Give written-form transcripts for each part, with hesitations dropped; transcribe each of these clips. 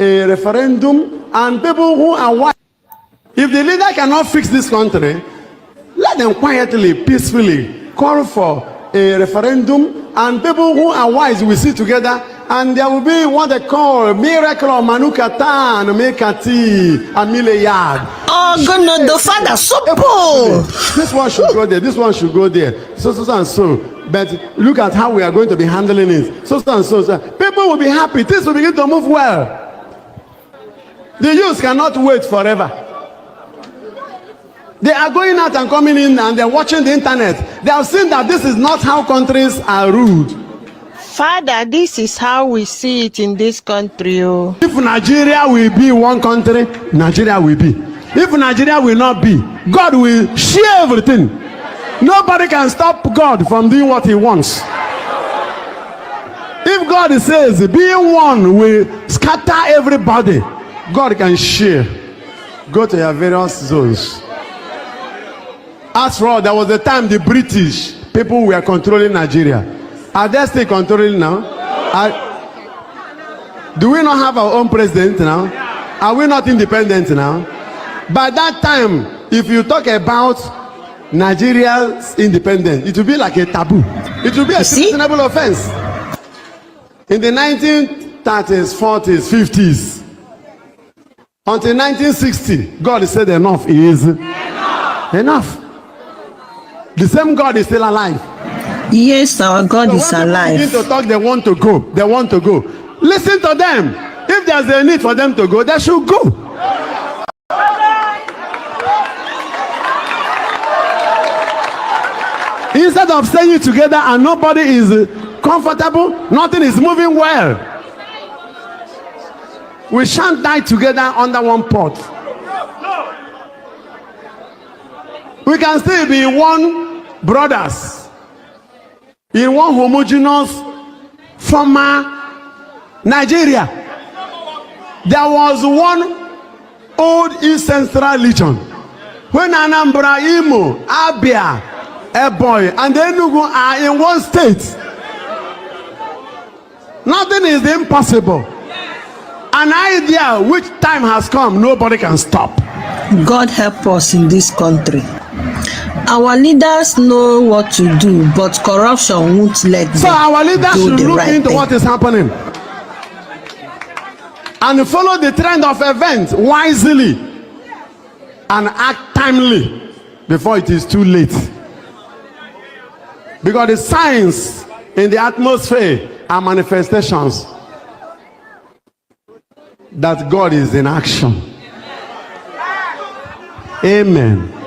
a referendum, and people who are white. If the leader cannot fix this country, let them quietly, peacefully call for a referendum, and people who are wise will sit together, and there will be what they call miracle of manukatan, mekati, amileyad. Oh, God, the Father, so this one should go there, this one should go there, so and so. But look at how we are going to be handling it. So and so. People will be happy. Things will begin to move well. The youth cannot wait forever. They are going out and coming in, and they're watching the internet. They have seen that this is not how countries are ruled. Father, this is how we see it in this country. Oh. If Nigeria will be one country, Nigeria will be. If Nigeria will not be, God will share everything. Nobody can stop God from doing what he wants. If God says being one will scatter everybody, God can share. Go to your various zones. As for all, there was a time the British people were controlling Nigeria. Are they still controlling now? Do we not have our own president now? Are we not independent now? By that time, if you talk about Nigeria's independence, it will be like a taboo. It will be a reasonable offense. In the 1930s, 40s, 50s, until 1960, God said enough is enough. The same God is still alive. Yes, our God is alive. When people begin to talk, they want to go. They want to go. Listen to them. If there's a need for them to go, they should go. Instead of staying together and nobody is comfortable, nothing is moving well. We shan't die together under one pot. We can still be one brothers in one homogeneous former Nigeria. There was one old East Central region when Anambra, Imo, Abia, Ebonyi, and Enugu are in one state. Nothing is impossible. An idea which time has come, nobody can stop. God help us in this country. Our leaders know what to do, but corruption won't let them. So our leaders should look into what is happening and follow the trend of events wisely and act timely before it is too late. Because the signs in the atmosphere are manifestations that God is in action. Amen.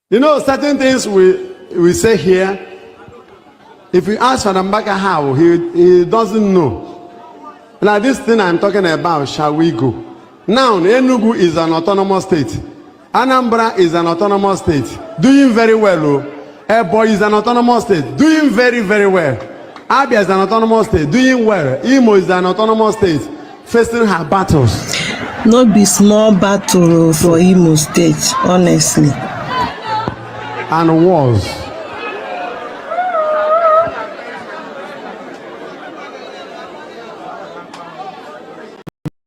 You know, certain things we say here, if you ask Father Mbaka how, he doesn't know. Like this thing I'm talking about, shall we go? Now, Enugu is an autonomous state. Anambra is an autonomous state. Doing very well. Oh. Ebonyi is an autonomous state. Doing very, very well. Abia is an autonomous state. Doing well. Imo is an autonomous state. Facing her battles. Not be small battle for Imo State, honestly. And wars.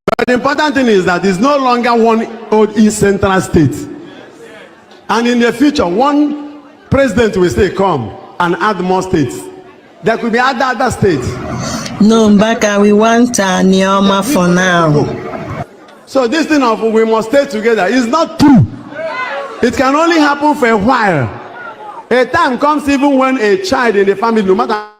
But the important thing is that it's no longer one old East Central state. And in the future, one president will say, come and add more states. There could be other states. No, Mbaka, we want Nioma for now. So this thing of we must stay together is not true. It can only happen for a while. A time comes even when a child in the family, no matter.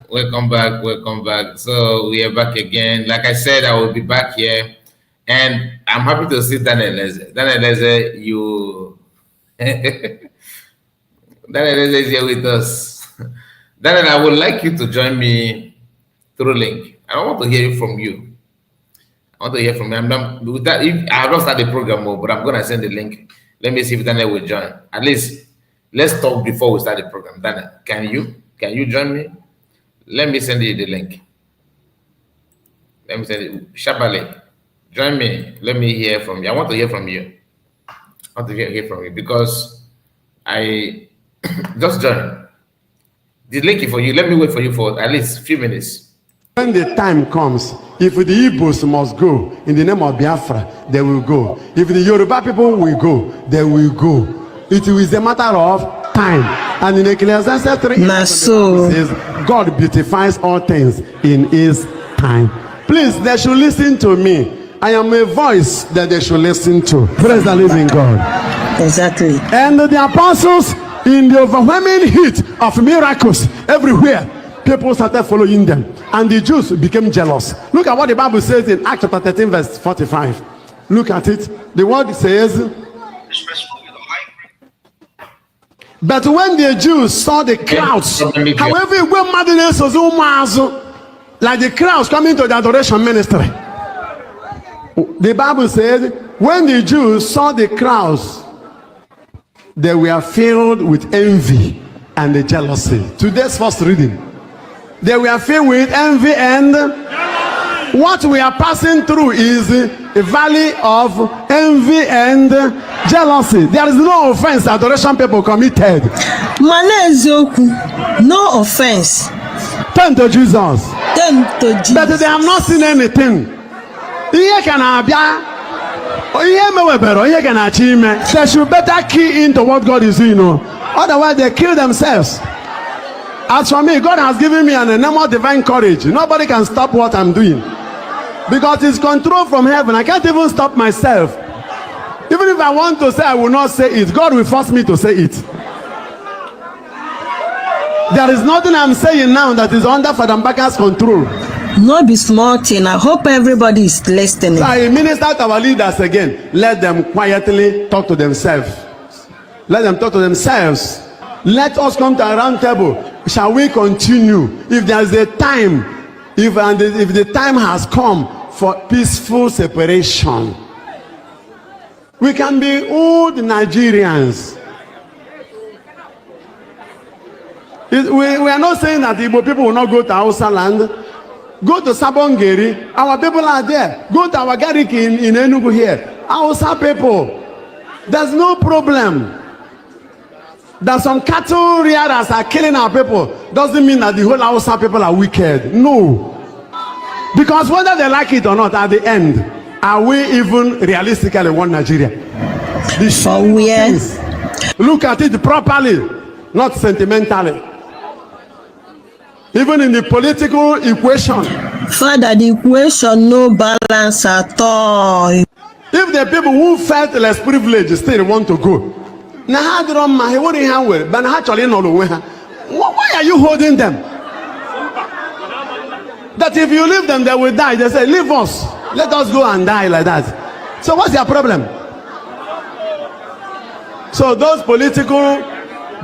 Welcome back. So we are back again. Like I said, I will be back here. And I'm happy to see Daniel Leze. Daniel Leze, you... Daniel Leze is here with us. Daniel, I would like you to join me through link. I want to hear it from you. I want to hear from you. I have not started the program, but I'm going to send the link. Let me see if Daniel will join. At least, let's talk before we start the program. Daniel, can you join me? Let me send you the link. Let me send it. Shabale, join me. Let me hear from you. I want to hear from you. I want to hear from you because I just joined. the link for you. Let me wait for you for at least a few minutes. When the time comes, if the Igbos must go in the name of Biafra, they will go. If the Yoruba people will go, they will go. It is a matter of time. And in Ecclesiastes 3, so it says, God beautifies all things in his time. Please, they should listen to me. I am a voice that they should listen to. Praise the living God. Exactly. And the apostles, in the overwhelming heat of miracles everywhere, people started following them. And the Jews became jealous. Look at what the Bible says in Acts chapter 13, verse 45. Look at it. The word says, but when the Jews saw the crowds, however, when madness was like the crowds coming to the adoration ministry, the Bible says, when the Jews saw the crowds, they were filled with envy and the jealousy. Today's first reading. They were filled with envy and what we are passing through is a valley of envy and jealousy. There is no offense adoration people committed. No offense. Turn to Jesus. Turn to Jesus. But they have not seen anything. They should better key into what God is doing. Otherwise, they kill themselves. As for me, God has given me an enormous divine courage. Nobody can stop what I'm doing. Because it's control from heaven. I can't even stop myself. Even if I want to say, I will not say it. God will force me to say it. There is nothing I'm saying now that is under Father Mbaka's control. No be small thing. I hope everybody is listening. So I minister to our leaders again. Let them quietly talk to themselves. Let them talk to themselves. Let us come to a round table. Shall we continue? If there is a time, if the time has come for peaceful separation, we can be old Nigerians. We are not saying that Igbo people will not go to Hausa land. Go to Sabongeri. Our people are there. Go to our Gariki in Enugu here. Hausa people. There's no problem. That some cattle rearers are killing our people doesn't mean that the whole Hausa people are wicked. No. Because whether they like it or not, at the end, are we even realistically one Nigeria? Look at it properly, not sentimentally. Even in the political equation. Father, the equation no balance at all. If the people who felt less privileged still want to go, why are you holding them? That if you leave them, they will die. They say, leave us. Let us go and die like that. So what's their problem? So those political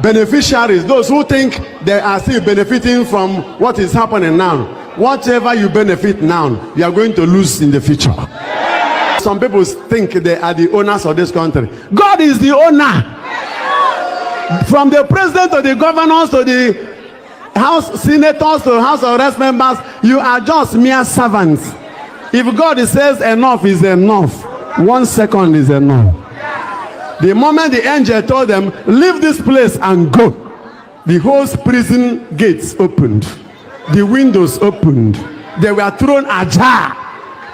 beneficiaries, those who think they are still benefiting from what is happening now, whatever you benefit now, you are going to lose in the future. Some people think they are the owners of this country. God is the owner. From the president to the governors to the house senators to house of rest members, you are just mere servants. If God says enough is enough, 1 second is enough. The moment the angel told them, leave this place and go, the whole prison gates opened. The windows opened. They were thrown ajar.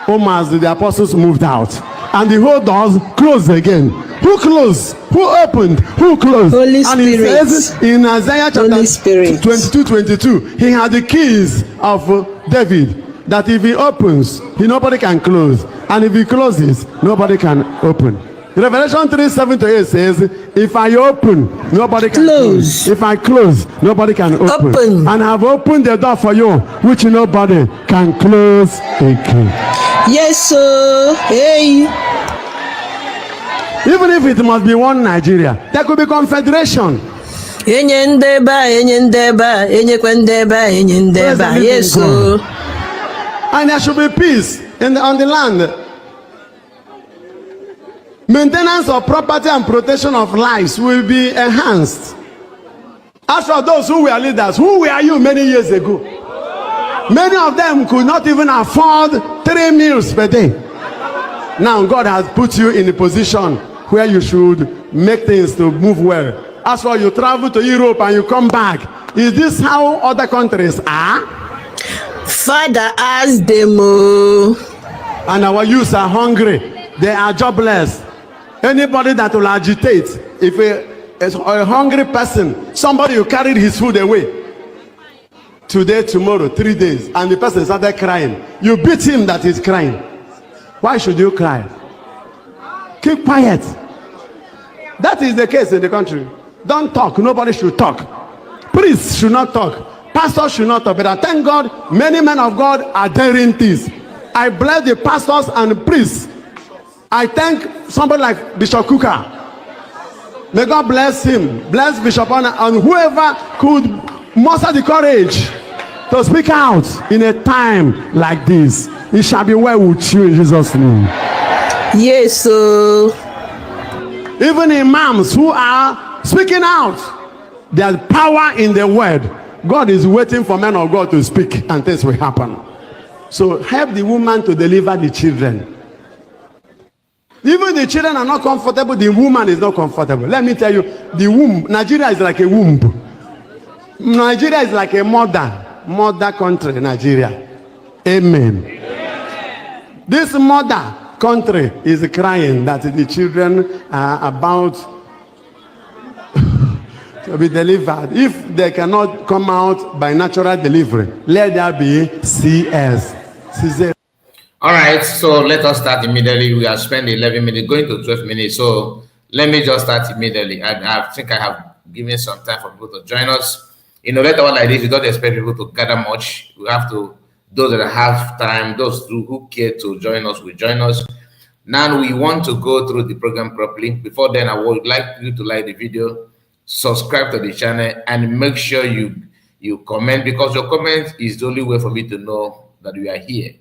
Almost the apostles moved out. And the whole doors closed again. Who closed? Who opened? Who closed? Holy and it says in Isaiah chapter 22, he had the keys of David. That if he opens, nobody can close. And if he closes, nobody can open. Revelation 3:7-8 says, if I open, nobody can close. If I close, nobody can open. And I've opened the door for you, which nobody can close again. Yes, sir. Hey. Even if it must be one Nigeria, there could be confederation. Yes, sir. And there should be peace on the land. Maintenance of property and protection of lives will be enhanced. As for those who were leaders, who were you many years ago? Many of them could not even afford 3 meals per day. Now God has put you in a position where you should make things to move well. As for you travel to Europe and you come back, Is this how other countries are? Father, ask them. Oh. And our youths are hungry. They are jobless. Anybody that will agitate, if a hungry person, somebody who carried his food away, today, tomorrow, 3 days, and the person started crying, you beat him that is crying. Why should you cry? Keep quiet. That is the case in the country. Don't talk. Nobody should talk. Priests should not talk. Pastors should not talk. But I thank God, many men of God are daring this. I bless the pastors and priests. I thank somebody like Bishop Kuka. May God bless him. Bless Bishop Anna and whoever could muster the courage to speak out in a time like this. It shall be well with you in Jesus' name. Yes, sir. Even imams who are speaking out, there's power in the word. God is waiting for men of God to speak and things will happen. So help the woman to deliver the children. Even the children are not comfortable, the woman is not comfortable. Let me tell you, the womb, Nigeria is like a womb. Nigeria is like a mother country, Nigeria. Amen. This mother country is crying that the children are about to be delivered. If they cannot come out by natural delivery, let there be CS. All right, so let us start immediately. We have spent 11 minutes, going to 12 minutes. So let me just start immediately. I think I have given some time for people to join us. In a letter like this, we don't expect people to gather much. We have to, those that have time, those who care to join us will join us. Now we want to go through the program properly. Before then, I would like you to like the video, subscribe to the channel, and make sure you comment, because your comment is the only way for me to know that we are here.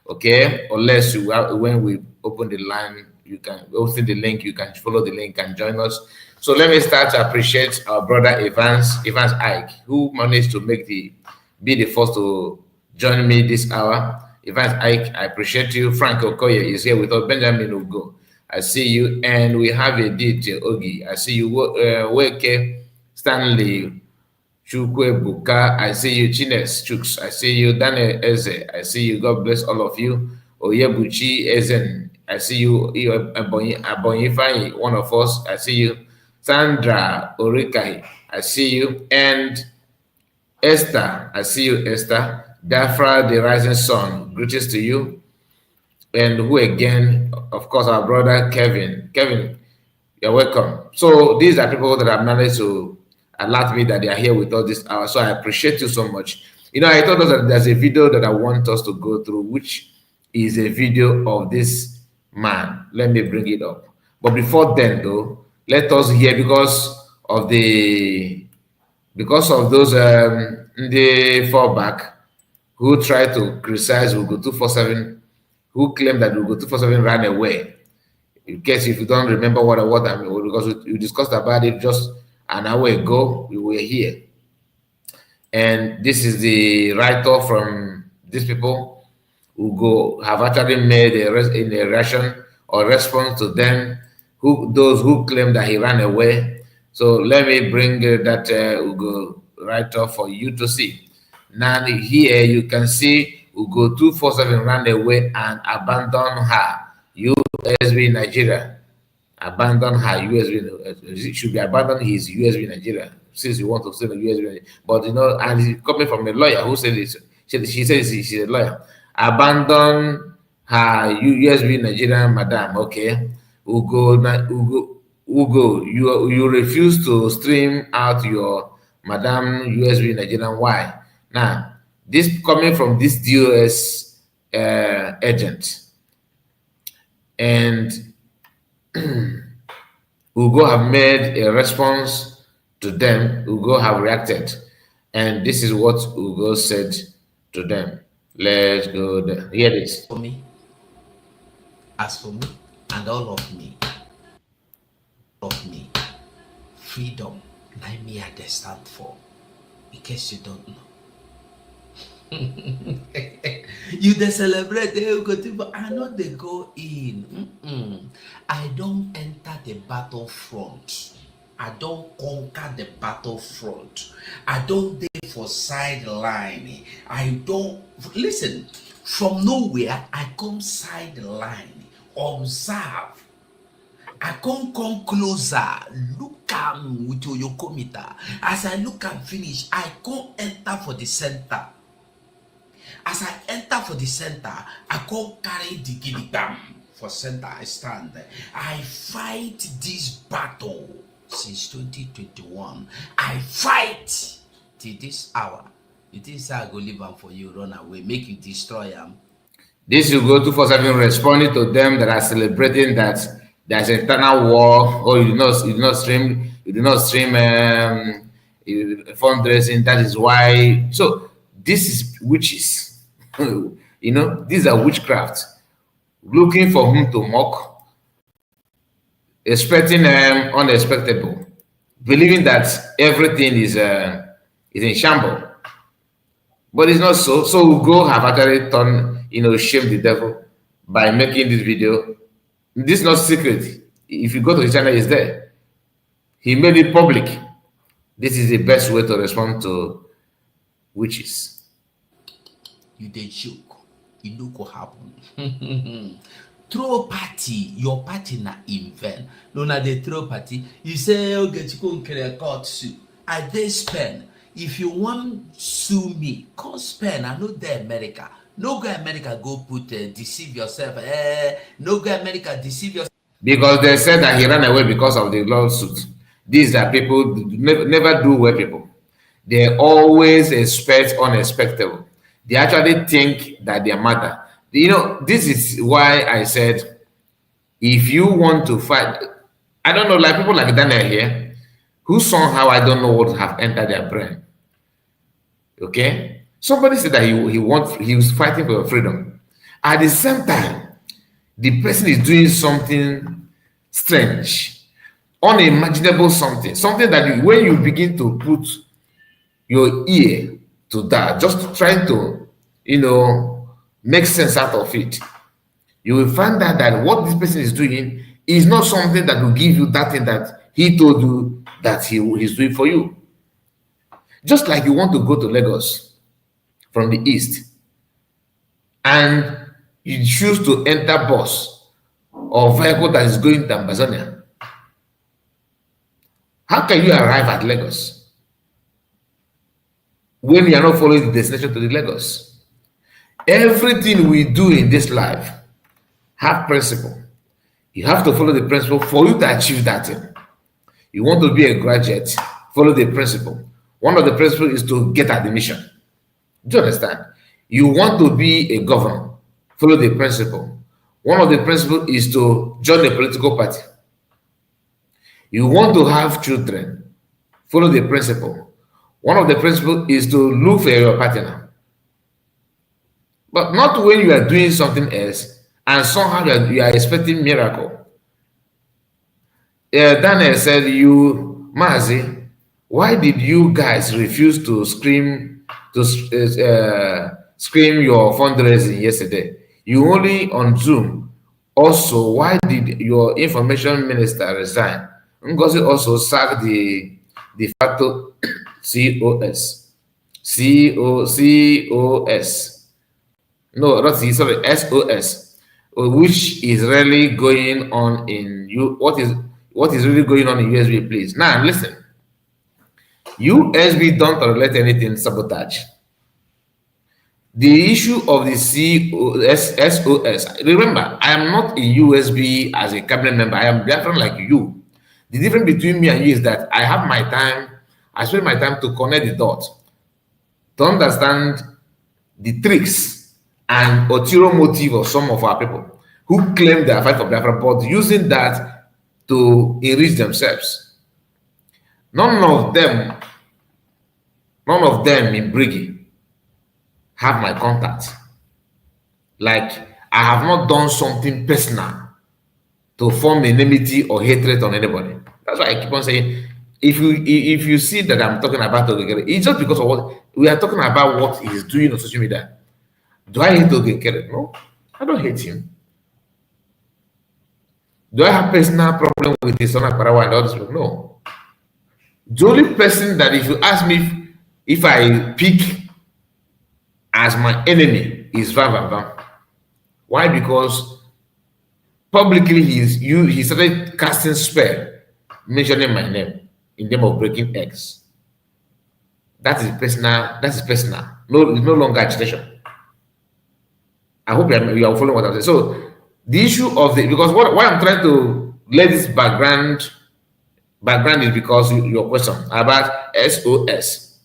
Okay, unless you are, when we open the line, you can open the link, you can follow the link and join us. So let me start to appreciate our brother Evans Ike, who managed to be the first to join me this hour. Evans Ike, I appreciate you. Frank Okoye is here with us. Benjamin Ugo, I see you. And we have Edith Ogi, I see you. Weke Stanley Chukwe Buka, I see you. Chines Chuks, I see you. Daniel Eze, I see you. God bless all of you. Oyebuchi Ezen, I see you. Abonyifai, one of us, I see you. Sandra Orikai, I see you. And Esther, I see you, Esther. Dafra, the rising sun, greetings to you. And who again? Of course, our brother Kevin. Kevin, you're welcome. So these are people that have managed to alert me that they are here with us this hour. So I appreciate you so much. You know, I thought that there's a video that I want us to go through, which is a video of this man. Let me bring it up. But before then, though, let us hear, because of those the fallback who tried to criticize Ugo 247, who claimed that Ugo 247 ran away. In case if you don't remember what I mean, because we discussed about it just an hour ago, we were here. And this is the write-off from these people who have actually made a reaction or response to them, those who claim that he ran away. So let me bring that Ugo write-off for you to see. Now here you can see Ugo 247 ran away and abandoned her USB Nigeria. Abandon her USB. It should be abandoned his USB Nigeria, since you want to send a USB. But you know, and it's coming from a lawyer who said this. She says she's a lawyer. Abandon her USB Nigeria, madam. Okay, Ugo, you refuse to stream out your madam USB Nigerian. Why? Now, this coming from this DOS agent, and Ugo have made a response to them. Ugo have reacted, and this is what Ugo said to them. Let's go there. Hear this. For me, as for me, and all of me, freedom, let me understand for, in case you don't know. You dey celebrate, I know they go in. I don't enter the battlefront. I don't conquer the battlefront. I don't dey for sideline. I don't listen. From nowhere, I come sideline, observe. I come closer, look am with oyokometer. As I look am finish, I come enter for the center. As I enter for the center, I come carry the gidigbam for center. I stand. I fight this battle since 2021. I fight till this hour. You think say I go leave am for you, run away, make you destroy am? This you go 247 responding to them that are celebrating that there's internal war, or you did not stream fundraising. That is why. So this is witches. You know, these are witchcraft, looking for whom to mock, expecting unexpectable, believing that everything is in shambles. But it's not so. So Ugo have actually turned, shame the devil by making this video. This is not secret. If you go to the channel, it's there. He made it public. This is the best way to respond to witches. You dey joke. E no go happen. Throw party, your party na in vain. No, na dey throw party. You say, Ogechukwu nkere court sue. I dey Spain. If you want sue me, come Spain. I no dey America. No go America, go put deceive yourself. No go America, deceive yourself. Because they said that he ran away because of the lawsuit. These are people never do well people. They always expect unexpected. They actually think that they're mother. This is why I said, if you want to fight, I don't know, like people like Daniel here, who somehow I don't know what have entered their brain. Okay? Somebody said that he was fighting for your freedom. At the same time, the person is doing something strange, unimaginable something that when you begin to put your ear to that, just trying to, make sense out of it, you will find out that what this person is doing is not something that will give you that thing that he told you that he's doing for you. Just like you want to go to Lagos from the east and you choose to enter bus or vehicle that is going to Amazonia. How can you arrive at Lagos when you are not following the destination to the Lagos? Everything we do in this life have principle. You have to follow the principle for you to achieve that thing. You want to be a graduate, follow the principle. One of the principles is to get admission. Do you understand? You want to be a governor, follow the principle. One of the principles is to join a political party. You want to have children, follow the principle. One of the principles is to look for your partner. But not when you are doing something else and somehow you are expecting miracle. Daniel said, Mazi, why did you guys refuse to scream your fundraising yesterday? You only on Zoom. Also, why did your information minister resign? Ngozi also sacked the de facto COS. No, not C, sorry, SOS, which is really going on in you. What is really going on in USB, please? Now listen. USB don't tolerate anything sabotage. The issue of the SOS. Remember, I am not a USB as a cabinet member. I am different like you. The difference between me and you is that I have my time. I spend my time to connect the dots, to understand the tricks and ulterior motive of some of our people who claim they are fighting for Biafra, but using that to enrich themselves. None of them in Briggy have my contact. Like, I have not done something personal to form enmity or hatred on anybody. That's why I keep on saying, if you see that I'm talking about Ogekere, it's just because of what we are talking about, what he's doing on social media. Do I hate Ogekere? No, I don't hate him. Do I have personal problem with his son Akparawa and all this? No. The only person that, if you ask me if I pick as my enemy, is Van Van Van. Why? Because publicly he started casting spell, mentioning my name in name of breaking eggs. That is personal. That is personal. No, it's no longer agitation. I hope you are following what I'm saying. So the issue of the, because why I'm trying to lay this background is because your question about SOS.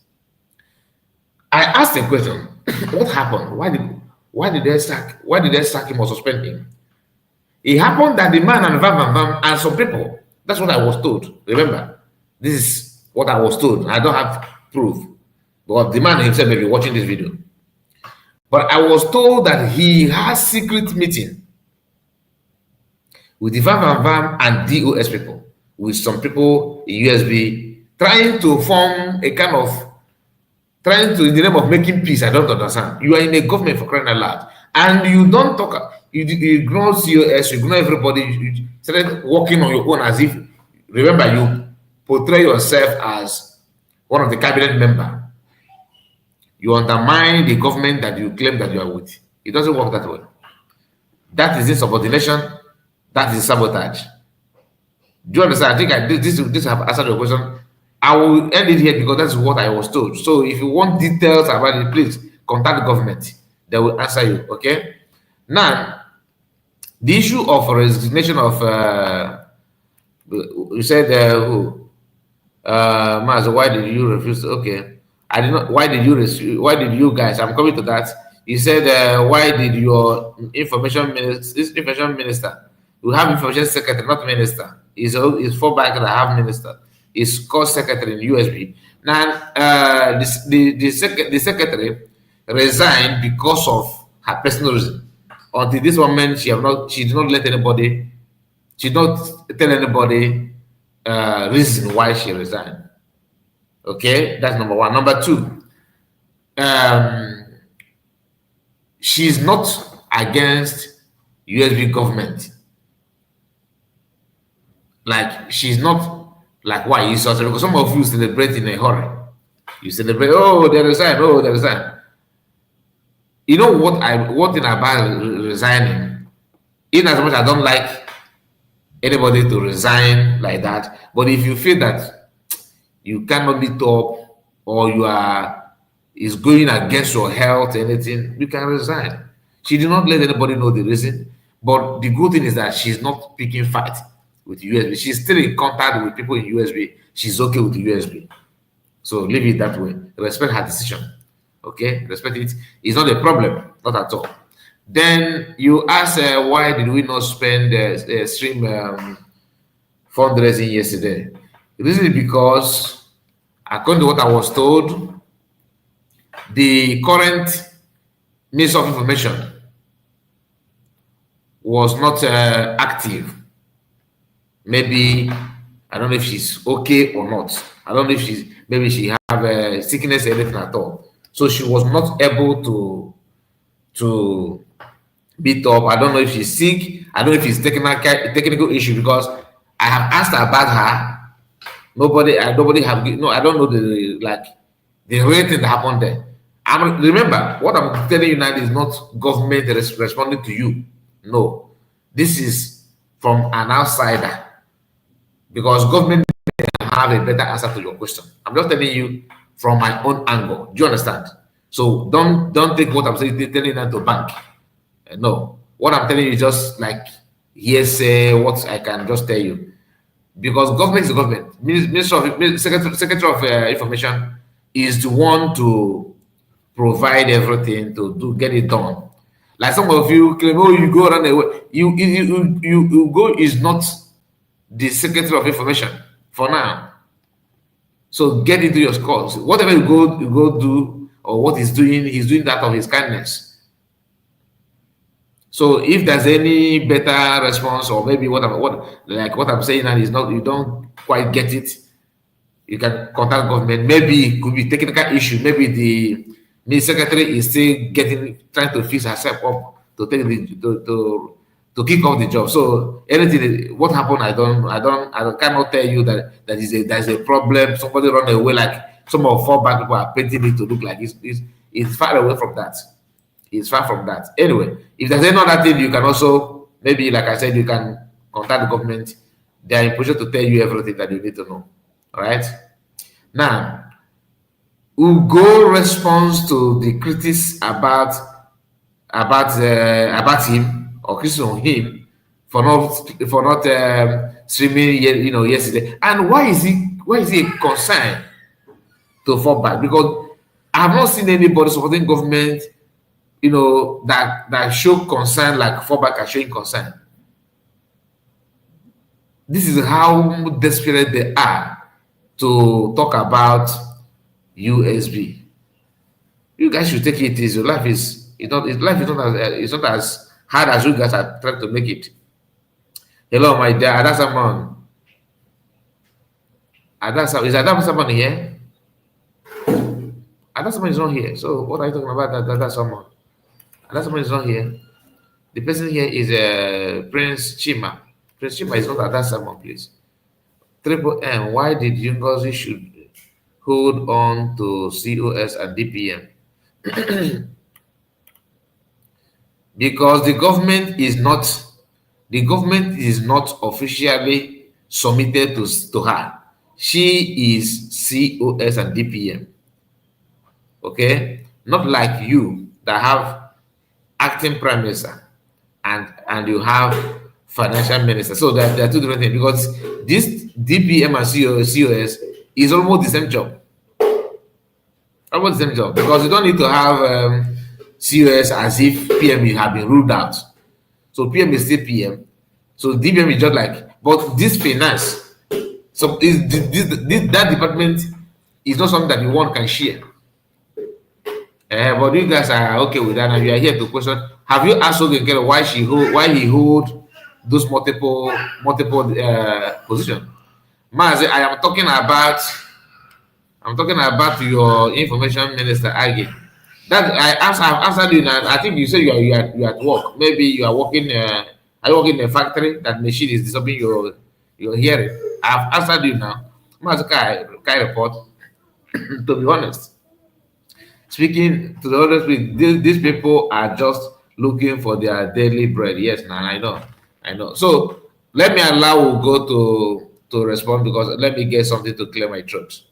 I asked a question. What happened? Why did they sack him or suspend him? It happened that the man and Van Van Van and some people. That's what I was told. Remember, this is what I was told. I don't have proof, but the man himself may be watching this video. But I was told that he has secret meeting with the Van Van Van and DOS people, with some people in USB, trying to form a kind of, trying to, in the name of making peace. I don't understand. You are in a government, for crying out loud, and you don't talk. You ignore COS, you ignore everybody. You started working on your own as if, remember, you portray yourself as one of the cabinet member. You undermine the government that you claim that you are with. It doesn't work that way. That is insubordination. That is sabotage. Do you understand? I think this have answered your question. I will end it here because that's what I was told. So if you want details about it, please contact the government. They will answer you. Okay. Now, the issue of resignation of you said who? Maz, why did you refuse? Okay. I did not. Why did you guys? I'm coming to that. You said why did your information minister? You have information secretary, not minister. Is for back that I have minister. Is called secretary in USB. Now the secretary resigned because of her personal reason. Until this moment, she did not let anybody. She did not tell anybody reason why she resigned. Okay, that's number one. Number two, she's not against USB government. Like, she's not like, why? Because some of you celebrate in a hurry. You celebrate, oh, they resign, oh, they resign. You know what thing about resigning, in as much as I don't like anybody to resign like that, but if you feel that you cannot meet up, or is going against your health, anything, you can resign. She did not let anybody know the reason, but the good thing is that she's not picking fight with USB. She's still in contact with people in USB. She's okay with the USB. So leave it that way. Respect her decision. Okay, respect it. It's not a problem, not at all. Then you ask, why did we not spend stream fundraising yesterday? The reason is because, according to what I was told, the current Minister of Information was not active. Maybe, I don't know if she's okay or not. I don't know if maybe she have a sickness or anything at all. So she was not able to beat up. I don't know if she's sick. I don't know if it's technical issue, because I have asked about her. Nobody have, no, I don't know the real thing that happened there. Remember, what I'm telling you now is not government responding to you. No, this is from an outsider, because government have a better answer to your question. I'm just telling you from my own angle. Do you understand? So don't take what I'm saying telling you to bank. No, what I'm telling you is just like hearsay. What I can just tell you, because government is the government. Secretary of Information is the one to provide everything to get it done. Like some of you claim, oh, you go around the way. You go is not the Secretary of Information for now. So get into your scores. Whatever you go do, or what he's doing that of his kindness. So if there's any better response, or maybe what I'm saying now is not, you don't quite get it, you can contact government. Maybe it could be technical issue. Maybe the secretary is still trying to fix herself up to take to to kick off the job. So anything, what happened, I cannot tell you that there's a problem. Somebody run away, like some of 4 back people are painting it to look like it's far away from that. It's far from that. Anyway, if there's any other thing, you can also, maybe like I said, you can contact the government. They are in position to tell you everything that you need to know. All right. Now, Ugo responds to the critics about him, or criticism on him for not streaming yesterday. And why is he concerned to fall back? Because I have not seen anybody supporting government, that show concern like fallback are showing concern. This is how desperate they are to talk about USB. You guys should take it easy. Life is not as hard as you guys are trying to make it. Hello, my dear Adasamon. Is Adasamon here? Adasamon is not here. So what are you talking about? Adasamon. Adasamon is not here. The person here is Prince Chima. Prince Chima is not Adasamon, please. Triple M. Why did Ngozi should hold on to COS and DPM? Because the government is not officially submitted to her. She is COS and DPM. Okay, not like you that have acting prime minister and you have financial minister. So there are two different things, because this DPM and COS is almost the same job. Almost the same job, because you don't need to have COS as if PM have been ruled out. So PM is still PM. So DPM is just like, but this finance, so that department is not something that the one can share. But you guys are okay with that, and you are here to question. Have you asked Ogenkere why he hold those multiple positions? Mazi, I am talking about your information minister again. That I've answered you now. I think you said you are at work. Maybe you are working. Are you working in a factory? That machine is disturbing your hearing. I've answered you now. Mazi Kai report. To be honest, speaking to the honest, these people are just looking for their daily bread. Yes, now I know. So let me allow Ugo to respond, because let me get something to clear my throat.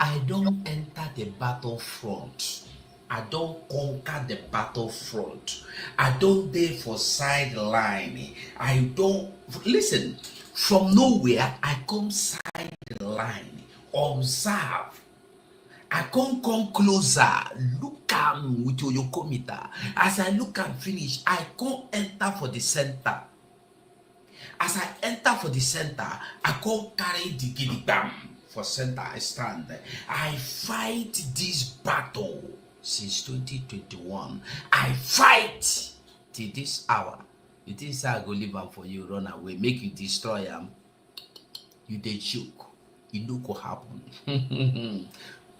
I don't enter the battlefront. I don't conquer the battlefront. I don't dey for sideline. I don't listen. From nowhere, I come sideline, observe. I come closer, look am with your yokometer. As I look and finish, I come enter for the center. As I enter for the center, I come carry the gidigam. For center, I stand. I fight this battle since 2021. I fight till this hour. You think I go leave am for you, run away, make you destroy am? You dey joke. E no go happen.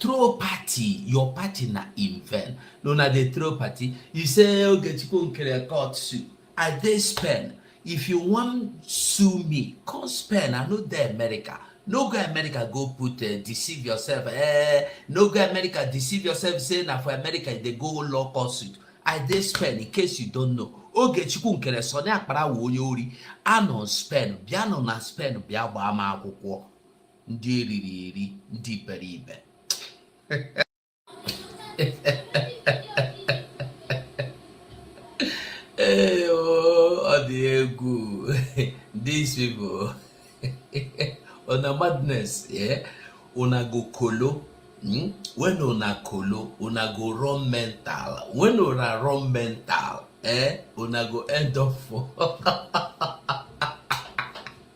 Throw party, your party na in vain. No, na dey throw party. You say, Ogechukwu Nkere court sue. I dey Spain. If you want sue me, come Spain. I no dey America. No go America, go put deceive yourself. No go America, deceive yourself. Say na for America they go law lawsuit. I dey Spain, in case you don't know. Ogechukwu Nkere Sonny Akpara onye ori. Anọ Spain, bịa nọ na Spain, bịa gbaa m akwụkwọ. Ndị eriri eri, ndị iberibe. Hey, oh, the ego. These people. On a madness, yeah. Una go colo. When una colo, una go run mental. When una run mental, una go end up for.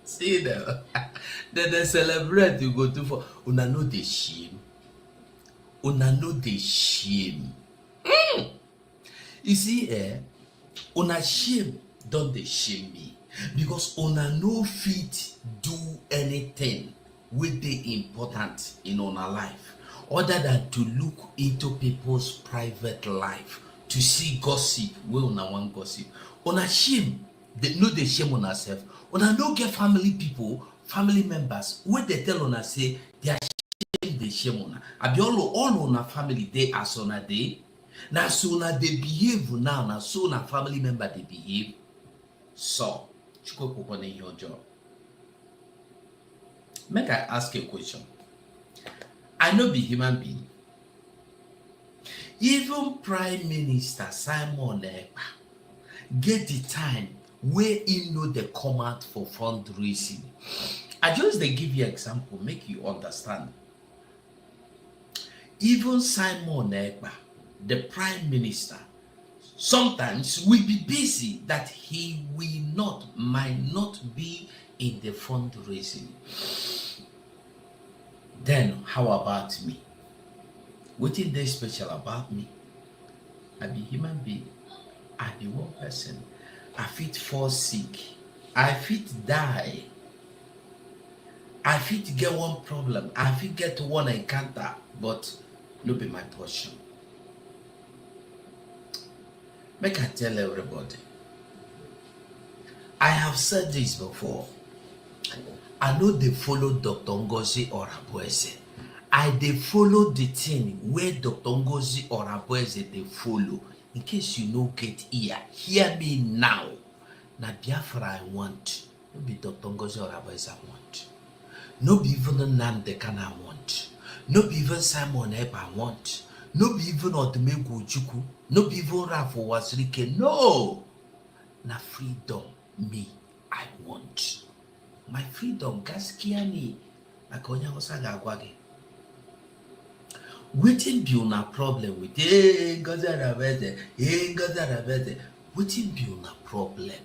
See them. Then they celebrate, you go to for. Una know the shame. Una know the shame. You see, una shame don't they shame me, because una no fit do anything with the important in una life other than to look into people's private life to see gossip wey una wan gossip. Una shame, no dey shame una sef. Una no get family people, family members wey dey tell una say their shame dey shame una. Abi all una family dey as una dey. Na so una dey behave now, na so una family member dey behave. So, chukwu na ihe ọjọọ. Make I ask you a question. I no be human being. Even Prime Minister Simon Ekpa get the time where he know the come out for fundraising. I just dey give you example, make you understand. Even Simon Ekpa, the Prime Minister, sometimes will be busy that he might not be in the fundraising. Then how about me? Wetin dey special about me? I be human being. I be one person. I fit fall sick. I fit die. I fit get one problem. I fit get one encounter, but no be my portion. Make I tell everybody. I have said this before. I know they follow Dr. Ngozi Orabueze. I dey follow the thing where Dr. Ngozi Orabueze dey follow. In case you no get ear, hear me now. Na Biafra I want. No be Dr. Ngozi Orabueze I want. No be even Nnamdi Kanu I want. No be even Simon Ekpa I want. No be even Odumegwu Ojukwu. No be even Ralph Owazirike. No. Na freedom me I want. My freedom gaskiya ni maka onye Hausa ga-agwa gị. Wetin be una problem with Ngozi Orabueze? Ngozi Orabueze. Wetin be una problem?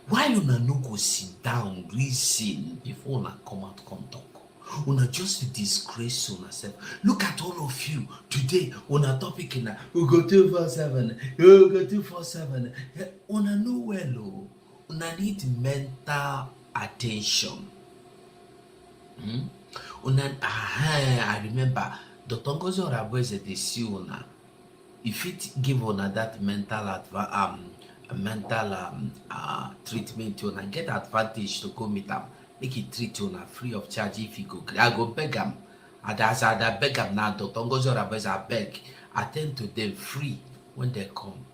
Why una no go sit down reason before una come out come talk? Una just disgrace una self. Look at all of you today. Una topic na we go 247. We go 247. Una know well oh. Una need mental attention. I remember Dr. Ngozi Orabueze dey see una. If it give una that mental treatment, una get advantage to go meet am. Make it treat una free of charge if you go. I go beg am. And as I beg am now, Dr. Ngozi Orabueze, I beg. Attend to them free when they come.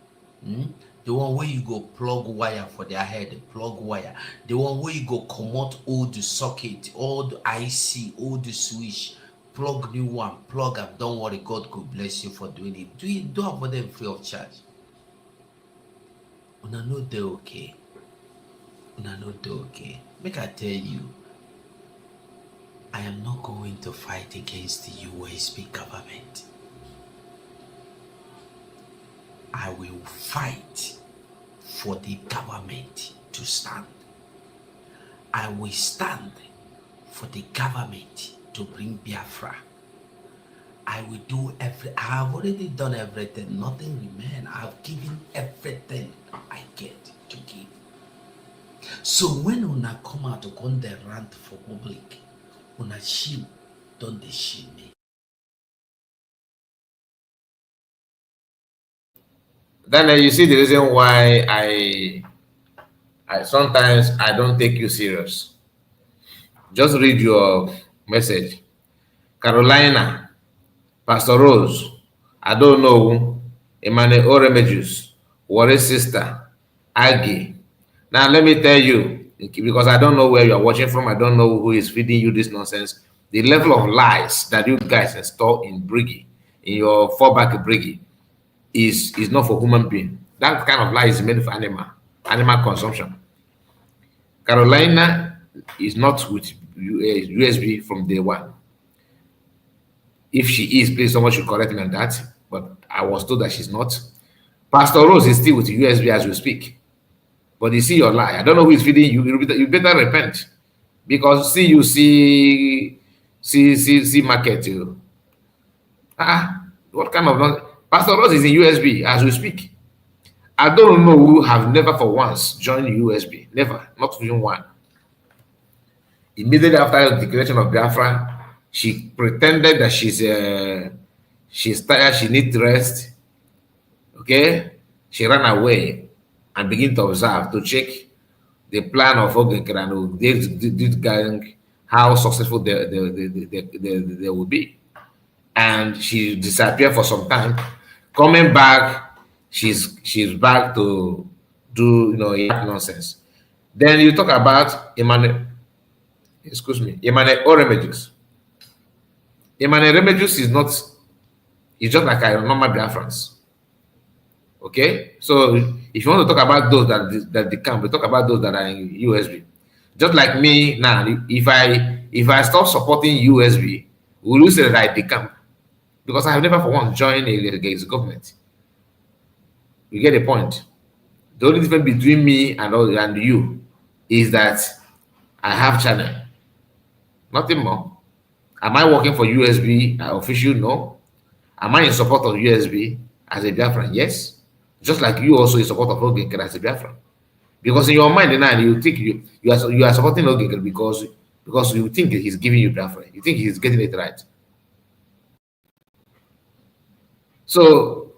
The one where you go plug wire for their head, plug wire. The one where you go comot old socket, old IC, old switch, plug new one, plug up. Don't worry, God could bless you for doing it. Do it for them free of charge. Una know they okay. Una know they okay. Make I tell you, I am not going to fight against the USB government. I will fight for the government to stand. I will stand for the government to bring Biafra. I will do I have already done everything. Nothing remains. I have given everything I get to give. So when una come out to go the rant for public, una shame, don't they shame me. Then you see the reason why I sometimes I don't take you serious. Just read your message. Carolina, Pastor Rose, I don't know, Emmanuel Oremejus, Warri's sister, Aggie. Now let me tell you, because I don't know where you are watching from, I don't know who is feeding you this nonsense. The level of lies that you guys install in Briggy, in your fallback Briggy, is not for human being. That kind of lie is made for animal consumption. Carolina is not with USB from day one. If she is, please someone should correct me on that. But I was told that she's not. Pastor Rose is still with USB as we speak. But you see your lie. I don't know who is feeding you. You better repent. Because see market you. What kind of Pastor Rose is in USB as we speak. I don't know who have never for once joined USB. Never. Not even one. Immediately after the declaration of Biafra, she pretended that she's tired, she needs rest. Okay, she ran away and began to observe to check the plan of Ogenkere and this gang, how successful they will be. And she disappeared for some time. Coming back, she's back to do nonsense. Then you talk about Emmanuel Remedios. Emmanuel Remedios is not, it's just like a normal Biafrans. Okay, so if you want to talk about those that they come, we talk about those that are in USB. Just like me now, if I stop supporting USB, will you say that I decamp? Because I have never for once joined against the government. You get the point. The only difference between me and you is that I have channel. Nothing more. Am I working for USB official? No. Am I in support of USB as a Biafran? Yes. Just like you also in support of Ogenkere as a Biafran. Because in your mind now you think you are supporting Ogenkere because you think he's giving you Biafra. You think he's getting it right. So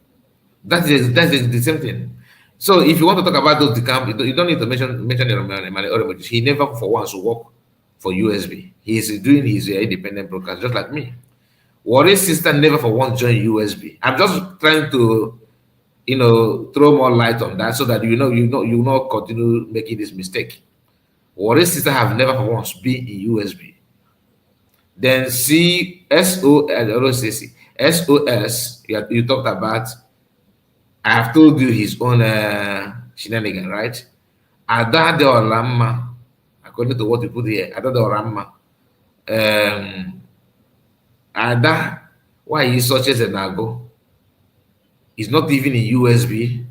that is the same thing. So if you want to talk about those decamp, you don't need to mention Emmanuel. He never for once work for USB. He is doing his independent broadcast just like me. Warren's sister never for once joined USB. I'm just trying to throw more light on that so that you not continue making this mistake. Warren's sister have never for once been in USB. Then SOS, you talked about. I have told you his own shenanigan, right? Ada de Orama, according to what you put here, Ada de Orama. Ada, why he such as an ago? He's not even in USB.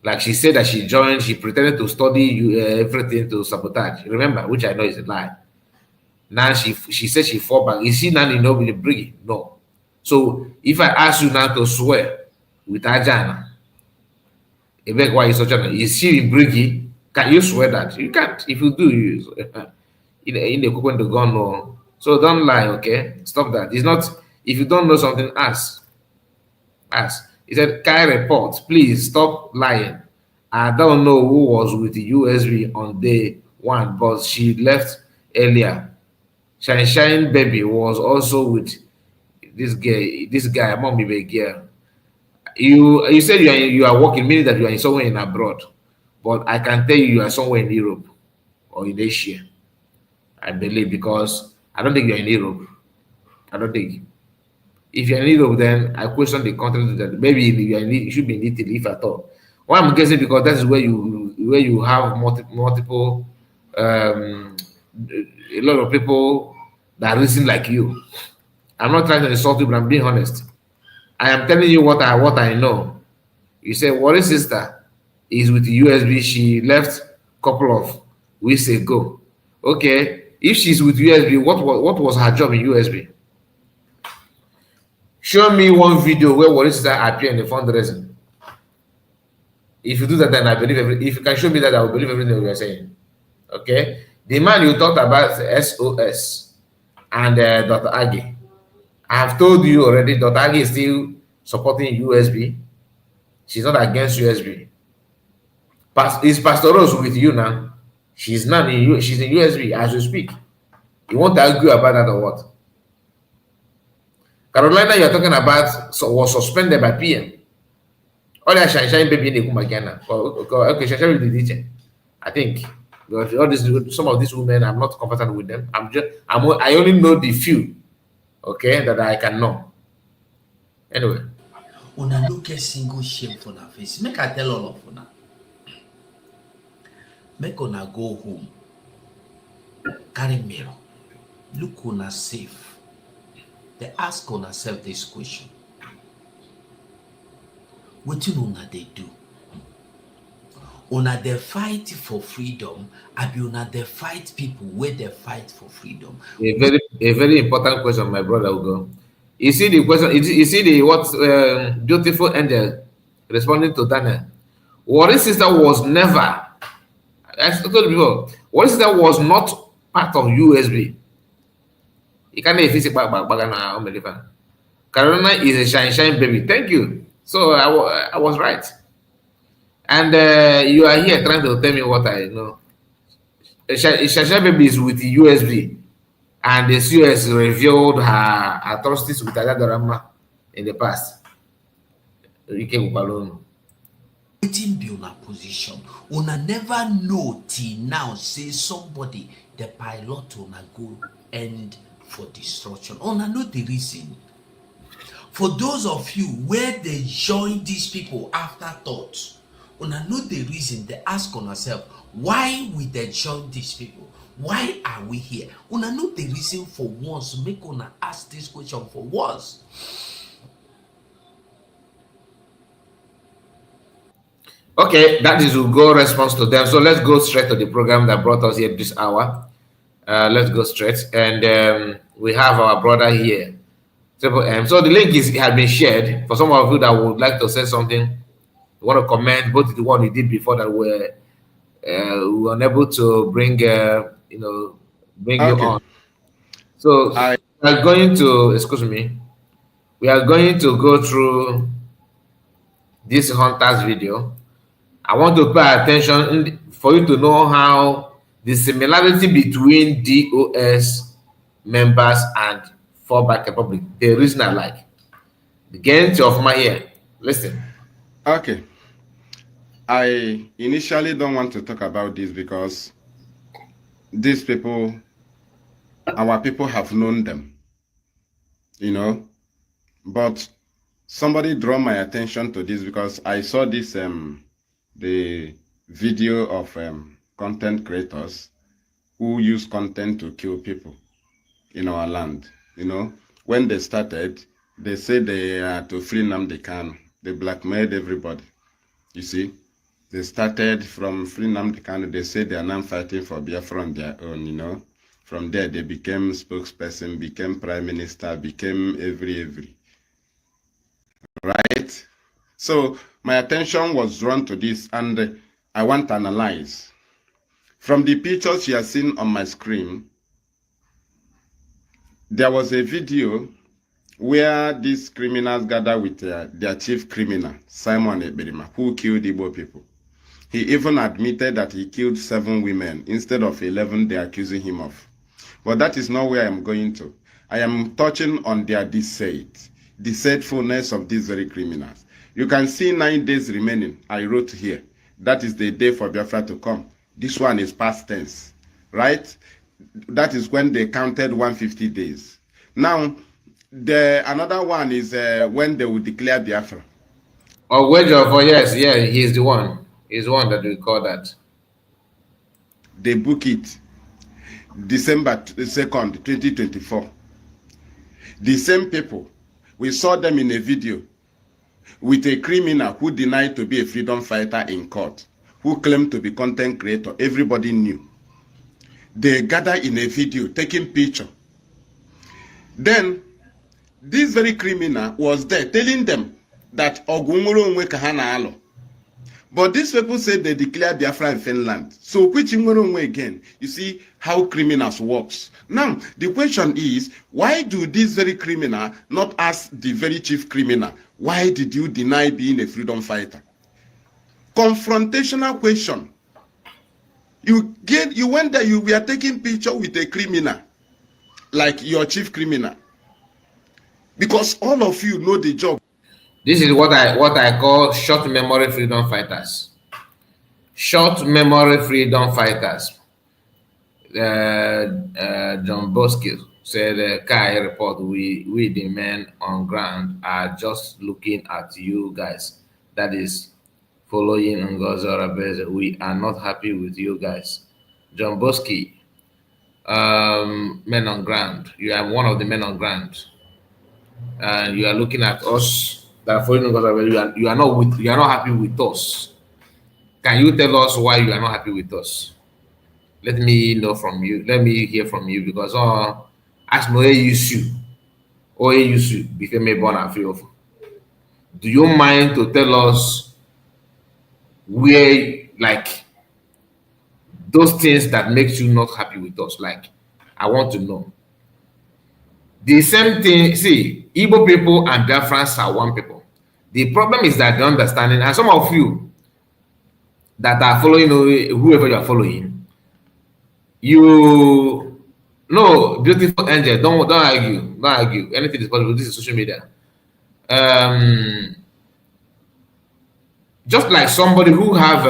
Like she said that she joined, she pretended to study everything to sabotage. Remember, which I know is a lie. Now she said she fought back. Is she now in nobody bring? No. So if I ask you now to swear with Ajana, why is such a is she in Briggy? Can you swear that? You can't. If you do, you in the cook the gun no. So don't lie, okay? Stop that. It's not if you don't know something, ask. Ask. He said, Kai report, please stop lying. I don't know who was with the USB on day one, but she left earlier. Shine Baby was also with this guy, among me girl. You said you are working, meaning that you are somewhere in abroad. But I can tell you are somewhere in Europe or in Asia. I believe, because I don't think you're in Europe. I don't think. If you're in Europe, then I question the country that maybe you should be in Italy if at all. Why I'm guessing because that is where you have multiple a lot of people that reason like you. I'm not trying to insult you, but I'm being honest. I am telling you what I know. You say Warren's sister is with the USB. She left a couple of weeks ago. Okay, if she's with USB, what was her job in USB? Show me one video where Warren's sister appeared in the fundraising. If you do that, then I believe if you can show me that, I will believe everything you are saying. Okay, the man you talked about, SOS, and Dr. Agi. I have told you already, Dr. Agi is still supporting USB. She's not against USB. Is Pastor Rose with you now? She's not in she's in USB as we speak. You want to argue about that or what? Carolina, you're talking about was suspended by PM. All that shine baby in the Kumagana. Okay, shine with the teacher. I think. But all these, some of these women, I'm not comfortable with them. I only know the few, okay, that I can know. Anyway. Una no get single shame for na face. Make I tell all of una. Make una go home. Carry mirror. Look una safe. They ask una self this question. What una they do? Una they fight for freedom, abi una they fight people where they fight for freedom. A very important question, my brother Ugo. You see the question. You see the what beautiful angel responding to Daniel. Warren's sister was never. I told you before. Warren's sister was not part of USB. You can't even see back. Carolina is a shine baby. Thank you. So I was right. And you are here trying to tell me what I know. Shasha baby is with the USB, and the US revealed her atrocities with Adadorama in the past. Wetin be una position? Una never know till now say somebody the pilot una go end for destruction. Una know the reason. For those of you where they join these people after thought, una know the reason. They ask on yourself, why we they join these people? Why are we here? Una know the reason for once. Make una ask this question for once. Okay, that is a go response to them. So let's go straight to the program that brought us here this hour. Let's go straight, and we have our brother here. So the link has been shared for some of you that would like to say something. You want to comment both the one we did before that we were unable to bring bring you on. So we are going to we are going to go through this hunter's video. I want to pay attention for you to know how the similarity between DOS members and Fallback Republic, the reason I like. The gains of my ear. Listen. Okay. I initially don't want to talk about this because these people, our people have known them, but somebody drew my attention to this because I saw this, the video of content creators who use content to kill people in our land. When they started, they said they are to free Nnamdi Kanu. They blackmailed everybody. You see, they started from free Nnamdi Kanu. They said they are now fighting for Biafra on their own. From there, they became spokesperson, became prime minister, became every. Right? So my attention was drawn to this, and I want to analyze. From the pictures you are seeing on my screen, there was a video where these criminals gathered with their chief criminal, Simon Eberima, who killed Igbo people. He even admitted that he killed 7 women instead of 11 they're accusing him of. But that is not where I'm going to. I am touching on their deceitfulness of these very criminals. You can see 9 days remaining. I wrote here. That is the day for Biafra to come. This one is past tense, right? That is when they counted 150 days. Now, another one is when they will declare Biafra. Oh, yes, he's the one. He's the one that we call that. They book it December 2nd, 2024. The same people, we saw them in a video with a criminal who denied to be a freedom fighter in court, who claimed to be content creator. Everybody knew. They gathered in a video, taking picture. Then, this very criminal was there telling them that Ogumuro Onwe Kahana Alo. But these people said they declared Biafra in Finland. So which Onwe again? You see how criminals works. Now, the question is, why do this very criminal not ask the very chief criminal, why did you deny being a freedom fighter? Confrontational question. You went there, you were taking picture with a criminal, like your chief criminal. Because all of you know the job. This is what I call short memory freedom fighters. Short memory freedom fighters. John Bosque said, Kai report, we the men on ground are just looking at you guys. That is following Ngozi. We are not happy with you guys. John Bosque, men on ground. You are one of the men on ground. And you are looking at us that following Ngozi. You are not happy with us. Can you tell us why you are not happy with us? Let me know from you. Let me hear from you, because as no issue became a born field. Do you mind to tell us where, like, those things that makes you not happy with us? Like, I want to know. The same thing. See, Igbo people and Biafrans are one people. The problem is that the understanding, and some of you that are following whoever you are following, you no beautiful angel, don't argue, don't argue. Anything is possible. This is social media. Just like somebody who have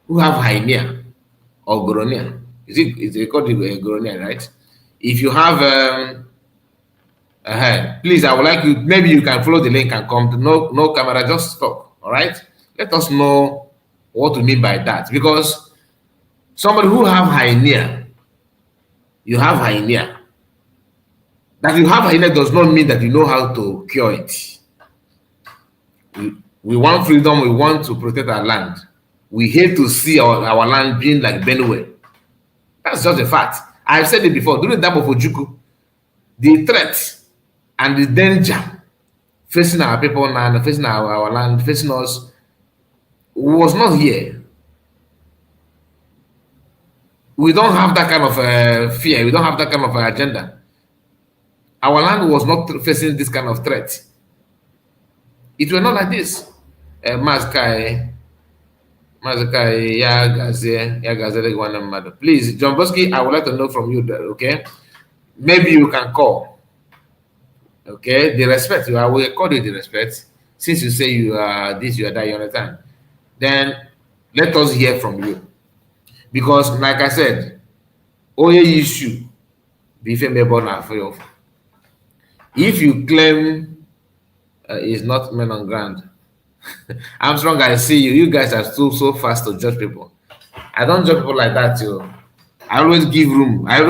hernia or gonorrhea. Is it called gonorrhea, right? If you have please, I would like you, maybe you can follow the link and come to no camera, just stop. All right, let us know what we mean by that, because somebody who have hernia, you have hernia. That you have hernia does not mean that you know how to cure it. We want freedom, we want to protect our land. We hate to see our land being like Benue. That's just a fact. I've said it before. During the time of Ojukwu, the threat and the danger facing our people now, facing our land, facing us, was not here. We don't have that kind of fear. We don't have that kind of agenda. Our land was not facing this kind of threat. It was not like this. Please, John Bosky, I would like to know from you that, okay? Maybe you can call. Okay, the respect, I will call you the respect. Since you say you are this, you are that, you understand? Then let us hear from you. Because, like I said, Oye issue, if you claim is not men on ground, I'm strong, I see you. You guys are still so fast to judge people. I don't judge people like that, too. I always give room. I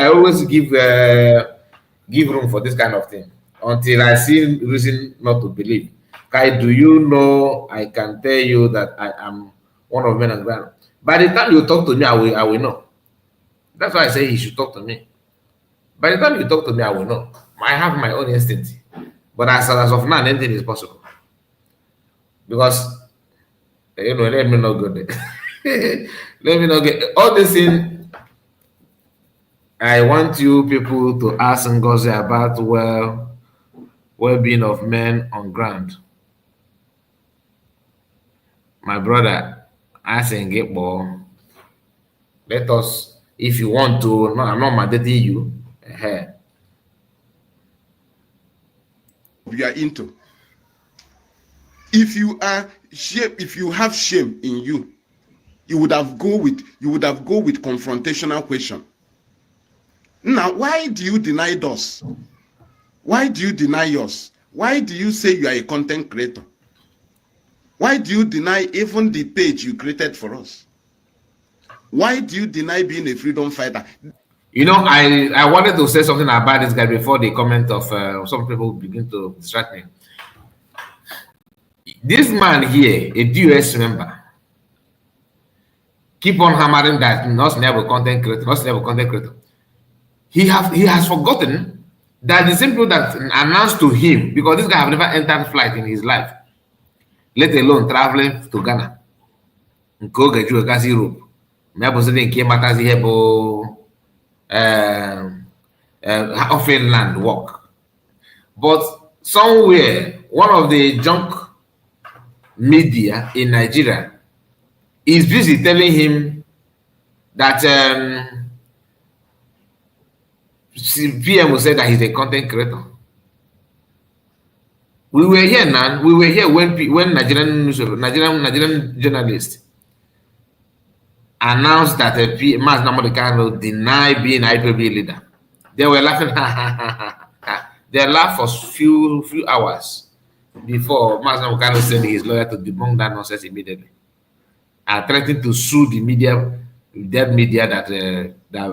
always give room for this kind of thing until I see reason not to believe. Kai, do you know? I can tell you that I am one of men on ground. By the time you talk to me, I will know. That's why I say you should talk to me. By the time you talk to me, I will know. I have my own instinct. But as of now, anything is possible. Because, let me not go there. Let me not get all this in. I want you people to ask Ngozi about well-being of men on ground. My brother, ask and get more. Let us, if you want to, no, I'm not mandating you. We are into. If you are shame, if you have shame in you, you would have go with confrontational question. Now, why do you deny us? Why do you deny yours? Why do you say you are a content creator? Why do you deny even the page you created for us? Why do you deny being a freedom fighter? You know, I wanted to say something about this guy before the comment of some people begin to distract me. This man here, a DUS member, keep on hammering that not never content creator, not never content creator. He has forgotten that the same people that announced to him, because this guy have never entered flight in his life, let alone traveling to Ghana. Go get you a Europe. Maybe came matters here, offering land work. But somewhere, one of the junk media in Nigeria is busy telling him that PM will say that he's a content creator. We were here now. We were here when Nigerian journalists announced that Mas Namodekano denied being IPB leader. They were laughing. They laughed for few hours before Mas Namodekano sent his lawyer to debunk that nonsense immediately, and threatened to sue the media, that media that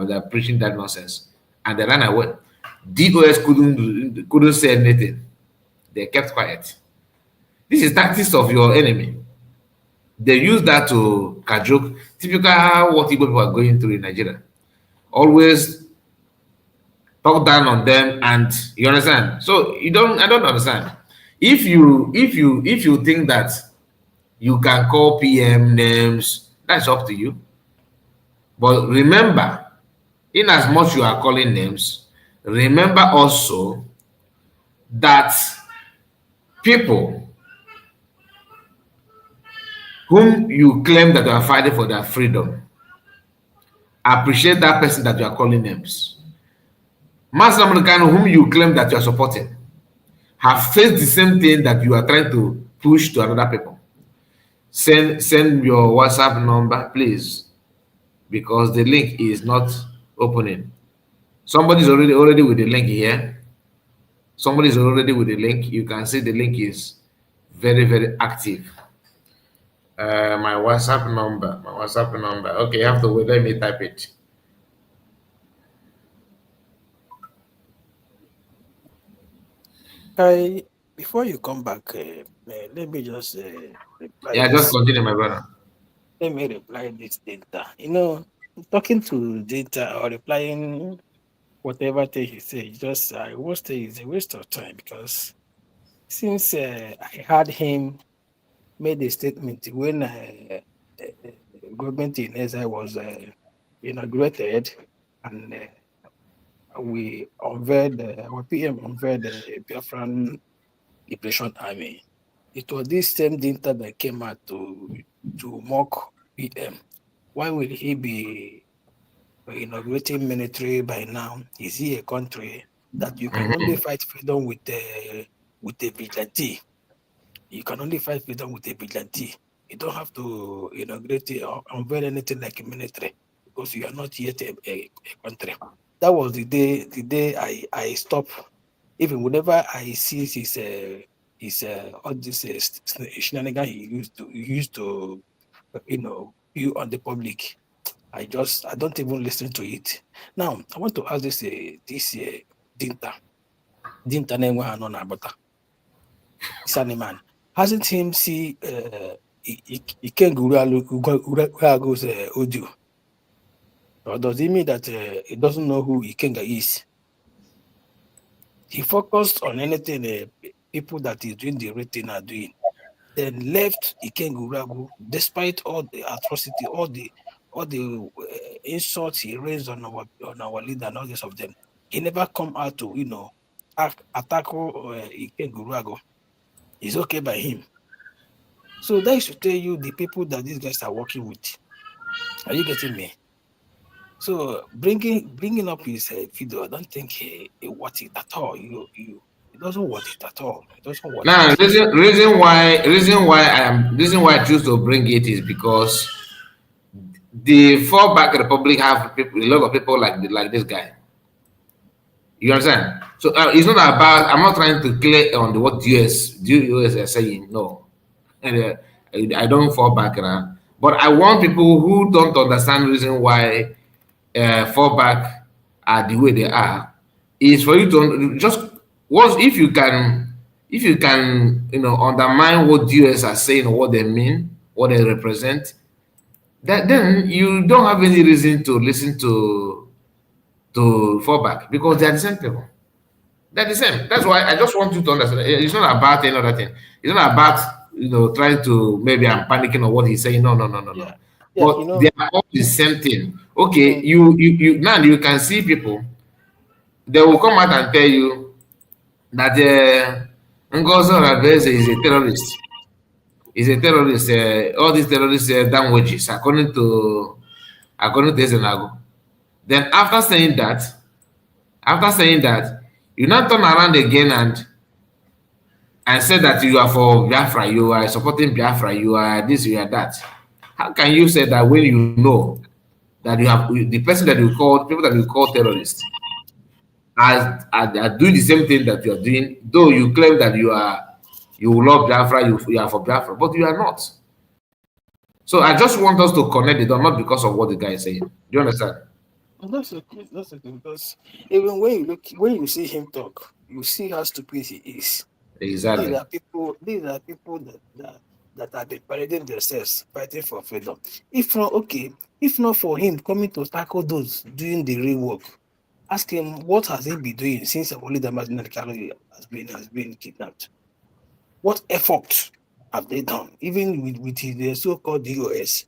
are preaching that nonsense, and they ran away. DOS couldn't say anything. They kept quiet. This is tactics of your enemy. They use that to cajole, typical what people are going through in Nigeria. Always talk down on them, and you understand. So I don't understand. If you think that you can call PM names, that's up to you. But remember, in as much you are calling names, remember also that people whom you claim that you are fighting for their freedom, appreciate that person that you are calling names. Mass American whom you claim that you are supporting have faced the same thing that you are trying to push to another people. Send your WhatsApp number, please, because the link is not opening. Somebody's already with the link here. Somebody's already with the link. You can see the link is very active. My WhatsApp number. Okay, you have to wait. Let me type it. Before you come back, let me just reply Yeah, just this. continue, my brother. Let me reply this data. You know, talking to data or replying whatever thing he says, just I will say it's a waste of time because since I had him made a statement when government in Ezra was inaugurated and we unveiled, our PM unveiled the Biafran Liberation Army. It was this same data that came out to mock PM. Why will he be inaugurating military by now? Is he a country that you can only fight freedom with a vigilante? You can only fight freedom with a vigilante. You don't have to inaugurate or unveil anything like a military because you are not yet a country. That was the day I stopped. Even whenever I see his all this shenanigan he used to view on the public, I don't even listen to it. Now I want to ask this Dinta Nenwa Anon Abata. This animal hasn't him see Ikenga audio, or does it mean that he doesn't know who Ikenga is? He focused on anything people that is doing the rating are doing, then left Ikenga despite all the atrocity, all the insults he raised on our leader and all this of them. He never come out to attack Ikenga. It's okay by him. So that should tell you the people that these guys are working with. Are you getting me? So bringing up his video, I don't think he worth it at all. It doesn't worth it at all. It doesn't worth Now, it. reason why I choose to bring it is because the fallback republic have people, a lot of people like this guy. You understand? So it's not about. I'm not trying to clear on what US are saying. No, and I don't fall back now. But I want people who don't understand the reason why fall back are the way they are. Is for you to just once if you can undermine what US are saying or what they mean, what they represent, that then you don't have any reason to listen to fall back because they are the same people. They're the same. That's why I just want you to understand. It's not about any other thing. It's not about trying to maybe I'm panicking or what he's saying. No. Yeah, yeah. But they are all the same thing. Okay, Mm, you now you can see people. They will come out and tell you that Ngozo Rabeze is a terrorist. He's a terrorist. All these terrorists down wages according to Ezenago. Then after saying that, you now turn around again and say that you are for Biafra, you are supporting Biafra, you are this, you are that. How can you say that when you know that you have the person that you call people that you call terrorists are doing the same thing that you are doing, though you claim that you love Biafra, you are for Biafra, but you are not. So I just want us to connect the dot, not because of what the guy is saying. Do you understand? that's okay. That's okay because even when you see him talk, you see how stupid he is. These Exactly. are people. These are people that have been parading themselves, fighting for freedom. If not for him coming to tackle those doing the real work, ask him what has he been doing since Wally Damascene has been kidnapped. What effort have they done, even with his so-called DOS?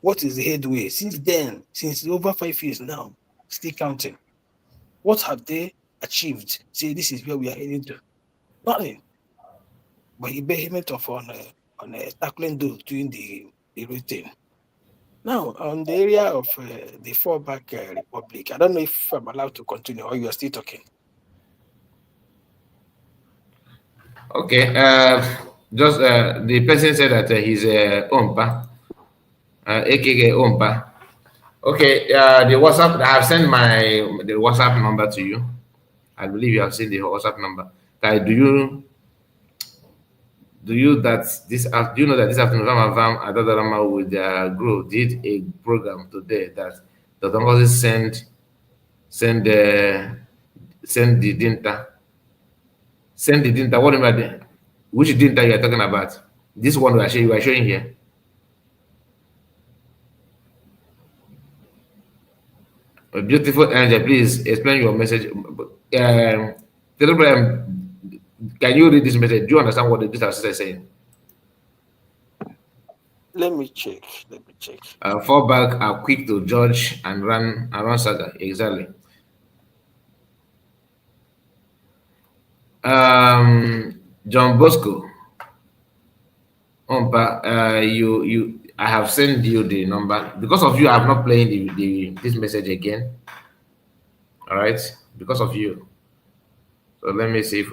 What is the headway since then? Since over 5 years now, still counting. What have they achieved? Say this is where we are heading to. Nothing. but he vehement of on tackling those doing the routine. Now, on the area of the fallback republic, I don't know if I'm allowed to continue or you are still talking. Okay. Just the person said that he's Ompa, aka Ompa. Okay. The WhatsApp. I have sent the WhatsApp number to you. I believe you have seen the WhatsApp number. Guy, do you know that this afternoon Ramavam Adadarama with their group did a program today that the Tongosi send the dinta. Send the dinta. What am I? Which dinta you are talking about? This one we are showing here. A beautiful angel, please explain your message. Telegram, can you read this message? Do you understand what this sister is saying? Let me check. Fall back, are quick to judge and run saga. Exactly. John Bosco. I have sent you the number. Because of you, I have not playing this message again. All right, because of you. So let me see if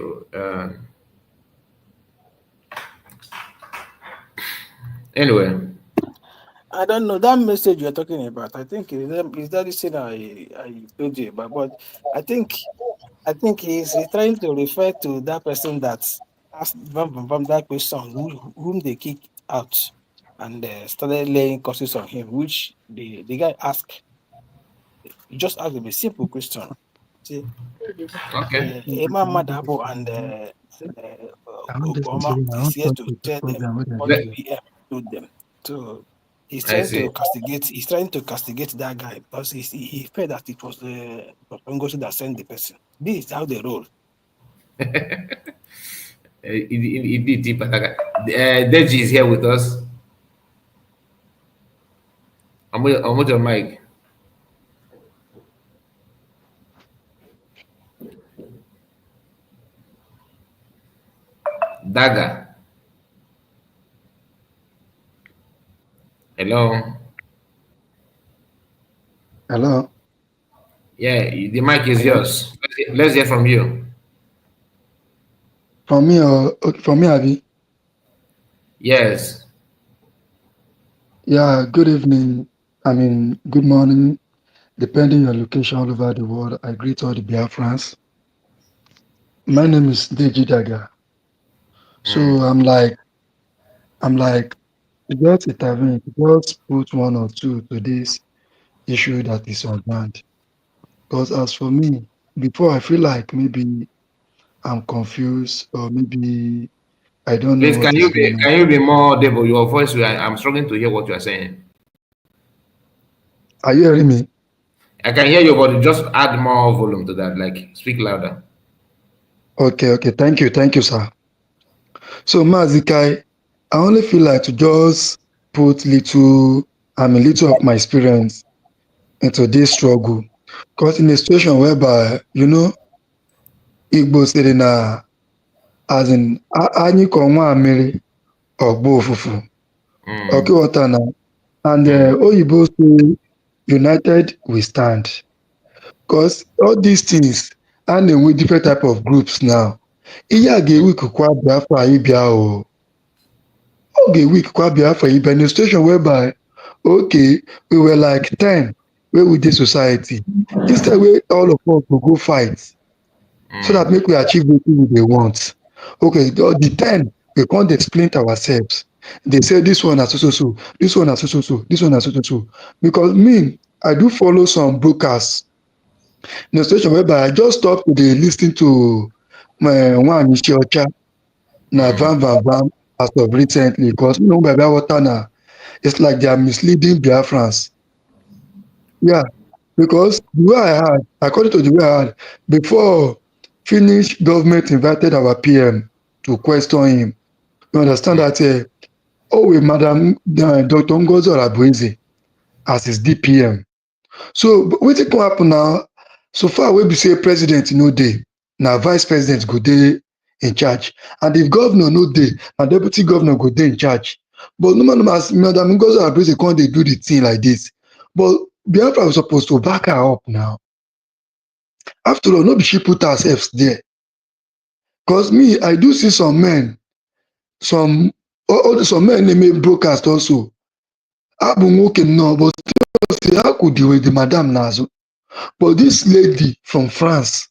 anyway. I don't know that message you're talking about. I think is that the thing I told you about, but I think he's trying to refer to that person that asked from that question whom they kicked out and started laying curses on him, which the guy asked. He just asked him a simple question. See, Okay. Emma Madabo and Obama is here to tell them what the PM told them. So he's I trying see. to castigate. He's trying to castigate that guy because he felt that it was the Ngozi that sent the person. This is how they roll. Deji is here with us. I'm with your mic. Daga. Hello. Hello. Yeah, the mic is yours. Let's hear from you. From me or okay, from me, Abby? Yes. Yeah, good evening. Good morning, depending your location all over the world. I greet all the Biafrans. My name is Deji Daga. So I'm like, just intervene, just put one or two to this issue that is on hand. Because as for me, before I feel like maybe I'm confused or maybe I don't know Please, what is going on. can you be more audible? Your voice, I'm struggling to hear what you are saying. Are you hearing me? I can hear you, but just add more volume to that. Like, speak louder. Okay. Thank you, sir. So Mazikai, I only feel like to just put little of my experience into this struggle. Because in a situation whereby, Igbo sịrị na as in anyị ka ọnwa mmiri ọgba ofufu. Okay, water now. And Oyibo say united we stand. Because all these things and with different type of groups now. Ihe a ga-ewe ikukwa Biafra anyị bịa o. Okay, we quite Biafra in a situation whereby, okay, we were like 10 where we did society. Instead, we all of us will go fight so that make we achieve what we want. Okay, the 10, we can't explain to ourselves. They say this one is so, this one is so, this one is so. Because me, I do follow some brokers in a situation whereby I just stop to listen to my one Ishiocha, na van as of recently, because Baba Water now, it's like they are misleading Biafrans. Yeah, because the way I had, according to the way I had, before Finnish government invited our PM to question him. You understand that, Madam Dr. Ngozi Olabueze as his DPM. So, wetin come happen now? So far, we be say president dey, na vice president go dey in charge. And if governor no dey, and deputy governor go dey in charge. But no matter as Madam Ngozi Abeze come dey do the thing like this. But Biafra was supposed to back her up now. After all, no be she put herself there. Because me, I do see some men, some men they make broadcast also. Abunwoke no, but still, how could the madam Nazo? But this lady from France,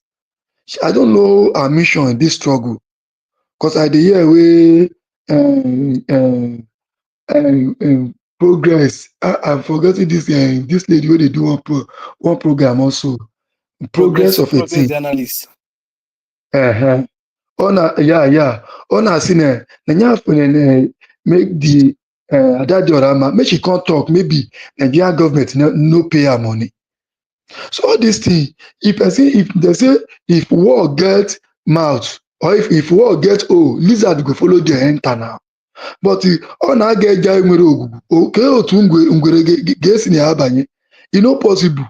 I don't know her mission in this struggle. Because I dey hear wey progress. I'm forgetting this lady wey dey do one program also. Progress of a thing. Journalist. Ona seen make the Adadiorama make she can't talk. Maybe Nigerian government no pay her money. So all these things, if they say if war get mouth or if war get lizard go follow their enter now. But ona get jai nwere ogugu. Okay, otu ngwere ga-esi na abanye. It's not possible.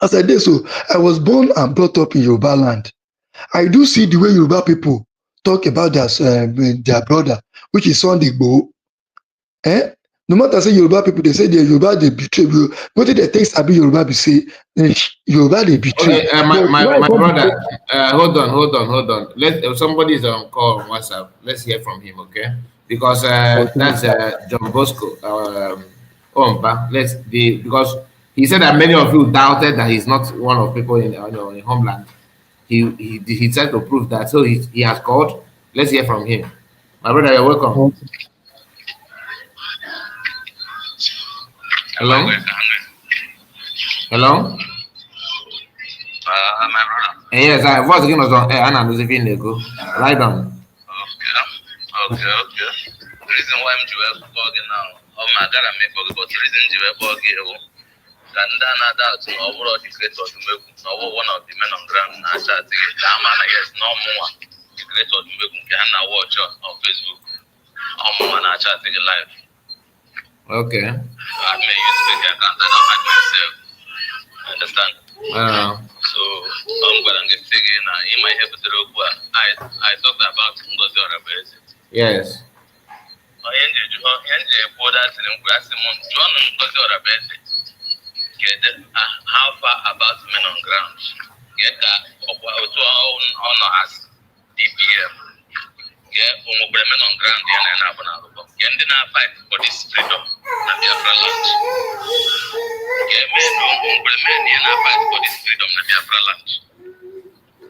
As I did so, I was born and brought up in Yoruba land. I do see the way Yoruba people talk about their brother, which is Sunday Igboho. No matter say Yoruba people, they say the Yoruba they betray. What did they take Sabi Yoruba be say Yoruba they betray? Okay, my brother, hold on. Somebody is on call on WhatsApp. Let's hear from him, okay? Because that's John Bosco. Because he said that many of you doubted that he's not one of people in homeland. He tried to prove that, so he has called. Let's hear from him. My brother, you're welcome. Hello? Hello? My brother. Yes, I was again was on Anna Josephine Nego. Right on. Okay. The reason why I'm doing now, my God, I'm making but the reason you overall the creator to make one of the men on ground yes, no more. The creator to make watch on Facebook. Live. Okay. I may use the account, I don't have myself. Understand? So I'm going to get figuring in my head I talked about Ngozi Abeze. Yes. How far about men on ground? Get that as DPM. Get men on ground fight for this freedom and Biafra land. Get men fight for this freedom and Biafra land.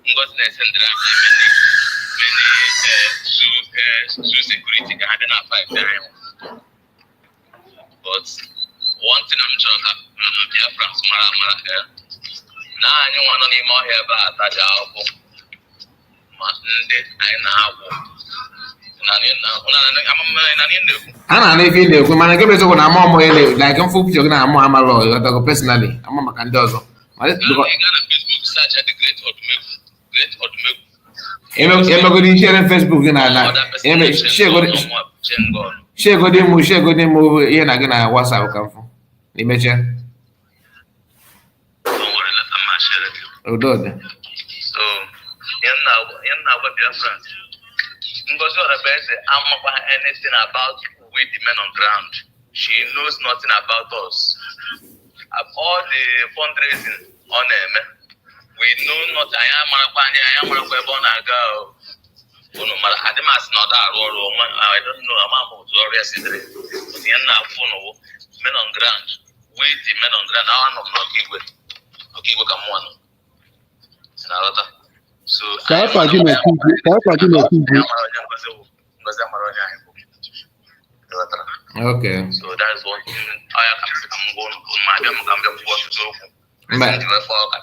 Ngozi send many security can fight there. But one thing I'm sure Biafra mara na anyị nwa nọ n'ime ọhịa ebe a ataja akwụkwọ ma ndị anyị na-agwụ a na-efe na-ekwu mana nke bụ na ama ọmụ ele like mfu picture gị na amụ amalọ ịghọtago personally ama maka ndị ọzọ emegodi share Facebook gị na shegodi mụ ihe na gị na WhatsApp ka mfu n'imeche Udode. So, Ngozi Abeze, I'm not anything about we the men on ground. She knows nothing about us. All the fundraising on them, we know not. I am a born a girl. I don't know. I'm a glorious men on ground. We the men on ground. I am not with. Okay, we come one. So okay. So that is one thing I'm going to force to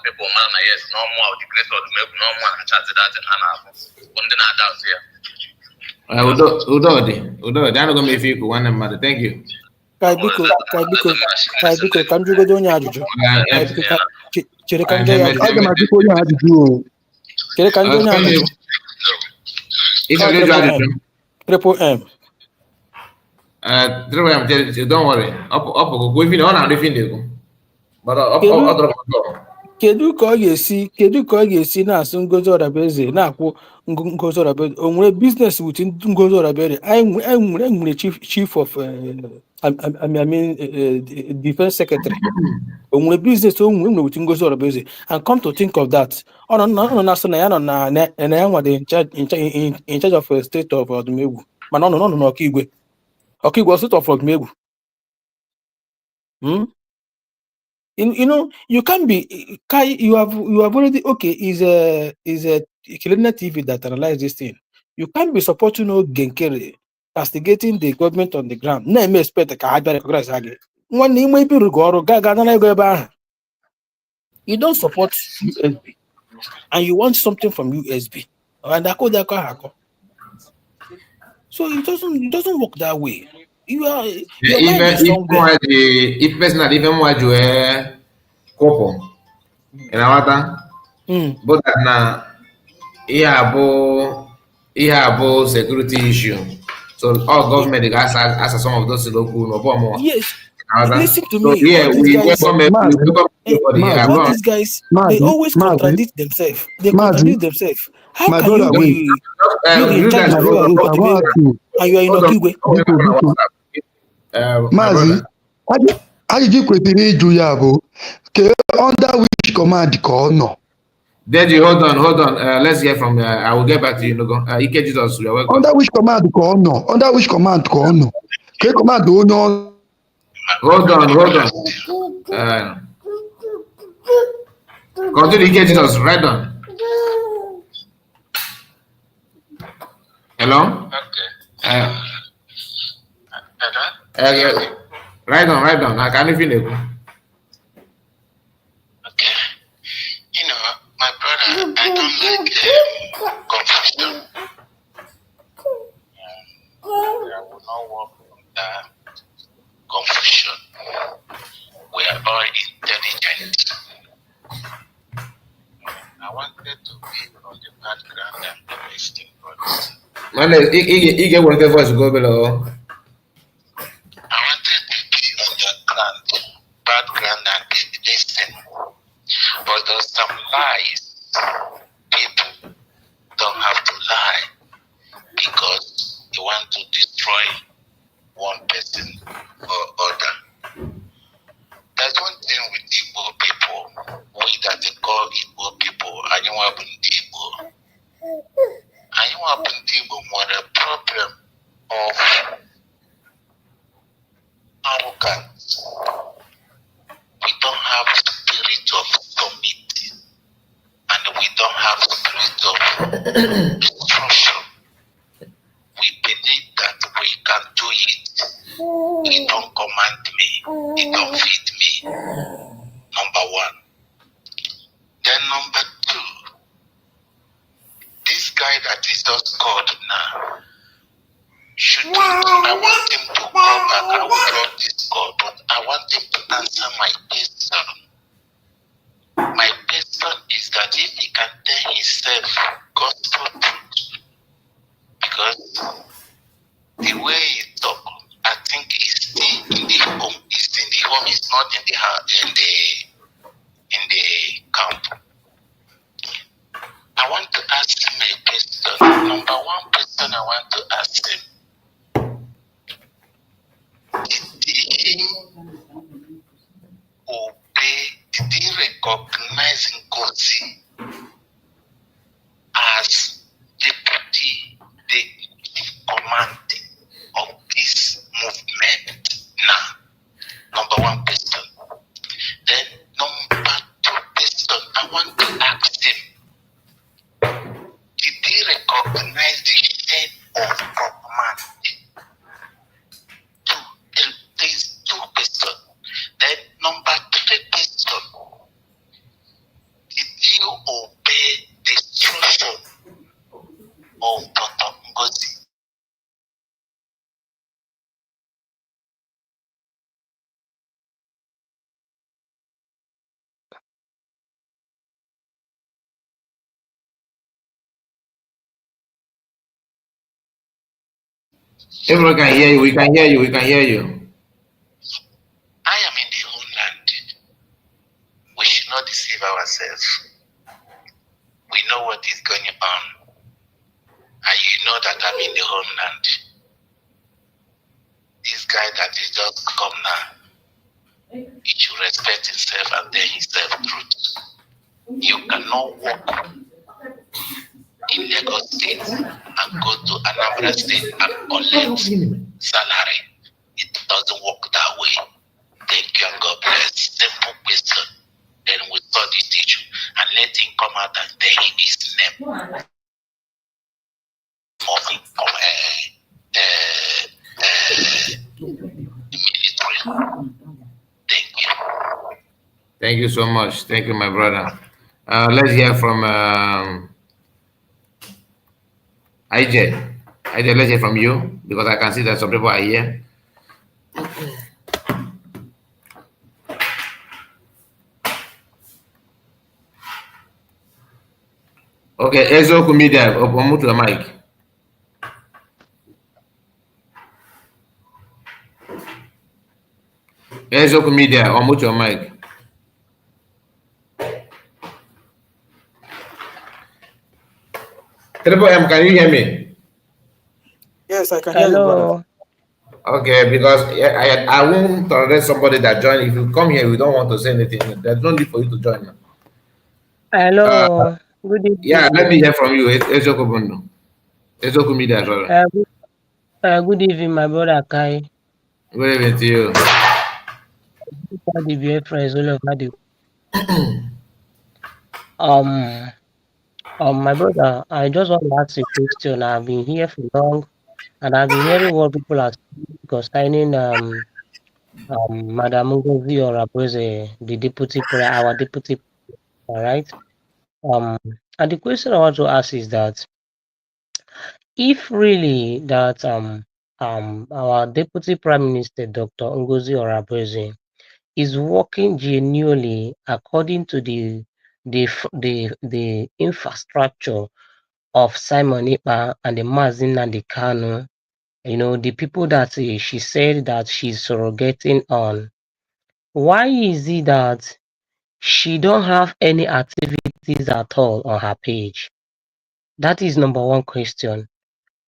people yes, no more the grace of the milk, no more chat that and Udode, I'm gonna make one matter. Thank you. Kaibiko, can you go down your ajụjụ? Chere ka ndị ya aga m ajụkwa onye ajụjụ o. Chere ka ndị onye ajụjụ. Triple M. Don't worry. Up go even on and defend you. But up. kedu ka ọ ga-esi na-asụ Ngozi Orabeeze na-akwụ Ngozi Orabeeze o nwere business with Ngozi Orabeeze anyị nwere chief of defense secretary o nwere business o nwere with Ngozi Orabeeze and come to think of that ọ nọ na-asị na ya nọ na ya nwa in charge of state of Odumegwu mana ọ nọ n'ọkaigwe state of Odumegwu. You can't be. You have already is a Kelena TV that analyze this thing. You can't be supporting Genkere, castigating the government on the ground. No, I expect ka recognize again. One ime ipiru go ọrụ ga na ego ebe ahụ. You don't support USB, and you want something from USB. And so it doesn't work that way. Your mind is somewhere. If personal, even more you couple, and what but now here about security issue. So all government has some of those local no more. Yes. Listen to me. Yeah, all these guys, they always contradict themselves. They contradict themselves. How can you be in charge of and you are in Okigwe? Mazi, ajụjụ kwesịrị ịjụ ya bụ under which command ka ọ nọ? Deji, hold on. Let's hear from I will get back to you. Ike Jesus, you are welcome. Under which command ka ọ nọ? Under which command ka ọ nọ? Ke command onye ọ? Hold on. Continue, Ike Jesus, right on. Hello? Okay. Right on. I can't feel it. Okay. My brother, I don't like confusion. I will not work on that confusion. We are all intelligent. I wanted to be on the background and the listening, but You get one voice go below. I wanted to be on the background and listen. But there's some lies. People don't have to lie because they want to destroy one person or other. There's one thing with Igbo people, we that they call Igbo people, and you want Igbo. And you want Igbo more a problem of arrogance. We don't have spirit of submitting, and we don't have spirit of destruction. We believe that we can do it. He don't command me. He don't feed me. Number one. Then number two, this guy that is just called now, I want him to go back. I will drop this call, but I want him to answer my question. My question is that if he can tell himself gospel truth, because the way he talk, I think he's still in the home. He's in the home. He's not in the camp. I want to ask him a question. Number one question I want to ask him: did he obey? Did he recognize Ngozi as deputy, the command of this movement? Now, number one question. Then number two question I want to ask him: did he recognize the head of command? These two questions. Then number three question: did you obey the instruction of Dr. Ngozi? Everyone can hear you. We can hear you. I am in the homeland. We should not deceive ourselves. guy that is just come now, he should respect himself and tell himself truth. You cannot walk in Lagos State and go to Anambra State and collect salary. It doesn't work that way. Thank you and God bless. Simple question. Then we study teach you and let him come out and tell him his name. Military. Thank you. Thank you so much. Thank you, my brother. Let's hear from IJ. IJ, let's hear from you because I can see that some people are here. Okay, Ezo Media, move to the mic. Ezo Media, move to your mic. Triple M, can you hear me? Yes, I can hear you, brother. Okay, because I won't tolerate somebody that join. If you come here, we don't want to say anything. There's no need for you to join. Hello. Good evening. Yeah, let me hear from you. Ezo Kubundo. Ezo Media, sorry. Good evening, my brother Kai. Good evening to you. My brother, I just want to ask a question. I've been here for long, and I've been hearing what people are saying concerning Madam Ngozi or the deputy our deputy, all right? And the question I want to ask is that if really that our deputy prime minister, Dr. Ngozi Orabueze, is working genuinely according to the infrastructure of Simon Ekpa and the Mazin and the Kanu, the people that she said that she's surrogating on, why is it that she don't have any activities at all on her page? That is number one question.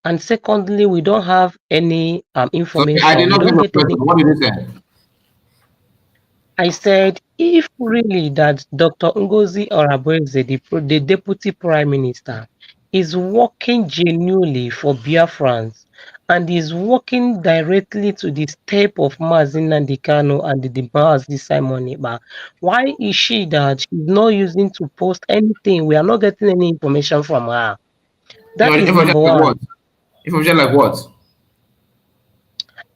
And secondly, we don't have any information. I did not get the question. What did you say? I said, if really that Dr. Ngozi Orabueze, the deputy prime minister, is working genuinely for Biafrans and is working directly to the step of Mazin Nnamdi Kanu and the Mazi Simon Ekpa, why is she that she's not using to post anything? We are not getting any information from her. That is number one. Information like what?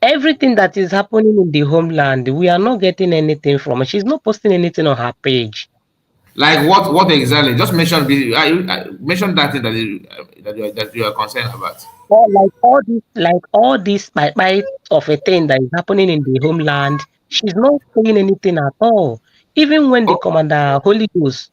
Everything that is happening in the homeland, we are not getting anything from her. She's not posting anything on her page. Like what? What exactly? Just mention mention that thing that you are concerned about. Or like all this bite of a thing that is happening in the homeland, she's not saying anything at all. Even when the Commander Holy Ghost,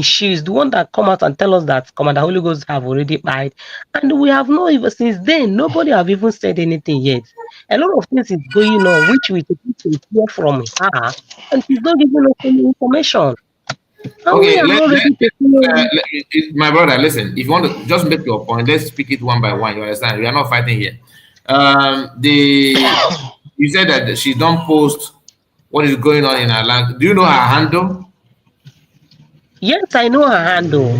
she's the one that come out and tell us that Commander Holy Ghost have already died, and we have not even since then. Nobody have even said anything yet. A lot of things is going on, which we should hear from her, and she's not giving us any information. Okay, my brother, listen. If you want to just make your point, let's speak it one by one. You understand? We are not fighting here. You said that she don't post what is going on in her land. Do you know her handle? Yes, I know her handle.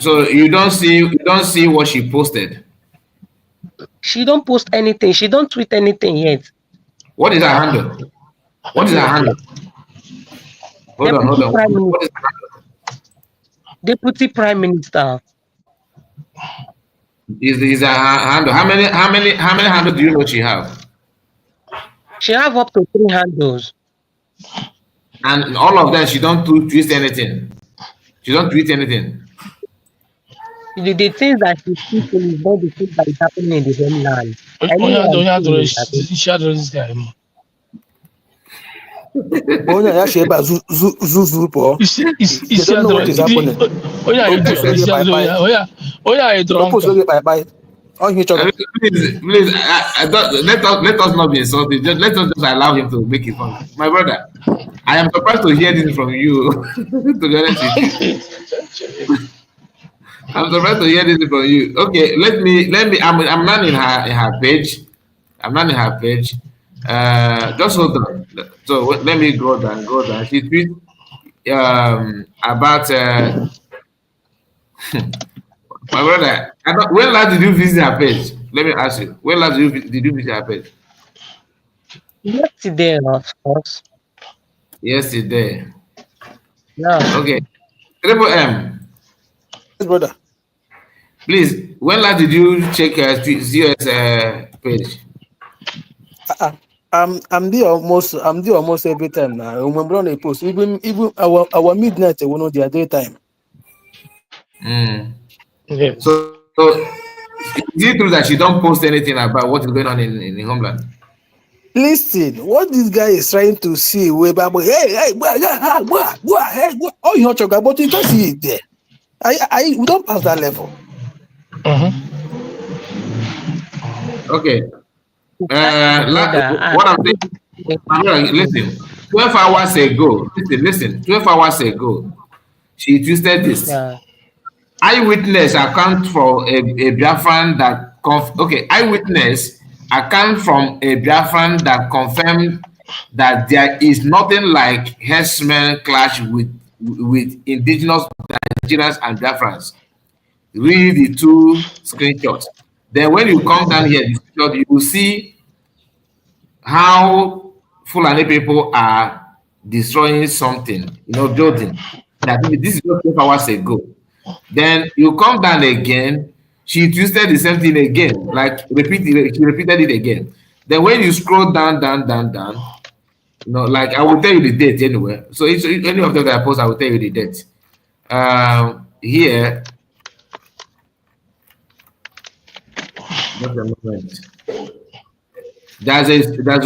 So you don't see what she posted. She don't post anything. She don't tweet anything yet. What is her handle? What is her handle? Hold on. What is her handle? Deputy Prime Minister. Is her handle? How many handles do you know she have? She have up to 3 handles. And all of them, she don't twist anything. She don't tweet anything. The things that she's tweeting is not the things that is happening in the homeland. Please, let us not be insulted. Let us just allow him to make it fun. My brother, I am surprised to hear this from you. To be honest with you, I'm surprised to hear this from you. Okay, let me. I'm not in her page. I'm not in her page. Just hold on. So let me go down. She tweet about my brother. When last did you visit her page? Let me ask you. When last did you visit her page? Yesterday, of course. Yesterday. Yeah. Okay. Triple M. Yes, brother. Please, when last did you check her CS page? I'm there almost every time now. Remember on a post, even our midnight, we know their daytime. So, is it true that she don't post anything about what is going on in Homeland? Listen, what this guy is trying to see way back, hey, oh, you not talk about you can see it there. We don't pass that level. Okay. Brother, What I'm saying, listen, 12 hours ago, listen, 12 hours ago, she twisted this. yeah. Eyewitness account for a Biafran that eyewitness account from a Biafran that confirmed that there is nothing like herdsmen clash with indigenous Nigerians and Biafrans. Read the two screenshots. Then when you come down here, the screenshot, you will see how Fulani people are destroying something, building. That this is just 12 hours ago. Then you come down again, she twisted the same thing again, like she repeated it again. Then when you scroll down, like I will tell you the date anyway. So any of them that I post, I will tell you the date. Here, just a moment. There's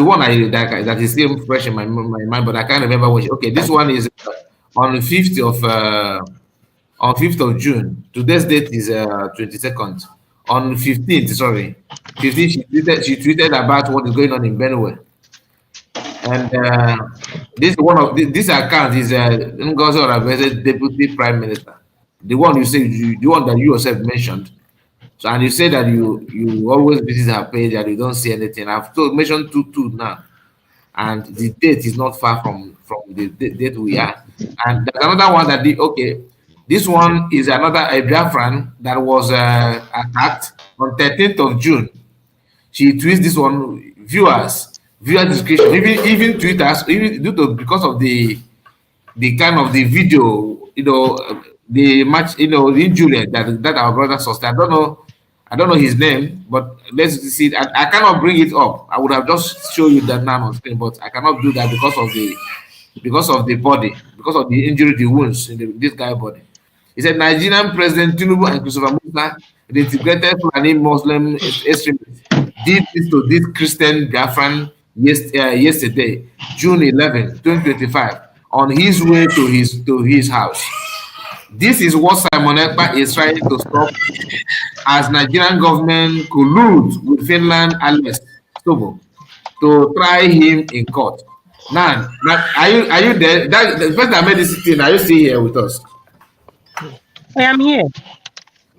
one that is still fresh in my mind, but I can't remember which. Okay, this one is on the 5th of June. Today's date is 22nd. On 15th, sorry, 15th, she tweeted about what is going on in Benue. And this account is Ngozi Oraveze, Deputy Prime Minister, the one the one that you yourself mentioned. So, and you say that you always visit her page and you don't see anything. I've mentioned two now, and the date is not far from the date we are. And there's another one that this one is another Biafran that was attacked on 13th of June. She tweets this one, viewer discretion, even tweeters, because of the kind of the video, the match, the injury that our brother sustained. I don't know his name, but let's see. I cannot bring it up. I would have just show you that now on screen, but I cannot do that because of the body, because of the injury, the wounds in this guy's body. He said Nigerian President Tinubu and Christopher Musa, the integrated Fulani Muslim extremists, did this to this Christian Biafran yesterday, June 11, 2025, on his way to his house. This is what Simon Ekpa is trying to stop, as Nigerian government colludes with Finland allies to try him in court. Now, are you there? The first time I made this thing, are you still here with us? I am here.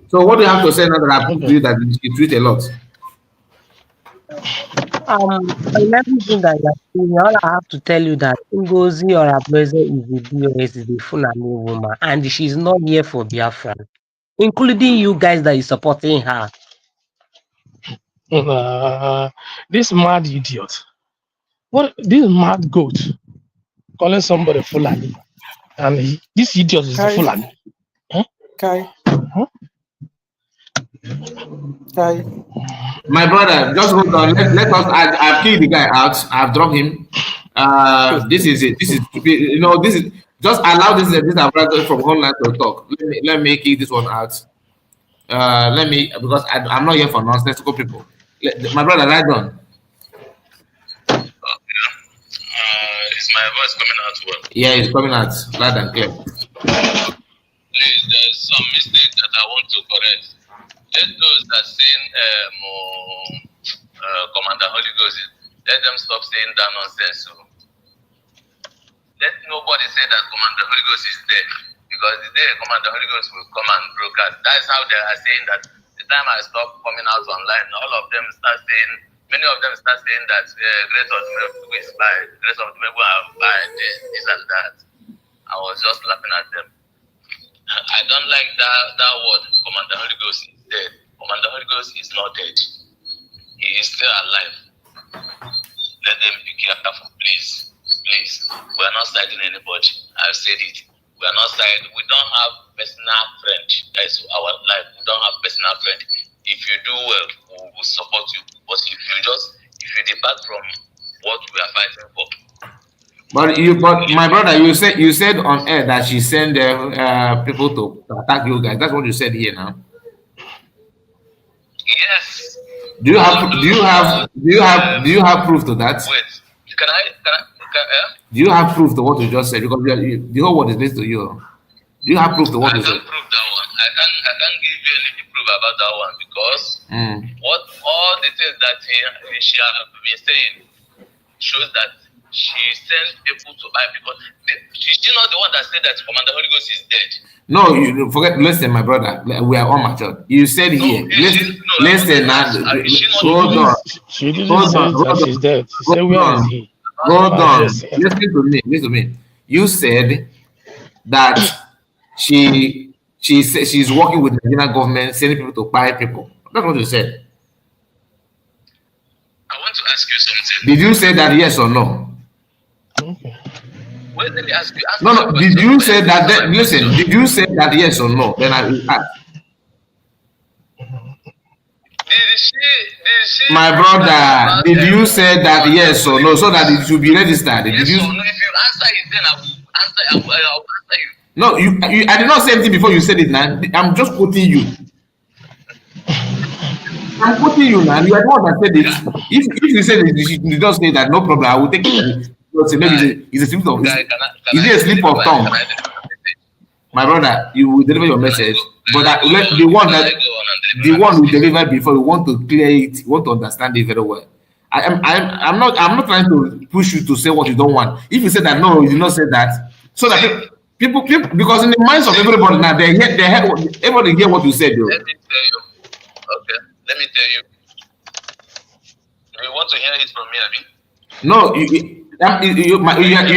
So what do you have to say now that I proved to you that you tweet a lot? In everything that you are saying, all I have to tell you that Ngozi Oraveze is the Fulani woman, and she's not here for Biafra, including you guys that is supporting her. This mad idiot. This mad goat calling somebody Fulani, and this idiot is the Fulani. Huh? Kai. My brother, just hold on. Let us. I've killed the guy out. I've dropped him. This is it. This is just allow this brother from Homeland to talk. Let me kick this one out. Because I'm not here for nonsensical people. My brother, right on. Is my voice coming out well? Yeah, it's coming out loud and clear. Please, there's some mistake that I want to correct. Let those that saying Commander Holy Ghost, let them stop saying that nonsense. So let nobody say that Commander Holy Ghost is dead, because the day Commander Holy Ghost will come and broadcast, that's how they are saying that. The time I stopped coming out online, all of them start saying many of them start saying that grace of the miracle is by grace of the miracle are by this and that. I was just laughing at them. I don't like that word. Commander Holy Ghost is dead. Commander Holy Ghost is not dead. He is still alive. Let them be careful, please. Please. We are not siding anybody. I've said it. We are not siding. We don't have personal friend. That is our life. We don't have personal friend. If you do well, we will support you. But if you depart from what we are fighting for. But my brother, you said on air that she sent people to attack you guys. That's what you said here now. Yes. Do you have proof to that? Wait. Can I Do you have proof to what you just said? Because the whole world is listening to you. Do you have proof to what you said? I can't prove that one. I can't give you any proof about that one because what all the things that she has been saying shows that she sends people to buy because she's not the one that said that Commander Holy Ghost is dead. No, you forget. Listen, my brother, we are all mature. You said here. Listen, hold on. She didn't say that she's dead. She said, "Where is he?" Hold on. Listen to me. You said that she's working with the Nigerian government, sending people to buy people. That's what you said. I want to ask you something. Did you say that yes or no? Okay. Wait, let me ask you. No. Did you say that? Listen. Did you say that yes or no? Then I will ask. Did she? My brother, did you say that yes or no, so that it should be registered? Yes or no? If you answer it, then I will answer. I will answer you. No, I did not say anything before you said it. Now I'm just quoting you. I'm quoting you now. You are the one that said it. If you said it, you just say that. No problem. I will take it. Maybe it's a slip of. Is it a slip of tongue? My brother, you will deliver your message, but the one who delivered before, you want to clear it, you want to understand it very well. I'm not trying to push you to say what you don't want. If you say that no, you did not say that, so that people because in the minds of everybody now, everybody hear what you said though. Let me tell you. Okay, let me tell you. You want to hear it from me, Abi? No, you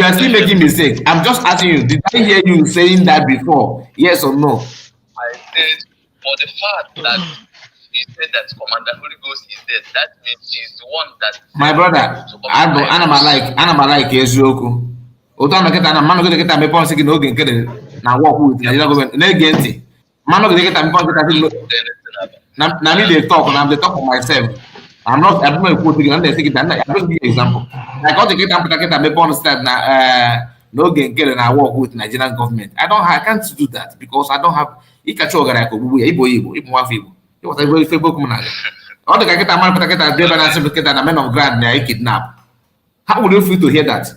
are still making mistake. I'm just asking you, did I hear you saying that before? Yes or no? I said, for the fact that he said that Commander Holy Ghost is dead, that means she's the one that. My brother, I'm like eziokwu. Otu ameketa na mmanụ gị kịta mepe ọsị gị n'oge nke na work with Nigeria government na-ege ntị. Mmanụ gị kịta mepe ọsị na me dey talk, and I'm dey talk for myself. I'm not quoting you. I'm just giving you an example. Like all the kita make understand n'oge nke na work with Nigerian government. I can't do that because I don't have. Ikacha ogara ko bubu ya Igbo nwafọ Igbo. It was a very favorable community. All the kita man kita dey balance kita na men of grand na kidnap. How would you feel to hear that?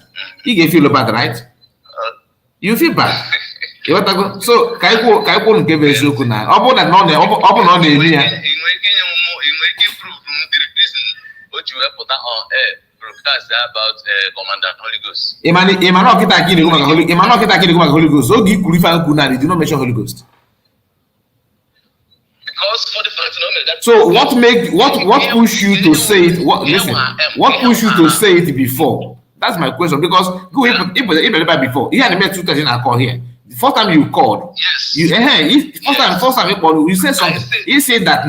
You feel bad, right? You feel bad. So ka ikwu nke bụ eziokwu na ọ bụrụ na ọ na-eme ya. What you put on air broadcast about Commander Holy Ghost. Emmanuel kita kini kuma Holy Ghost. So give Kurifa Kuna, did you not mention Holy Ghost? Because for the fact that. So what pushed you to say it? What pushed you to say it before? That's my question. Because if before, he had met 2000 I call here. The first time you called, yes. First time you called, you said something. He said that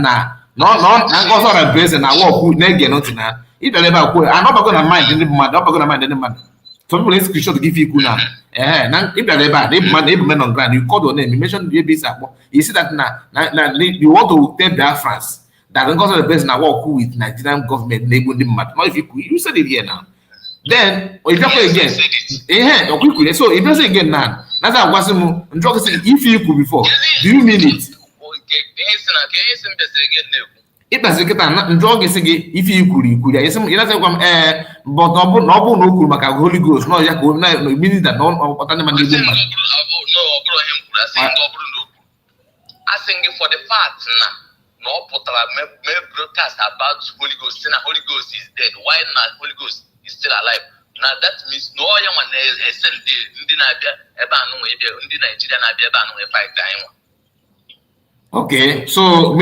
no, I'm also a person. I walk with Negi not now. If I never quit, I'm not going to mind any man. I'm not going to mind any man. Some people is to give you kuna. Now if they men on ground, you called your name. You mentioned the baby. You see that now you want to tell the France that because of the person I walk with Nigerian government, they wouldn't matter. Now if you said it here now, then if you again, quickly. So if you say again now, that's how I was saying. If you could before, do you mean it? Ịkpasị kịta njọ gị sị gị ife ikwuru ya esi m ịnasịkwa m but ọ bụ na o kwuru maka Holy Ghost nọ ya ka o na-emini that ọkpọta ndị mmadụ igbo mmadụ asking for the fact na ọ pụtara mee broadcast about Holy Ghost say na Holy Ghost is dead why not Holy Ghost is still alive na that means na ọ ya nwa na-ese ndị na-abịa ebe anụ nwe ndị Nigeria na-abịa ebe anụ nwe fight anyị nwa Okay, so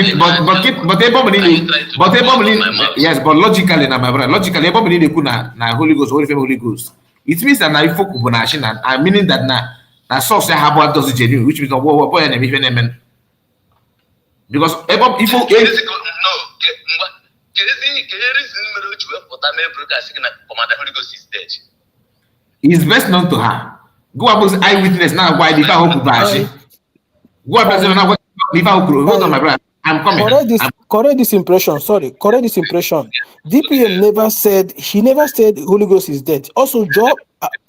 yes, but logically na my brother, logically ebe ọbụla ị na-ekwu na Holy Ghost, Holy Ghost, it means that na ife kwubu na achị na meaning that na source ya ha bụ does genuine, which means ọgbọ ya na-eme ife na-eme because ebe ifo is best known to her. Go up as eyewitness now. Why the hope bashi? Go up as now. Hold on, my brother. I'm coming. Correct this impression. Sorry, correct this impression. DPM never said Holy Ghost is dead. Also, Joe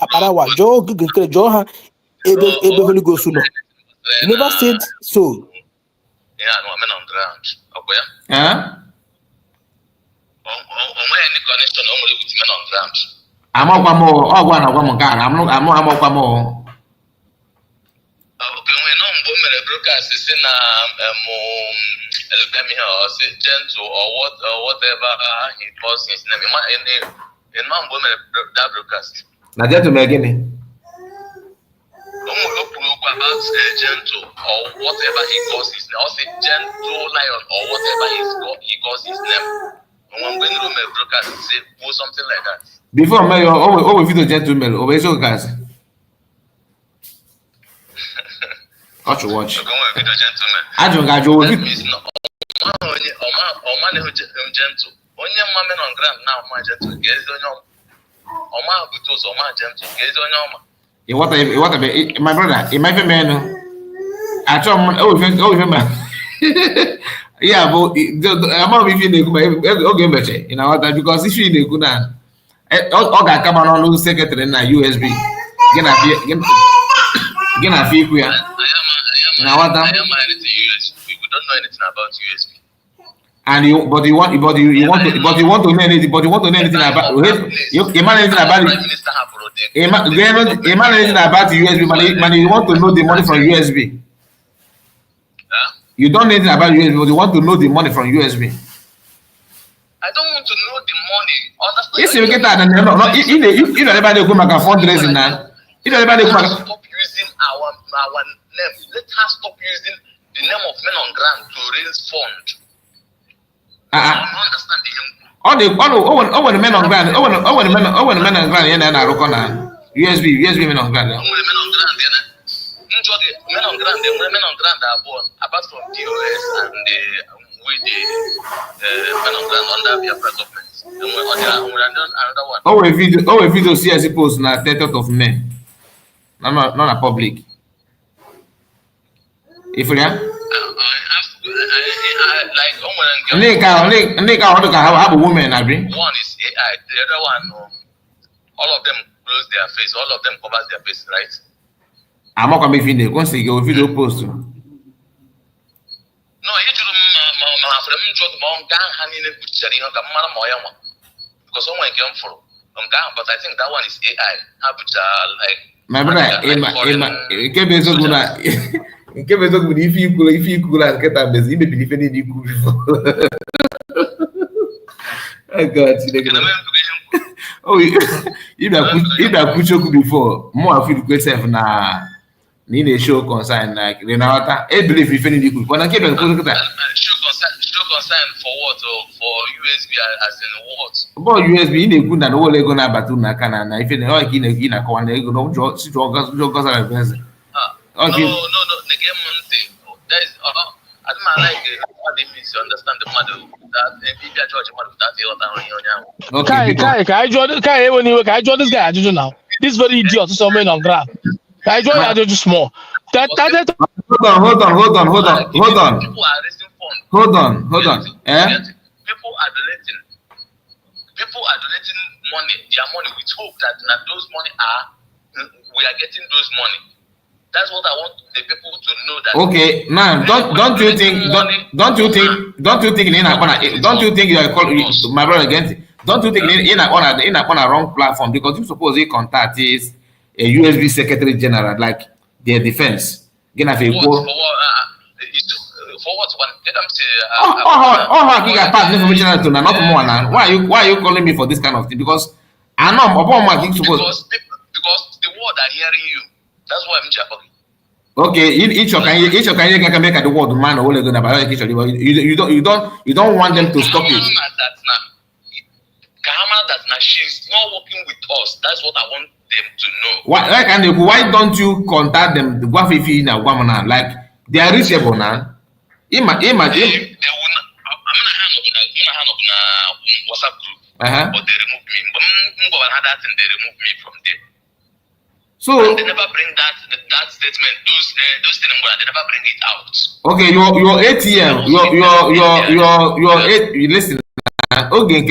Aparawa, Joe Holy Ghost. He never said so. Yeah, no, I'm on ground. Okay. Huh? Any connection only with men on ground. I'm okay, we know broadcast is in or say gentle or whatever he calls his name. In that broadcast. Now gentlemen again. About gentle or whatever he calls his name. Or say gentle lion or whatever he calls his name. When going to my broadcast, say something like that. Before me, always video gentlemen, always so guys. Watch. I don't got you. Gentle. Onye men on ground now, my gentle. Gentle. What my brother, in my family, I told yeah, but I'm not even okay better, you know, because if you need good now, all that come on secretary in USB. Get a fee queer. I don't know anything about USB. And you want to know anything, but you want to know anything about USB, man, you want to know the money from USB. You don't know anything about USB, but you want to know the money from USB. I don't want to know the money. Yes, you get that. No, you don't ever go make a fundraising now. You don't ever stop using our name. Let us stop using the name of men on ground to raise funds. I don't understand the men on ground. Men on ground. Yeah, na roko na USB men on ground. Men on ground. Men on ground are born apart from DOS and the men on ground under the government. Another one. Video CSC post na 30th of May. Not a public. If you have have a woman, I bring. One is AI, the other one, all of them close their face, all of them cover their face, right? I'm not coming in there. Once they go video post. No, you do my friend, because someone came for but I think that one is AI. My brother, if you could get that mess, you may be defending you could before. I got oh, if that put you before, more of you could say na need a show concern like Renata. I believe if any good, but I can't show concern for what or for USB as in what? About USB in a good and all gonna batuna can if you know in a corner, you know, no, the game thing. That is I don't like what they misunderstand the matter that if judge Can I join this guy? I do now. This very idiot, so many on ground. Can I join? I do small. Hold on. People are raising funds. Hold on. People are donating money, their money with hope that those money we are getting those money. That's what I want the people to know that. Okay, now don't you think you are calling my brother again? Don't you think in a wrong platform because you suppose he contact is a USB Secretary General like their defense. For what one? Let them say. Not more now. Why are you calling me for this kind of thing? Because I know because the world are hearing you. That's why I'm talking. Okay, each of can make the word man or you don't want them to stop it. That now she's not working with us. That's what I want them to know. Why don't you contact them? Like they are reachable now. Imagine. I'm gonna hand up na WhatsApp group. But they remove me. But they remove me from there. So and they never bring that statement. Those things they never bring it out. Okay, your ATM, your listen. Okay,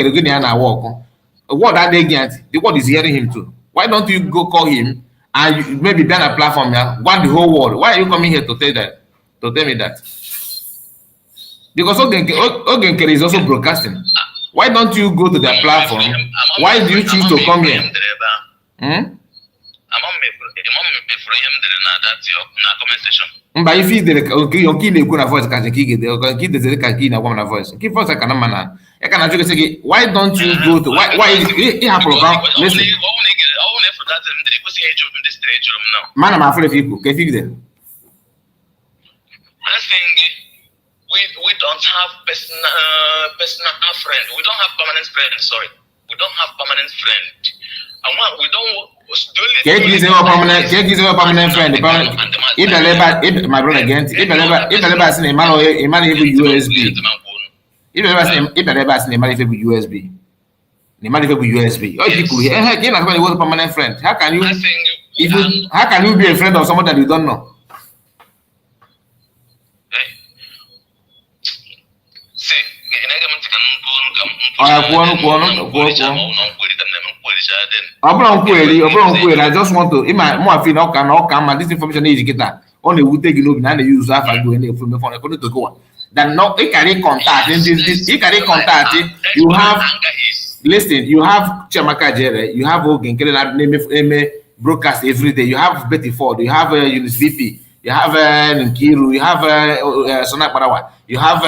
what are they getting? What is hearing him to? Why don't you go call him and maybe ban a platform here? Want the whole world? Why are you coming here to tell that? To tell me that? Because Ogenker is also broadcasting. Why don't you go to their platform? Why do you choose to come here? But if you voice, why don't you go to why listen? Man, I'm afraid of people. Can you them? I think we don't have personal friend. We don't have permanent friend. Sorry, we don't have permanent friend. And what we don't. Can't give a permanent friend. If my brother again, if I never seen a man USB. If I never seen a man USB. The man USB. Oh, people here, you're not going to a permanent friend. How can you be a friend of someone that you don't know? I just want to this information is get only will take you and use that for doing it from the phone to go. Then no, it can contact it can contact you have listen, you have Chamaka Jere, you have Ogen name broadcast every day, you have Betty Ford, you have Eunice VP, you have Nkiru, you have Sonak Barawa, you have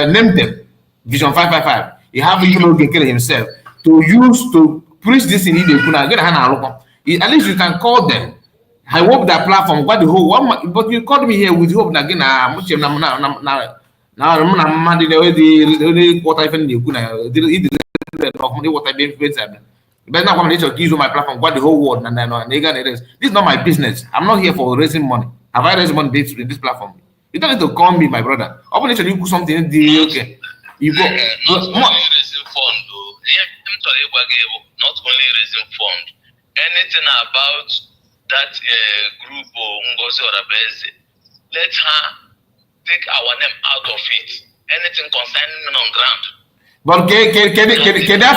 name them Vision 555. You have even Ogenkere himself to use to preach this in India. At least you can call them. I hope that platform got the whole one, but you called me here with hope that again. But now when they use my platform, got the whole world this is not my business. I'm not here for raising money. Have I raised money in this platform? You don't need to call me, my brother. Open you put something in the okay. You go not only raising fund, not only raising fund. Anything about that group or Ngozi Orabeze, let her take our name out of it. Anything concerning men on ground. But can that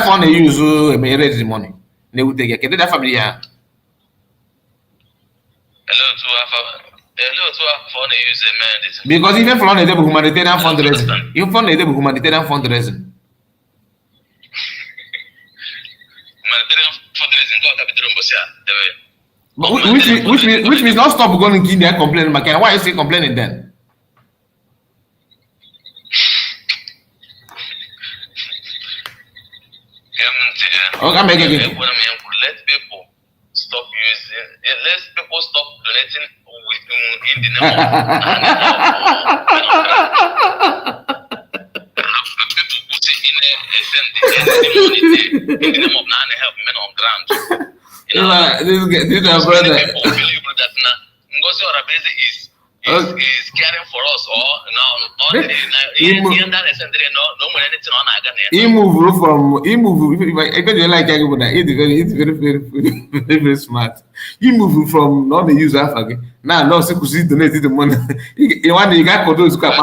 fund they use raise the money? They would take it. That family here. Because even for the humanitarian fundraising, you fund the humanitarian fundraising. Which means not stop going to Kenya complaining. Why is he complaining then? Okay, I'm again. Let people stop using. Let people stop donating in the name of help men on ground. This is brother. People believe that Ngozi Orabeze is caring for us or he moved because you like it's very smart. He moved from not the user again. Now no see donate the money. You want you got those who can the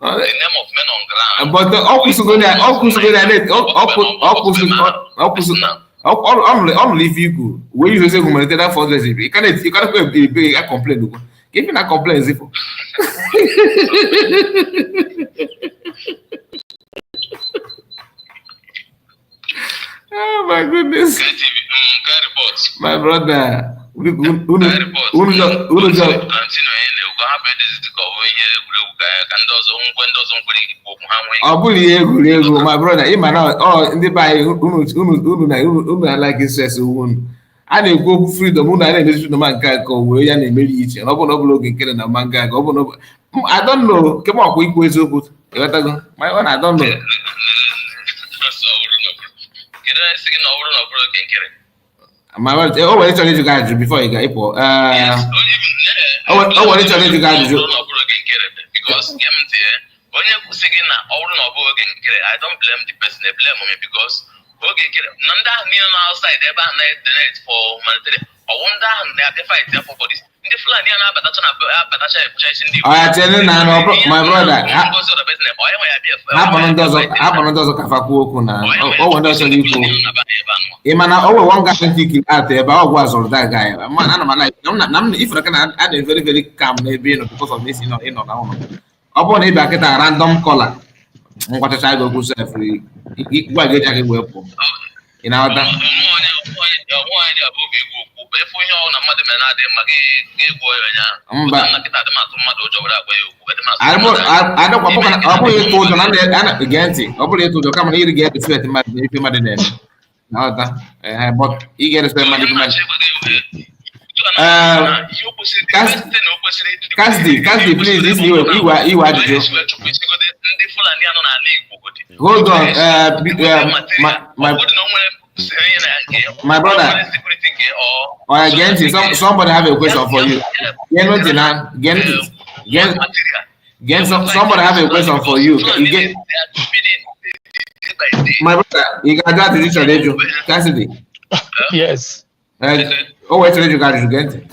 name of men on ground. But the only if you go when you say humanitarian fundraising, you cannot be a complaint. If you not complain, oh my goodness, my brother. My brother, oh, in the by like it says, a na-ekwu okwu freedom na a na-emezi freedom nke a ka o wee ya na-emeri iche na ọ bụrụ na ọ bụla oge nkere na mma nke a ka ọ bụrụ na I don't know ke m ọkwa ikwu eziokwu ịghọtago my own I don't know my own o were chọrọ ịjụ gị ajụjụ before ị ga-ịpụ o were chọrọ ịjụ gị ajụjụ onye kwụsị gị na ọ bụrụ na ọ bụghị oge nkere I don't blame the person, I blame me because oge nkere na ndị ahụ niile na outside ebe ahụ na-edenet for humanitarian ọwụ ndị ahụ na-abịa fight ya for bodies ndị Fulani a na-abatacha na abatacha ebucha isi ndị ọya chere na my brother hapụrụ ndị ọzọ ka fa kwuo okwu na o nwere ndị ọzọ ikwu ị ma na o nwere one guy think at ebe ọgwụ azụrụ that guy ana m na m ifere ka na a dị very very calm n'ebe ị nọ because of this ịnọ na ụlọ ọ bụrụ na ị bịa kịta random caller ngwachacha gị okwu sef gwa gị eji aka wee pụọ ị na-aghọta mba ọ bụghị ịtụ ụjọ na ege ntị ọ bụrụ ịtụ ụjọ kama na iri ga-respect mmadụ na ife mmadụ na-eme na-aghọta ị ga-respect mmadụ ife mmadụ Cassidy, please, this is you ajụjụ. Hold on, my brother. Again, somebody have a question for you. Somebody have a question for you. My brother, you can address this issue, Cassidy. Yes. Wait till you guys get it.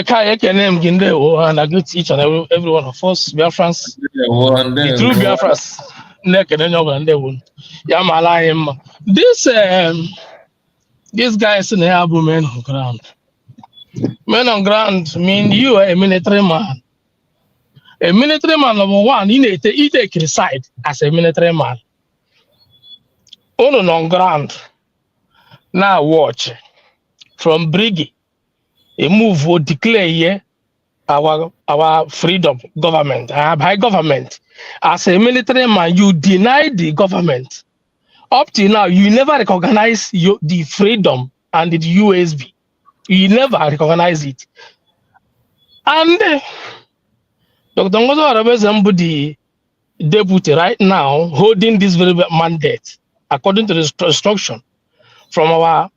Kai Ekenem Ginde and I greet each and every one of us, Biafrans. The true Biafrans. This guy is in the album men on ground. Men on ground mean you are a military man. A military man, number one, he take his side as a military man. On ground. Now watch. From Briggy. A move will declare here our freedom government, our high government. As a military man, you deny the government. Up till now, you never recognize the freedom and the USB. You never recognize it. And Dr. Ngozo Arabe the deputy right now holding this very mandate, according to the instruction from our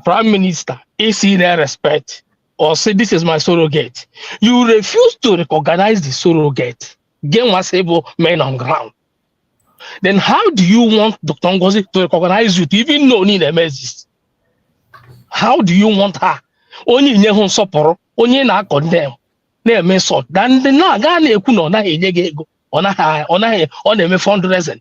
Prime Minister, is in their respect or say this is my surrogate. You refuse to recognize the surrogate. Game was able men on ground. Then how do you want Dr. Ngozi to recognize you to even know need exists? How do you want her? Only in your support, only na condemn. Na me so dan the na ga na eku no na enye ge ego. Ona me fundraising.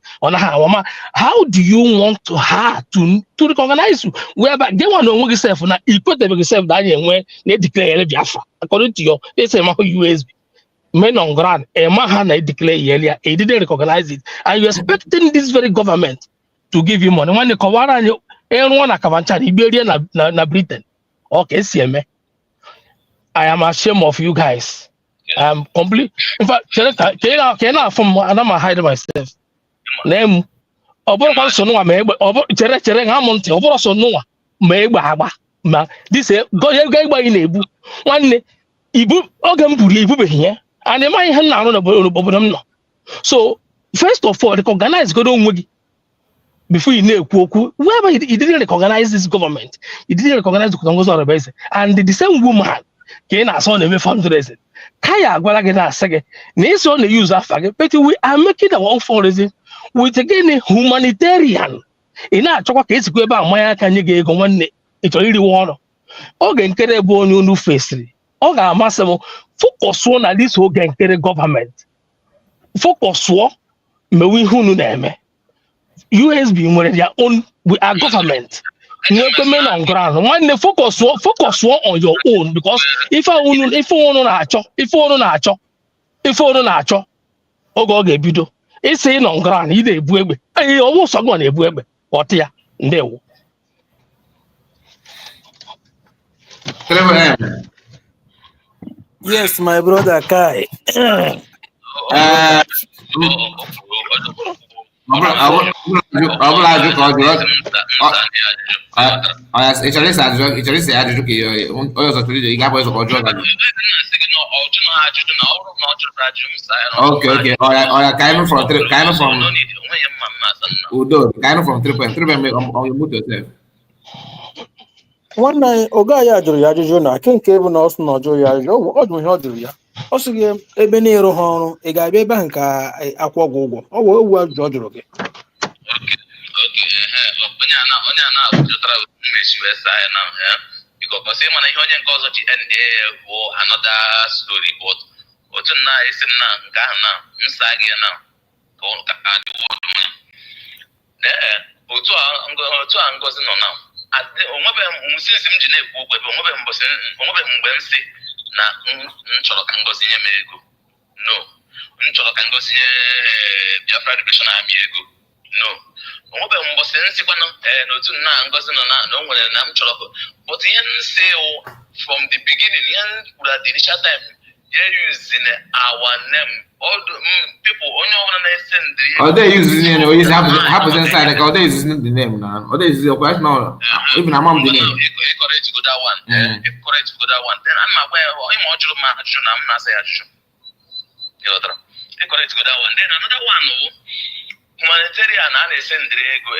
How do you want her to recognize you? Whereby they want to know yourself now, you put yourself down here when they declare Biafra. According to your, they say USB. Men on ground, a man declare earlier, he didn't recognize it. And you're expecting this very government to give you money. When the Kawara and everyone are Kavancha, Iberia na Britain. Okay, see me. I am ashamed of you guys. I'm complete. In fact, can I from another hide myself? Name Obo so no me Obo chere Hamonte Obo so no me gba ma this go gba in ebu nwanne ibu oge mburu ibu be here and the man na no obodo no. So first of all recognize go don nwe before you know whoever he didn't recognize this government, he didn't recognize the Congo Rebels and the same woman came as on the fundraising. Kaya gwara gị na asị gị na isi ọ na-use afa gị but we are making our own fundraising with again humanitarian. Ị na-achọkwa ka esikwa ebe a mmanya aka nye gị ego nwanne ị chọrọ iriwe ọrụ oge nkere bụ onye unu fesiri ọ ga-amasị m focus na this oge nkere gọọmenti focus mewe ihe unu na-eme USB nwere their own we are government. Men on ground. When they focus on your own because if unu na-achọ oge ọ ga-ebido isi on ground ị na-ebu egbe ọwụ sọ gị na-ebu egbe ọtị ya ndewo. Yes, my brother Kai. Okay. Udo, kind of from 3.3 on your mood yourself. nwanne anyị oge anyị a jụrụ ya ajụjụ na nke bụ na ọ sị na ọ jụrụ ya ajụjụ ọ bụ ihe ọ jụrụ ya ọ sị gị ebe na-ịrụ ha ọrụ ị ga-abịa ebe ahụ ka akwụọ gị ụgwọ ọ bụ ewu ajụjụ ọ jụrụ gị onye a na-abụjụtara mmesi wee saa ya na bikọkọsị ịma na ihe onye nke ọzọ ji nda bụ another story but otu nna esi m na nke ahụ na nsa gị na ka adịwodu otu a ngozi nọ na onwebeghị sinsi m ji na-ekwu okwu ebe onwebeghị mgbe m si na m chọrọ ka ngozi nye m ego no m chọrọ ka ngozi nye Biafra Liberation Army ego no onwebeghị mbọsị nsikwana n'otu nna ngozi nọ na o nwere na m chọrọ but ihe nsi from the beginning ihe m kwuru at the initial time ya using our name all people onye ọbụla na-ese ndị they using it happens inside like they using the name now they using the question now even among the name correct go that one correct go that one then I'm aware him ojuru ma ajụjụ na m na-asa ya ajụjụ ịghọtara correct go that one then another one humanitarian a na-ese ndị ego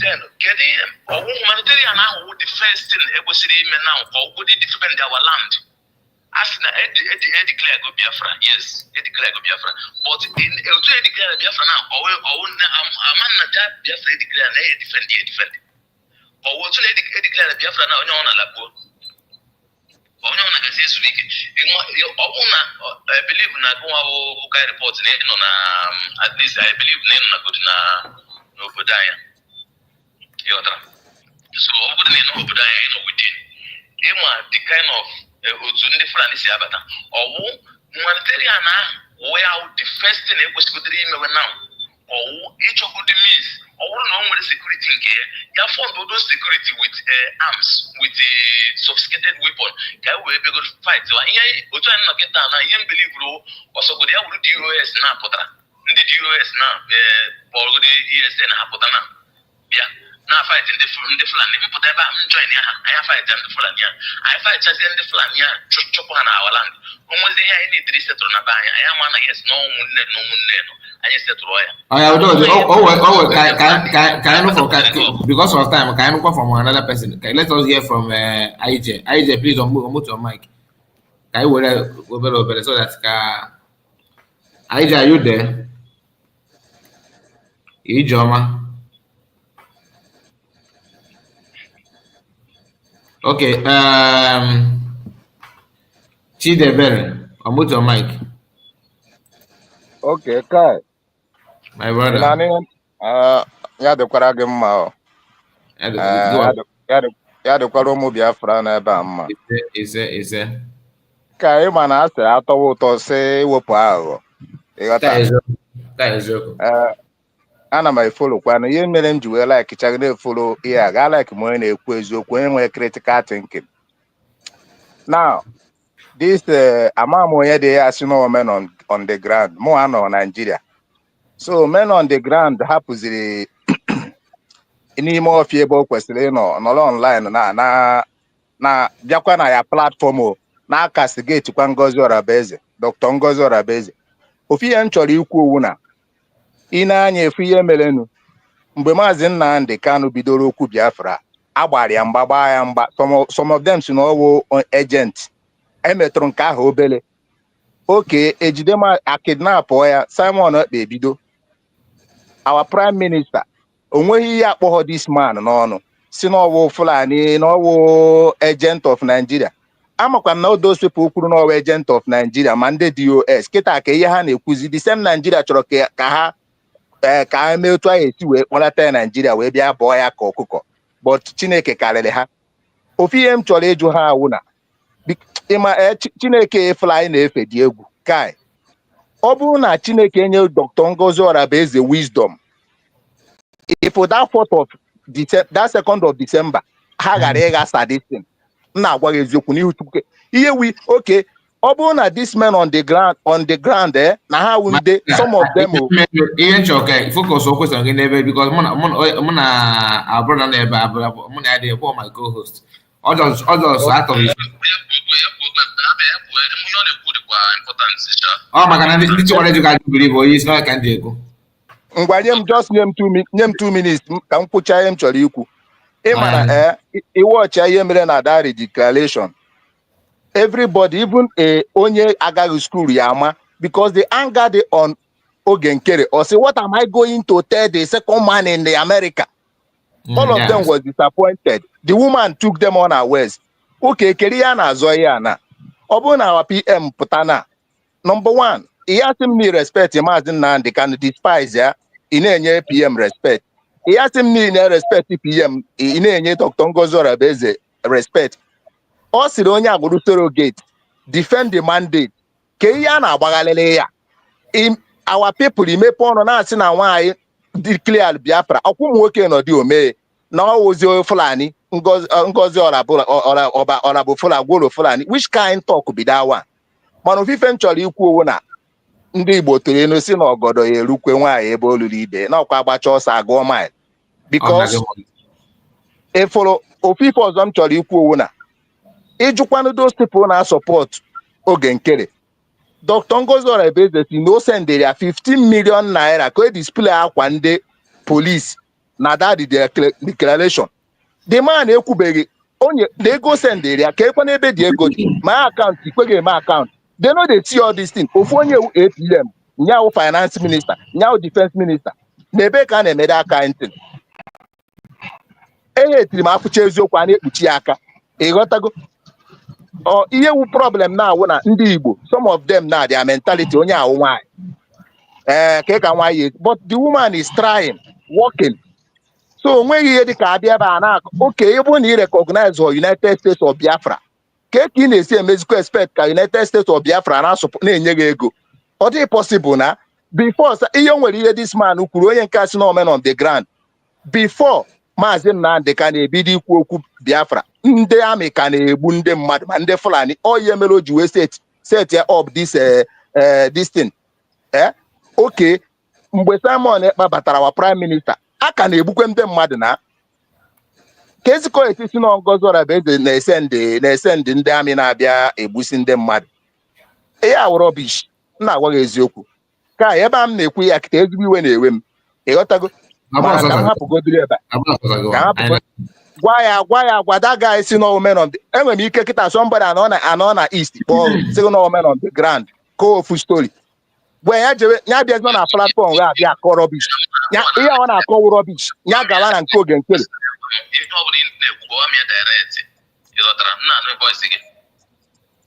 then kedu ihe ọwụ humanitarian ahụ the first thing ekwesịrị ime now ka ọ godi defend our land as na declare go Biafra yes declare go Biafra but in to declare Biafra now aman na that Biafra declare na defend or to declare Biafra na onye ọ na-alakpo onye ọ na-agazi ezu ike ọ bụ na I believe na go kai report na nọ na at least I believe na nọ na good na n'obodo anyị ịghọtara so ọ bụrụ na nọ obodo anyị nọ within ịma the kind of otu ndị Fulani si abata ọwụ humanitarian ahụ ya the first thing ekwesịgodịrị imewe now ọwụ ịchọgodi means ọ bụrụ na o nwere security nke ya fund odo security with arms with a sophisticated weapon ka e wee bego fight ihe otu anyị nọ kịta na ihe mbelivuru ọsọgodi ya wuru DOS na-apụtara ndị DOS na kpọrọgodi ESN ha-apụta na bịa na fight ndị Fulani mpụta ebe a m join ya ha anyị fight ndị Fulani ya anyị fight chazie ndị Fulani ya chụpụ ha na our land onwezi ihe anyị na-ediri setụrụ na be anyị anyị ama na yes na ụmụnne na ụmụnne nọ anyị setụrụ ya because of time can I from another person let us hear from IJ please unmute your mic can you over so that IJ are you there Ijoma. Okay, Chidebere, unmute your mic. Okay, Kai. My brother. Ya dịkwara gị mma ọ. Ya dịkwara ụmụ Biafra n'ebe a mma. Ise. Ka ị ma na asị atọwa ụtọ sị iwepụ aghụghọ. Ana m efolokwa na ihe mere m ji wee like chaga na-efolo ihe a ga like m onye na-ekwu eziokwu onye nwere critical thinking. Now, this ama m onye dị ya asị no men on the ground mụ anọ Nigeria. So men on the ground hapụziri n'ime ọfịa ebe o kwesịrị ịnọ nọrọ online na bịakwa na ya platform na castigate kwa Ngozi Orabaeze Dr. Ngozi Orabaeze ofu ihe m chọrọ ikwu owu na ị na-anya efu ihe merenu mgbe Maazị Nnamdi Kanu bidoro okwu Biafra agbara ya mgba gbaa ya mgba some of them si na ọwụ agent emetụrụ nke ahụ obele oke ejide ma akidnapụ ya Simon Ekpa ebido our prime minister onweghị ihe akpọghọ this man n'ọnụ si na ọwụ Fulani na ọwụ agent of Nigeria amakwa na those people kwuru na ọwụ agent of Nigeria ma ndị DOS kịta ka ihe ha na-ekwuzi the same Nigeria chọrọ ka ha mee otu anyị esi wee kpọlata Nigeria wee bịa bụọ ya ka ọkụkọ but Chineke karịrị ha ofu ihe m chọrọ ịjụ ha awụ na ịma Chineke Fulani na-efe dị egwu Kai ọ bụrụ na Chineke enye Dr. Ngozi Orabaeze wisdom if that 4th of that 2nd of December ha gara ịga sadistin m na-agwa gị eziokwu n'ihu Chukwu ihe wi oke Obuna, this men on the ground there. Now how will they? Some of them. Even okay, focus on question again, because our brother never, idea for my co-host. Others out of his. Oh my God! This is what you guys believe, or it's not can do. Just name 2 minutes. Can put him to you. He watch I am na that declaration. Everybody, even a onye agaghị school yama, because they angered on Ogenkere or say, what am I going to tell the second man in the America? All of them was disappointed. The woman took them on her ways. Okay, Keriana Zoyana. Obuna our PM Putana. Number one, he asked me respect him as they can despise ya in any PM respect. He asked me respect PM in any Dr. Ngozora Beze respect. Ọ sịrị onye agbụrụ surrogate defend the mandate ka ihe a na-agbaghalele ya our people imepe ọnụ na-asị na nwaanyị declare Biafra ọkwụ ụmụ nwoke nọ dị omee na ọwụzi Fulani Ngozi ọra bụ Fulani Fulani which kind talk be that one mana ofife m chọrọ ikwu owu na ndị Igbo toro enu si na ọgọdọ ya erukwe nwaanyị ebe olulu ide na ọkwa agbacha ọsọ agụọ mile because efolo ofife ọzọ m chọrọ ikwu owu na ijukwana those people na support Ogenkere Dr. Ngozi Orebeze si no send ya 15 million naira ka display akwa ndị police na that declaration the man ekwubeghị onye the ego send ya ka ekwe n'ebe dị ego dị my account ikweghị eme account they know they see all these things ofu onye APM nyawo finance minister nyawo defense minister n'ebe ka na-emede aka ntị etiri m akwụcha eziokwu a na-ekpuchi aka ịghọtago ihe wu problem na-awụ na ndị Igbo some of them na their mentality onye ahụ nwaanyị ka nwaanyị but the woman is trying working so onweghị ihe dịka abịa ebe a na-akọ oke ebe na ị recognize United States of Biafra ka ị na-esi emezikwa expect ka United States of Biafra na-enye gị ego ọ dị possible na before ihe nwere ihe this man kwuru onye nke asị na omen on the ground before Maazị Nnamdi ka na-ebido ikwu okwu Biafra ndị amị ka na-egbu ndị mmadụ ma ndị Fulani oye mere o ji wee set up this thing okay mgbe Simon Ekpa batara wa prime minister a ka na-egbukwe ndị mmadụ na ka ezikọ etisi na Ngozi Orebeze na-ese ndị amị na-abịa egbusi ndị mmadụ ihe awụ rubbish na-agwa gị eziokwu ka ebe a m na-ekwu ya kịta ezigbo iwe na-ewe m ịghọtago gwa that guy si no men on the enwere m ike kịta somebody anọ na east kpọọ si no men on the ground ko ofu story gwa ya jebe ya bịa na platform wee abịa akọ rubbish ihe ọ na-akọ rubbish ya gawa na nke Ogenkere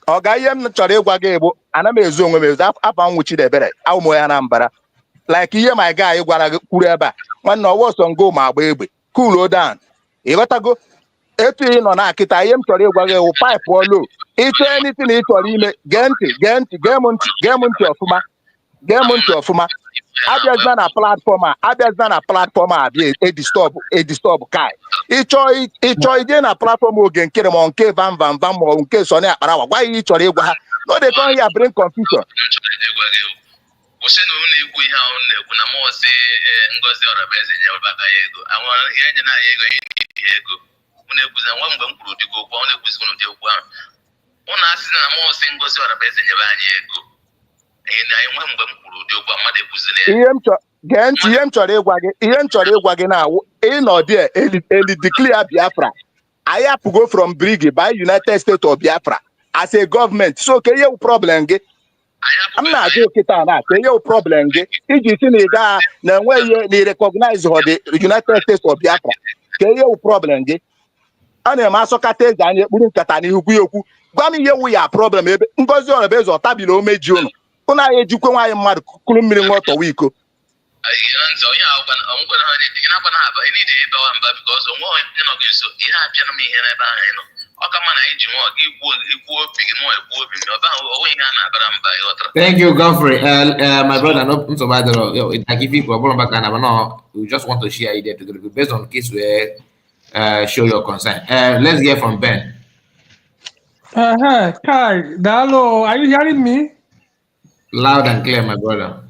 ọ ga ihe m chọrọ ịgwa gị bụ ana m ezu onwe m ezu afa nwụchi debere awụmụ ya na mbara like ihe my guy gwara gị kwuru ebe a nwanne ọwụ ọsọ ngo ma agba egbe cool down ịghọtago etu ị nọ na akịta ihe m chọrọ ịgwa gị wụ pipe olu ịchọ anything ị chọrọ ime gee m ntị ọfụma abịazina na platform a abịa edistọb kai ịchọ ije na platform Ogenkere ma nke van ma nke Soni Akparawa gwa ihe ị chọrọ ịgwa ha no dey come here bring confusion kwụsị na ụlọ ikwu ihe ahụ na-ekwu na mọọsị Ngozi Orebeze nyebata ya ego ihe enye na ya ego ihe ego ụnụ ekwuzi nwa mgbe m kwuru dịka okwu ọ na-ekwuzi ụdị okwu ahụ ụnụ asị na mọọsị Ngozi Orebeze nyebe anyị ego nwe mgbe m kwuru ụdị okwu mmadụ ekwuzila ya ihe m chọrọ ịgwa gị na ịnọdụ eli declare Biafra anyị apụgo from Brigi by United States of Biafra as a government so ka ihe problem gị I'm not going to get problem. Iji si na ịga na enweghị na recognize the United States of Biafra. Ka ihe problem gị. A na-eme asọkata eze anyị ekpuru nkata n'ihu gị okwu. Gwa m ihe wu ya problem ebe Ngozi Orebeze ọtabili omeji unu. Ụnụ anyị ejikwe nwaanyị mmadụ kụrụ mmiri nwa ọtọwa iko. Thank you, Godfrey. My brother, no survivor. Like if you go back and we just want to share idea together based on case where show your concern. Let's hear from Ben. Kai, hello, are you hearing me? Loud and clear, my brother.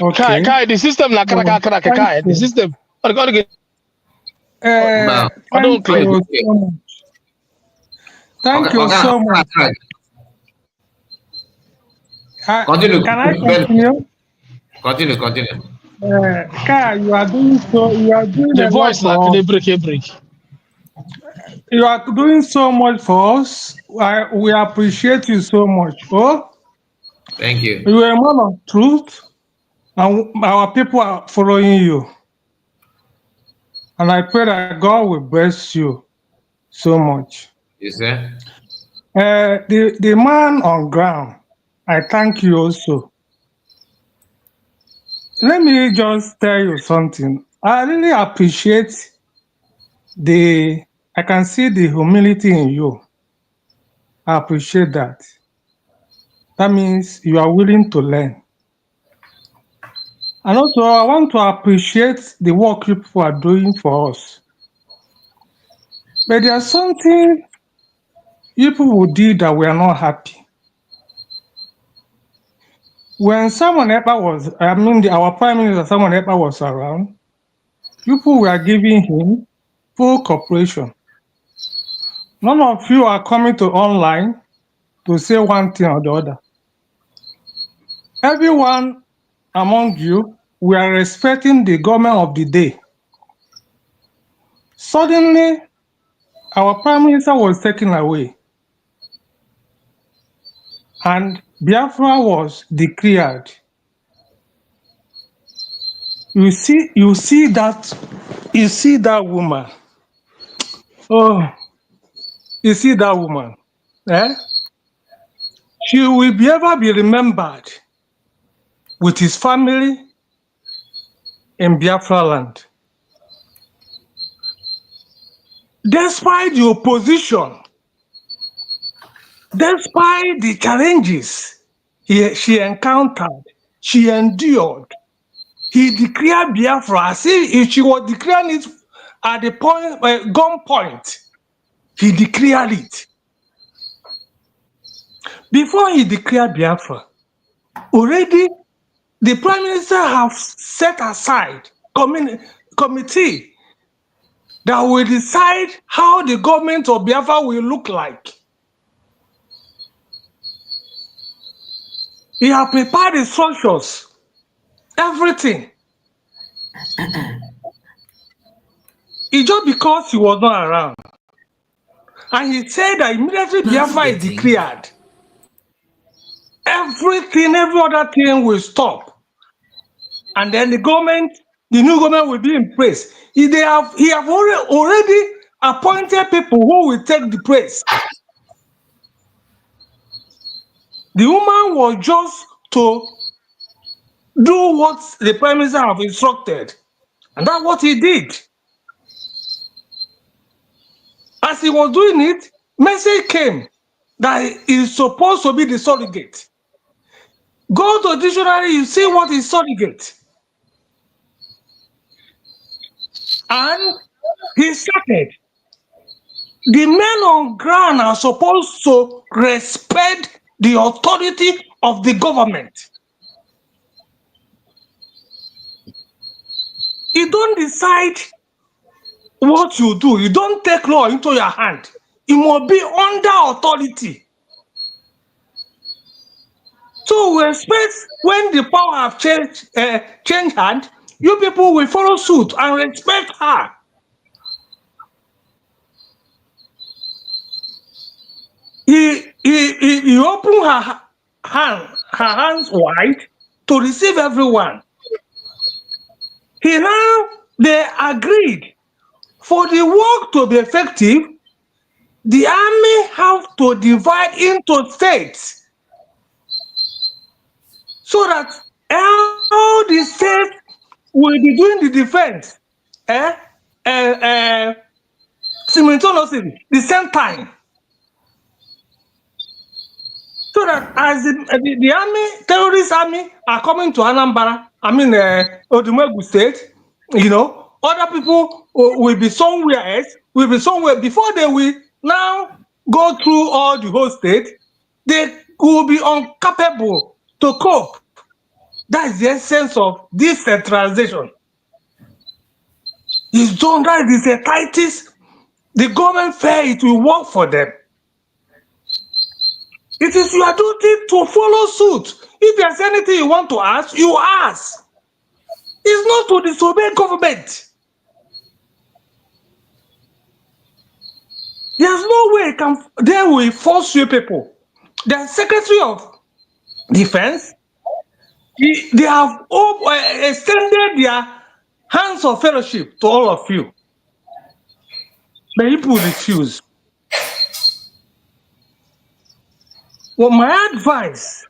Okay. Kai, the system na Oh, crack, thank Kai, the you. system. I But don't Thank clear. you okay, so much. Thank okay, you okay. so much. Continue. Can I Ben, continue? continue. Kai, you are doing The a lot voice like for they us. break. You are doing so much for us. We appreciate you so much. Oh, Thank you you. are a man of truth, and our people are following you. And I pray that God will bless you so much. You say? The man on ground, I thank you also. Let me just tell you something. I really appreciate I can see the humility in you. I appreciate that. That means you are willing to learn. And also, I want to appreciate the work you people are doing for us. But there's something you people did that we are not happy. When someone ever was, our Prime Minister, someone ever was around, people were giving him full cooperation. None of you are coming to online to say one thing or the other. Everyone among you, we are respecting the government of the day. Suddenly, our Prime Minister was taken away, and Biafra was declared. You see that woman. Oh, you see that woman. Eh? She will ever be remembered with his family in Biafra land. Despite the opposition, despite the challenges she encountered, she endured. He declared Biafra as if she was declaring it at the gunpoint. He declared it. Before he declared Biafra, already the Prime Minister have set aside committee that will decide how the government of Biafra will look like. He have prepared the structures, everything. It's just because he was not around. And he said that immediately Biafra is declared, everything, every other thing will stop. And then the new government will be in place. He have already appointed people who will take the place. The woman was just to do what the Prime Minister have instructed. And that's what he did. As he was doing it, message came that he is supposed to be the surrogate. Go to the dictionary, you see what is surrogate. And he started. The men on ground are supposed to respect the authority of the government. You don't decide what you do. You don't take law into your hand. You must be under authority. So we expect when the power have changed hand, you people will follow suit and respect her. He opened her hands wide to receive everyone. They agreed for the work to be effective, the army have to divide into states so that all the states will be doing the defense simultaneously the same time. So that as the army, terrorist army are coming to Anambra, Odumegu State, other people will be somewhere else, will be somewhere before they will now go through all the whole state, they will be incapable to cope. That is the essence of decentralization. It's done that is the tightest. The government fair, it will work for them. It is your duty to follow suit. If there's anything you want to ask, you ask. It's not to disobey government. There's no way they will force you people. The Secretary of Defense, they have extended their hands of fellowship to all of you. But people refuse. Well, my advice,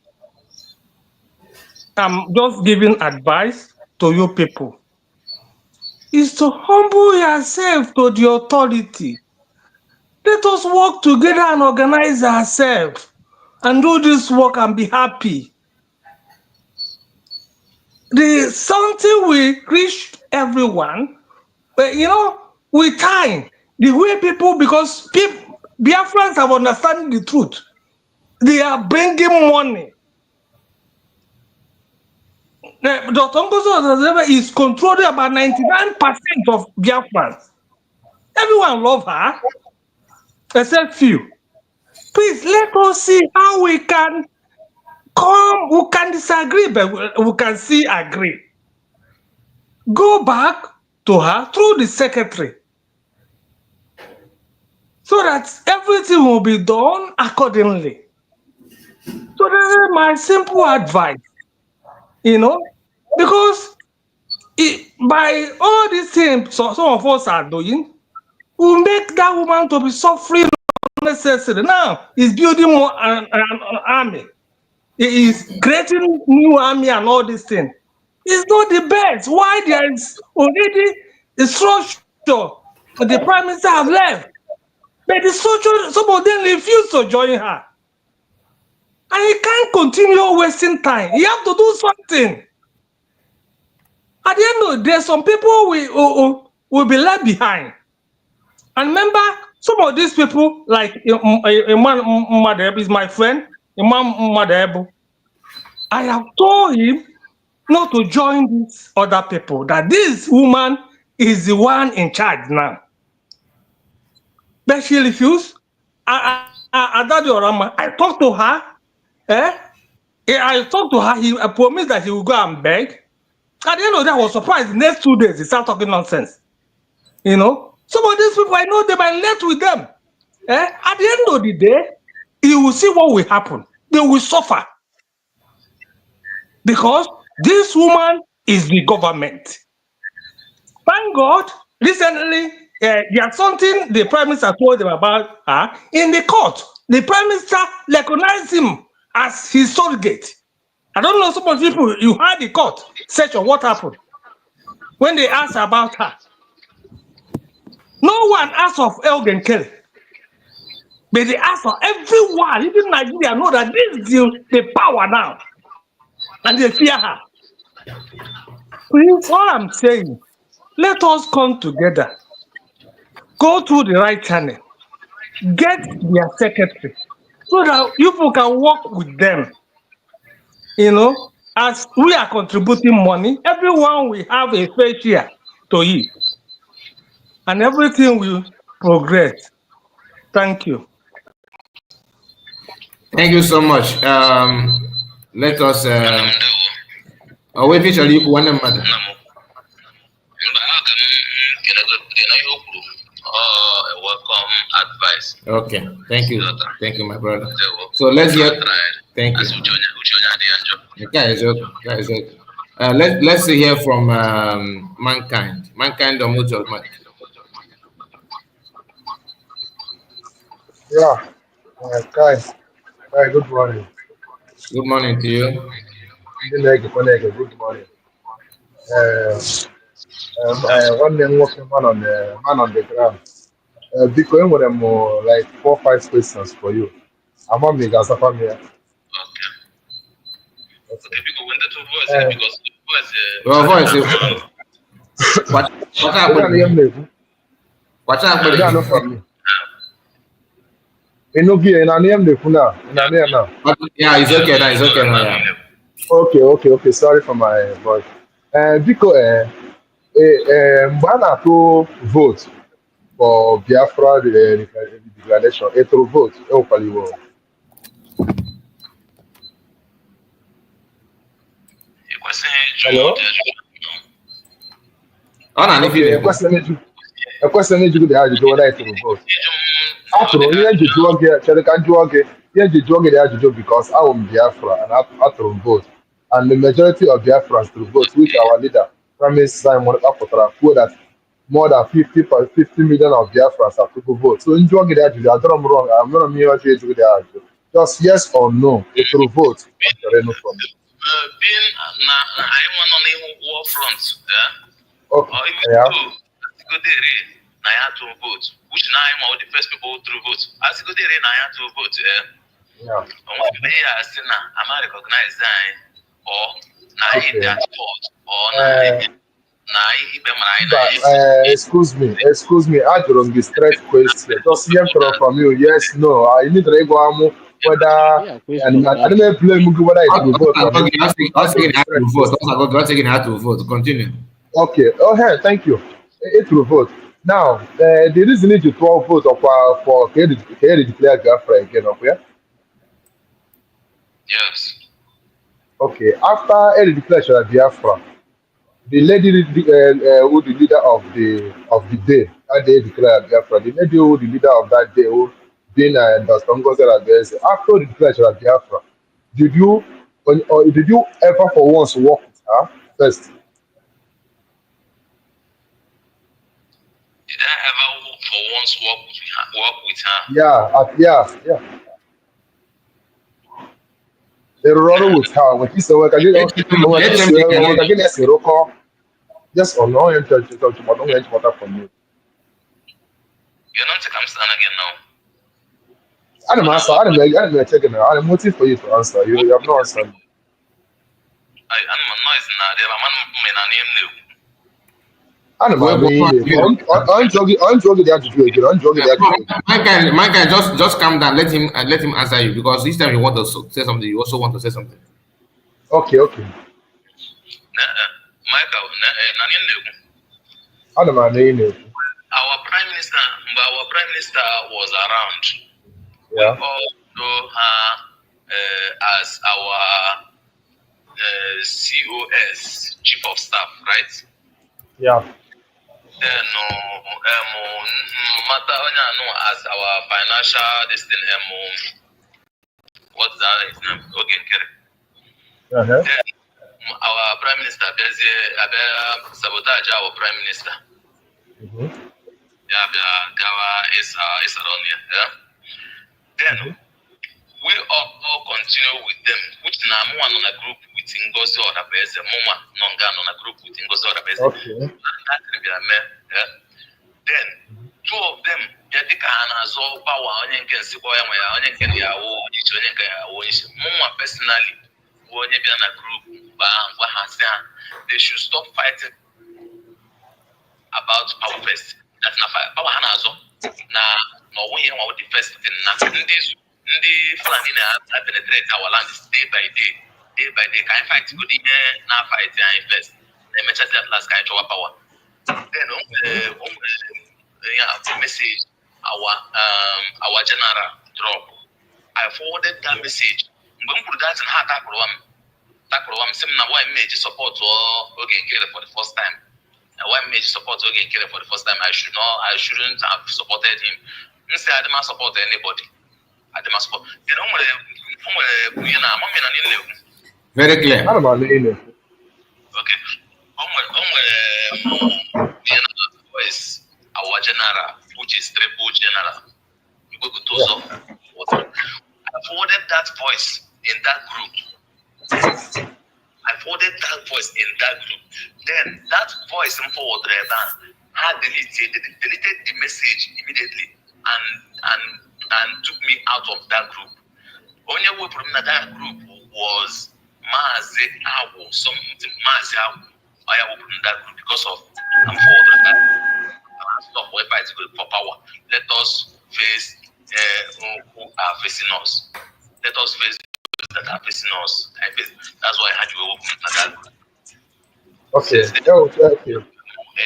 I'm just giving advice to you people, is to humble yourself to the authority. Let us work together and organize ourselves and do this work and be happy. Something will reach everyone, but with time, the way people, because Biafrans have understanding the truth, they are bringing money. Dr. Ngozi is controlling about 99% of Biafrans. Everyone love her, except few. Please let us see how we can come. We can disagree, but we can see agree. Go back to her through the secretary, so that everything will be done accordingly. So that is my simple advice, because by all these things some of us are doing, will make that woman to be suffering unnecessarily. Now he's building more an army. He is creating new army and all these things. It's not the best. Why there is already a structure the prime minister have left, but the structure, some of them refuse to join her, and he can't continue wasting time. He have to do something. At the end of the day, some people will be left behind. And remember, some of these people, like Imam Madeb is my friend, Imam Madeb. I have told him not to join these other people, that this woman is the one in charge now. But she refused. I talked to her. I talked to her. He promised that he would go and beg. At the end of that, I was surprised. The next 2 days, he started talking nonsense. Some of these people, I know them, I left with them. At the end of the day, you will see what will happen. They will suffer. Because this woman is the government. Thank God, recently, there's something the prime minister told them about her in the court. The prime minister recognized him as his surrogate. I don't know, some of people, you heard the court section, what happened when they asked about her. No one asked of Elgin Kelly, but they asked for everyone. Even Nigeria know that this is the power now, and they fear her. Please, all I'm saying, let us come together, go through the right channel, get their secretary, so that you people can work with them. As we are contributing money, everyone will have a fair share to it, and everything will progress. Thank you. Thank you so much. Let us. Wait, visually, you want to welcome advice. Okay, thank you, my brother. So let's get. Thank you. Let's hear from mankind. Mankind on mutual mic. Yeah, guys. Hi, good morning. Good morning to you. Good morning. One name working man on the ground. Because when I'm like 4 or 5 questions for you. I'm on the Gazafa here. Okay, because when the two voices, because the voice. What happened? What happened? Enogi, and I name the Kuna, and I name now. Yeah, it's okay now. It's okay now. Yeah. Okay. Sorry for my voice. Because Mbana to vote for Biafra declaration, it to vote. Hello. Oh, no, if Okay, you a question is the ajụjụ whether it to vote. Atụrụ ihe nji jụọ gị chere ka m jụọ gị ihe nji jụọ gị dị ajụjụ because ahụ m Biafra and atụrụ m vote and the majority of Biafrans to vote which our leader Prime Minister Simon Apotara kwuo that more than 50 million of Biafrans have to go vote. So njụọ gị dị ajụjụ adọrọ m wrong amụrụ m ihe ọjọọ ejụrụ dị ajụjụ just yes or no it to vote I'm chọrọ ịnụ from you. Being I want on the war front, Okay. or even Yeah. go there, I had to vote. Which now I'm all the first people to vote. As you go there, I had to vote. Yeah. And what they are saying now, I'm not recognized or now Okay. in that sport or Excuse me, ajụrụ m gị straight question. Just ihe m chọrọ from you, yes, no. I need to go whether I don't blame you whether it will vote or not. Asking how to vote. Continue. Okay. Oh, hey, thank you. It will vote. Now, the reason is to 12 vote for Kerry declare Biafra again, okay? Yes. Okay. After Kerry declare Biafra, the lady who the leader of the day that day declared Biafra, the lady who the leader of that day who being Dr. Ngozi Ageze, after the declaration of Biafra, did you ever for once work with her first? Did I ever for once work with her? Yeah. They run with her when she said, "Well, yes or no?" You talk from you. You're not to come stand again now. I don't answer. I don't check it now. I'm waiting for you to answer. You have no answer. I'm noise now. There are man name new. I'm joking the attitude again. I'm joking the attitude. My guy, just calm down. Let him answer you because each time you want to say something, you also want to say something. Okay. Michael, I don't know. Our prime minister was around. Yeah. We all know her as our COS, chief of staff, right? Yeah. Then matter as our financial this thing what's that his name? Okay, Uh-huh. then our prime minister sabotage our prime minister. Mm-hmm. Yeah, Gawa is around here. Yeah. Then we all continue with them, which now one on a group with Ngozi or Rabeze, Moma Nongan on a group with Ngozi or Rabeze. Okay. Yeah. Then two of them, so power on Moma personally, group, they should stop fighting about power first. That's not power hanazo. No one here with the first thing. The Fulani penetrate our land day by day. Can fight good now fight first. They mention that last guy to power. Then message our general drop. I forwarded that message. Why made support for the first time. Why made support for the first time? I shouldn't have supported him. Instead, I didn't support anybody. Very clear. I don't know. Okay. Voice our general, which is triple general. I forwarded that voice in that group. Then that voice had deleted the message immediately and took me out of that group. Only way from that group was Mazi Awu, something Mazi Awu. I opened that group because of I'm forward that stop whereby it's good for power. Let us face who are facing us. Let us face those that are facing us. That's why I had you open that. Okay.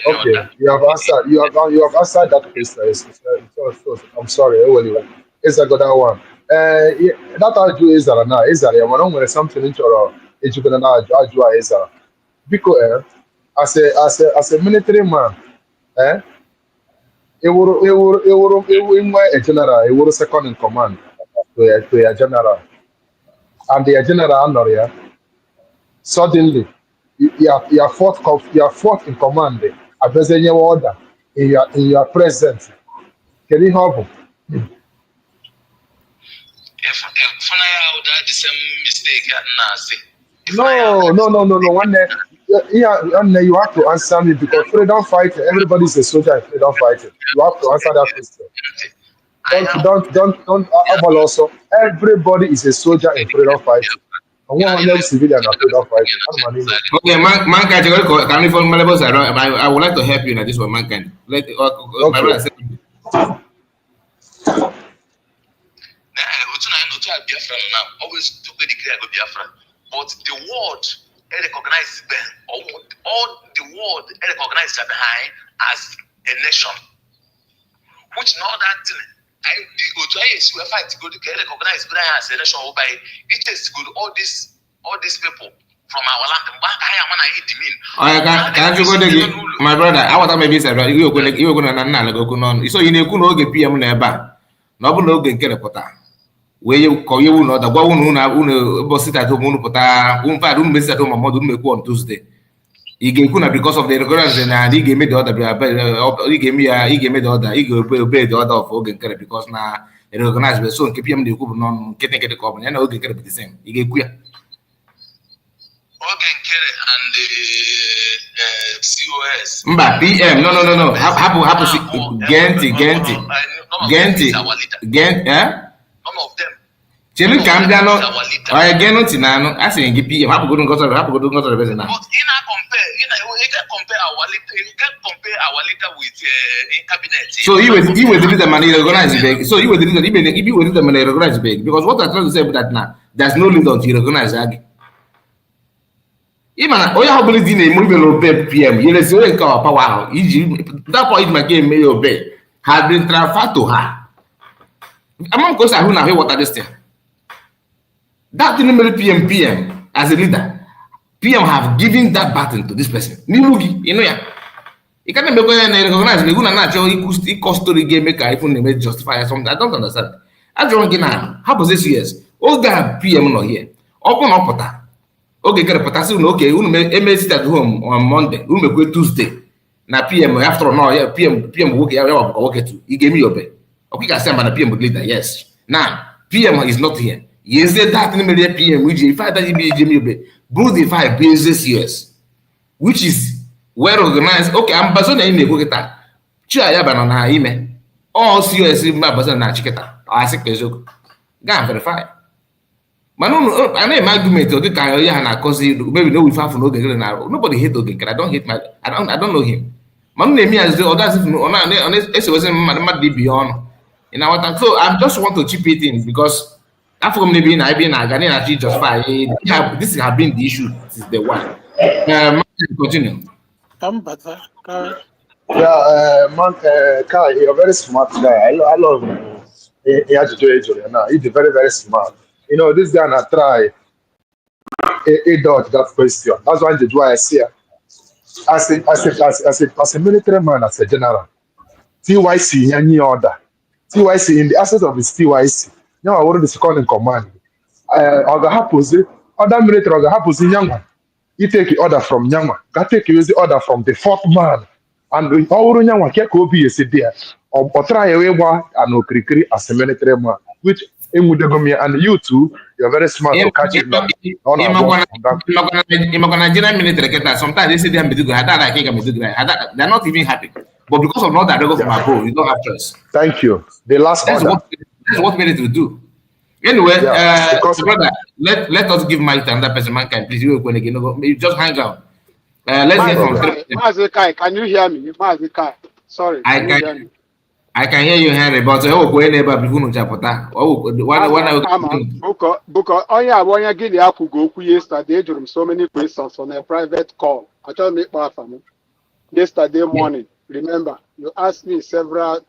Okay. You have answered. You have answered that question. I'm sorry. It's a good one. That argue is that now. Is that when something into education now argue is that because as a military man, it will a general, it will second in command to a general, and the general not suddenly you are fourth in command. I present your order in your presence. Can you help him? If I would have the same mistake now, say. No. One day you have to answer me because freedom fighting. Everybody's a soldier in freedom fighting. You have to answer that question. Don't also. Everybody is a soldier in freedom fighting. And one of civilian in freedom fighting. Okay, mankind, I would like to help you in this one, mankind. My brother said. Always took the declare go Biafra, but the world recognizes them, all the world recognizes behind as a nation, which now that we fight to go to recognize as a nation by it is good all these people from our land. Can't you go there, my brother? I want to maybe say you're going to go. So you know, get PM nearby. No, get a pota. Where you call you know the one boss it at home, miss at home, on Tuesday. He gave Kuna because of the recurrence and he gave me the other. He gave me the other. He obey the order of Ogan because now he recognized the soon keep him the coup non getting the carbon and Ogan the same. He gave queer. Ogan and the COS. PM. No. Happen. Gent, None of them. Children come down. I again not in I say PM. Have to go to the business now. But you can compare our leader with in cabinet. So you will delete the money organized big. So you will delete even if you will delete the money organized big. Because what I'm trying to say that now, there's no leader to recognize that. Even oh yeah, believe in a movie obey PM. You let's say power. That point my game may obey had been transferred to her. Among course, I who know what I understand. That didn't PM as a leader. PM have given that baton to this person. Nilugi, you know ya. You can't make recognize me. Guna natural equal story game maker if you may justify something. I don't understand. I don't get now. How was this years? Oh God, PM not here. Open up. Okay, get a potassium. Okay, we may sit at home on Monday. We may go Tuesday. Now PM after all, yeah, PM work too. He gave me your pay. Okay, I said, PM leader. Yes. Now PM is not here. Yes, that in the PM, which if I that be Jimmy Bay, both the 5 business years, which is well organized. Okay, I'm bazon in the Bogota. Chia banana ime. All COS my bazon na chicketa. I say Kezo. Go verify. But no, I know my argument or the guy and cause maybe no we found for no now. Nobody hate Ogen. I don't hate my I don't know him. Man name me as the others if no it wasn't mad beyond. You know what? So I just want to chip it in because after maybe in IBN Ghanaian actually justify this has been the issue. This is the one. Continue. Better. Yeah, man, Kai, you're a very smart guy. I love him. He has to do it now. He's very, very smart. You know, this guy na try a dodge that question. That's why I say as a military man, as a general, TYC any order. TYC in the absence of his TYC. Now I want to second in command. Oga Hapozi, other military Oga Hapozi Nyangwa. You take the order from Nyangwa. That take you the order from the 4th man. And we all Nyangwa can't go be a there. Or try away one and Okrikri as a military man. Which and you too, you're very smart to catch it. Sometimes they say they're not even happy. But because of not that they go from above, you don't have choice. Thank you. The last that's what military do. Anyway, brother, let us give mic to another person. Mankind, please. You just hang out. Let's hear from Mazikai, can you hear me? Mazikai, sorry. I can. I can hear you, Henry, but oh, go neighbor before no chapota. Oh, because onye gịnị akwụgo okwu yesterday jụrụ m so many questions on a private call. Achọrọ m ịkpọ afa m. Yesterday morning, remember, you asked me several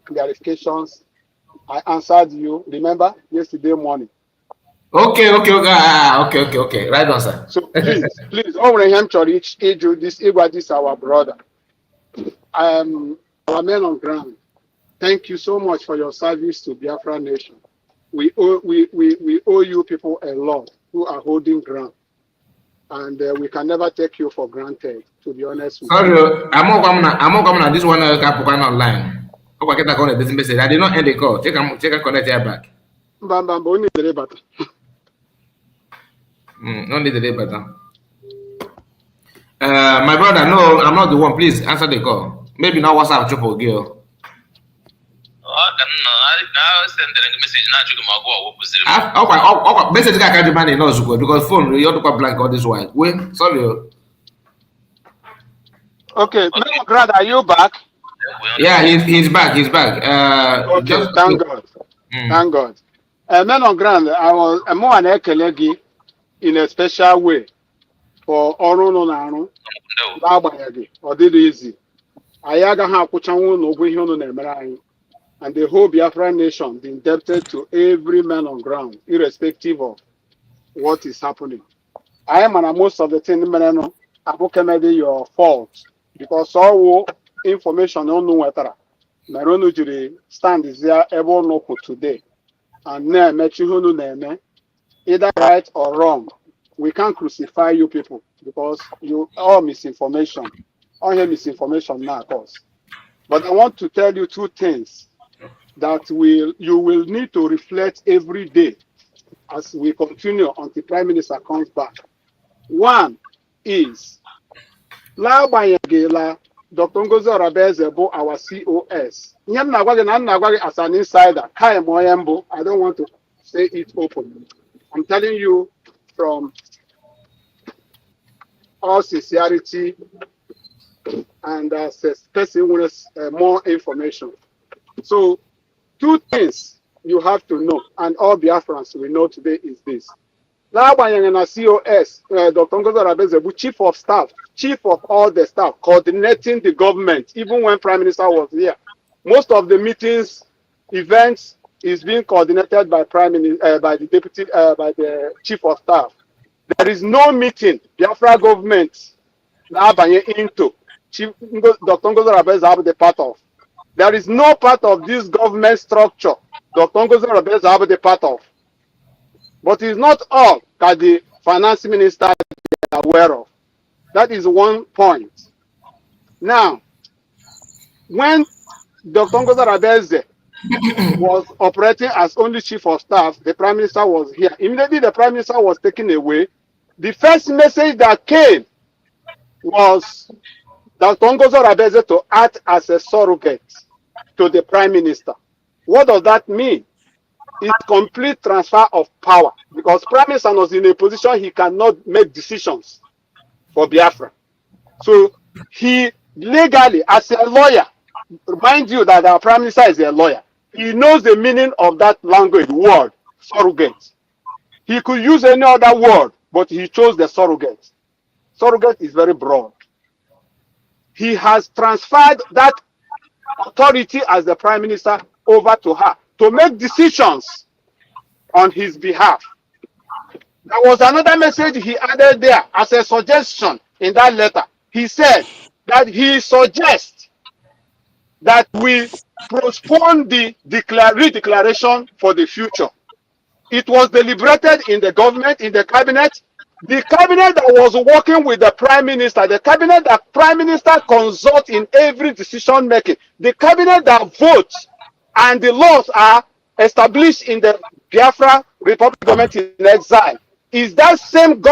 clarifications. I answered you, remember, yesterday morning. Okay. Right on, sir. So please, over him to reach this our brother. Our men on ground. Thank you so much for your service to Biafra nation. We owe you people a lot who are holding ground. And we can never take you for granted, to be honest with you. Sorry, I'm not coming this one online. Okay, I did not end the call. Check and connect here back. Only the better. Only the better. My brother, no, I'm not the one. Please answer the call. Maybe not WhatsApp triple girl. Message can't demand in us because phone you have to blank all this while. Wait, sorry. Okay, Grad, are you back? Yeah, he's back. Okay, thank God. Thank God. Men on ground, I was more an ekelegi in a special way for Orono or did easy. Ayaga ha kuchanwu no gwe na emere and the whole Biafran nation be indebted to every man on ground, irrespective of what is happening. I am on most of the thing maybe your fault because all information on no weather. Marono jury stand is there ever no for today. And now met you name either right or wrong. We can't crucify you people because you all misinformation. All here misinformation now, of course. But I want to tell you two things that you will need to reflect every day as we continue until Prime Minister comes back. One is Dr. Ngozi Orabezebo, our COS. As an insider, I don't want to say it openly. I'm telling you from all sincerity and as a person who has more information. So, two things you have to know, and all Biafrans we know today is this. COS, Dr. Ngozi Orabezebu, chief of staff, chief of all the staff, coordinating the government, even when Prime Minister was here. Most of the meetings, events is being coordinated by by the deputy, by the chief of staff. There is no meeting Biafra government into Chief Dr. Ngozi Orabezebu the part of. There is no part of this government structure Dr. Ngozi Orabezebu the part of. But it's not all that the finance minister is aware of. That is one point. Now, when Dr. Ngozi Orabezebu was operating as only chief of staff, the prime minister was here. Immediately the prime minister was taken away. The first message that came was Dr. Ngozi Orabezebu to act as a surrogate to the prime minister. What does that mean? It's complete transfer of power because prime minister was in a position he cannot make decisions for Biafra. So he legally, as a lawyer, remind you that our prime minister is a lawyer. He knows the meaning of that language word, surrogate. He could use any other word, but he chose the surrogate. Surrogate is very broad. He has transferred that authority as the prime minister over to her to make decisions on his behalf. There was another message he added there as a suggestion in that letter. He said that he suggests that we postpone the redeclaration for the future. It was deliberated in the government, in the cabinet. The cabinet that was working with the prime minister, the cabinet that prime minister consults in every decision making, the cabinet that votes and the laws are established in the Biafra Republic government in exile, is that same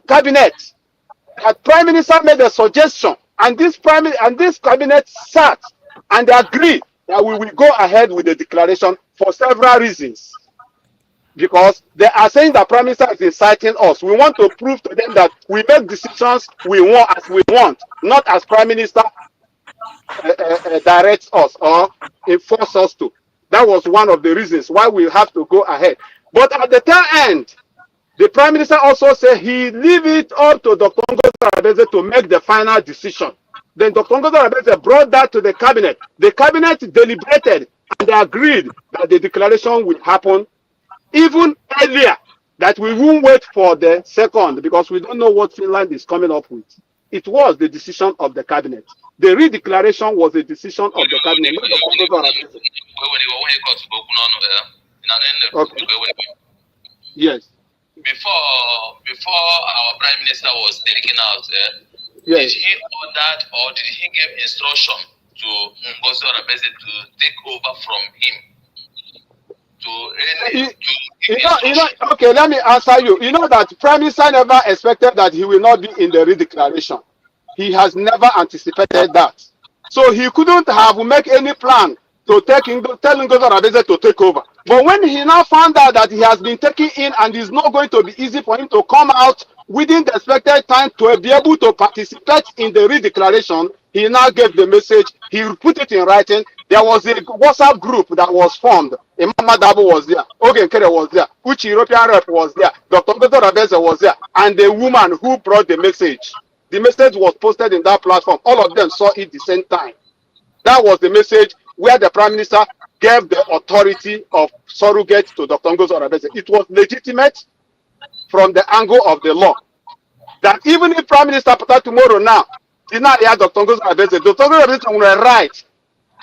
cabinet that prime minister made a suggestion, and this cabinet sat and agreed that we will go ahead with the declaration for several reasons. Because they are saying that prime minister is inciting us. We want to prove to them that we make decisions we want as we want, not as prime minister direct us or enforce us to. That was one of the reasons why we have to go ahead. But at the tail end, the Prime Minister also said he leave it up to Dr. Ngozi Arabeze to make the final decision. Then Dr. Ngozi Arabeze brought that to the cabinet. The cabinet deliberated and they agreed that the declaration will happen even earlier, that we won't wait for the second because we don't know what Finland is coming up with. It was the decision of the cabinet. The redeclaration was a decision of the cabinet. Okay. Yes. Before our Prime Minister was taken out, yes. Did he order or did he give instruction to Ngozi Arabeze to take over from him? Okay, let me answer you. You know that Prime Minister never expected that he will not be in the redeclaration. He has never anticipated that. So he couldn't have make any plan to tell Ngozi Arabeze to take over. But when he now found out that he has been taken in and it's not going to be easy for him to come out within the expected time to be able to participate in the redeclaration, he now gave the message. He put it in writing. There was a WhatsApp group that was formed. Imam Dabo was there. Ogen Kere was there. Uchi European rep was there. Dr. Ngozi Arabeze was there. And the woman who brought the message. The message was posted in that platform. All of them saw it the same time. That was the message where the Prime Minister gave the authority of surrogate to Dr. Ngozi Arabeze. It was legitimate from the angle of the law. That even if Prime Minister Pata tomorrow now did not hear Dr. Ngozi Arabeze, Dr. Ngozi Arabeze will have right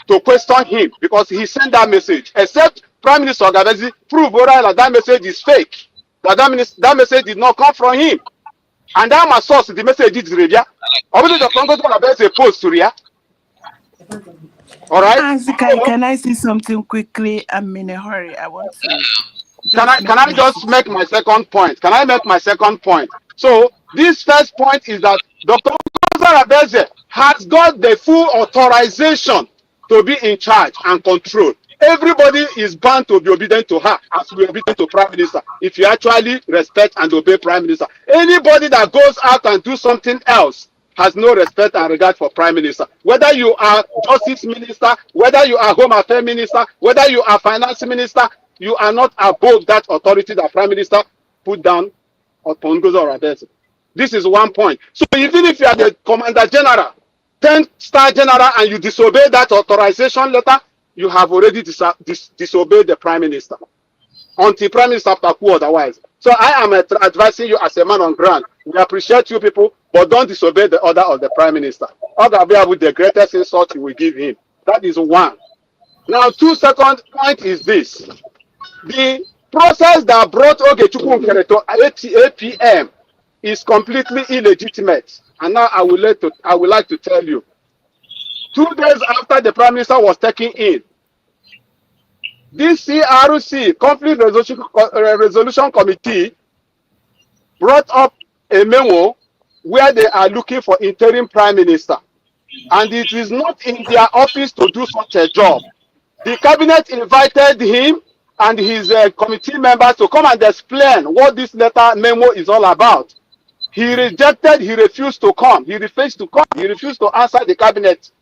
to question him because he sent that message. Except Prime Minister Arabeze prove that that message is fake. That message did not come from him. And that my source, the message is Rebia. Obviously, Dr. Ngozi Arabeze post to Ria. All right. Can I say something quickly? I'm in a hurry. I want to. Can I just make my second point? Can I make my second point? So this first point is that Dr. Arabeze has got the full authorization to be in charge and control. Everybody is bound to be obedient to her as we are obedient to Prime Minister. If you actually respect and obey Prime Minister, anybody that goes out and do something else has no respect and regard for Prime Minister. Whether you are Justice Minister, whether you are Home Affairs Minister, whether you are Finance Minister, you are not above that authority that Prime Minister put down upon Ngozi Arabeze. This is one point. So even if you are the Commander General, 10-star General, and you disobey that authorization letter, you have already disobeyed the Prime Minister. Until Prime Minister Paku otherwise. So I am advising you as a man on ground. We appreciate you people, but don't disobey the order of the Prime Minister. Ogabe with the greatest insult you will give him. That is one. Now, second point is this. The process that brought Ogechukwu Nkere to APM is completely illegitimate. And now I would like to tell you. 2 days after the Prime Minister was taken in, this CRC, Conflict Resolution Committee, brought up a memo where they are looking for interim Prime Minister. And it is not in their office to do such a job. The cabinet invited him and his committee members to come and explain what this letter memo is all about. He rejected, he refused to come. He refused to come. He refused to answer the cabinet.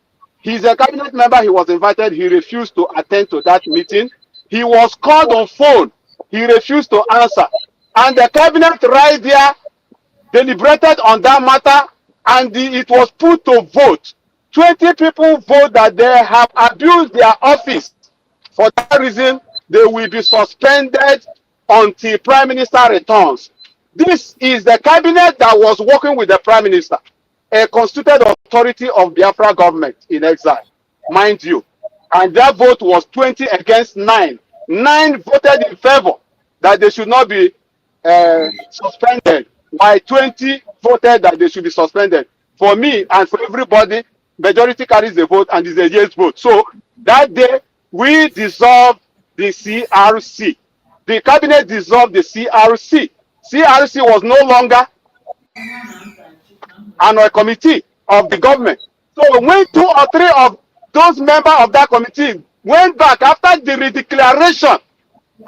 He's a cabinet member, he was invited, he refused to attend to that meeting. He was called on phone, he refused to answer. And the cabinet right there deliberated on that matter and it was put to vote. 20 people vote that they have abused their office. For that reason, they will be suspended until Prime Minister returns. This is the cabinet that was working with the Prime Minister, a constituted authority of Biafra government in exile, mind you. And their vote was 20 against 9. 9 voted in favor that they should not be suspended, while 20 voted that they should be suspended. For me and for everybody, majority carries the vote and is a yes vote. So that day, we dissolved the CRC. The cabinet dissolved the CRC. CRC was no longer a committee of the government. So when 2 or 3 of those members of that committee went back after the redeclaration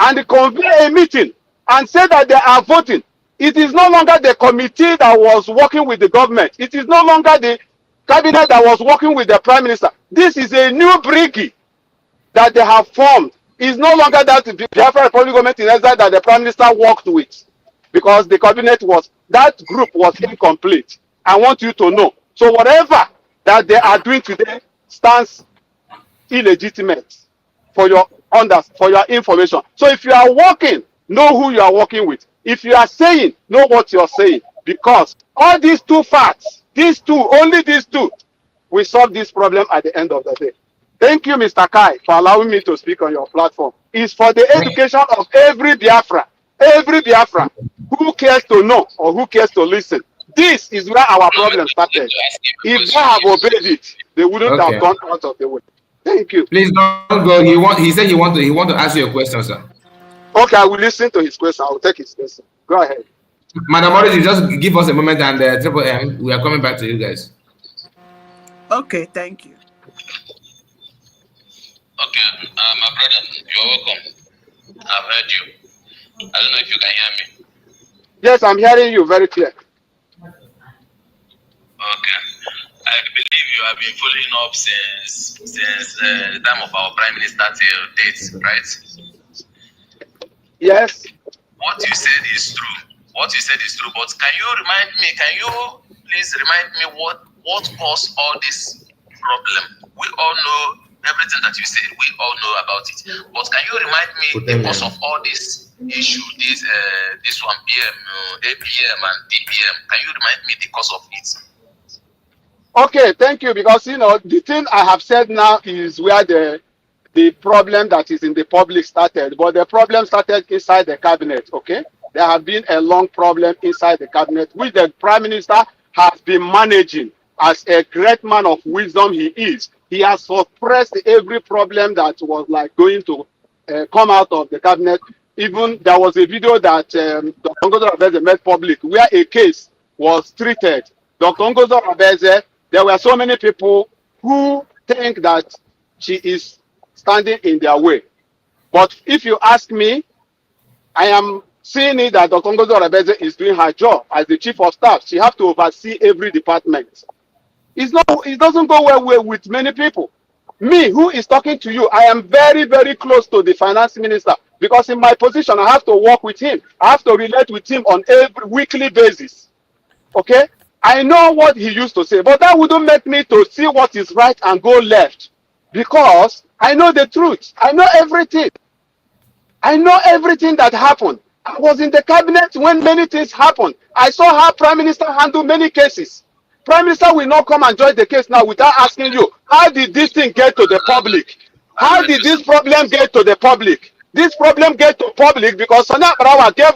and convened a meeting and said that they are voting, it is no longer the committee that was working with the government. It is no longer the cabinet that was working with the prime minister. This is a new brigade that they have formed. It's no longer that Biafra Republic government in exile that the prime minister worked with, because the cabinet was, that group was incomplete. I want you to know. So whatever that they are doing today stands illegitimate for your information. So if you are working, know who you are working with. If you are saying, know what you are saying, because all these two facts, only these two, will solve this problem at the end of the day. Thank you, Mr. Kai, for allowing me to speak on your platform. It's for the education of every Biafra who cares to know or who cares to listen. This is where our problem started. If they have obeyed it, they wouldn't have gone out of the way. Thank you. Please don't go. He said he want to ask you a question, sir. Okay, I will listen to his question. I will take his question. Go ahead. Madam Origi, just give us a moment, and Triple M, we are coming back to you guys. Okay, thank you. Okay, my brother, you're welcome. I've heard you. I don't know if you can hear me. Yes, I'm hearing you very clear. Okay. I believe you have been following up since the time of our Prime Minister till date, right? Yes. What you said is true. But can you please remind me what caused all this problem? We all know everything that you said, we all know about it. But can you remind me the cause of all this issue, this 1 PM, APM and DPM? Can you remind me the cause of it? Okay, thank you. Because the thing I have said now is where the problem that is in the public started. But the problem started inside the cabinet. Okay, there have been a long problem inside the cabinet, which the prime minister has been managing as a great man of wisdom he is. He has suppressed every problem that was like going to come out of the cabinet. Even there was a video that Dr. Ngozo Rabeze made public where a case was treated. Dr. Ngozo Rabeze, there were so many people who think that she is standing in their way. But if you ask me, I am seeing it that Dr. Ngozo Rabeze is doing her job as the chief of staff. She has to oversee every department. It doesn't go well with many people. Me, who is talking to you, I am very, very close to the finance minister, because in my position, I have to work with him. I have to relate with him on every weekly basis. Okay? I know what he used to say, but that wouldn't make me to see what is right and go left, because I know the truth. I know everything. I know everything that happened. I was in the cabinet when many things happened. I saw how Prime Minister handle many cases. Prime Minister will not come and join the case now without asking you, how did this thing get to the public? How did this problem get to the public? This problem get to public because Sani Abrawa gave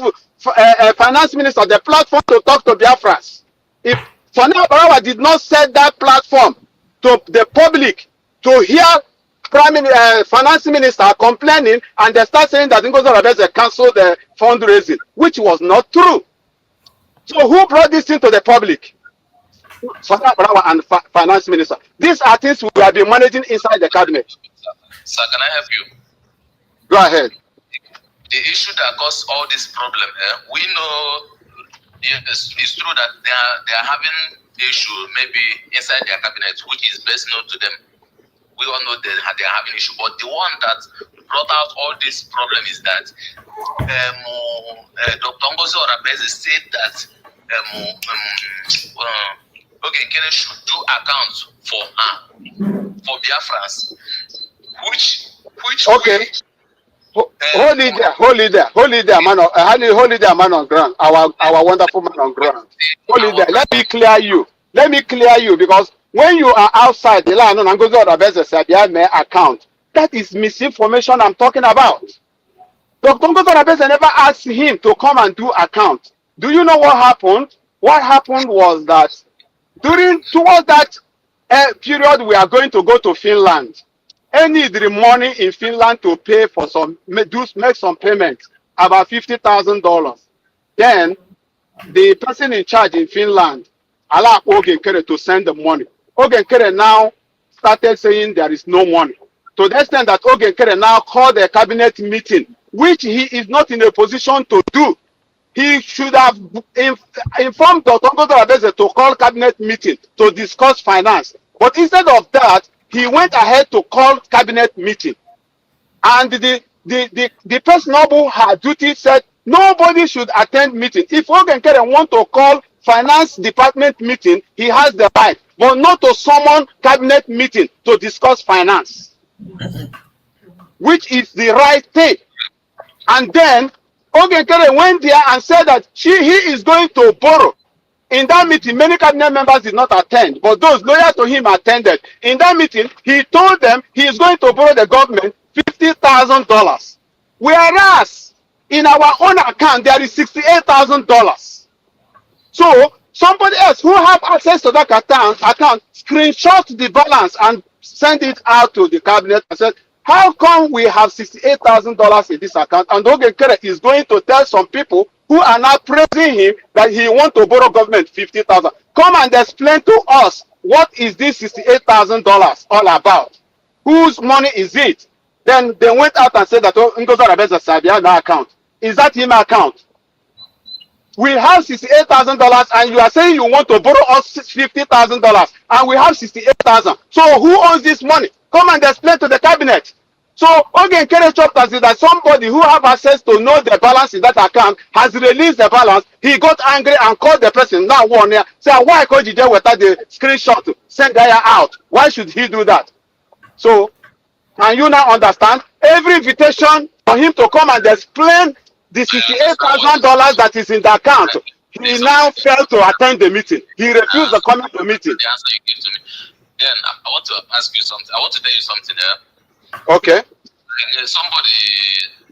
finance minister the platform to talk to Biafrans. If Sani Abrawa did not set that platform to the public to hear finance minister complaining, and they start saying that Ngozo Rabeze canceled the fundraising, which was not true. So who brought this into the public? And finance minister. These are things we have been managing inside the cabinet. Sir, can I help you? Go ahead. The issue that caused all this problem, we know it's true that they are having issue maybe inside their cabinet, which is best known to them. We all know they are having issue, but the one that brought out all this problem is that Dr. Ngozo Rabeze said that Kene should do accounts for her, for Biafrans, which okay. Hold it there, man on ground. Our wonderful man on ground. Hold it there. Let me clear you, because when you are outside the line on Ngozo Rabeze account, that is misinformation I'm talking about. Dr. Ngozo Rabeze never asked him to come and do account. Do you know what happened? What happened was that towards that period, we are going to go to Finland. I need the money in Finland to pay for make some payments, about $50,000. Then the person in charge in Finland allowed Ogenkere to send the money. Ogenkere now started saying there is no money, to the extent that Ogenkere now called a cabinet meeting, which he is not in a position to do. he should have informed Dr. Ngozi Arabeze to call cabinet meeting to discuss finance. But instead of that, he went ahead to call cabinet meeting. And the person who had duty said nobody should attend meeting. If Ogenkere want to call finance department meeting, he has the right, but not to summon cabinet meeting to discuss finance, which is the right thing. And then Ogenkere went there and said that he is going to borrow. In that meeting, many cabinet members did not attend, but those loyal to him attended. In that meeting, he told them he is going to borrow the government $50,000. Whereas in our own account, there is $68,000. So somebody else who have access to that account screenshot the balance and send it out to the cabinet and said, how come we have $68,000 in this account? And Ogenkere is going to tell some people who are now praising him that he want to borrow government $50,000. Come and explain to us, what is this $68,000 all about? Whose money is it? Then they went out and said that Ngozi Arabeze Sabia no account. Is that him account? We have $68,000 and you are saying you want to borrow us $50,000 and we have $68,000. So who owns this money? Come and explain to the cabinet. So Ogenkere chopped us that somebody who have access to know the balance in that account has released the balance. He got angry and called the person. Now one here, say why could you do without the screenshot to send guy out? Why should he do that? So can you now understand? Every invitation for him to come and explain the $68,000 that is in the account, he now failed to attend the meeting. He refused to come to the meeting. The answer you gave to me. Then I want to ask you something. I want to tell you something there. Okay. Somebody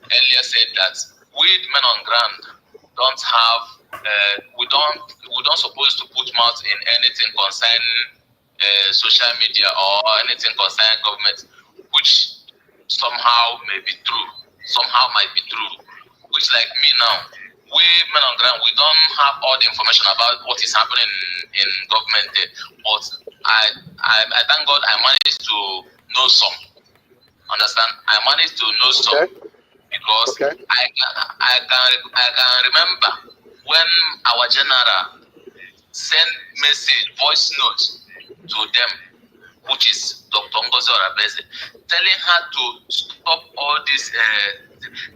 earlier said that we men on ground don't have, we don't supposed to put mouth in anything concerning social media or anything concerning government, which somehow may be true, somehow might be true. Which like me now, we men on ground, we don't have all the information about what is happening in government there. But I thank God I managed to know some. Understand? I managed to know some because I can remember when our general sent message, voice note to them, which is Dr. Ngozi Arabeze, telling her to stop all this.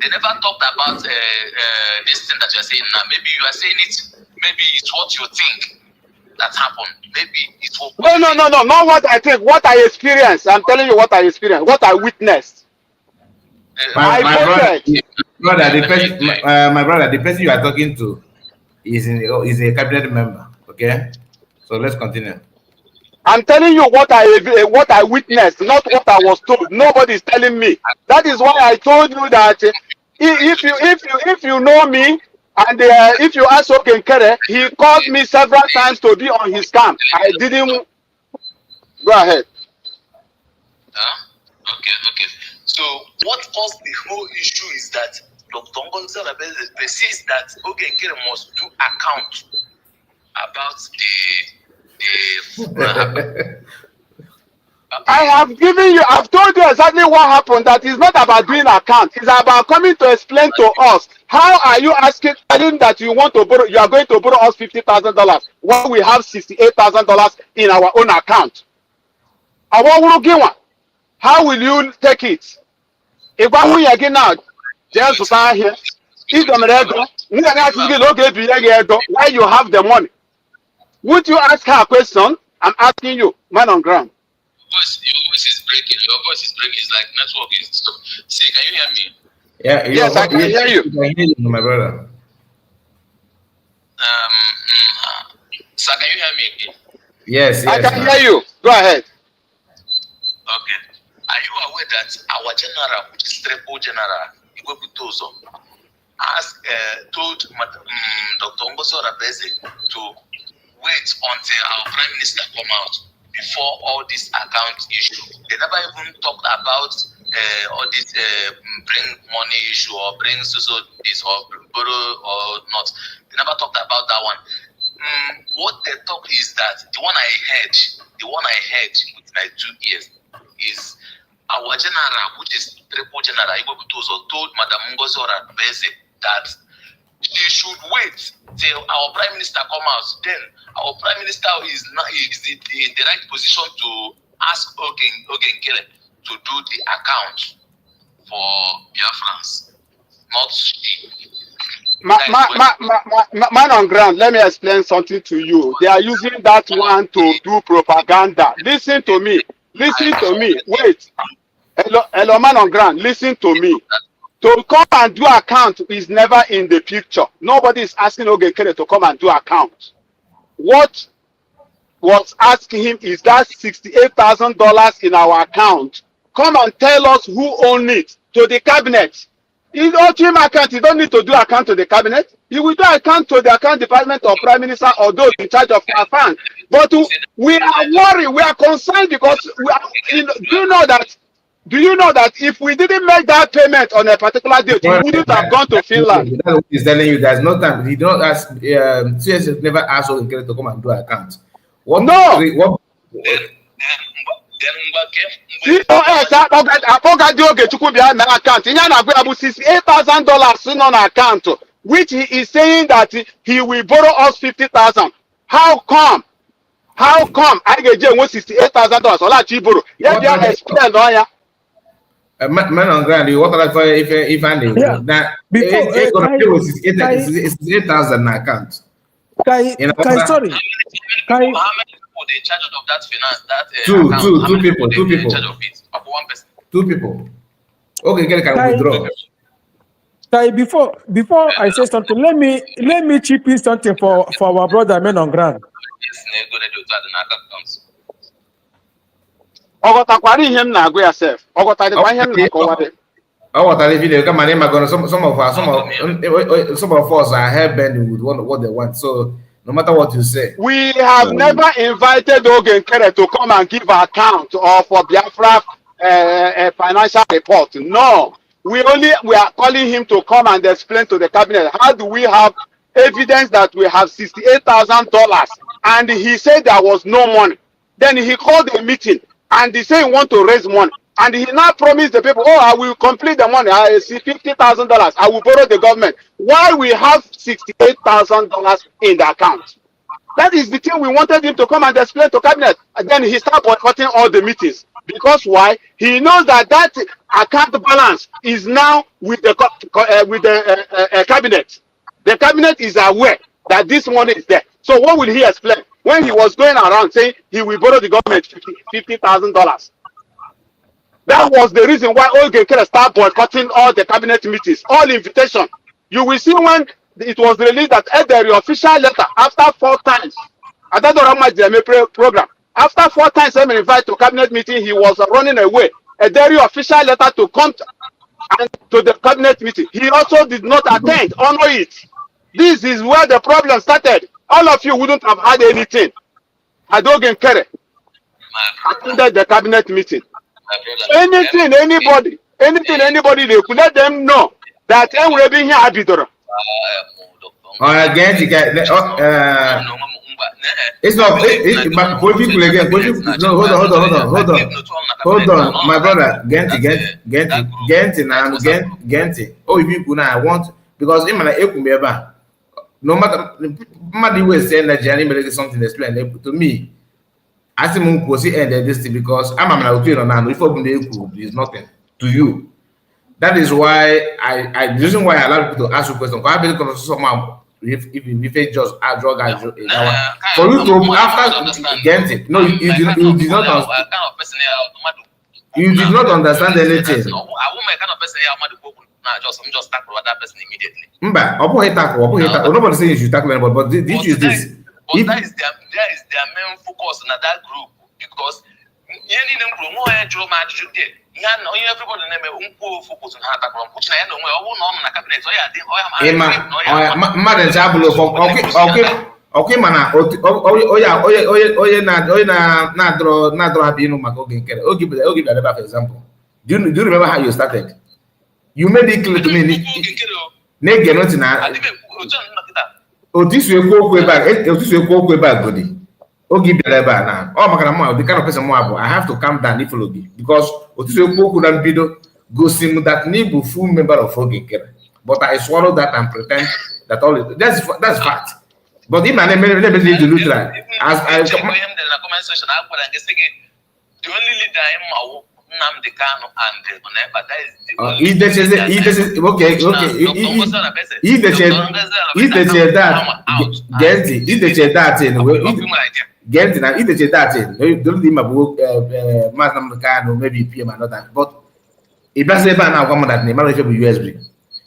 They never talked about this thing that you are saying now. Maybe you are saying it. Maybe it's what you think that happened. Maybe it's what. No, not what I think. What I experienced. I'm telling you what I experienced. What I witnessed. My brother, the person you are talking to is a cabinet member. Okay, so let's continue. I'm telling you what I witnessed, not what I was told. Nobody is telling me. That is why I told you that if you know me and if you ask Ogenkere, he called me several times to be on his camp. I didn't. Go ahead. Okay. So what caused the whole issue is that Dr. Ngozi Arabeze persists that Ogenkere must do account about I've told you exactly what happened. That is not about doing account. It's about coming to explain to us. How are you telling that you want to borrow, you are going to borrow us $50,000 while we have $68,000 in our own account? How will you take it? If I will again now, just here. Why you have the money? Would you ask her a question? I'm asking you, man on ground. Your voice is breaking. It's like network is stop. See, can you hear me? Yeah. Yes, I can hear you. I can hear you, my brother. Sir, can you hear me again? Yes. I can hear you. Go ahead. Okay. Are you aware that our general, which is Triple General, Igwebutozo, has told Dr. Ngozi Arabeze to wait until our Prime Minister come out before all this account issue? They never even talked about all this bring money issue or bring this or borrow or not. They never talked about that one. What they talk is that the one I heard with my 2 ears is our general, which is Triple General Igwebutozo, told Madam Ngozi Arabeze that she should wait till our prime minister come out. Then our prime minister is in the right position to ask Ogen Kele to do the account for Biafrans, not she. Man on ground, let me explain something to you. They are using that one to do propaganda. Listen to me. Listen to me. Wait. Hello, man on ground. Listen to me. To come and do account is never in the picture. Nobody is asking Ogekere to come and do account. What was asking him is that $68,000 in our account. Come and tell us who owned it to the cabinet. In Ochim account, you don't need to do account to the cabinet. You will do account to the account department or prime minister or those in charge of our fund. But we are worried, we are concerned because do you know that if we didn't make that payment on a particular date, we wouldn't have gone to Finland? He's telling you there's no time. He don't ask. CSF never asked Ogekere to come and do account. What? No. $68,000 on account, which he is saying that he will borrow us $50,000. How come? How come? I get $68,000. All that you borrow. Yeah, explain, lawyer. Man on ground, what are if I knew that it's 8,000 account. Sorry. In charge of that finance, two people. In charge of it, of one person. 2 people. Okay, can withdraw. Before I say something, let me chip in something for our brother men on ground. Some of us are hell-bent with what they want. So no matter what you say, we have never invited Ogekere to come and give account or for Biafra a financial report. No, we are calling him to come and explain to the cabinet. How do we have evidence that we have $68,000 and he said there was no money? Then he called a meeting and he said he want to raise money. And he now promised the people, I will complete the money. I see $50,000. I will borrow the government. Why we have $68,000 in the account? That is the thing we wanted him to come and explain to cabinet. And then he started boycotting all the meetings. Because why? He knows that account balance is now with the cabinet. The cabinet is aware that this money is there. So what will he explain? When he was going around saying he will borrow the government $50,000. That was the reason why Ogekere started boycotting all the cabinet meetings, all invitation. You will see when it was released that the official letter, after 4 times, I don't know how much the program, after 4 times I'm invited to cabinet meeting, he was running away. A very official letter to come to the cabinet meeting. He also did not attend, honor it. This is where the problem started. All of you wouldn't have had anything. Had Ogekere attended the cabinet meeting. Anything anybody they could let them know that we're being here at Bidoro. Again, it's not for people again. No, hold on, my brother. Genti. Oh, if you now want because no matter way saying that Johnny something explain to me. I see Munkosi ended this thing because I'm an opinion now. If is nothing to you. That is why the reason why I allow people to ask you questions. I believe someone if they just drug for you to after get it. No, you did not. You did not understand anything. Just tackle that person immediately. Nobody saying you should tackle anybody, but the issue is this. But that is their main focus in that group because everybody focus on how to tackle which okay, mana for example. Do you remember how you started? You made it clear to me. The kind of person I have to calm down because that full member of Ogekere. But I swallow that and pretend that all is, that's fact. But if I never do that, as I check him in the comment section, I put and say the only leader in Nnamdi Kanu and but that is the only if they say that in get now if they say that in don't leave my book Nnamdi Kanu maybe PM another, but if that's ever now one that the manager USB.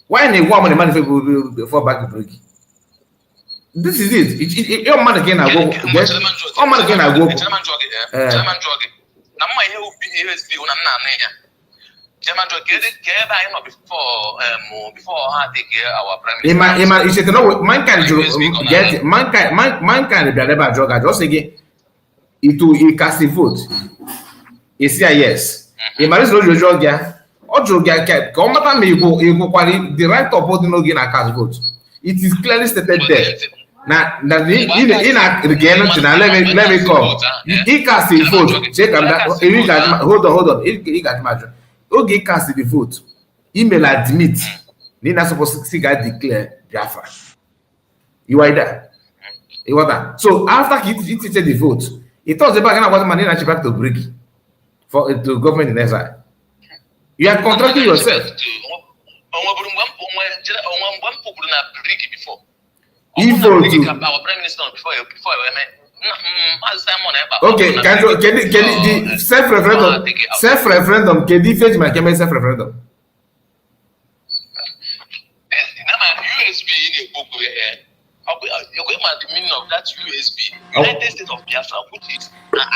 Why any woman the manager before back to break? This is it. Your man again I go. Oh man again I go. Before I take our prime mankind be never drug. Just again, it cast a vote. You see a yes. It might not be drug ya. Or drug ya can come up and me go the right of voting no gain a cast vote. It is clearly stated there. Now, in again, let me call. He cast the vote. Check that. Hold on. He got my. Okay, cast the vote. Email admit. You're not supposed to see guy declare Biafra. You are there. You are that. So after he did the vote, he thought the back and was man back to break for to government in exile. You are contracting yourself. Evil our prime minister before okay, can the self-referendum, can you fetch my self-referendum? USB in a book the meaning of that USB. United States of Biafra, which is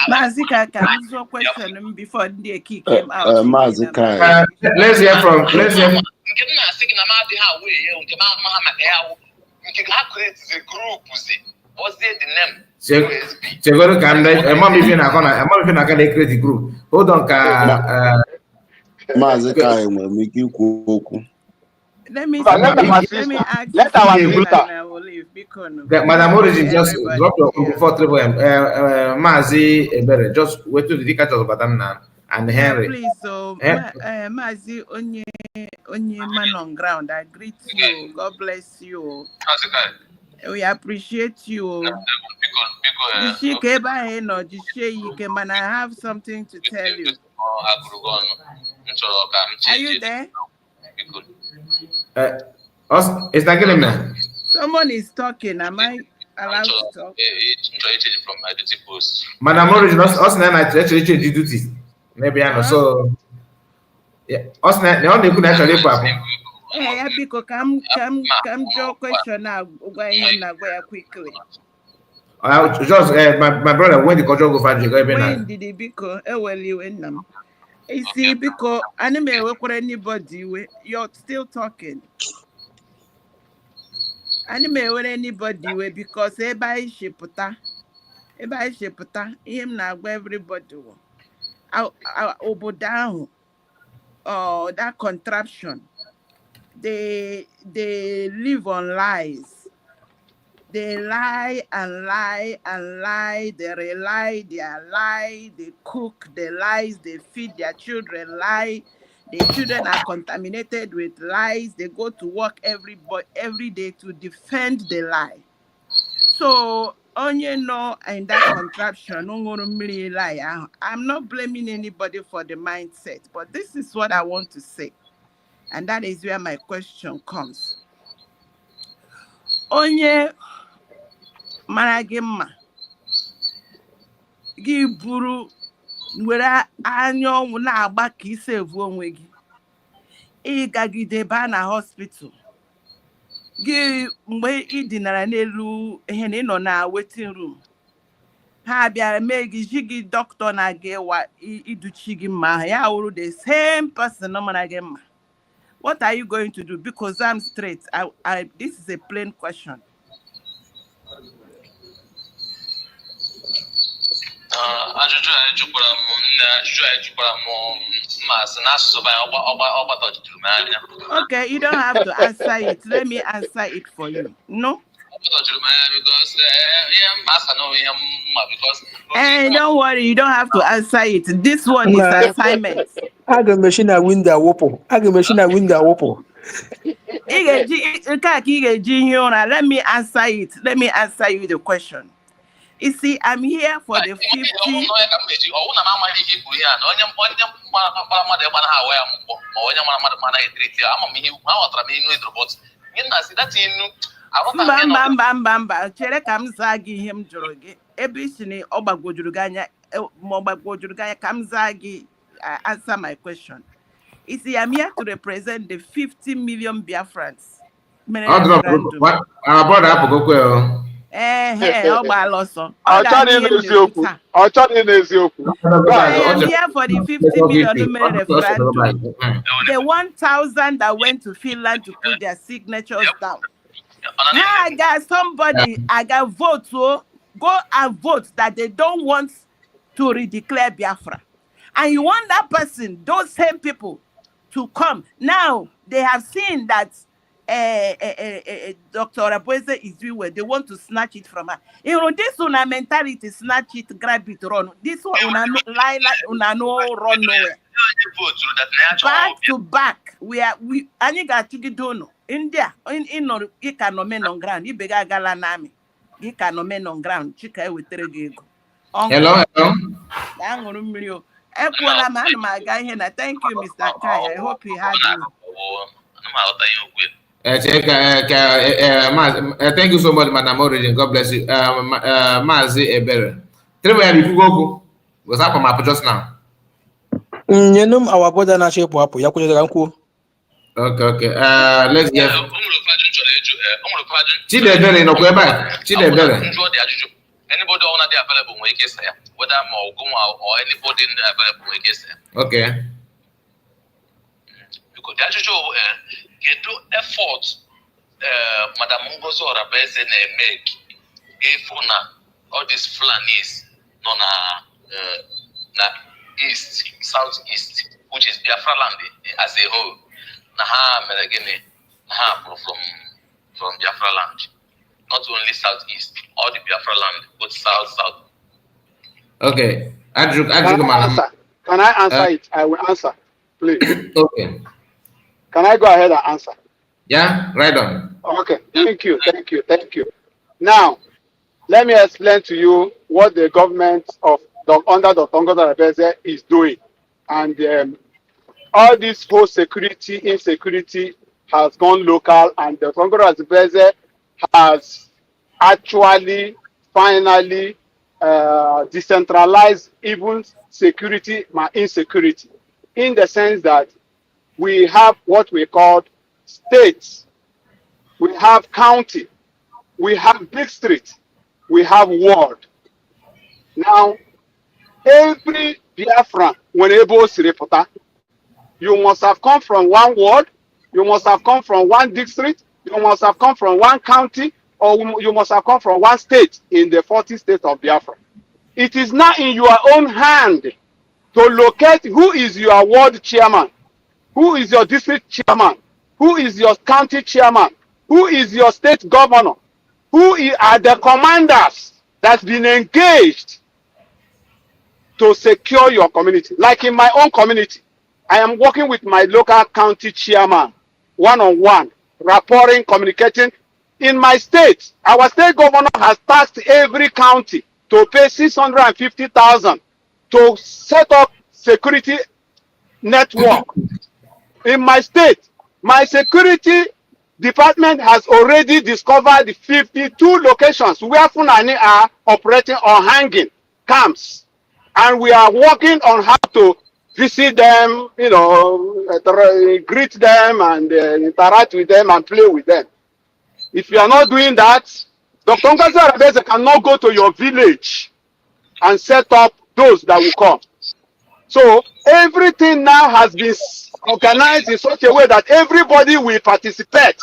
Mazika, can I ask a question before they kick him out? Let's hear from the group. What's the name? Chegoro can mom if you're not gonna create the group. Hold on, let me ask. Let I will leave because Madam Origin just drop your before Triple M. Mazi Ebere, just wait to the catch of Badam and Henry. Please, so Mazi onye man on ground. I greet you. God bless you. We appreciate you. Man, I have something to tell you. Are you there? It's not getting man. Someone is talking. Am I allowed to talk? From my duty post. Madam Origin, us now actually change the duty. Maybe I know. So, yeah, us now the only good actually happen. Hey, Abiko, come draw question now. Go ahead now, go quickly. Just my brother, when the control go find you, go when did it Biko? Well, you in them. You see, because anime work for anybody, you're still talking. Anime with anybody, because everybody shiputa, him now everybody. Over down, oh, that contraption. They live on lies. They lie and lie and lie. They rely, they lie. They cook the lies. They feed their children lie. The children are contaminated with lies. They go to work every day to defend the lie. So, in that contraption, I'm not blaming anybody for the mindset, but this is what I want to say. And that is where my question comes. Onye maragima gi buru nwere anya ọnwụ na-agba ka isi evu onwe gị ịgagide ba na hospital gị mgbe ị dinara n'elu ihe na ị nọ na waiting room ha bịara mee gị ji gị doctor na gị wa iduchi gị mma ya wuru the same person no mara gị mma. What are you going to do? Because I'm straight. This is a plain question. Okay, you don't have to answer it. Let me answer it for you. No? Hey, don't worry, you don't have to answer it. This one is assignment. I can machine a window whopper. Let me answer it. Let me answer you the question. You see, I'm here for the 50. Mba chere ka m zaa gị ihe m jụrụ gị ebe isi na ọ gbagwojuru gị anya ma ọ gbagwojuru gị anya ka m zaa gị answer my question. You see, I'm here to represent the 50 million Biafrans. Referendum. Our brother Apogokwe. Ọ gbaala ọsọ. Ọ chọrọ n'eziokwu. I am here for the 50 million referendum. The 1,000 that went to Finland to put their signatures down. Now I got somebody, I got vote, so go and vote that they don't want to redeclare Biafra. And you want that person, those same people, to come. Now they have seen that Dr. Raboise is doing well. They want to snatch it from her. You know, this una mentality, snatch it, grab it, run. This one una no run nowhere. Back to back, we got to do India in economy on ground. You bega galanami. Economy on ground. Chika with Terego. Hello. Thank you, Mr. Kai. I hope he had you. Thank you so much, Madam Origin. God bless you. Mazi Ebere. What's up, my just now? Our brother na shape up. Okay. Let's get. Chidebere no kweba. Chidebere. Anybody on the available we can say whether or anybody available we can say. Okay. Because that get do effort Madam Ngozo Rabeze make if all these Fulanis na east, southeast, which is Biafra land as a whole. Naha Meregene, Naha from Biafra land. Not only southeast, all the Biafra land, both south. Okay. Can I answer it? I will answer, please. Okay. Can I go ahead and answer? Yeah, right on. Okay. Thank you. Now, let me explain to you what the government of under the Tongoza Rebeze is doing. And all this whole insecurity has gone local, and the Tongoza Rebeze has actually finally decentralized even security, my insecurity, in the sense that we have what we call states, we have county, we have district, we have ward. Now, every Biafran, when able to report, you must have come from one ward, you must have come from one district, you must have come from one county, or you must have come from one state in the 40 states of Biafra. It is now in your own hand to locate who is your ward chairman, who is your district chairman, who is your county chairman, who is your state governor, who are the commanders that's been engaged to secure your community. Like in my own community, I am working with my local county chairman, one-on-one, rapporting, communicating. In my state, our state governor has tasked every county to pay 650,000 to set up security network. In my state, my security department has already discovered 52 locations where Fulani are operating or hanging camps. And we are working on how to visit them, greet them and interact with them and play with them. If you are not doing that, Dr. Ngozi Arabeze cannot go to your village and set up those that will come. So everything now has been organized in such a way that everybody will participate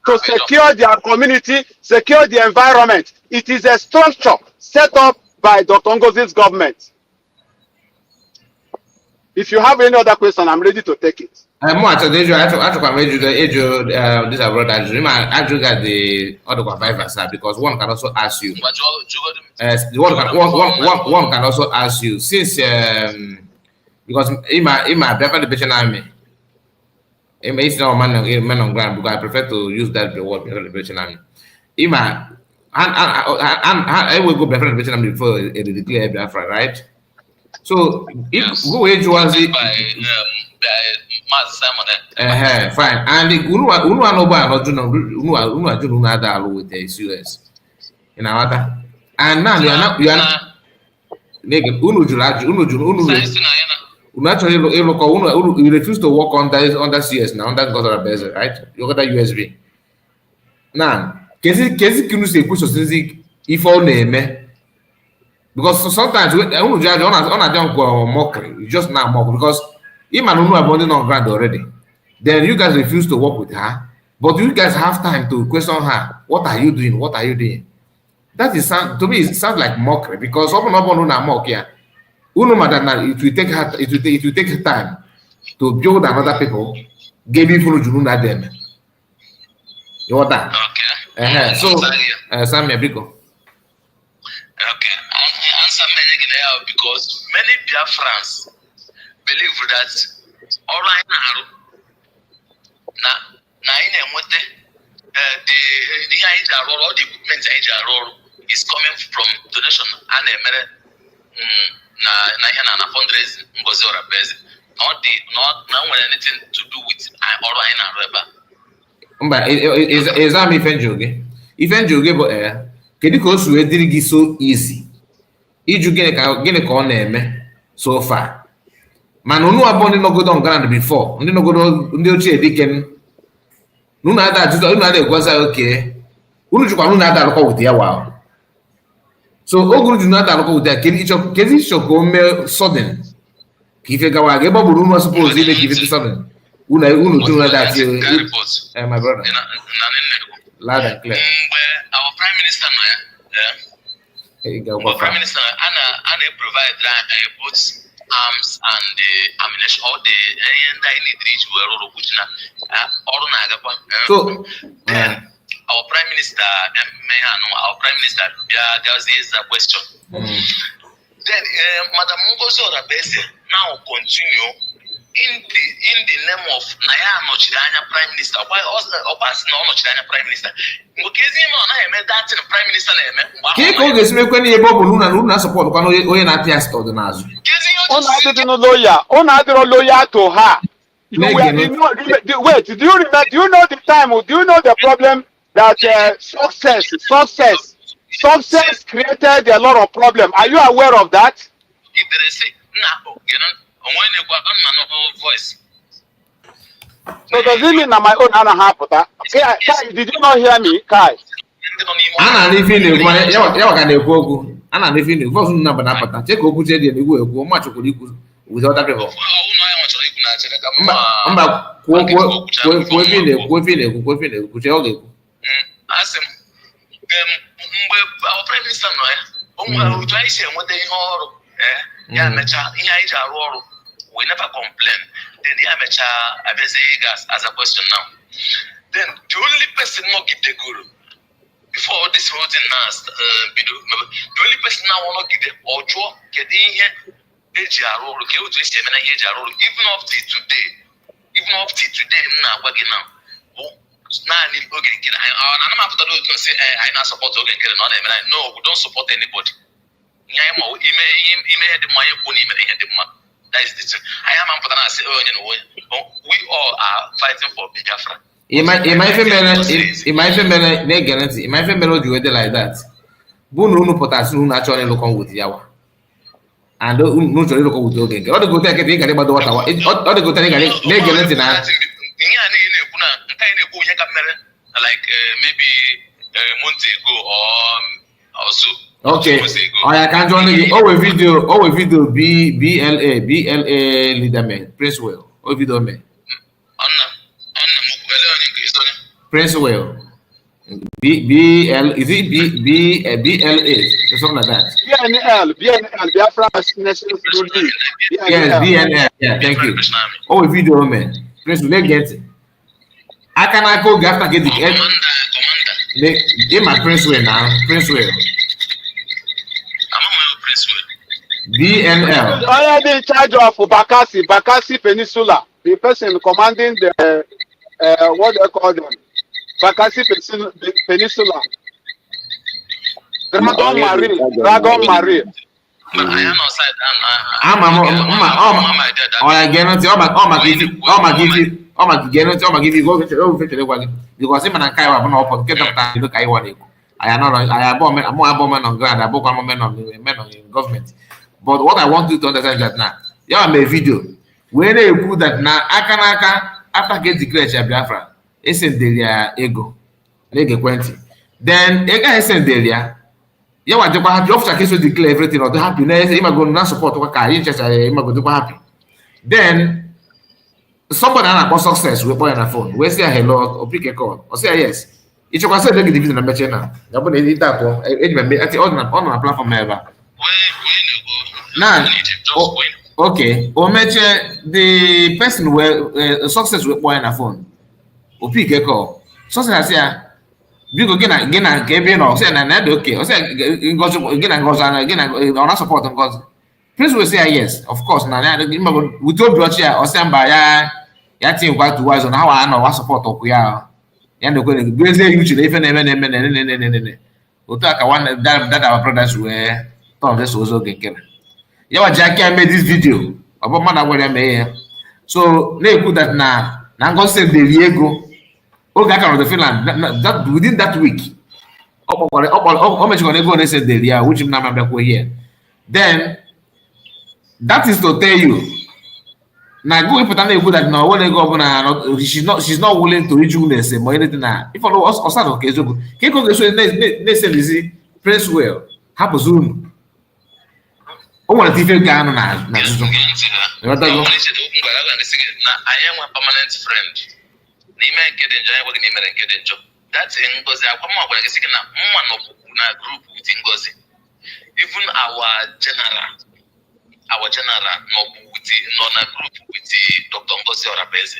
to secure their community, secure the environment. It is a structure set up by Dr. Ngozi's government. If you have any other question, I'm ready to take it. This abroad I got the other advisors because one can also ask you. One can also ask you since because in my Biafra Liberation Army, It's not man on ground because I prefer to use that word liberation army. Ima, I will go Biafra liberation army before it declare Biafra, right? So if who age was it? Fine. And the Unu with the US. In our and now you are not naturally you refuse to work under CS now, under government base, right? You got that USB. Now, kesi kinu say push if all name because sometimes when on mockery, you just now mock because Iman Unu abandoned on ground already. Then you guys refuse to work with her, but you guys have time to question her. What are you doing? What are you doing? That is to me it sounds like mockery because open up on mock here. It will take her, it will take time to build another people. Give you for them. You want that? Okay. So Sammy Biko. Okay. Answer many because many Biafrans believe that all right now the equipment is coming from donation and na fundraising ngozi or base not anything to do with all right now. Is that me Ifenjoge but kedu ka o si wee dịrị gị so easy iju gịnị ka ọ na-eme so far mana unu abụọ ndị nọgodo on ground before ndị nọgodo ndị ochie dike unu ada egwaza oke unu jikwa unu ada alụkọ with ya wow so oguru ju na ada alụkọ with ya kedu icho ka o mee sudden ka ife gawa ga ebe ọ bụrụ unu suppose ime ka ife dị sudden unu tụrụ na that my brother loud and clear. Our Prime Minister, Prime Minister, and provide both arms and the ammunition, all the need reach so our Prime Minister, there's a question. Then Madam Ngozi Orabese now continue in the name of Naya Nochidanya Prime Minister. Why Obas no Nochidanya Prime Minister? Mukezi no na eme that Prime Minister na eme. Ke ko gesime kwani ebo bolu na support kwano oye na tia stod nazu. On adiro lawyer to her. Wait, do you know the time? Do you know the problem that success created a lot of problem? Are you aware of that? Voice. So does it mean that my own Anna happened? Kai, did you not hear me, Kai? Ana ni fini kuma ya ka na-ekwu okwu. Ana ni fini voice na bana pata. Check okwu che dey na-ekwu ekwu ma chukwu ikwu with other people. Mba kwo fini che oge ekwu. Asem mgbe our prime minister no ya. O nwere otu anyị si enweta ihe ọrụ ya mecha ihe anyị ji arụ ọrụ. We never complain. Then the amateur gas as a question now. Then the only person not give the guru before all this whole thing now the only person now will not give the audio get in here even up to today now I'm after those who say I not support no, we don't support anybody. That is the thing. I am important to say, we all are fighting for Biafra. My family do it like that. Bunu potas no naturally look on with yawa. And no to look with okay. All the go take it about the water. All the go take it like maybe a month ago or also. Okay. I can join again. Oh, a video BLA leader Prince Well. Oh, video me. Prince Well. BL is it BLA? Something like that. BNL, Biafra National School League. Yes, BNL. Yeah, thank you. Oh, a video man. Prince Well, get it. I can go after get the get my Prince Well now. Prince Well. BNL. I am in charge of Bakassi Peninsula. the person commanding the what they call them, Vacancy Peninsula, Dragon Marie, Dragon Marie. Because him and Kai were not open, get up time, look, I want it. I am more above on ground, I book one men on government. But what I want you to understand that now, you have a video where they put that now, Akanaka, after get declared Biafra, it's in the ego, Lega 20. Then, Ega is in the you want to have your officer case to declare everything or the happiness, you might go not support what I just go happy. Then somebody about success with boy on the phone. We say hello or pick a call or say yes. It's your concern to give the number channel. You put it that on a platform ever. Now, okay, or the person where success with boy on the phone or pick a call. Success here. Because again, Gabriel or say and okay, or say again on our support because Prince will say yes, of course. Now we told you or stand by ya think what to wise on how I know what support of we are. And the good say you should even we talk one that our brothers were Tom this was okay. Yeah, Jackie made this video about man where I so they put that now go send the Diego. Okay, I can the Finland that within that week. How much going to go and say there, which number here. Then that is to tell you. Now go important that now when they go she's not willing to rejuvenate or anything. If I know us okay, so can go so they say press well. Have a zoom. Oh, what if you can I am a permanent friend. That's in Ngozi. Group with Ngozi. Even our general non a group with Dr. Ngozi Orabeze.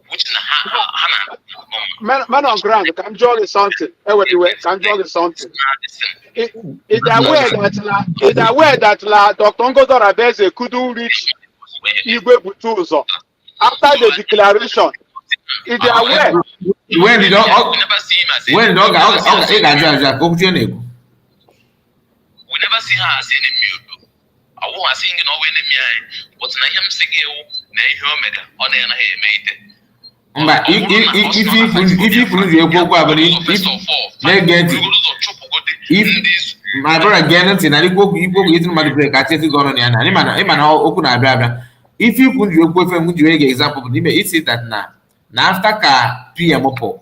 Which man on ground can jolly something. Anyway, can jolly something. It's aware that Dr. Ngozi Orabeze couldn't reach Igwe Butuzo after the declaration. Is they aware? When the dog we never see her as enemy. I won't sing in our enemy, but I am if my brother Gennett and I go eating my break, I take on and open a if you put your boyfriend with your example, it's it that now. Now after ka PM opo,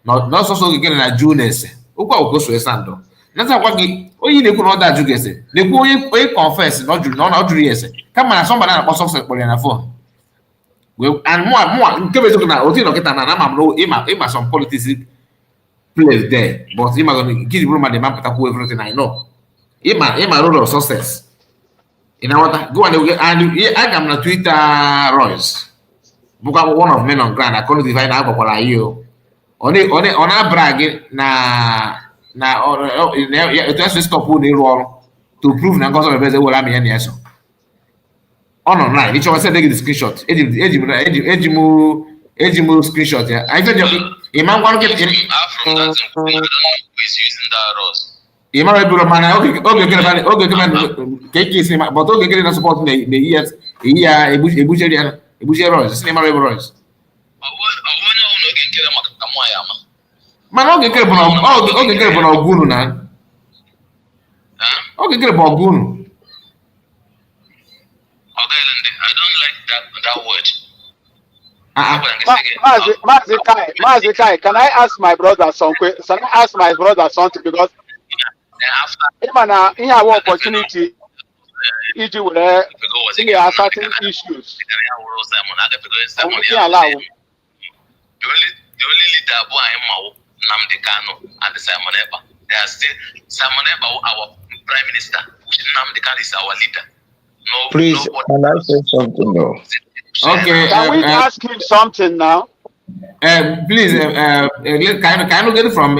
not so again na Junes. Ukwa ukoso esando. Nasa kwa gi oyi ne kuno da jugese. Ne ku oyi confess not jury ese. Come na somebody na success for na phone. Well, and more nkebe so na oti no kita na mam no ima some politics place there. But ima going to give the room the man put everything I know. Ima role of success. You know what? Go and I am on Twitter Royce. Book one of men on ground. I call it divine alcohol. You on a brag na it has to stop who they roll to prove na cause of the will am any so. Online, each of us said take the screenshot. Ejimu screenshot. I said you man want to get is using that Ross. You might be a man. Okay, but okay, not support the years. A bush Royce, name Royce. Man, okay, get about Gunu now. Okay, get about Gunu. I don't like that word. Mazikai, can I ask my brother something? Can I ask my brother something because he have opportunity. It will see certain issues. The only leader Nnamdi Kanu and the Simon Ekpa. They are still Simon Ekpa, our prime minister. Nnamdi Kanu is our leader. No, please, can I say something now? Okay. Can we ask him something now? Please, can you get it from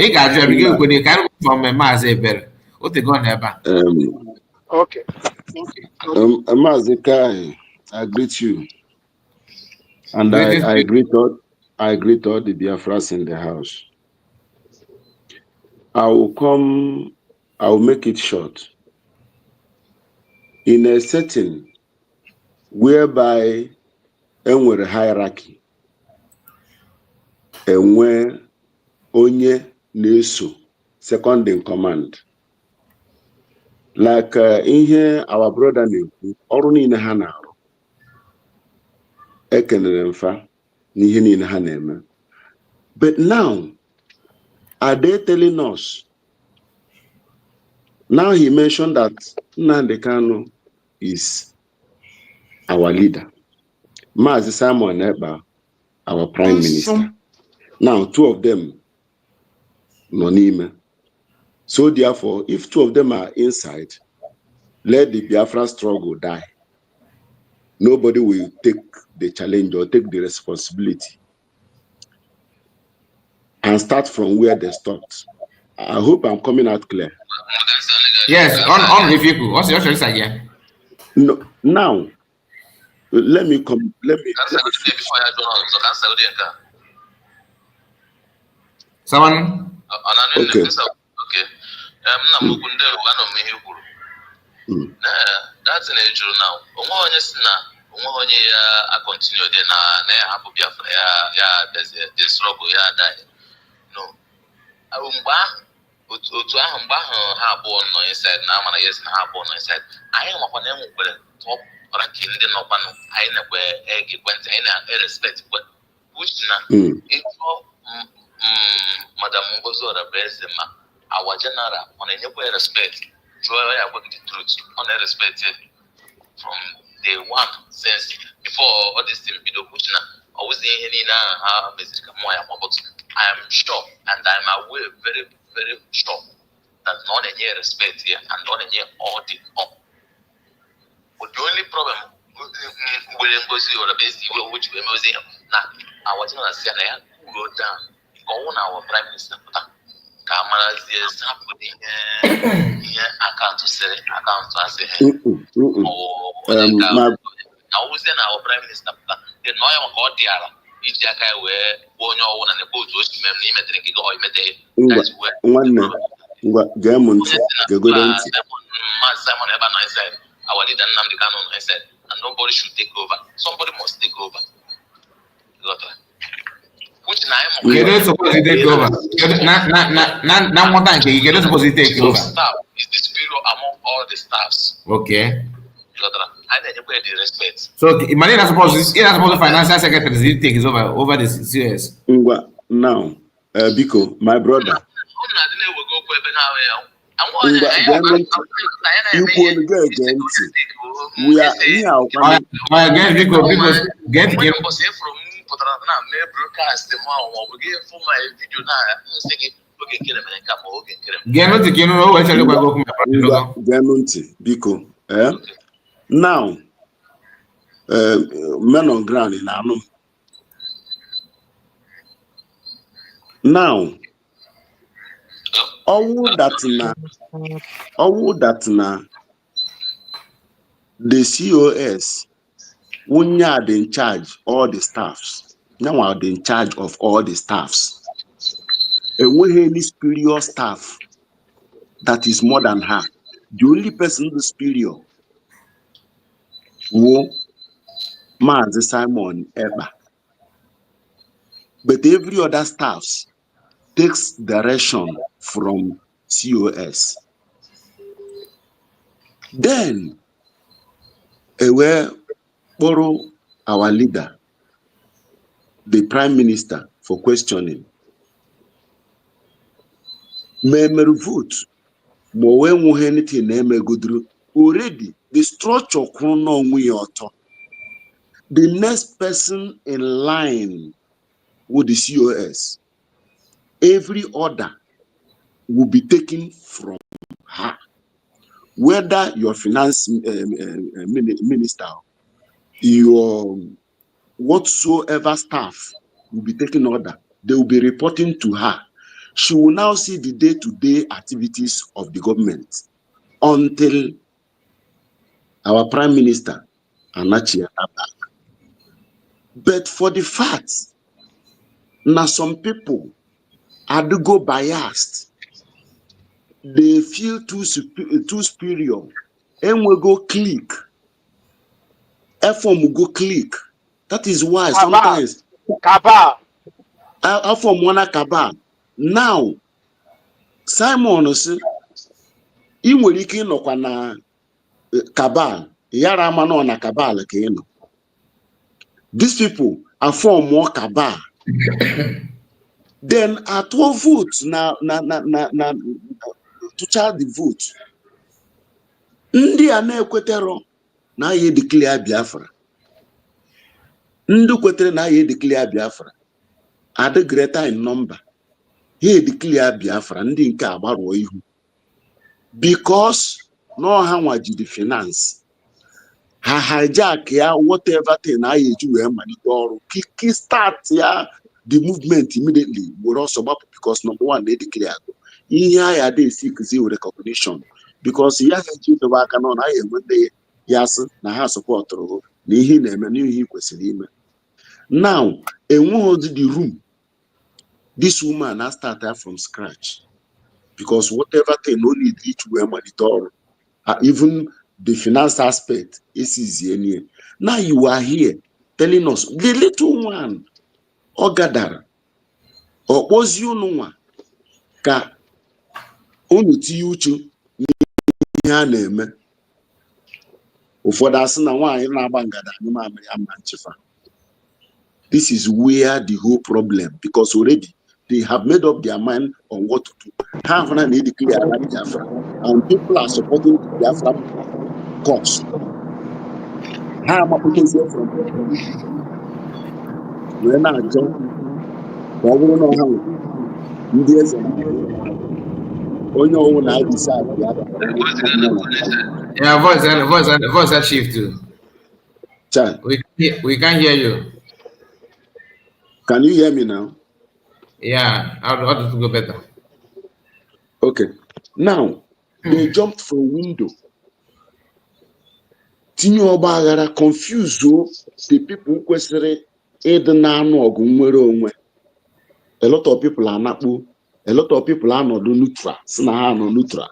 from Mazeber? What they going to Okay. Mazikai, I greet you. And I greet all the Biafras in the house. I will make it short. In a setting whereby enwere hierarchy, enwe onye na-eso second in command. Like ihe our brother na-ekwu, ọrụ niile ha na-arụ, ekenere mfa n'ihe niile ha na-eme. But now, are they telling us? Now he mentioned that Nnamdi Kanu is our leader. Mazi Simon Ekpa, our prime minister. Now, two of them, Nonime. So therefore, if two of them are inside, let the Biafra struggle die. Nobody will take the challenge or take the responsibility and start from where they stopped. I hope I'm coming out clear. Yes, on review. What's your choice again? No, now, let me come. Someone? Okay. That's an age now. I continue then I have Biafra. There's struggle, die. No. Otu ahụ mgbe ahụ ha abụọ nọ inside na amana yes na ha abụọ nọ inside anyị makwa na enwekwere top ranking ndị nọkwanụ anyị na-ekwe ekwentị anyị na-respect kwe which na ịtụ Madam Ngozi Orabaeze ma our general ọ na-enyekwa respect jụọ ya gwa the truth ọ na-respect from day one since before all this thing bido which na always ihe niile ahụ ha meziri ka mmụọ ya but I am sure and I am aware very very sure that not any respect here and not any audit up. But the only problem with Ngozi Orabaeze which we are saying now our general say na go down go on our prime minister Kamara is happening account to say account to say now who's then our prime minister the no one got there iji aka wee onye ọwụ na nekwa otu osi mem na imetere nke gị imete nwanne ngwa gee m ntị gegodo ntị Simon Ekpa no inside our leader Nnamdi Kanu no inside and nobody should take over somebody must take over which na you're supposed to take over na nwata nke you're supposed to take over staff is the superior among all the staffs. Okay. The respect. So Imani is supposed to financial secretary take over the CS. Now, Biko, my brother. We are again Biko get Biko. Now, men on ground in Anum. Now, all that na the COS when you are in charge all the staffs. Now are in charge of all the staffs. And when any superior staff that is more than her, the only person who is superior Mazi Simon Ekpa. But every other staffs takes direction from COS. Then we borrow our leader, the prime minister, for questioning. Memory vote, but when we anything already the structure the next person in line with the COS, every order will be taken from her. Whether your finance minister, your whatsoever staff will be taking order, they will be reporting to her. She will now see the day-to-day activities of the government until our prime minister Anachi back. But for the facts, now some people are to go biased. They feel too superior. And we go click. FM will go click. That is why sometimes Kaba. FM wanna kaba. Now, Simon say, ị nwere ike ịnọkwa na cabal, yara ama nọ na cabal ka ị nọ. These people are form more cabal. Then at 12 votes na to child the vote. Ndị a na-ekwetero na ya declare Biafra. Ndị kwetere na ya declare Biafra are the greater in number. Ya declare Biafra, ndị nke agbaruo ihu. Because no ha nwaji the finance. Ha hijack ya whatever thing na ya eji wee malite ọrụ. Kick start ya the movement immediately. We're also because number one, they declare. Ihe ya dey seek zero recognition. Because ya eji dobe aka nọ na ya enwete ya sị na ha support rụ na ihe na-eme na ihe kwesịrị ime. Now, enweghị the room. This woman has started from scratch. Because whatever thing no need each way monitor, even the finance aspect is easy. Now you are here telling us the little one or gather or was you no ka unu ti uchu ya na-eme. Ụfọdụ asị na nwaanyị na-agba ngada anyị mamịrị ama nchefa. This is where the whole problem, because already they have made up their mind on what to do. Half an need to clear Biafra, and people are supporting the Biafra cause. How am I putting here from? We're not John. But we don't know how. Indians and only own I decide. Yeah, voice that shift too. Chan. We can't hear you. Can you hear me now? Yeah, how to go better? Okay. Now they jumped from window. Tinye ọgba aghara confuse the people kwesịrị ịdị na-anụ ọgụ nwere onwe. A lot of people are nakpu. A lot of people are not neutral. Si na ha nọ neutral.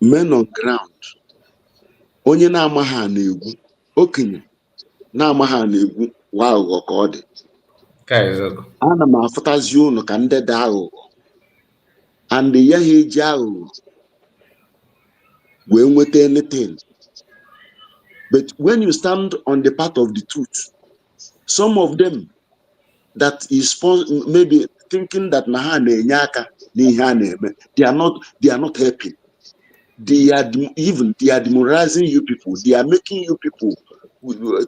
Men on ground. Onye na-ama ha na-egwu. Okenye na-ama ha na-egwu wa aghụghọ ka ọ dị. Ana m afụtazi unu ka ndị dị aghụghọ. And ya ha eji aghụghọ wee nweta anything. But when you stand on the path of the truth, some of them that is maybe thinking that na ha na-enye aka n'ihe a na-eme, they are not helping. They are demoralizing you people. They are making you people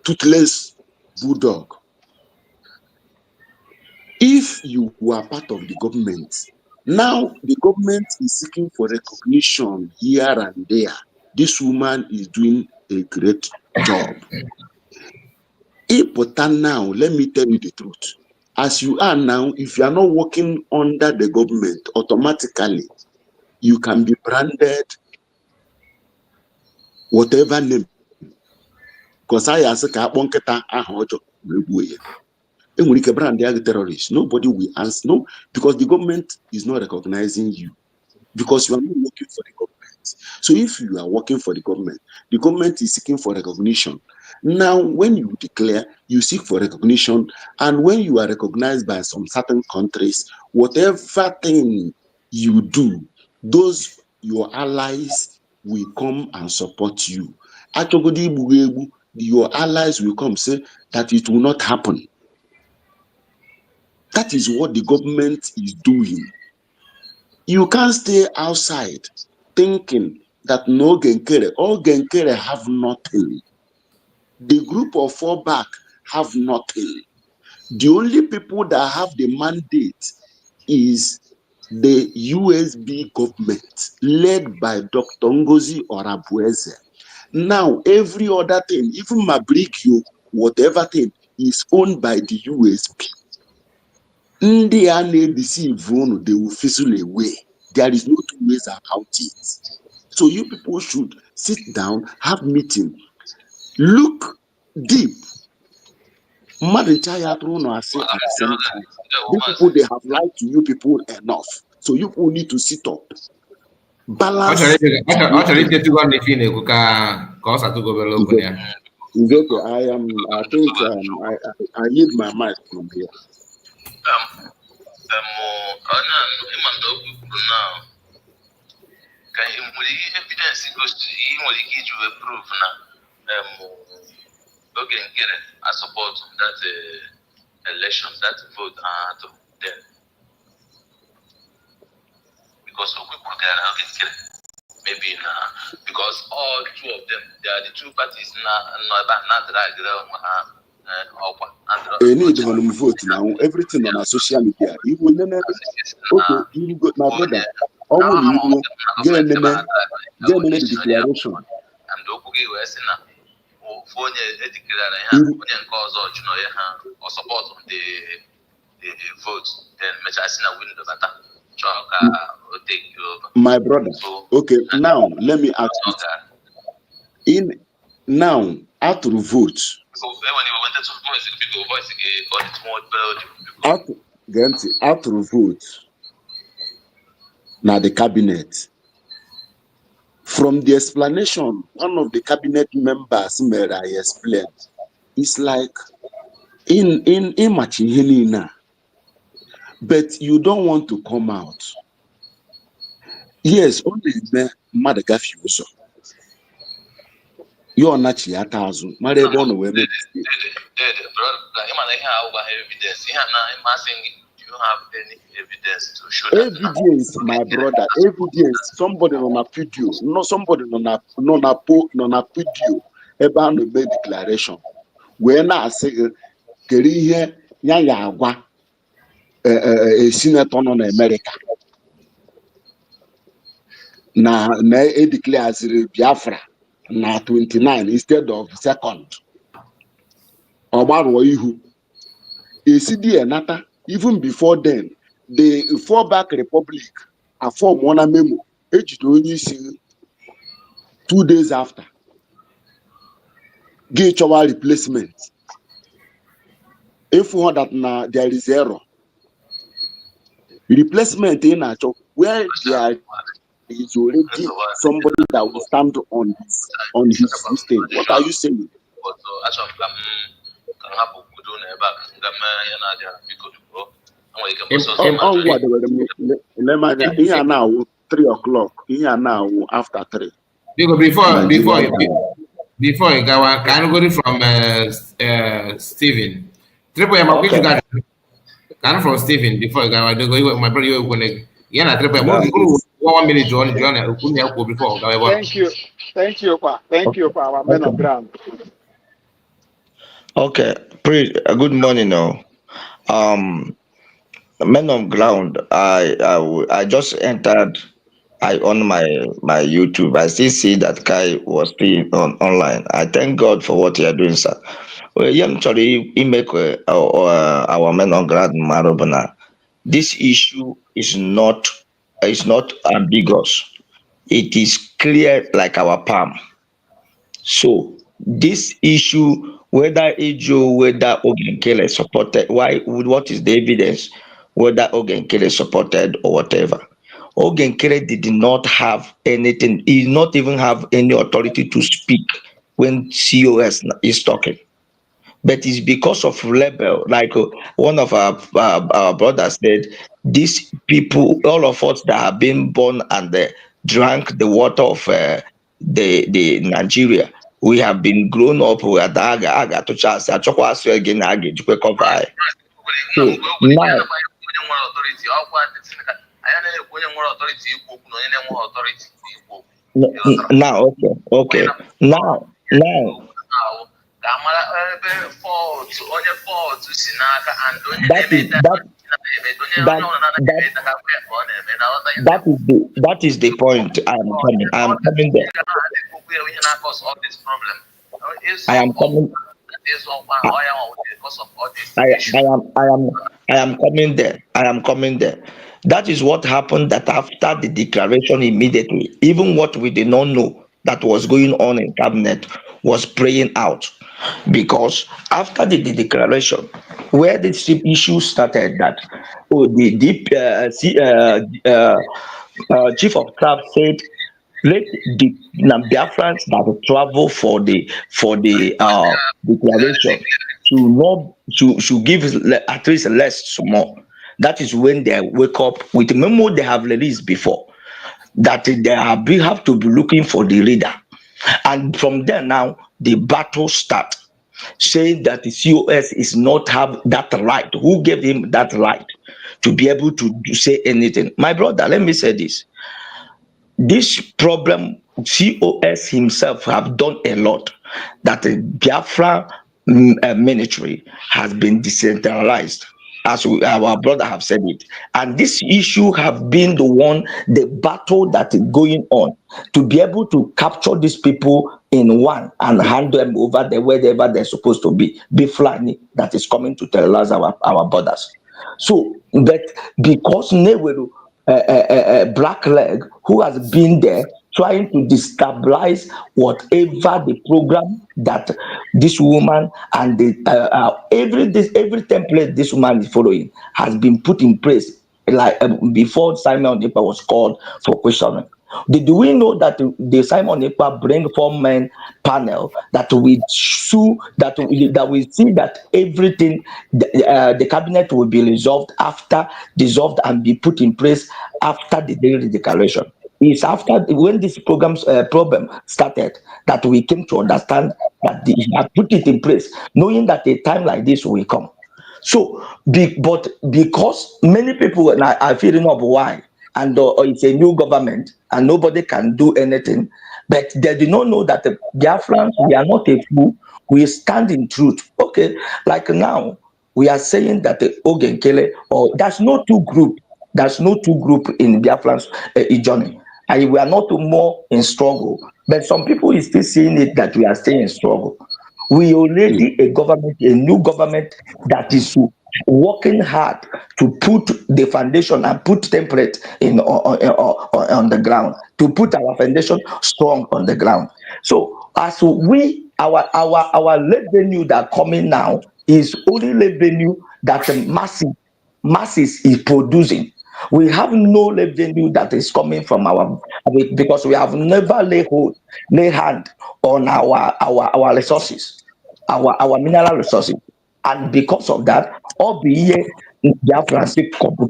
toothless bulldog. If you were part of the government, now the government is seeking for recognition here and there. This woman is doing a great job. Important now, let me tell you the truth. As you are now, if you are not working under the government, automatically you can be branded whatever name. Because I ask a bonketa ahojo and we can brand the terrorists. Nobody will answer. No, because the government is not recognizing you. Because you are not working for the government. So if you are working for the government is seeking for recognition. Now, when you declare, you seek for recognition, and when you are recognized by some certain countries, whatever thing you do, those your allies will come and support you. Your allies will come say that it will not happen. That is what the government is doing. You can't stay outside thinking that no Genkere, all Genkere have nothing. The group of four back have nothing. The only people that have the mandate is the USB government led by Dr. Ngozi Orabueze. Now, every other thing, even Mabrikio, whatever thing, is owned by the USB. They deceive, they will fizzle away. There is no two ways about it. So you people should sit down, have meeting. Look, deep. Mother Chaya Truno say at the same time. These people they have lied to you people enough. So you people need to sit up. Balance. Actually, to go on the film, cause I to go below. Is okay. I think I need my mic from here. Evidence goes to you when you give a proof now. Okay, get it. I support that election, that vote, to them because of people can maybe because all two of them, they are the two parties not right. They need to vote now. Everything on our social media. You will never. Okay, you go, my brother. All will you get the declaration. And for or support on the vote, then Machasina win the battle. Take over. My brother. Okay, now let me ask you. Now after the vote. After the vote. Now the cabinet. From the explanation, one of the cabinet members made I explained. It's like in Machinina, but you don't want to come out. Yes, only the Madagascar. You're not Chiatazu. Maribon will make evidence. Do you have any evidence to show that? Evidence, my brother. Evidence. Somebody on a video, not somebody on a video about the declaration. When I say, Kerihe Yayagwa, a senator on America. Now, they declare as Biafra. Now 29 instead of second. About Waihu. ACD and Nata, even before then, the fallback republic, a form one memo, age to only see 2 days after. Get our replacement. If we that now there is error. Replacement in actual where there is already somebody that will stand on his thing. What are you saying? Here now 3 o'clock. Here now after 3. Before you go, can you go from Stephen? Triple M, okay. Can from Stephen before you go. My brother, you going to 1 minute join before. Thank you, for our men of ground. Okay, good morning, all. Men of ground. I just entered. I on my YouTube. I still see that Kai was still online. I thank God for what you are doing, sir. Well, sorry, he make our men on ground Marobana. This issue is not ambiguous. It is clear like our palm. So this issue, whether Ejo, whether Ogenkele supported, what is the evidence? Whether Ogenkele supported or whatever. Ogenkele did not have anything, he did not even have any authority to speak when COS is talking. But it's because of rebel, like one of our brothers said, these people, all of us that have been born and drank the water of the Nigeria, we have been grown up with aga to chance again cover. So now okay. Now that is the point I am coming there. I am coming. I am coming there. I am coming there. That is what happened that after the declaration immediately, even what we did not know, that was going on in cabinet was playing out, because after the declaration, where this issue started, that chief of staff said, let the Biafrans that travel for the declaration should give at least less small. That is when they wake up with the memo they have released before, that have to be looking for the leader. And from there now, the battle starts, saying that the COS is not have that right. Who gave him that right to be able to say anything? My brother, let me say this. This problem, COS himself have done a lot, that the Biafra military has been decentralized, as our brother have said it. And this issue have been the battle that is going on to be able to capture these people in one and hand them over there wherever they're supposed to be flying, that is coming to terrorize our borders. So, but because Nehru, Black Leg, who has been there trying to destabilize whatever the program that this woman and every template this woman is following has been put in place, like before Simon Ekpa was called for questioning. Do we know that the Simon Ekpa bring 4-man panel that we sue, that we see that everything, the cabinet will be dissolved and be put in place after the daily declaration? It's after when this problem started that we came to understand that they have put it in place, knowing that a time like this will come. So, but because many people are feeling of why, and it's a new government and nobody can do anything, but they do not know that the Biafrans, we are not a fool, we stand in truth. Okay, like now we are saying that the Ogenkele, or there's no two group in Biafrans journey, and we are not more in struggle. But some people is still seeing it that we are still in struggle. We already a new government that is working hard to put the foundation and put template on the ground, to put our foundation strong on the ground. So as our revenue that coming now is only revenue that the masses is producing. We have no revenue that is coming from because we have never lay hand on our resources, our mineral resources. And because of that, all the year Biafrans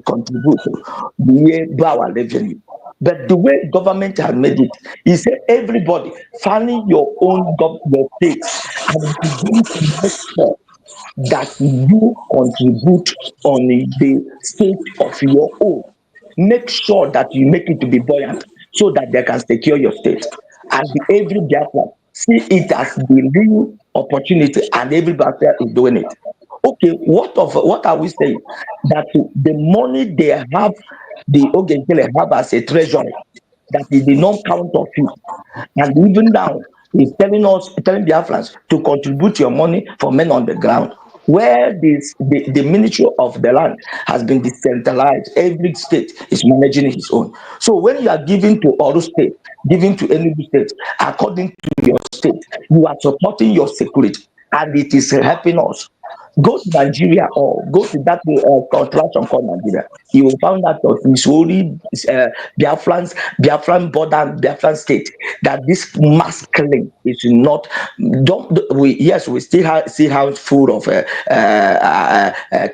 contribute to the year our revenue. But the way government has made it, is everybody finding your own your states and begin to make sure that you contribute on the state of your own. Make sure that you make it to be buoyant so that they can secure your state. And every Biafran see it as the real opportunity, and every Biafran is doing it. Okay, what are we saying? That the money they have, the Ogenkele have as a treasury, that they did not count of it. And even now, he's telling Biafrans to contribute your money for men on the ground, where the ministry of the land has been decentralized. Every state is managing his own. So when you are giving to Oru state, giving to any state, according to your state, you are supporting your security, and it is helping us. Go to Nigeria or go to that contraction called Nigeria. You will find out that it's only Biafran border, Biafran state, that this mass killing is not. We still see how full of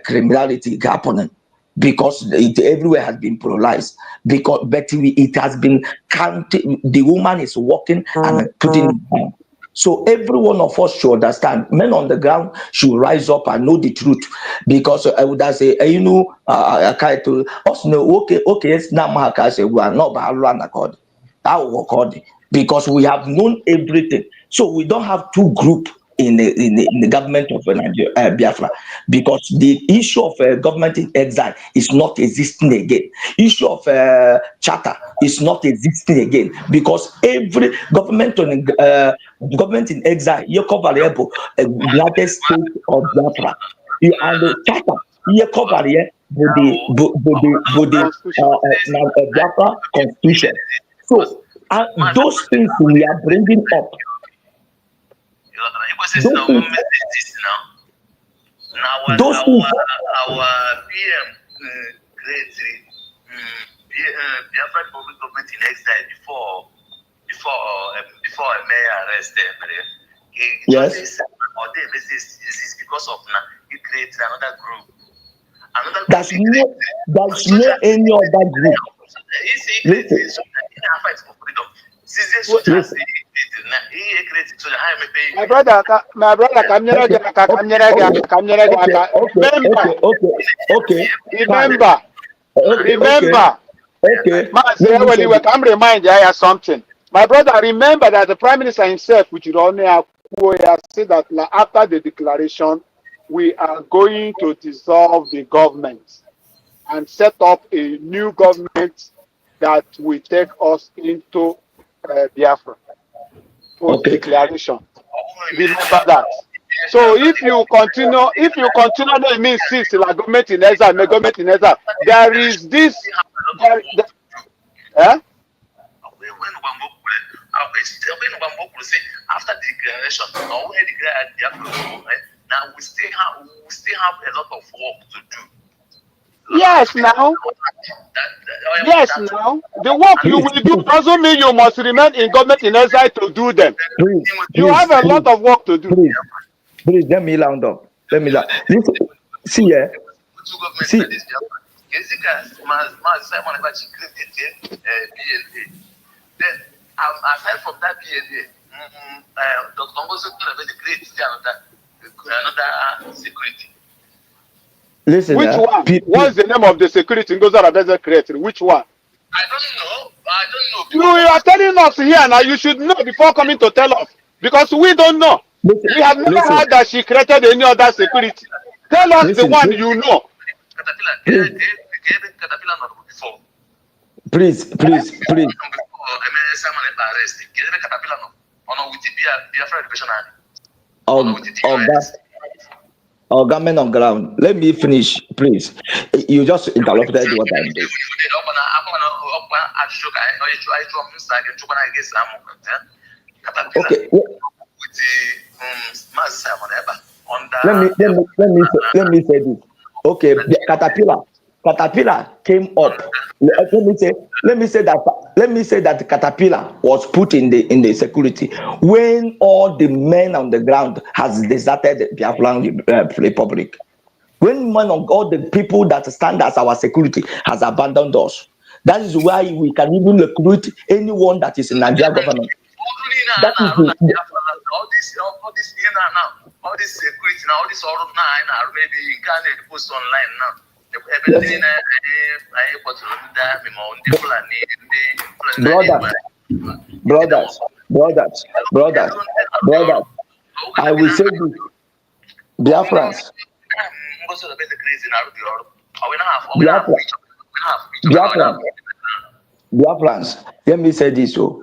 criminality happening, because it everywhere has been polarized, but it has been counted. The woman is walking and putting it down. So every one of us should understand. Men on the ground should rise up and know the truth, because I would say, I can't to us know. Okay, it's not my case. We are not by accord. I will accord, because we have known everything. So we don't have two groups in the government of Nigeria, Biafra, because the issue of government in exile is not existing again. Issue of charter is not existing again, because every government in exile, you cover United States of Biafra, and the charter you cover here the Biafra constitution. So those things we are bringing up. Those things. Those things. Our PM created Biafra public government in exile before a mayor arrested. Yes. Or they is because of now he created another group. There's no any other group. Listen. My brother, come here, remember. Okay. I'm remind you something. My brother, remember that the Prime Minister himself, which you only have said that after the declaration, we are going to dissolve the government and set up a new government that will take us into Biafra. Post declaration. Remember that. So if you continue, that means since la government in exile, there is this. After the declaration, now we still have a lot of work to do. Yes, now. Yes, now. The work you will do doesn't mean you must remain in government in exile to do them. You have a lot of work to do. Please, let me round up. Listen, see, see. Then, aside from that BLA, Dr. Ngozi created another security. Listen, which one? What's the name of the security Ngozi created? Which one? I don't know. You are telling us here now. You should know before coming to tell us, because we don't know. We have never heard that she created any other security. Tell us the one you know. Please. Government on ground. Let me finish, please. You just interrupted what I'm doing. Okay. Let me say this. Okay, Caterpillar came up. Let me say that Caterpillar was put in the security when all the men on the ground has deserted the Biafran Republic. When one of all the people that stand as our security has abandoned us. That is why we can even recruit anyone that is in Nigeria government. That is all this here now, all this security now, all this all now, maybe you can post online now. Brothers, I will say this. Biafrans. Biafrans. Let me say this. Not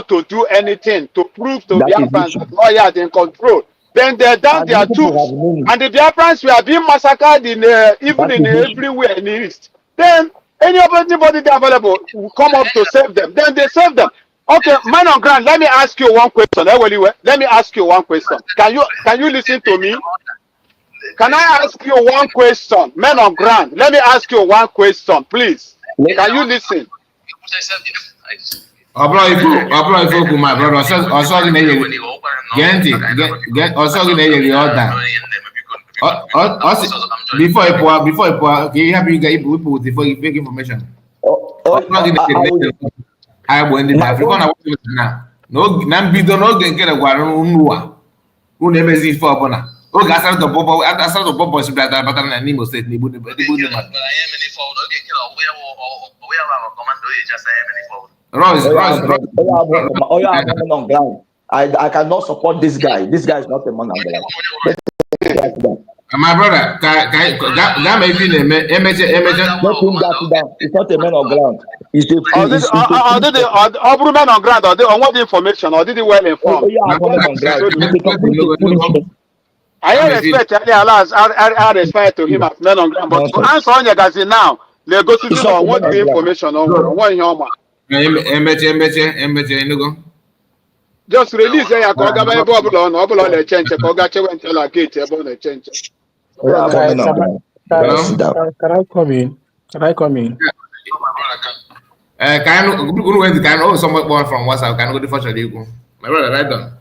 to do anything to prove to Biafrans that lawyers in control. Then they done their tools, and the Biafrans were being massacred in everywhere in the east. Then anybody available will come up to save them. Then they save them. Okay, man on ground. Let me ask you one question. Let me ask you one question. Can you listen to me? Can I ask you one question, man on ground? Let me ask you one question, please. Can you listen? My brother, before you have people with fake information. I went in Africa. No, Nambido no get a guarunua. Who never sees for Bona. Oh, I started the Bobo, I started the Bobo, but I'm Nemo State. I cannot support this guy. This guy is not a man on ground. My brother, that may be Let him just sit down. It's not a man of ground. It's a Or did men on ground or what information or did it well informed? yeah, man on ground. It's a complete foolishness. I respect I respect to him as men on ground, but to answer on your guys now, they go to It's the not a man what of the ground. information on one yoma. Just release ya ko ga ba bubble on obolo le chenche ko ga chewe ntela gate e bo le chenche. Yeah, man on ground. Sit down. Can I come in? Can I come in? Someone born from WhatsApp can go to first legal. My brother, right done.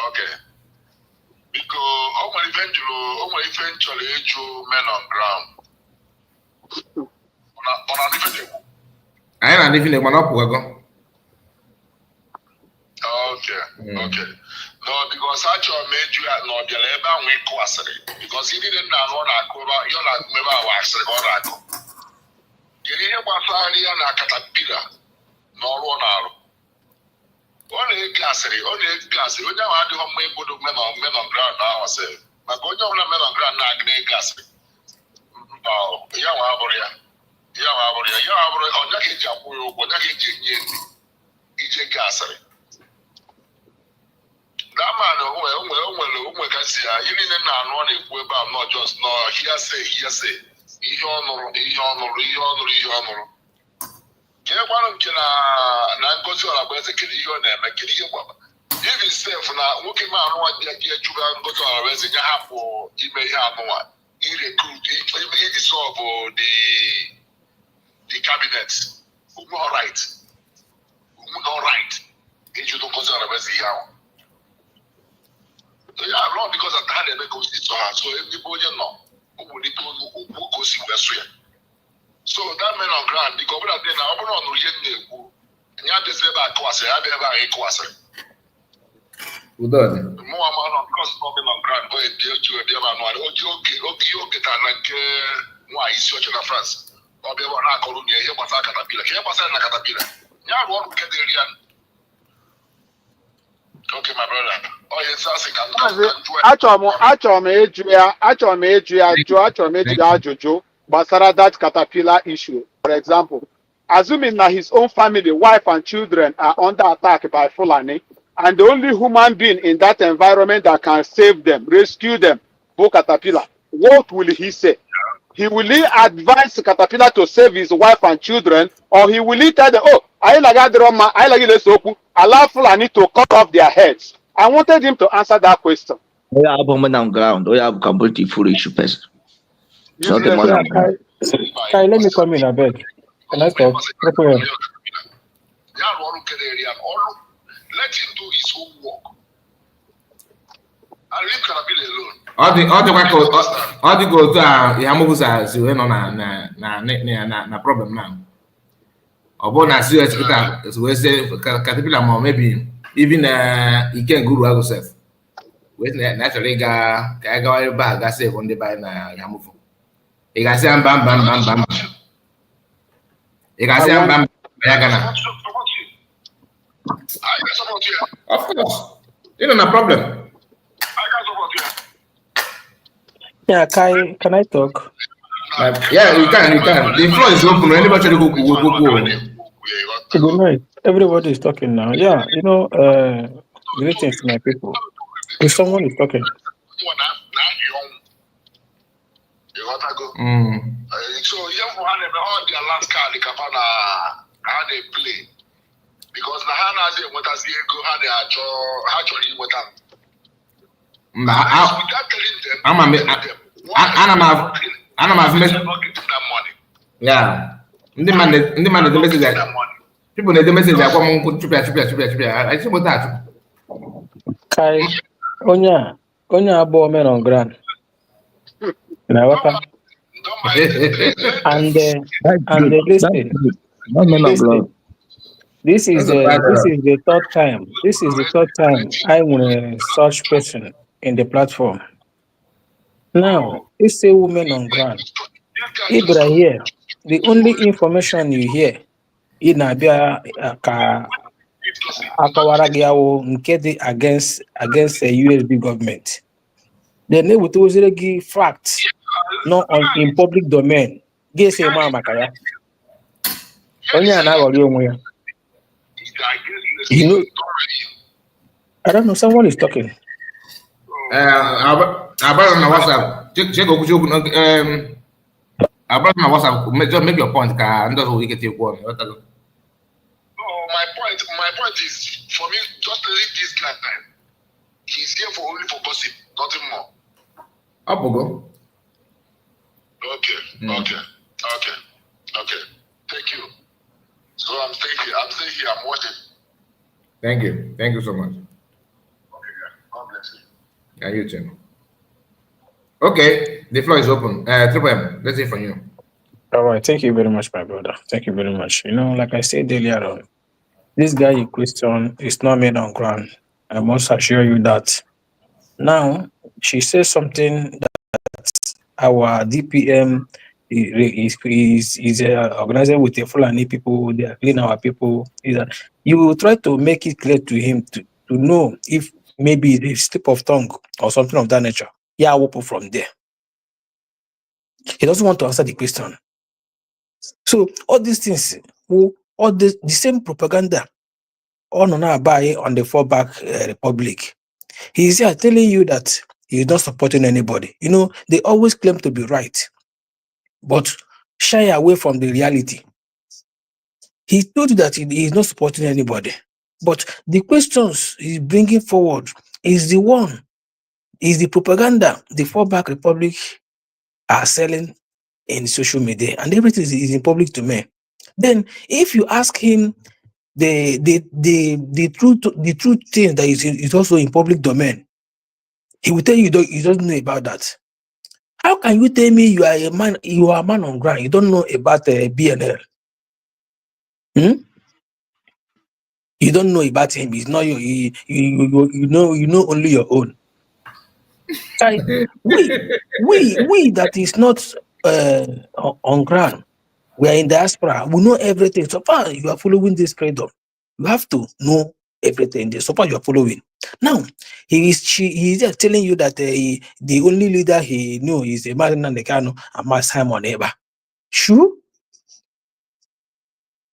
Okay. Because all my eventually men on ground. I ain't even a man up. Okay. Okay. No, because actually made you at no Jaleba we quasary. Because he didn't know what I could you're not never wax or I go. You hear about Fari and a caterpillar, nor one hour. Only gassy, when you had to have men on ground now, I say. But when you're men on ground, not gassy. Oh, that man who can see you didn't know not just no hearsay. He honor. Nangozi or Abese Kilion and Kilion. If it's safe now, working man one day, you can go to our resident or he may have one. He recruit, he dissolve the cabinet. All right. All right. If you don't go to our resident. Yeah, not because I had a go to her, so everybody know who will go see Western. So that man on ground, the governor then I open on the and you have this about Kwasi, I have a Kwasi. Who does it? More amount of cost on ground, go and deal to a dear man, okay, get and why is such in France? Or be one Columbia, here was a caterpillar, here was a caterpillar. Yeah, one get the Rian. Okay, my brother. Oh, yes, Jojo, Basara that caterpillar issue. For example, assuming that his own family, wife and children are under attack by Fulani, and the only human being in that environment that can save them, rescue them, for caterpillar, what will he say? Will he advise caterpillar to save his wife and children, or will he tell them, oh, allow Fulani to cut off their heads? I wanted him to answer that question. We have a man on ground. We have completely foolish person. It's not the man on ground. Kai, let me come in, I beg. Can I talk? Let him do his own work. And leave Carabile alone. All the go to Yamusa, so we're na problem now. Or na serious so we say caterpillar more maybe even he can go to himself. Wait naturally ga ba ga say one day by na Yamufu. He ga say bam. He ga say bam Yagana. Of course. You know, no problem. Yeah, Kai, can I talk? Yeah, you can. The floor is open. Anybody go. Good night. Everybody is talking now. Yeah, greetings to my people. If someone is talking. So you have all their last card, the Kapana, how they play. Because the Hana say what has go how they actually what yeah. The man the message that people the message that come chupia. I see what that. Kai, Onya abo on ground. And listen. This is the third time. This is the third time I'm a such person in the platform. Now, it's a woman on ground. Ibra here, the only information you hear in Abia Akawaragiawo Nkedi against the USB government. Then they would always give facts, not in public domain. Guess a mama kaya. Only an hour you know. I don't know. Someone is talking. About on WhatsApp. Check about my WhatsApp. Just make your point, and that's what we get you one. My point is for me, just leave this guy. He's here for only for gossip, nothing more. Go. Okay. Thank you. So I'm staying here. I'm watching. Thank you so much. Okay, God bless you. Yeah, you too. Okay, the floor is open. Triple M, let's hear from you. All right. Thank you very much, my brother. Thank you very much. Like I said earlier on, this guy you question is not made on ground. I must assure you that. Now, she says something that our DPM is organized with the Fulani people. They are clean our people. You will try to make it clear to him to know if maybe it's a slip of tongue or something of that nature. Yeah, we'll put from there. He doesn't want to answer the question. So all these things, all the same propaganda on our buy on the fallback republic. He's here telling you that he's not supporting anybody. They always claim to be right, but shy away from the reality. He told you that he is not supporting anybody, but the questions he's bringing forward is the propaganda the fallback republic are selling in social media, and everything is in public domain. Then, if you ask him the truth thing that is also in public domain, he will tell you he doesn't know about that. How can you tell me you are a man on ground? You don't know about BNL. You don't know about him. He's not your. You know only your own. We that is not on ground. We are in diaspora. We know everything. So far, you are following this freedom. You have to know everything. So far, you are following. Now, he is just telling you that the only leader he knew is a man and the Kano and Mas Simon Eba. Sure.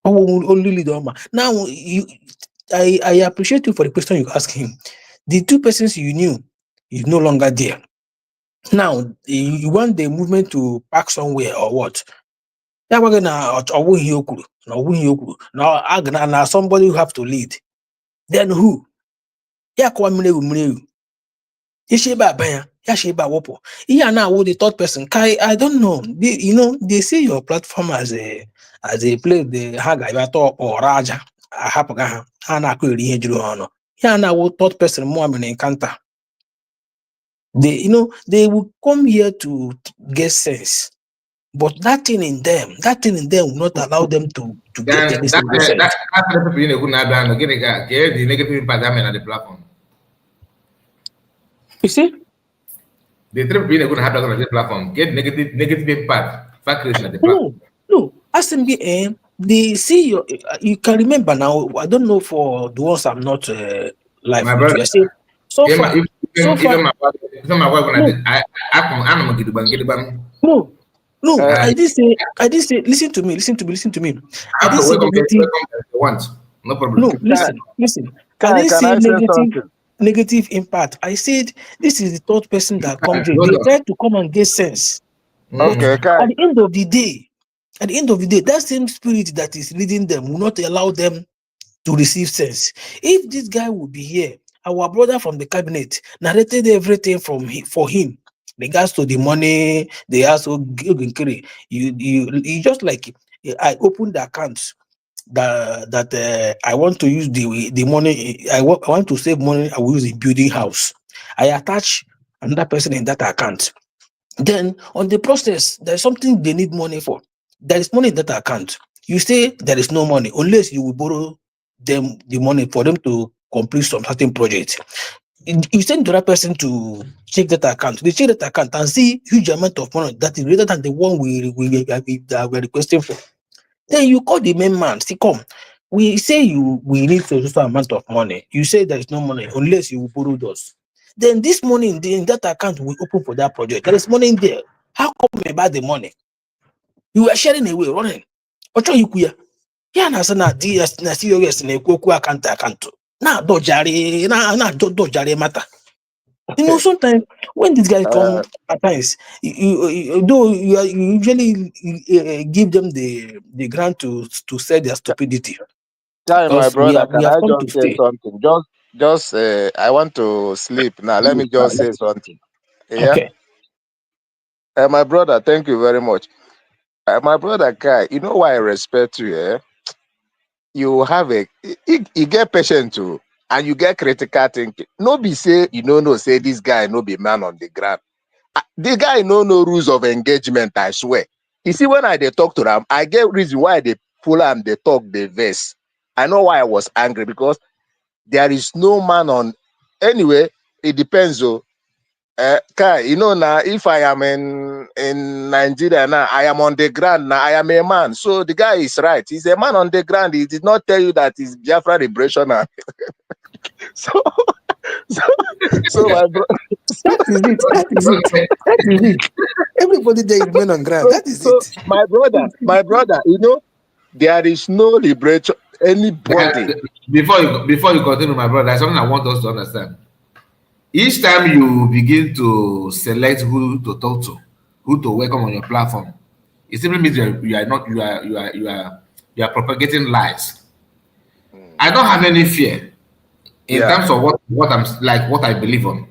Only leader. Now, I appreciate you for the question you asked him. The two persons you knew is no longer there. Now, you want the movement to pack somewhere or what? Now somebody who have to lead. Then who? Now the third person. I don't know. They see your platform as a place the Hagayato or Raja. Now third person more encounter. They will come here to get sense. But that thing in them will not allow them to get any sense. That's the negative impact that on the platform. You see? The trip being going to happen on the platform, get negative impact, fact creation at the platform. No. SMB, they see you can remember now. I don't know for the ones I'm not live My with brother, you. I say so far. Even my wife when I No, I did say, listen to me. I did say negative. No problem. No, listen. Can I say negative impact? I said this is the third person that comes here. They try to come and get sense. Okay, but at the end of the day, that same spirit that is leading them will not allow them to receive sense. If this guy would be here, our brother from the cabinet narrated everything for him. Regards to the money, they also you just like I opened the account that I want to use the money. I want to save money. I will use in building house. I attach another person in that account. Then on the process, there's something they need money for. There is money in that account. You say there is no money unless you will borrow them the money for them to complete some certain project. You send the other person to check that account. They check that account and see huge amount of money that is greater than the one we're requesting for. Then you call the main man. See, come. We say we need so amount of money. You say there is no money unless you borrow us. Then this money in that account we open for that project. There is money in there. How come about the money? You were sharing away, running. Ocho ikuya. Yeah, na sana DS na COS na ekwoku account. Na dojare, na dojare matter. You know, sometimes when these guys come at times, though you usually give them the grant to say their stupidity. Yeah, my Because we brother, can have I come to just say stay. something? I want to sleep now. Let me just say something. Yeah, Okay. my brother, thank you very much. My brother Kai, you know why I respect you, eh? You have you get patient too, and you get critical thinking. No be say you no say this guy no be man on the ground. The guy no rules of engagement, I swear. You see, when they talk to them, I get reason why they pull and they talk the verse. I know why I was angry, because there is no man on. Anyway, it depends. Oh, Kai, you know now, if I am in Nigeria now, I am on the ground now. I am a man. So the guy is right. He's a man on the ground. He did not tell you that he's Biafra Liberation Army. so, so, so my bro. That is it. That is it. That is it. Everybody there is men on ground. That is So it. my brother, you know, there is no liberation. Anybody. Before you continue, my brother, there's something I want us to understand. Each time you begin to select who to talk to, who to welcome on your platform, it simply means you are propagating lies. I don't have any fear in terms of what I believe on.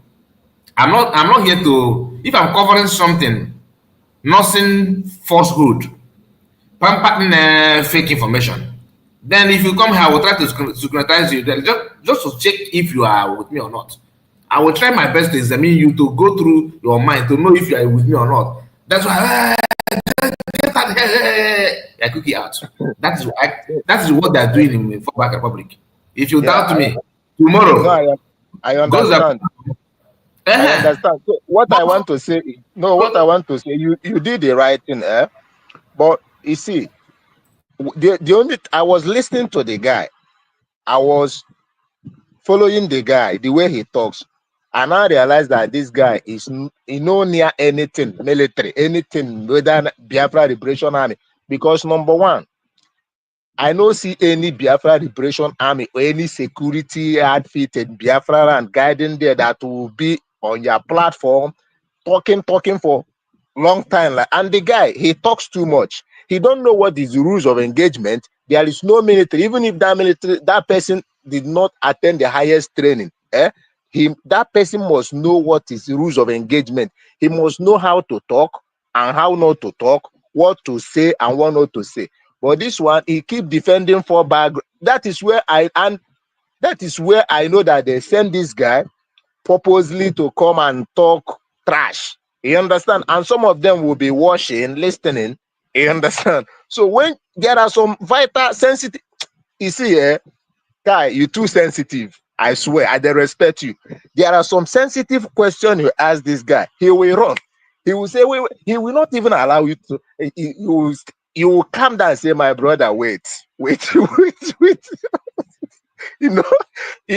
I'm not here to, if I'm covering something, nothing falsehood, pampering fake information. Then if you come here, I will try to scrutinize you. Then just to check if you are with me or not. I will try my best to examine you, to go through your mind to know if you are with me or not. That's why I cook it out. That is what they are doing in the Fallback Republic. If you doubt me, tomorrow, No, I understand. I understand. So what I want to say, you did the right thing, eh? But you see, the only I was listening to the guy, I was following the guy, the way he talks, and I realized that this guy is no near anything military, anything whether Biafra Liberation Army. Because number one, I don't see any Biafra Liberation Army or any security outfit in Biafra and guiding there that will be on your platform talking for long time. And the guy, he talks too much. He don't know what is the rules of engagement. There is no military. Even if that person did not attend the highest training, that person must know what is the rules of engagement. He must know how to talk and how not to talk, what to say and what not to say. But this one, he keep defending for bag. That is where I know that they send this guy purposely to come and talk trash. You understand? And some of them will be watching, listening. You understand? So when there are some vital sensitive, you see, guy, you too sensitive. I swear, I respect you. There are some sensitive questions you ask this guy. He will run. He will say, wait, he will not even allow you to. You will calm down and say, my brother, wait. You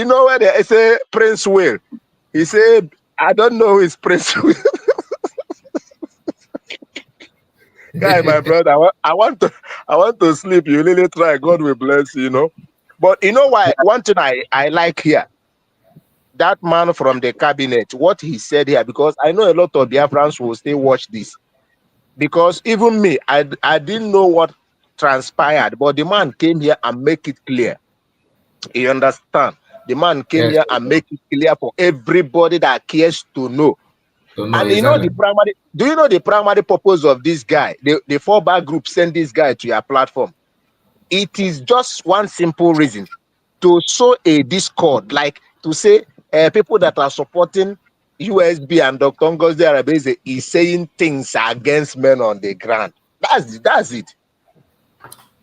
know where they say Prince Will. He said, I don't know who is Prince Will. Guy, my brother, I want to sleep. You really try. God will bless you, you know. But you know why? One thing I like here, that man from the cabinet, what he said here, because I know a lot of Biafrans will still watch this. Because even me, I didn't know what transpired, but the man came here and make it clear. You understand? The man came here and make it clear for everybody that cares to know. And you know exactly. do you know the primary purpose of this guy? The fallback group send this guy to your platform. It is just one simple reason: to sow a discord, like to say people that are supporting USB and Dr. Ngozi Arabeze is saying things against men on the ground. That's it.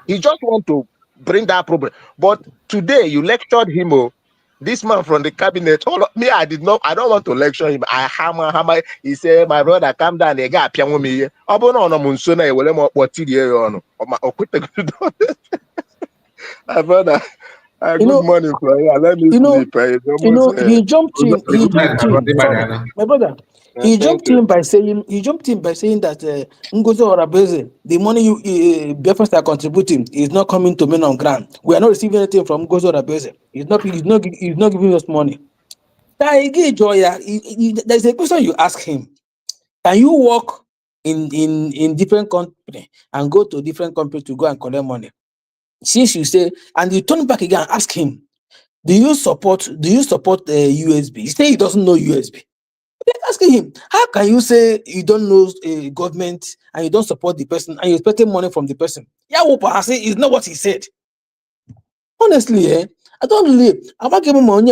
He just want to bring that problem. But today you lectured him. Oh, this man from the cabinet. Me, I don't want to lecture him. I hammer. He said, my brother, calm down. They got piano me. My brother, Good morning, Flora. Let me sleep. It's almost He jumped in. He jumped in. Sorry, my brother. He thank jumped you. in by saying that Ngozi Orabeze, the money you Biafrans are contributing is not coming to men on ground. We are not receiving anything from Ngozi Orabeze. He's not giving us money. There's a question you ask him. Can you work in different country and go to different countries to go and collect money? Since you say, and you turn back again and ask him, do you support USB? He say he doesn't know USB. They're asking him, how can you say you don't know government and you don't support the person and you're expecting money from the person? I say it's not what he said. Honestly, I don't really. I'm not giving money.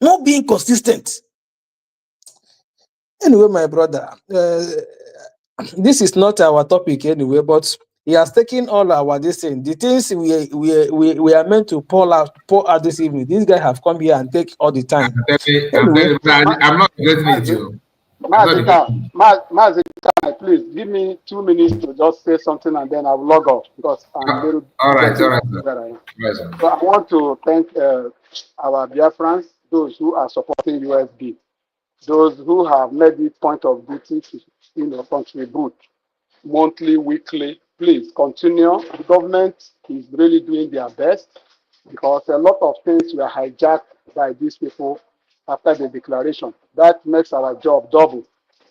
Not being consistent. Anyway, my brother, this is not our topic anyway, but he has taken all our the things we are meant to pour out this evening. These guys have come here and take all the time. I'm not getting it too. Mazika, please give me 2 minutes to just say something and then I'll log off because I'm little. All right. So I want to thank our Biafrans, those who are supporting USB, those who have made it point of duty to contribute monthly, weekly. Please continue. The government is really doing their best because a lot of things were hijacked by these people after the declaration. That makes our job double.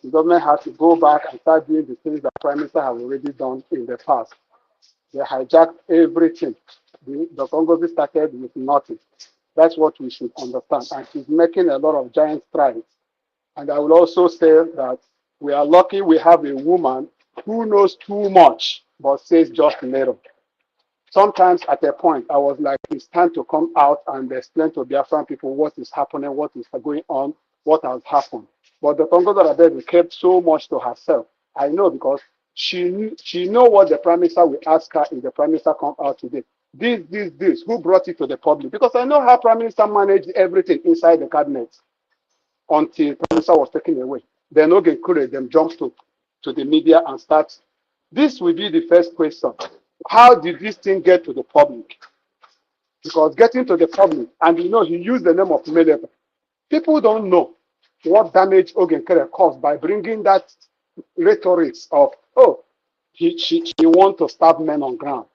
The government has to go back and start doing the things that Prime Minister have already done in the past. They hijacked everything. The Congo started with nothing. That's what we should understand. And she's making a lot of giant strides. And I will also say that we are lucky we have a woman who knows too much, but says just little. Sometimes at a point, I was like, it's time to come out and explain to Biafran people what is happening, what is going on, what has happened. But the Congo Darabebe kept so much to herself. I know because she know what the Prime Minister will ask her if the Prime Minister come out today. This, who brought it to the public? Because I know how Prime Minister managed everything inside the cabinet until Prime Minister was taken away. Then okay, courage, them jump to the media and start. This will be the first question. How did this thing get to the public? Because getting to the public, and he used the name of Meleba. People don't know what damage Ogenkere caused by bringing that rhetoric of, she want to stab men on ground.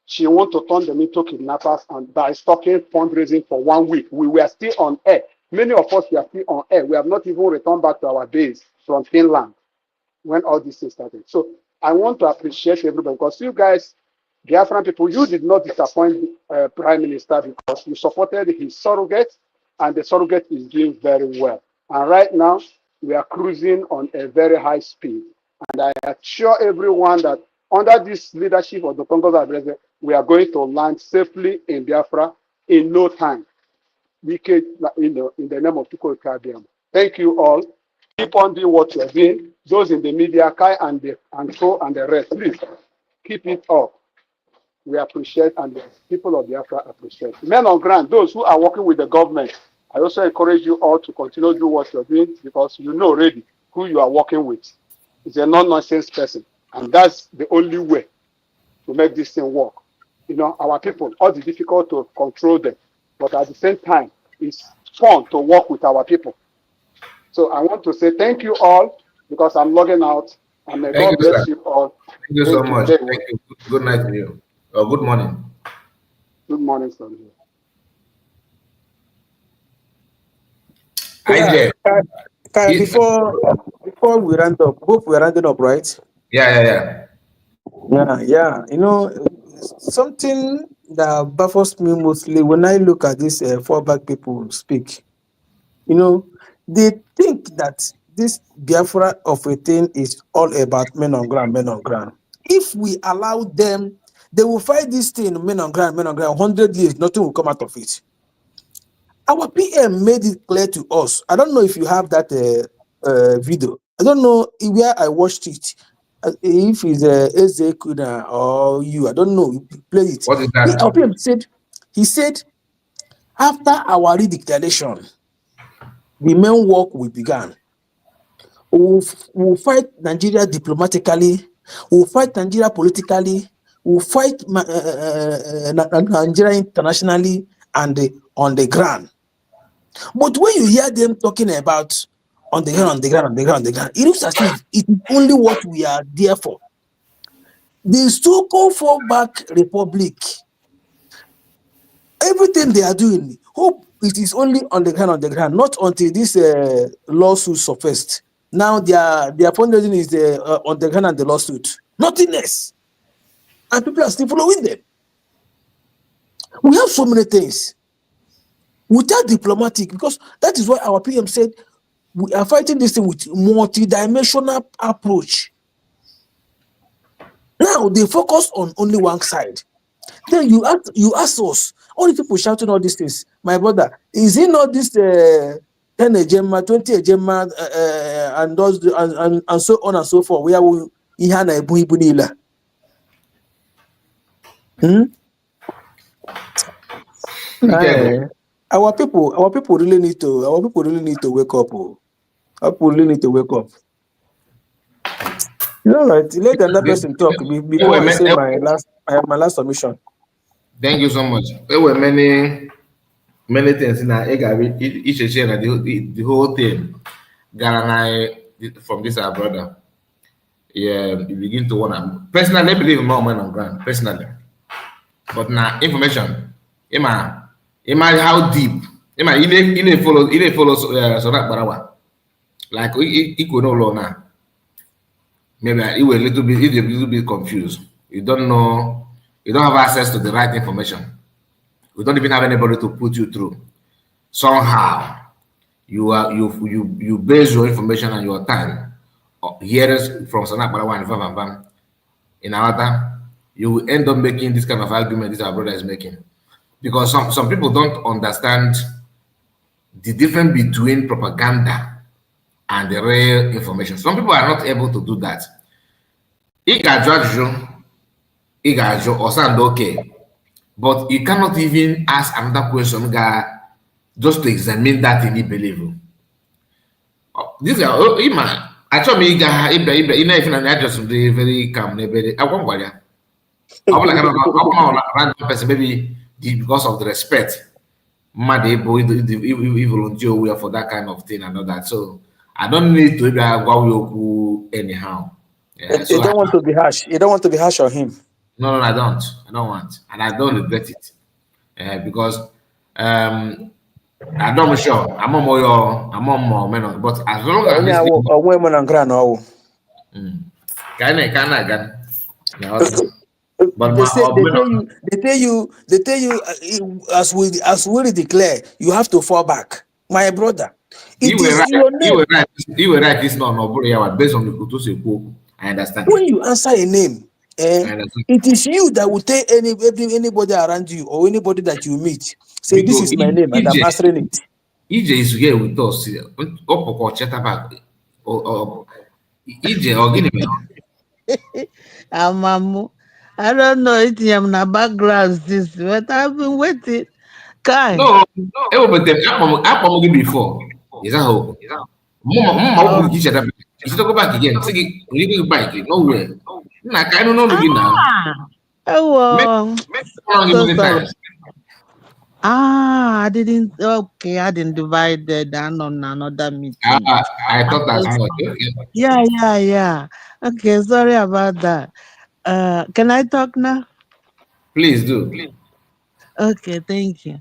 She want to turn them into kidnappers, and by stopping fundraising for 1 week, we were still on air. Many of us were still on air. We have not even returned back to our base from Finland when all this thing started. So I want to appreciate everybody because you guys, Biafran people, you did not disappoint Prime Minister because you supported his surrogate and the surrogate is doing very well. And right now, we are cruising on a very high speed. And I assure everyone that under this leadership of the Congo Adrese, we are going to land safely in Biafra in no time. We can, in the name of Tuko Kabiam. Thank you all. Keep on doing what you're doing. Those in the media, Kai and Co and the rest, please keep it up. We appreciate and the people of Biafra appreciate. Men on ground, those who are working with the government, I also encourage you all to continue to do what you're doing because you know already who you are working with. It's a non-nonsense person. And that's the only way to make this thing work. Our people, all the difficult to control them. But at the same time, it's fun to work with our people. So I want to say thank you all because I'm logging out. And may God bless you all. Thank you so much. Thank you. Good night to you. Or good morning. Good morning, sir. Before we round up, hope we're rounding up, right? Yeah. Yeah. Something that baffles me mostly when I look at these fallback people speak, they think that this Biafra of a thing is all about men on ground. If we allow them, they will fight this thing, men on ground, 100 years, nothing will come out of it. Our PM made it clear to us. I don't know if you have that video. I don't know where I watched it. If it's Eze Kuna or you, I don't know. Play it. What is that? Our PM he said, after our redeclaration, the main work we began. We'll fight Nigeria diplomatically. We'll fight Nigeria politically. will fight Nigeria internationally and on the ground. But when you hear them talking about on the ground, it looks as if it is only what we are there for. The so-called fallback republic, everything they are doing, hope it is only on the ground, not until this lawsuit surfaced. Now their fundraising is on the ground and the lawsuit, nothing less, and people are still following them. We have so many things without diplomatic, because that is why our PM said we are fighting this thing with multidimensional approach. Now they focus on only one side. Then you ask us, all the people shouting all these things, my brother, is it not this 10 Ejema, 20 Ejema, and those and so on and so forth? Where we ihana ebu ibu nila? Our people really need to wake up. Our people really need to wake up. All right, let another person talk before I say my last submission. Thank you so much. There were many things in each share the whole thing. Ghana from this our brother. Yeah, you begin to want personally I believe more man on ground, personally. But now information, Emma how deep. Emma he follow so that barawa. Like he could no law now. Maybe you were a little bit confused. You don't know, you don't have access to the right information. You don't even have anybody to put you through. Somehow, you base your information and your time hearing from Sanak Barawa and Bam in Awata, you will end up making this kind of argument this our brother is making. Because some people don't understand the difference between propaganda and the real information. Some people are not able to do that. He can judge you, or sound okay, but you cannot even ask another question just to examine that in believe. This is I told me just very calm. I won't worry. I want like random person, maybe because of the respect. Mad able volunteer we are for that kind of thing and all that. So I don't need to go anyhow. Yeah, You don't want to be harsh. You don't want to be harsh on him. No, I don't. I don't want, and I don't regret it because I don't sure. I'm on more men, but as long as women on ground, but they tell you as we declare, you have to fall back, my brother. You were right. This no based on the Kutu. I understand. When you answer a name, it is you that will tell anybody around you or anybody that you meet. Say, this is my name, and I'm answering it. EJ is here with us. EJ or Guinea. I don't know it in the background, sis, but I've been waiting. No, I'm before. Is that how? Mama, you should go back again. Say, you back nowhere. Nah, I don't know again now. Oh, so sorry. I didn't. Okay, I didn't divide that on another meeting. I thought that's what. Yeah. Okay, sorry about that. Can I talk now? Please do. Okay, thank you.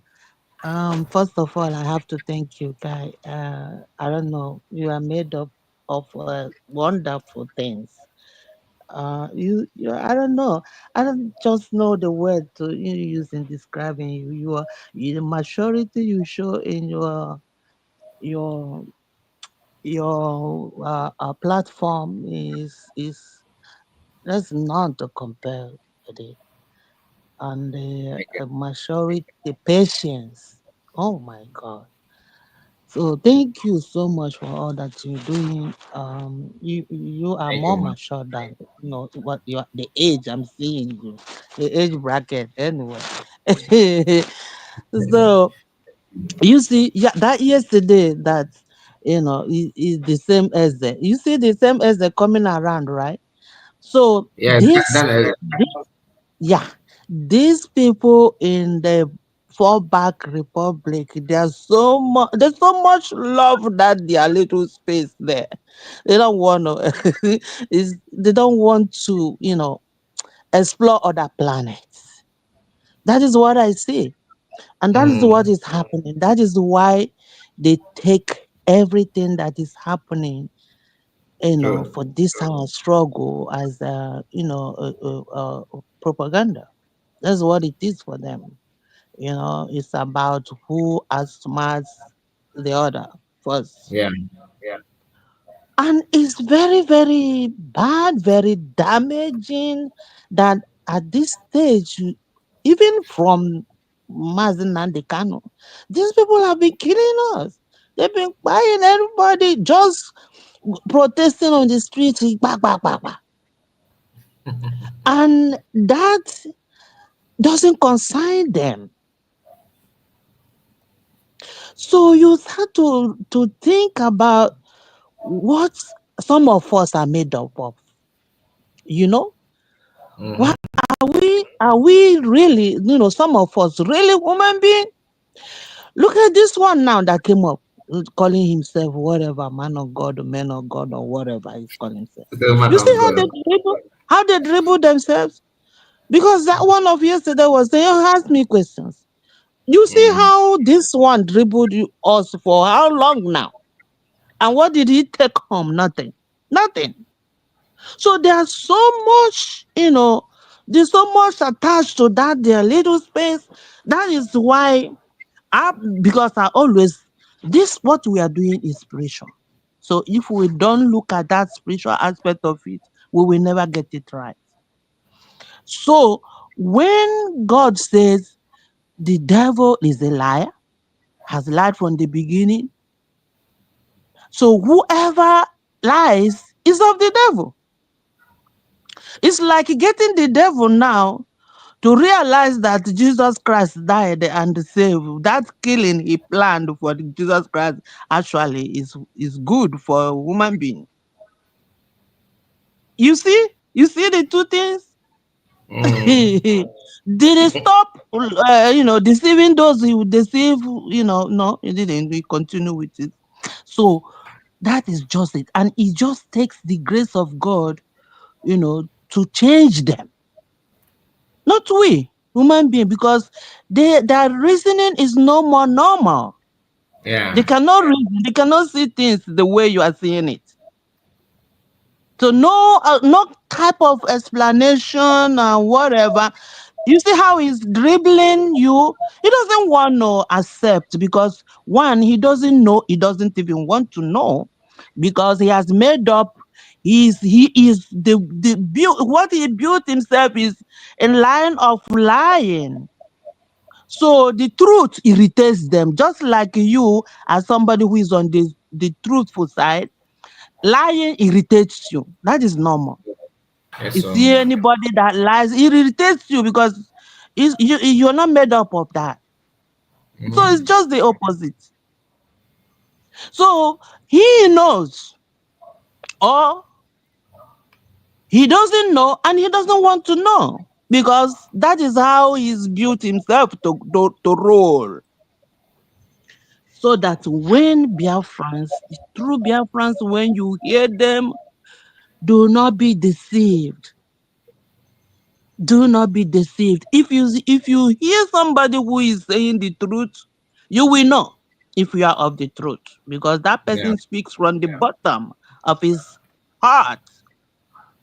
First of all, I have to thank you, Guy. I don't know, you are made up of wonderful things. You, I don't know. I don't just know the word to use in describing you. The maturity you show in your platform is there's none to compare with it. And the maturity, the patience. Oh my God. So thank you so much for all that you're doing. You are more mature than what you are, the age I'm seeing you, the age bracket anyway. So you see, that yesterday that is the same as you see the same as coming around, right? So Yeah, these people in the fallback republic, there's so much love that their little space there. They don't want to they don't want to, explore other planets. That is what I see. And that is what is happening. That is why they take everything that is happening, True. for this struggle as propaganda. That's what it is for them. It's about who outsmarts the other first. Yeah. And it's very, very bad, very damaging that at this stage, even from Mazen Nandekano, these people have been killing us. They've been buying everybody just protesting on the streets. Bah, bah, bah, bah. And that doesn't concern them. So you start to think about what some of us are made up of. You know, Mm-hmm. what are we really? Some of us really human being. Look at this one now that came up, calling himself whatever, man of God, or whatever he's calling himself. The man You see of how they God. dribble, themselves? Because that one of yesterday was saying, "Oh, ask me questions." You see Mm. how this one dribbled us for how long now? And what did he take home? Nothing. Nothing. So there's so much, there's so much attached to that their little space. That is why because I always this what we are doing is spiritual. So if we don't look at that spiritual aspect of it, we will never get it right. So when God says the devil is a liar, has lied from the beginning, so whoever lies is of the devil. It's like getting the devil now to realize that Jesus Christ died and saved. That killing he planned for Jesus Christ actually is good for a human being. You see? You see the two things? Mm. Did he stop, deceiving those he would deceive? No, he didn't. We continue with it. So that is just it. And it just takes the grace of God, to change them. Not we, human being, because their reasoning is no more normal. They Yeah. cannot reason, they cannot see things the way you are seeing it. So no type of explanation and whatever. You see how he's dribbling you? He doesn't want to accept because one, he doesn't know, he doesn't even want to know because he has made up. He is the build what he built himself is a line of lying. So the truth irritates them, just like you as somebody who is on the truthful side. Lying irritates you. That is normal. Yes, You sir. see anybody that lies, it irritates you because you're not made up of that. So it's Mm-hmm. just the opposite. So he knows, or he doesn't know, and he doesn't want to know because that is how he's built himself to roll. So that when Biafrans, the true Biafrans, when you hear them, do not be deceived. Do not be deceived. If you hear somebody who is saying the truth, you will know if you are of the truth because that Yeah. person speaks from the bottom of his heart,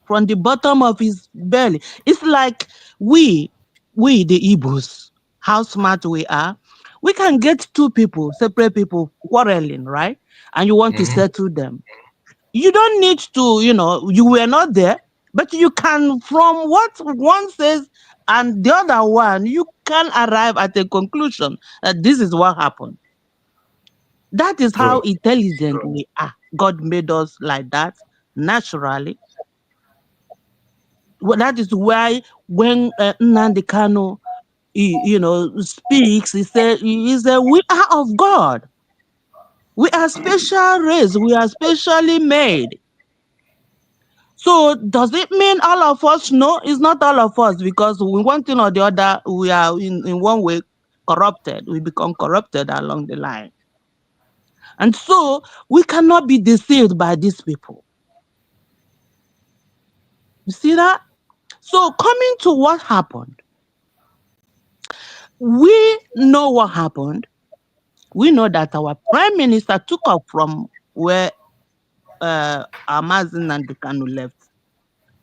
from the bottom of his belly. It's like we the Igbos, how smart we are. We can get two people, separate people quarreling, right? And you want to Mm-hmm. settle them. You don't need to, you were not there, but you can, from what one says and the other one, you can arrive at a conclusion that this is what happened. That is how True. intelligent we are. God made us like that naturally. Well, that is why when Nnamdi Kanu, speaks, he said, we are of God. We are special race. We are specially made. So does it mean all of us? No, it's not all of us, because we one thing or the other, we are in one way corrupted. We become corrupted along the line. And so we cannot be deceived by these people. You see that? So coming to what happened, we know what happened. We know that our prime minister took off from where Amazon and Kanu left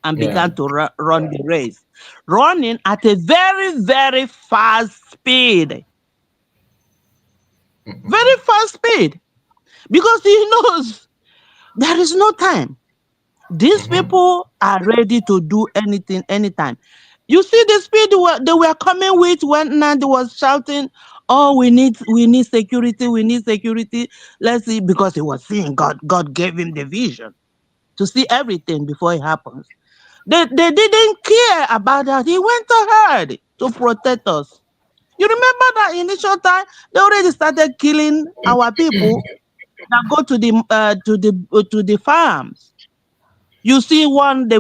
and began to run the race, running at a very, very fast speed. Very fast speed. Because he knows there is no time. These people are ready to do anything, anytime. You see the speed they were coming with when Nandi was shouting, "Oh, we need security, we need security." Let's see, because he was seeing God gave him the vision to see everything before it happens. They didn't care about that. He went ahead to protect us. You remember that initial time they already started killing our people that go to the farms. You see one the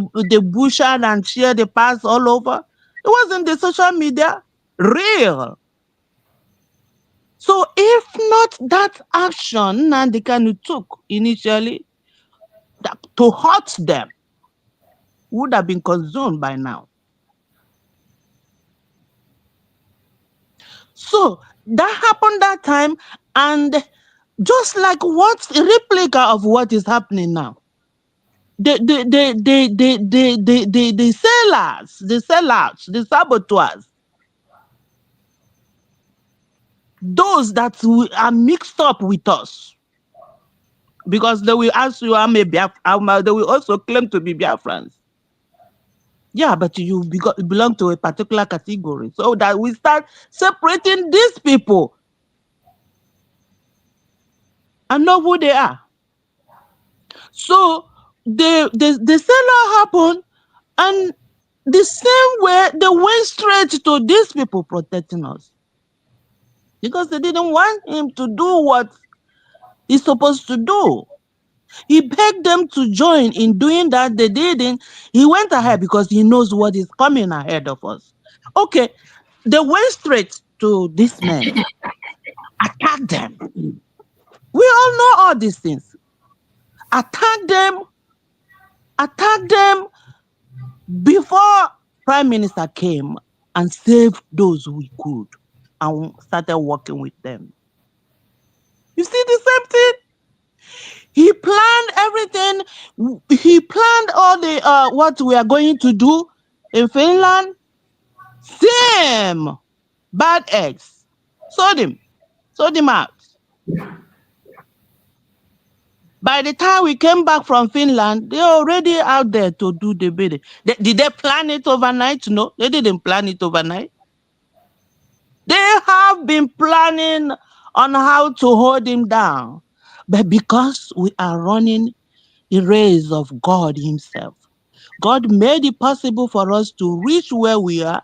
butcher and share the parts all over. It wasn't the social media real. So if not that action Nnamdi Kanu took initially to hurt them, would have been consumed by now. So that happened that time, and just like what's a replica of what is happening now. The sellers, the sellouts, the saboteurs, those that are mixed up with us, because they will ask you, they will also claim to be Biafrans. Yeah, but you belong to a particular category. So that we start separating these people and know who they are. So the seller happened, and the same way they went straight to these people protecting us, because they didn't want him to do what he's supposed to do. He begged them to join in doing that. They didn't. He went ahead because he knows what is coming ahead of us. Okay, they went straight to these men, attacked them. We all know all these things. Attack them before Prime Minister came and saved those we could and started working with them. You see the same thing? He planned everything. He planned all the what we are going to do in Finland. Same bad eggs. Sold him out. By the time we came back from Finland, they're already out there to do the bidding. Did they plan it overnight? No, they didn't plan it overnight. They have been planning on how to hold him down. But because we are running a race of God himself, God made it possible for us to reach where we are,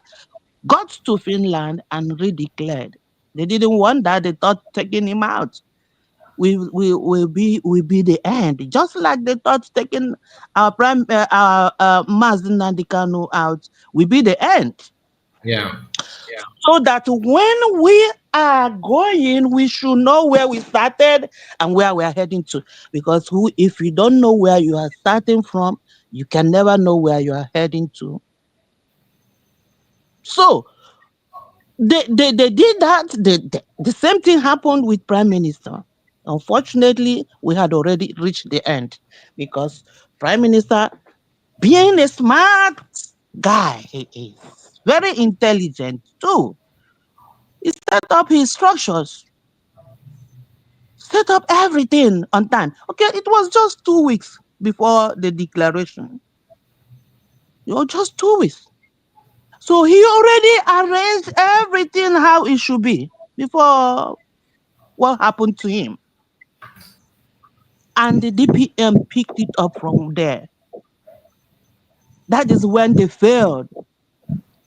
got to Finland and redeclared. They didn't want that. They thought taking him out will be the end. Just like they thought taking our Mazen Nnamdi Kanu out will be the end. Yeah. So that when we are going, we should know where we started and where we are heading to. Because if you don't know where you are starting from, you can never know where you are heading to. So they did that. The same thing happened with Prime Minister. Unfortunately, we had already reached the end because Prime Minister, being a smart guy, he is very intelligent too. He set up his structures, set up everything on time. Okay, it was just 2 weeks before the declaration. Just 2 weeks. So he already arranged everything how it should be before what happened to him. And the DPM picked it up from there. That is when they failed.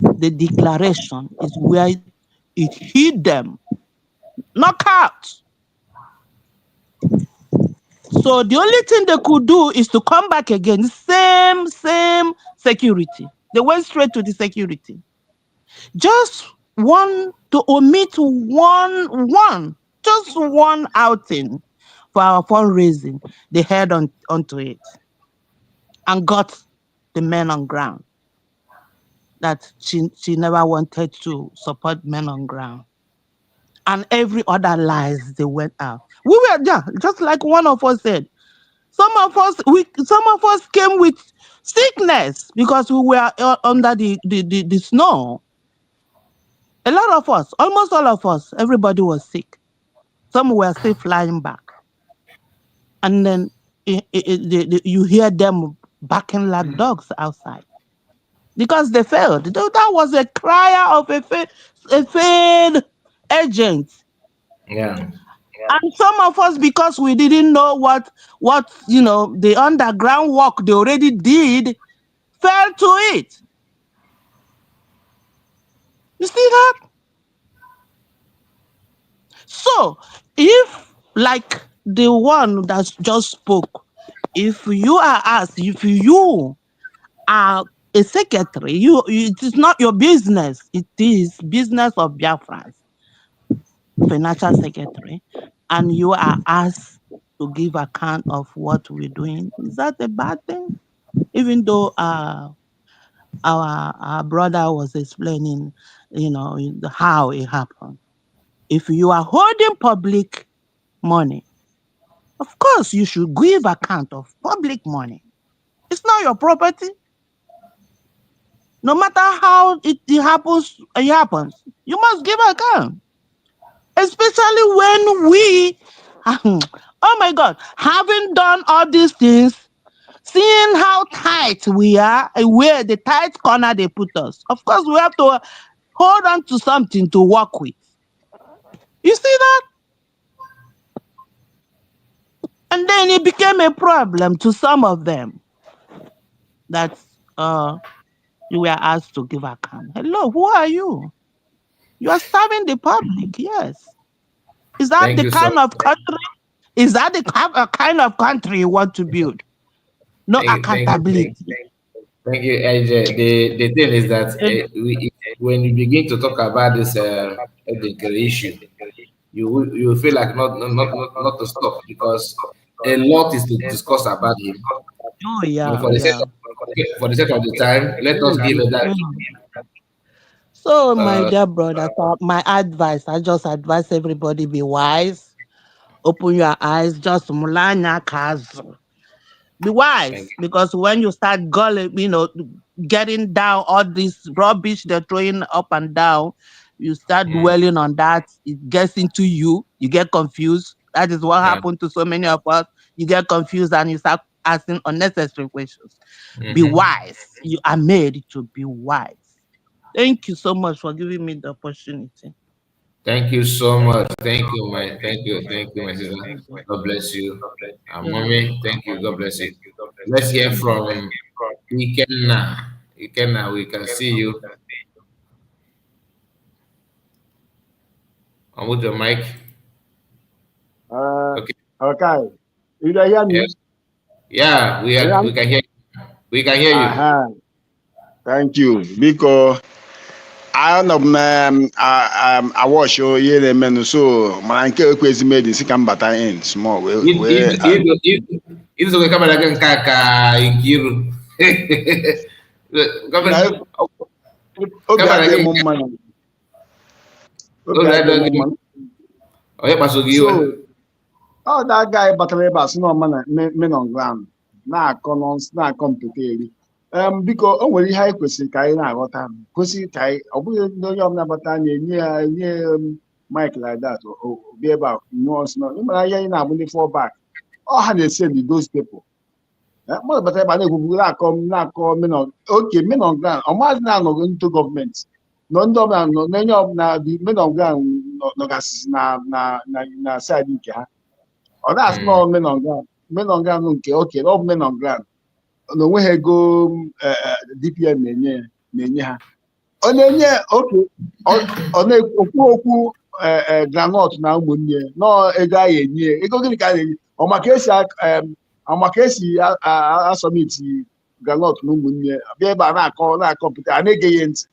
The declaration is where it hit them. Knockout. So the only thing they could do is to come back again. Same security. They went straight to the security. Just one to omit just one outing for our fundraising. They head onto it and got the men on ground. That she never wanted to support men on ground. And every other lies they went out. We were there, just like one of us said. Some of us came with sickness because we were under the snow. A lot of us, almost all of us, everybody was sick. Some were still flying back. And then you hear them barking like dogs outside because they failed. That was a cry of a failed agent. Yeah. And some of us, because we didn't know what the underground work they already did, fell to it. You see that? So, if, like the one that just spoke, if you are asked, if you are a secretary, it is not your business. It is business of Biafrans, financial secretary, and you are asked to give account of what we're doing. Is that a bad thing? Even though our brother was explaining, how it happened. If you are holding public money, of course you should give account of public money. It's not your property. No matter how it happens, you must give account. Especially when we, oh my God, having done all these things, seeing how tight we are, where the tight corner they put us. Of course, we have to hold on to something to work with. You see that? And then it became a problem to some of them that you were asked to give account. Hello, who are you? You are serving the public, yes. Is that Thank the you so kind of country? Is that the kind of country you want to build? No accountability. Thank you, AJ. The thing is that when you begin to talk about this ethical issue, you feel like not to stop because a lot is to discuss about him. Oh yeah, And for the sake of the time, let us give it that. So, my dear brother, my advice, I just advise everybody be wise. Open your eyes, just mulanya kazu. Be wise, because when you start getting down all this rubbish they're throwing up and down, you start dwelling on that, it gets into you, you get confused. That is what happened to so many of us. You get confused and you start asking unnecessary questions. Be wise. You are made to be wise. Thank you so much for giving me the opportunity. Thank you so much. Thank you, my sister. God bless you. Mommy, thank you. God bless you. Let's hear from Ikenna. Ikenna, we can see you. Unmute your mic. Okay. You can hear me? Yes. Yeah, we can hear you. We can hear you. Thank you. Because I know I watch your year menu so my uncle quiz made in second bata in small way. Itu suka kamera kan kakak Inkiru. Oh ya masuk so that guy battle bas no man men on ground na completely biko o nwere ihe anyị kwesịrị ka anyị na-aghọta kwesịrị ka anyị ọ bụghị onye ọbụla bata na-enye Mike like that be ebe a nuance no ịmara ihe anyị na-abụ ndị fall back ọ ha na-esend those people mmadụ bata ebe a na-ekwubu na-akọ men on ground ọmazị na-anọghị ntụ gọọmenti nọ ndị ọbụla nọ n'enye ọbụla men on ground nọgasịsị na side nke ha ọ na-asị na men on ground nke oke ọ bụ men on ground na onweghị ego DPM na-enye ha ọ na-enye oke ọ na-ekwu okwu granọt na ụmụnne nọọ ego a enye ego gịnị ka a na-enye ọmakesi asọmiti galọt na ụmụnne bịa ebe a na-akọpụta a na-ege ya ntị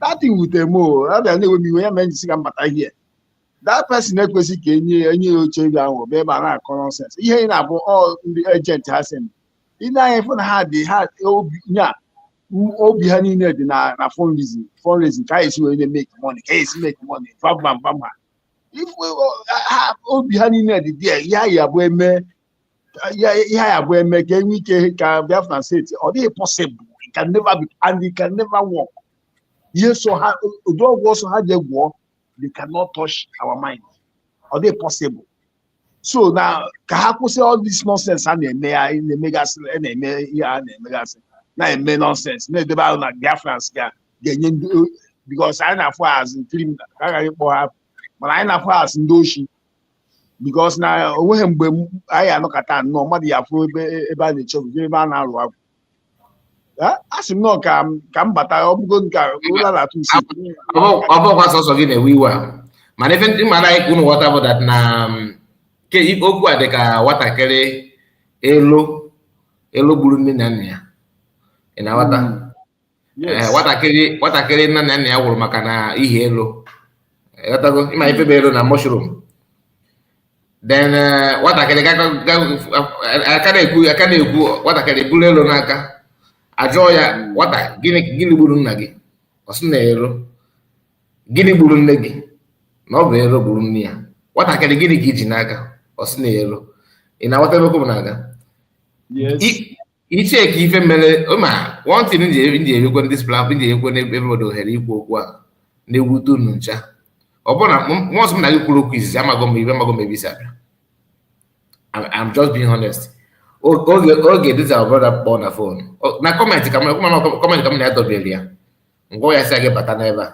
dati wute mo abịa na-ewe m iwe ya mee njisi ka mbata ihe that person ekwesị ka enye ya oche ego ahụ bịa ebe a na-akọ nọnsens ihe ị na-abụ ndị ejenti ha sị ị na-anya ịfụ na ha dị ha obi ha niile dị na fundraising ka esi wee na-make money ka esi make money bam obi ha niile dị dị ihe anyị abụọ eme ka enwe ike ka Biafra steeti ọ dịghị possible it can never be and it can never work. Ihe so ha ụdị ọgwụ ọsọ ha je gwụọ they cannot touch our mind. Ọ dịghị possible. So na ka ha kwụsị all this nonsense a na-eme ya na-emegasị na-eme ihe a na-emegasị na-eme nonsense na-edebe ahụ na Biafrans ga-enye ndị because anyị na-afụ azụ criminal ka agaghị kpọọ ha mana anyị na-afụ azụ ndị oshi because na onweghị mgbe anyị anọkọta nnọọ mmadụ ya afụ ebe a na-echebe ebe a na-alụ agwụ a sị m nọ ka m bata ọ bụgo nke ụlọ na-atụ isi ọ bụkwa sọsọ gị na-ewe iwe a mana ife ndị mara anyị unu ghọta bụ dat na okwu a dị ka nwatakịrị elu gburu nne na nna ya ị na-aghọta nwatakịrị nna na nna ya gwụrụ maka na ihe elu ịghọtago ịma ife bụ elu na mushroom then nwatakịrị aka na-ekwu nwatakịrị buru elu n'aka ajụọ ya nwata gịnị gburu nna gị ọ sị na elu gịnị gburu nne gị na ọ bụ elu gburu nne ya nwatakịrị gịnị ka iji n'aka ọ sị na elu ị na-aghọta ebe okwu m na-aga iche ka ife mere ma one thing ndị ewekwe ndị splap ndị ewekwe n'ebe obodo ohere ikwu okwu a na-ewute unu ncha ọ bụrụ na mọsụ m na gị kwuru okwu izizi amago m ebe isi abịa I'm just being honest. Oge this our brother kpọọ na phone na kọmentị ka m na-edobere ya ngwa ya si gị bata n'ebe a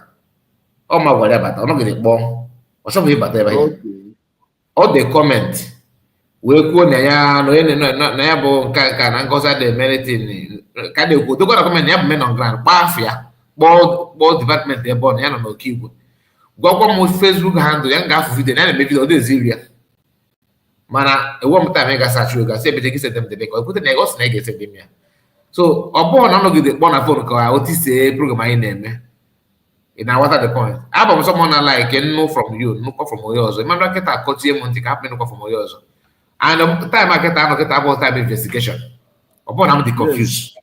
ọ ma gwara ya bata ọ nọgide kpọọ ọ chọbụghị ịbata ebe ya ọ dị kọmentị wee kwuo na ya bụ nka na ngozi adị emeritin ka na-ekwu dogo na kọmentị ya bụ men on ground kpaa afọ ya kpọọ dipatmentị ebe ọ na ya nọ n'oke igwe gwagwa m Facebook handle ya ga-afụ vidio na ya na-eme vidio ọ dịziri ya mana ewe m time ga sachi oga si ebete gị sete m debe ka ekwute na ọ sị na ị ga-esete m ya so ọ bụrụ na ọnọgide kpọọ na fon ka otisee program anyị na-eme ị na-aghọta the point abụ m sọmọ na like nnu from you nnukwu from onye ọzọ ịmara kịta akọchie m ntị ka hapụ nnukwu from onye ọzọ and time akịta anọ kịta abụọ time investigation ọ bụrụ na m dị confused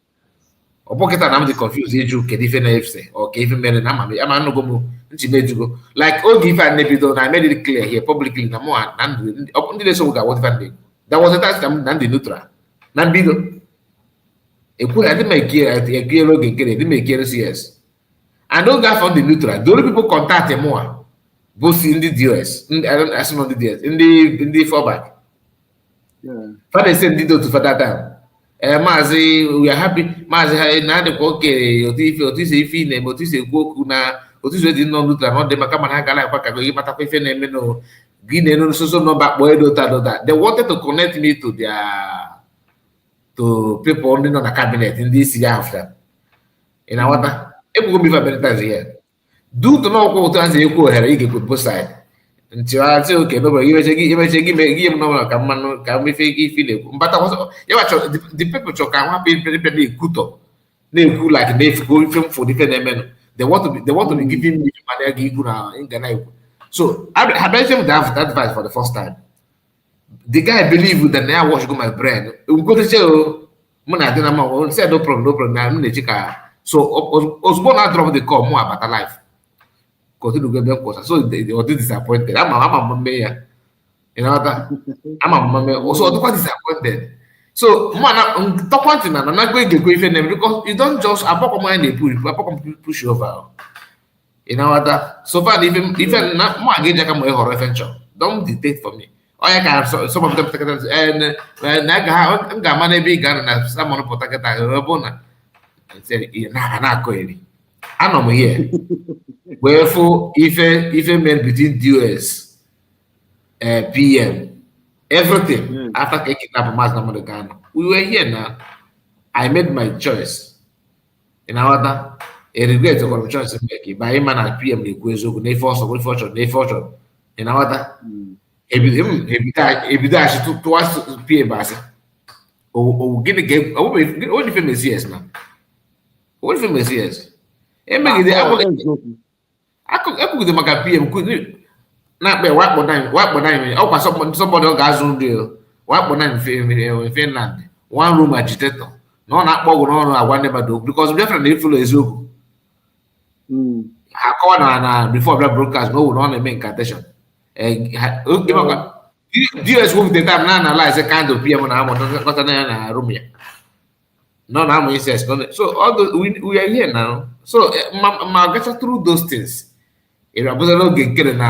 ọ bụ kịta na m dị confused ịjụ kedu ife na-efe ọ ka ife mere na ama nnụgo m nchi na-ejugo like oge ife a na-ebido na made it clear here publicly na mụ na ndị na-eso ga-awọta ife ndị that was the time na ndị neutral na mbido ekwughị adị m ekiere oge nke na-edị m ekiere CS and oge afọ ndị neutral the only people contact mụa bụ si ndị DOS ndị fallback fada ese ndị dị otu fada time maazị we are happy maazị ha na-adịkwa oke otu isi ife ị na-eme otu isi ekwu okwu na otu isi dị nọ neutral na ọ dị maka mana ha gara akwa ka gị matakwa ife na-eme na gị na-enu nsoso nọmba kpọọ edota they wanted to connect me to people ndị nọ na cabinet ndị isi ya afta ị na-aghọta ekwugo m ife abenitas ya dutu na ọkwa ụtụ azị ekwu ohere ị ga-ekwu posaid ntiwasị oke n'obodo imeche gị gị m n'ọbụla ka mmanụ ka m ife ife na-ekwu mbata ya chọrọ the people chọrọ ka hapụ ipe na-ekwutọ na-ekwu like na-efugo ife mfụ ife na-emenụ they want to be giving me money ga ikwu na nga na ekwu so I mentioned that advice for the first time the guy believe that na wash go my brain ugoteche mụ na adị na mma say no problem na m na-eche ka so ozugbo na drop the call mụ abata life continue go ebe nkwụsa so they were disappointed ama mme ya ịnata ama mme so ọdụkwa disappointed so mụ na tọkwa ntị na na-agwa egekwe ife na because you don't just apọkọ m anya na-epu push over ịnata so far ife na mụ aga eji aka ma ịhọrọ ife nchọ don't dictate for me onye ka some of them na m ga-ama n'ebe ị ga-anọ na samọn pụta kịta bụ na na-akọ eri anọ m here wee fụ ife men between DOS PM everything after ka kidnap Maazị Nnamdi Kanu we were here now I made my choice in our a regret of choice make by him and PM na-ekwu eziokwu n'ife ọsọ n'ife ọchọ in our ebido achị tụwa pie basa gịnị ka onye ife mesies na onye ife mesies emegide ekwugide maka pm na-akpa wakpo na ọkwa somebody ọ ga-azụ nri wakpo na Finland one room agitator na ọ na-akpọ ọgwụ n'ọrụ agwa ndị mmadụ okwu because Biafra na-efolo eziokwu ha kọwa na before bịa broadcast na ọ na-eme incantation DS wepụta time na analyze kind of PM na amụta na ya na room ya no na amụ incest so we are here now so ma gacha through those things abụzala oge nkere na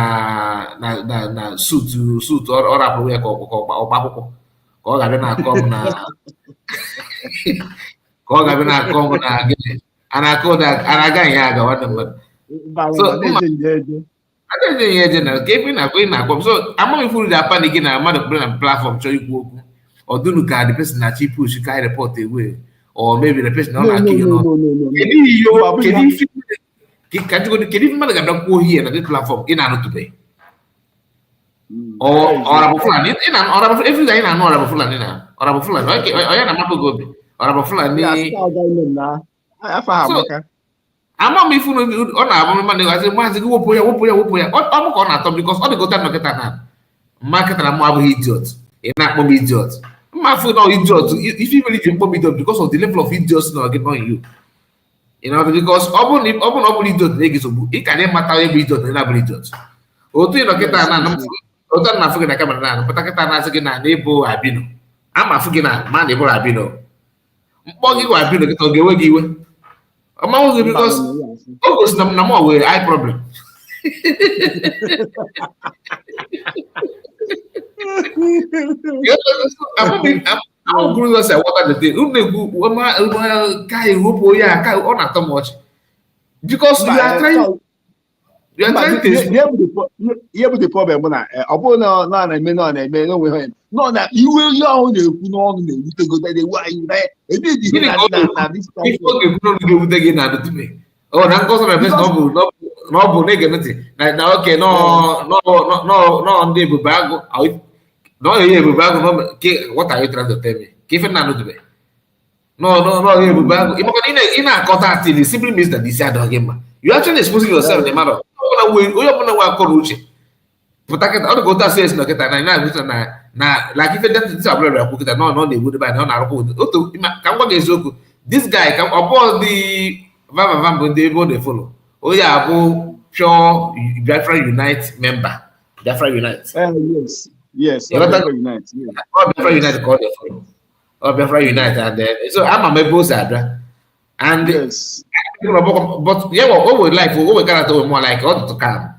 suit ọ rapụrụ ya ka ọkpa akwụkwọ ka ọ ga-abịa na-akọ m na ka ọ ga-abịa na-akọ m na gịnị a na-agaghị ya aga nwanne mmadụ agaghị enye eje na ka ebe na-akpọ m so amaghị ifuru dị apa gị na mmadụ kpere na platform chọọ ikwu okwu ọ dụnụ ka the person na chi push ka report away or maybe the person ọ na-akị kedu ife mmadụ ga-abịa kwuo ihe na dị platform ị na-anụtụbeghị ọrabụ Fulani every day ị na-anụ ọrabụ Fulani na ọrabụ Fulani onye na-amapụ gị obi ọrabụ Fulani ama m ifu ọ na-abụ mmadụ gasị maazị gị wepụ ya ọ ka ọ na-atọ m bikos ọ dịgota nọkịta na mma kịta na mụ abụghị idiot ị na-akpọ m idiot mma afụ na idiot ife imere iji mkpọ m idiot because of the level of idiot na gị nọ you because ọ bụ na ọ bụrụ idiot na-ege nsogbu ị ka na-ịmata onye bụ idiot na na-abụrụ idiot otu ịnọkịta otu a na-afụ gị na kamera na pụta kịta na-asị gị na ịbụ abino ama afụ gị na ma na ịbụrụ abino mkpọ gị bụ abino kịta ọ ga-enwe gị iwe ọmanwụ gị because o gosi na m nwere eye problem I'm curious at what the thing. Guy who ya ọ na-atọ m ọchị because you are trying to ihe bụ the problem bụ na ọ bụrụ na ọ na-eme na ọ na-eme n'onwe ha nọ na iwe ihe ahụ na-ekwu n'ọnụ na-ewutegote ga-ewute gị na-adụtụbe na nkọsọ na na ọ bụ na-ege ntị na oke nọ ndị ebube agụ na ọ yi ebube agụ what are you trying to tell me ka ife na-anụtụbe no ebube agụ ị na-akọta atili simply means that isi adịghị gị mma you actually exposing yourself the matter onye ọbụla nwe akọrọ uche pụta kịta ọ dịka otu asị esi na kịta na na-agụta na like ife dentịtị abụla akwu kịta na ọ na-egbu debe ọ na-arụkwa otu ka m gwa gị eziokwu this guy ka ọ bụọ dị vavavam bụ ndị ebe ọ na-efolo onye abụ pure Biafra Unite member Biafra Unite Biafra Unite ka ọ na-efolo Biafra Unite and so ama m ebe o si abịa and but yeah, what we like, what we got to more like all the calm,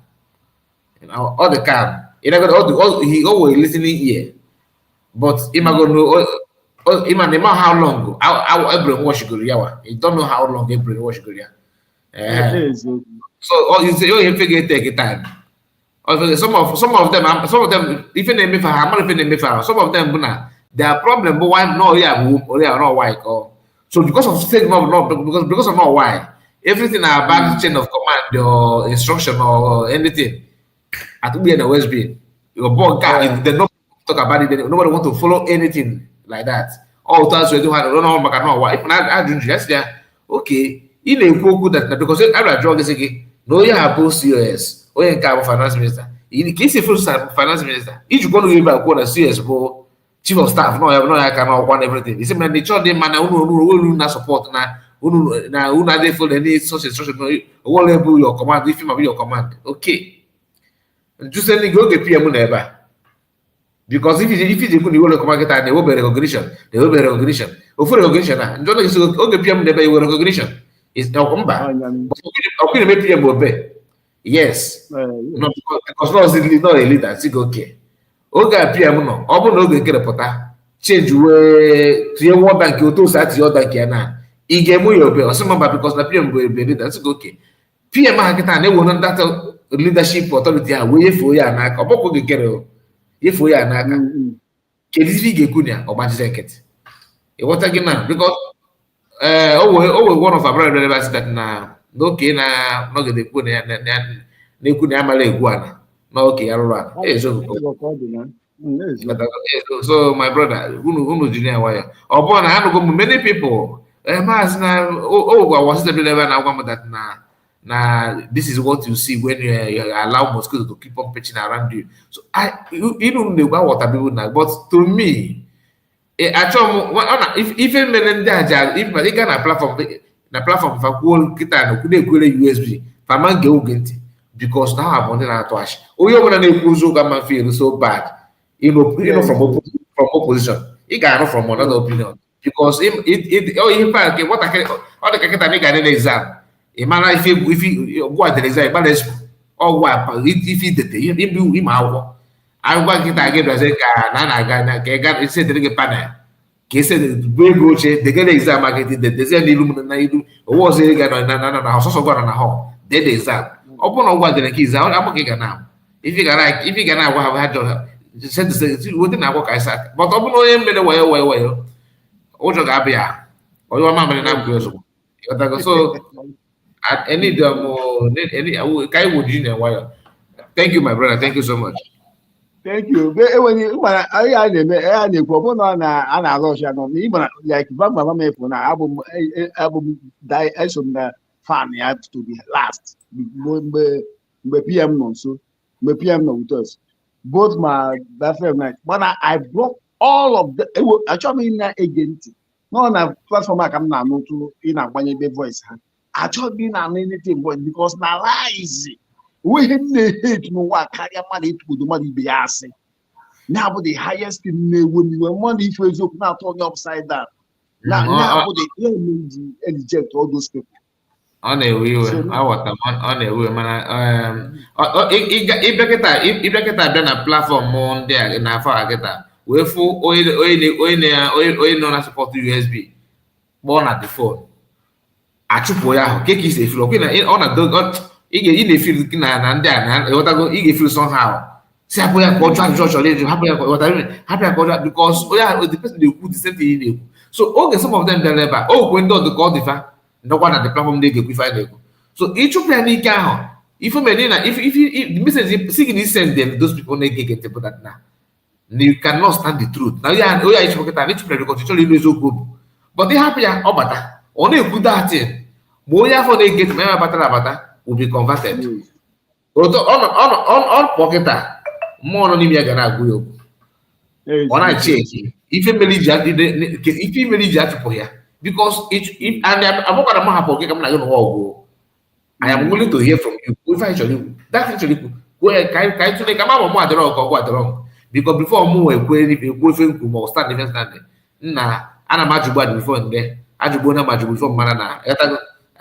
all the calm. You know, he always listening here, but he might go know. He might know how long. How every wash Korea. He don't know how long every wash Korea. So you say, oh, you figure take time. Some of them, even they for how many they for some of them, their problem, but why no, yeah, or they are not white or. So because of things because of not why everything about chain of command or instruction or anything at be in the West Bay, your board they don't talk about it, nobody want to follow anything like that. All times we don't know why. If I do just there, okay, in a book that because I drug is again, no, you have both COS or in finance minister. In case if you finance minister, each one will be a CS bo chief of staff no I cannot want everything. It's man the church they man who na support na who na they follow any such instruction no what level your command if you be your command okay just send go get PM never because if you go the command get they will be recognition for recognition na don't know go get PM never you recognition is now come back okay make PM obey yes no because not a leader see okay oge apịa m nọ ọ bụrụ na oge nkerepụta change wee tinye nwa bank otu osi atinye ọda nke ya na ị ga-eme ya obe ọsịmaba bikos na PM bụ ebe leader sị oke PM ha kịta na-ewe data leadership authority ha wee yefuo ya n'aka ọ bụkwa oge nkere yefuo ya n'aka kedu ife ị ga-ekwu na ọgbajize nkịtị ịghọta gị na bikos o wee one of our brother ebe that na n'oke na nọgide ekwu na ya na-ekwu na ya mara egwu ana Okay, alright. Hey, so so my brother, unu junior wire. Upon I have many people. Mas na was the level na one that na this is what you see when you allow mosquitoes to keep on pitching around you. So you don't know what people now, but to me, achọ m ife mere ndị aja ịga na platform fa kwuo nkịta na okwu na-ekwere USB fama nge oge ntị because na ha bụ ndị na-atụ achị onye ọbụla na-ekwu ụzọ ga ma feel so bad from opposition ị ga-anụ from another opinion because ihe fa nke nwatakịrị ọ dị ka nkịta na ị ga-adị n'exam ị mara ife gwa dere exam ịgbara ezigbo ọgwụ ife idete ime akwụkwọ agwa nkịta gị bịazi ka na na-aga na ka ị ga esedere gị panel ka bụ ego oche degara exam maka dezie n'ilu na ilu owe ọzọ ị ga na ọsọsọ gwara na hall dede exam ọ bụrụ na ọ gwadere nke exam ama ka ị ga na ife ga na-agwa ha jọrọ wete na agwa ka ịsa but ọ bụrụ onye mere wayo ụjọ ga-abịa onye ọma mere na-abụghị ozugbo so ka anyị woji na wayo. Thank you my brother, thank you so much. Thank you. Enweghị ịmara ihe a na-eme a na-ekwu ọ bụrụ na a na-alụ ọcha nọ na ịmara like mama m efu na abụ m eso m na fan ya to the last mgbe PM nọ nso mgbe PM nọ with us both my girlfriend na mana I block all of the achọghị m ị na-ege ntị nọ na platform a ka m na-anụtụ ị na-agbanye ebe voice ha achọghị m ị na-anụ anything voice because na lies ihe na-ehate n'ụwa karịa mmadụ ịtụgodo mmadụ ibe ya asị na-abụ the highest thing na-ewu n'iwe mmadụ ife eziokwu na-atụ onye upside down na-abụ the ji eject all those people. Ọ na-ewe iwe aghọta ọ na-ewe iwe mana ịbịa kịta bịa na platform ndị a na-afọ a kịta wee fụ onye nọ na support USB kpọọ na the phone achụpụ ya ahụ keka isi efiri ọkwe na ọ na ị na-efil na ndị a na-ewetago ị ga-efil somehow si hapụ ya ka ọ jụọ ajụjụ chọrọ ịjụ hapụ ya ka ọ jụọ because onye ahụ the person na-ekwu the same thing ị na-ekwu so oge some of them bịara ebe a o kwe ndị ọdụ ka ọ dịfa ndọkwa na the platform na-egekwu ife a na-ekwu so ịchụpụ ya n'ike ahụ ife mere na the message si gị na send them those people na-ege ntị bụ that na you cannot stand the truth na onye anyị chụpụ kịta na ịchụpụrụ because chọrọ ịnụ eziokwu bụ but ịhapụ ya ọ bata ọ na-ekwu datin ma onye afọ na-ege ntị ma ya batara abata will be converted. On pọkịta mmụọ nọ n'ime ya ga na-agụ ya okwu ọ na-achị eki ife mere iji achụpụ ya because abụkwara m hapụ gị ka m na gị n'ụwa ọgwụ I am willing to hear from you ife anyị chọrọ ikwu that chọrọ ikwu ka anyị tụle ka ma mụ adịrọ ọkụ ọgwụ adịrọ m because before mụ ekwu efe nkwu ma ọ stand ife stand nna ana m ajụgbu adị before nde ajụgbu na m ajụgbu before mmara na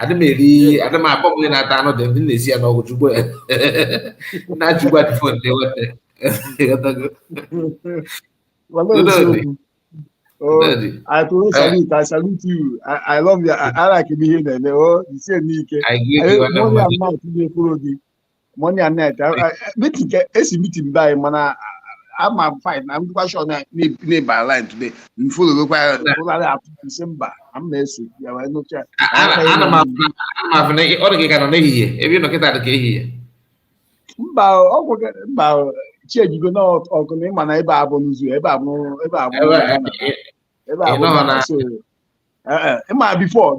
adị m akpọ m na-ata anụ dị ndị na-esi ya n'ọgwụ jugbo ya na-ajụgbu adị fon ndị I salute you. I love you. I like to be here. You say Nike. Money and net. Meeting by mana. I'm fine. I'm quite sure that by line today. In full December. I'm next week. Yeah, I know. I'm if you look at that here. You go not or can man ebe abonuzu ebe abo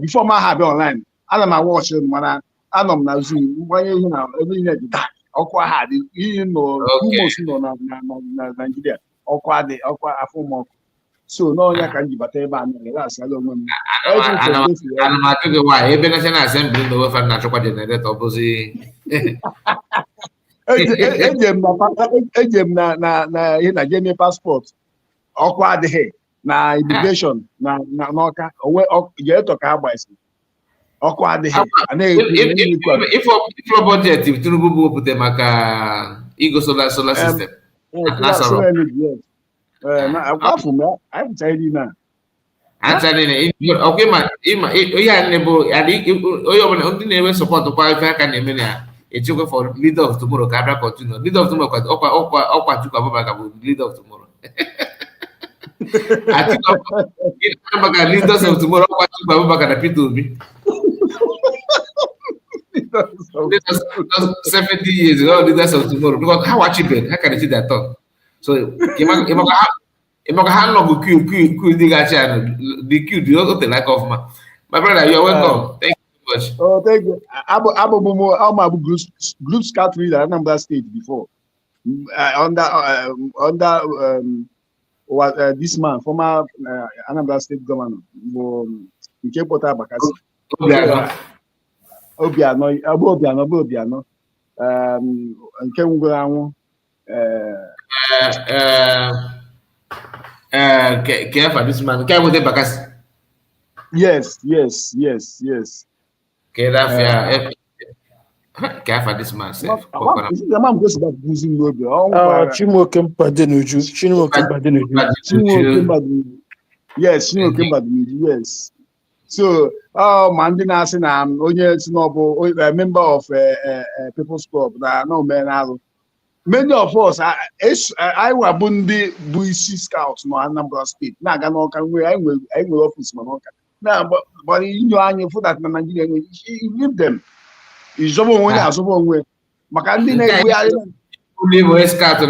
before my have online ana ma watch mana anom na zoom gbanye ihe na ebe ihe dị taa ọkwa ha dị ihe no almost no na Nigeria ọkwa dị ọkwa afọ m so no onye ka nji bata ebe a na relax ala onwe m ana ma tụgị wa ebe National Assembly no wefa na chọkwa generator ọbụzi ejem na ihe na jeme paspọtụ ọkwa adịghị na immigration na n'ọka jee tọka agbaisi ọkwa adịghị ifo budget Tinubu bụ wepụta maka igo solar system afọ m anyị ihe a bụ onye ọbụla ndị na-enwe sọpọtụ kwa ife aka na-eme na echekwa for leader of tomorrow ka abịa continue leader of tomorrow ọkwa Chukwu Abubakar bụ leader of tomorrow maka leaders of tomorrow ọkwa Chukwu Abubakar na Peter Obi Those 70 years, all leaders of tomorrow. Because how achievement? How can they see that thought? So, how long will queue the queue, the other like of my brother, you're welcome. Thank you so much. Oh, thank you. I'm a group scout leader in Anambra State before. Under this man, former Anambra State governor, nke Port Abakasi. Obiano. Nke nwụrụ anwụ. Care for this man. Care with the Bakasi. Yes. Okay, that's care for this man. The man goes back using Nobi. Chimoke Mbadenuju. Yes, Chimoke Mbadenuju. Yes. So, Mandi Nasi na onye Sinobo, a member of People's Club. No man. Many of us, I were Bundi Buisi Scouts, no Anambra State. Naga no can we I will office Manoka. Now, but in your annual for that Nigeria, you leave them. Is someone when you are someone with Makandi, we are. Leave Scout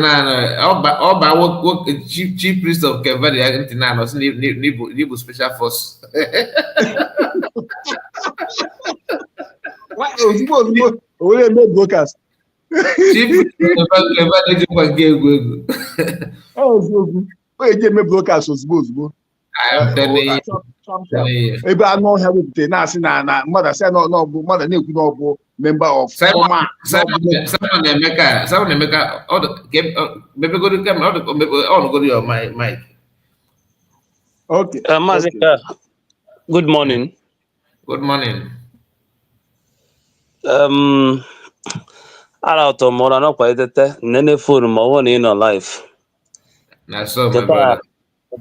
all by work chief priest of Kevin Argentina, leave special force. What we make broadcast. Chief Oh, so wait, me broadcast was both. I am telling you. Maybe I know how to na mother say no mother no member of Simon Emeka all the maybe go to come all go to your mic. Okay. Mazika, good morning. Good morning. Ala to mora no kwa itete nene phone ma won in life. Na so my brother.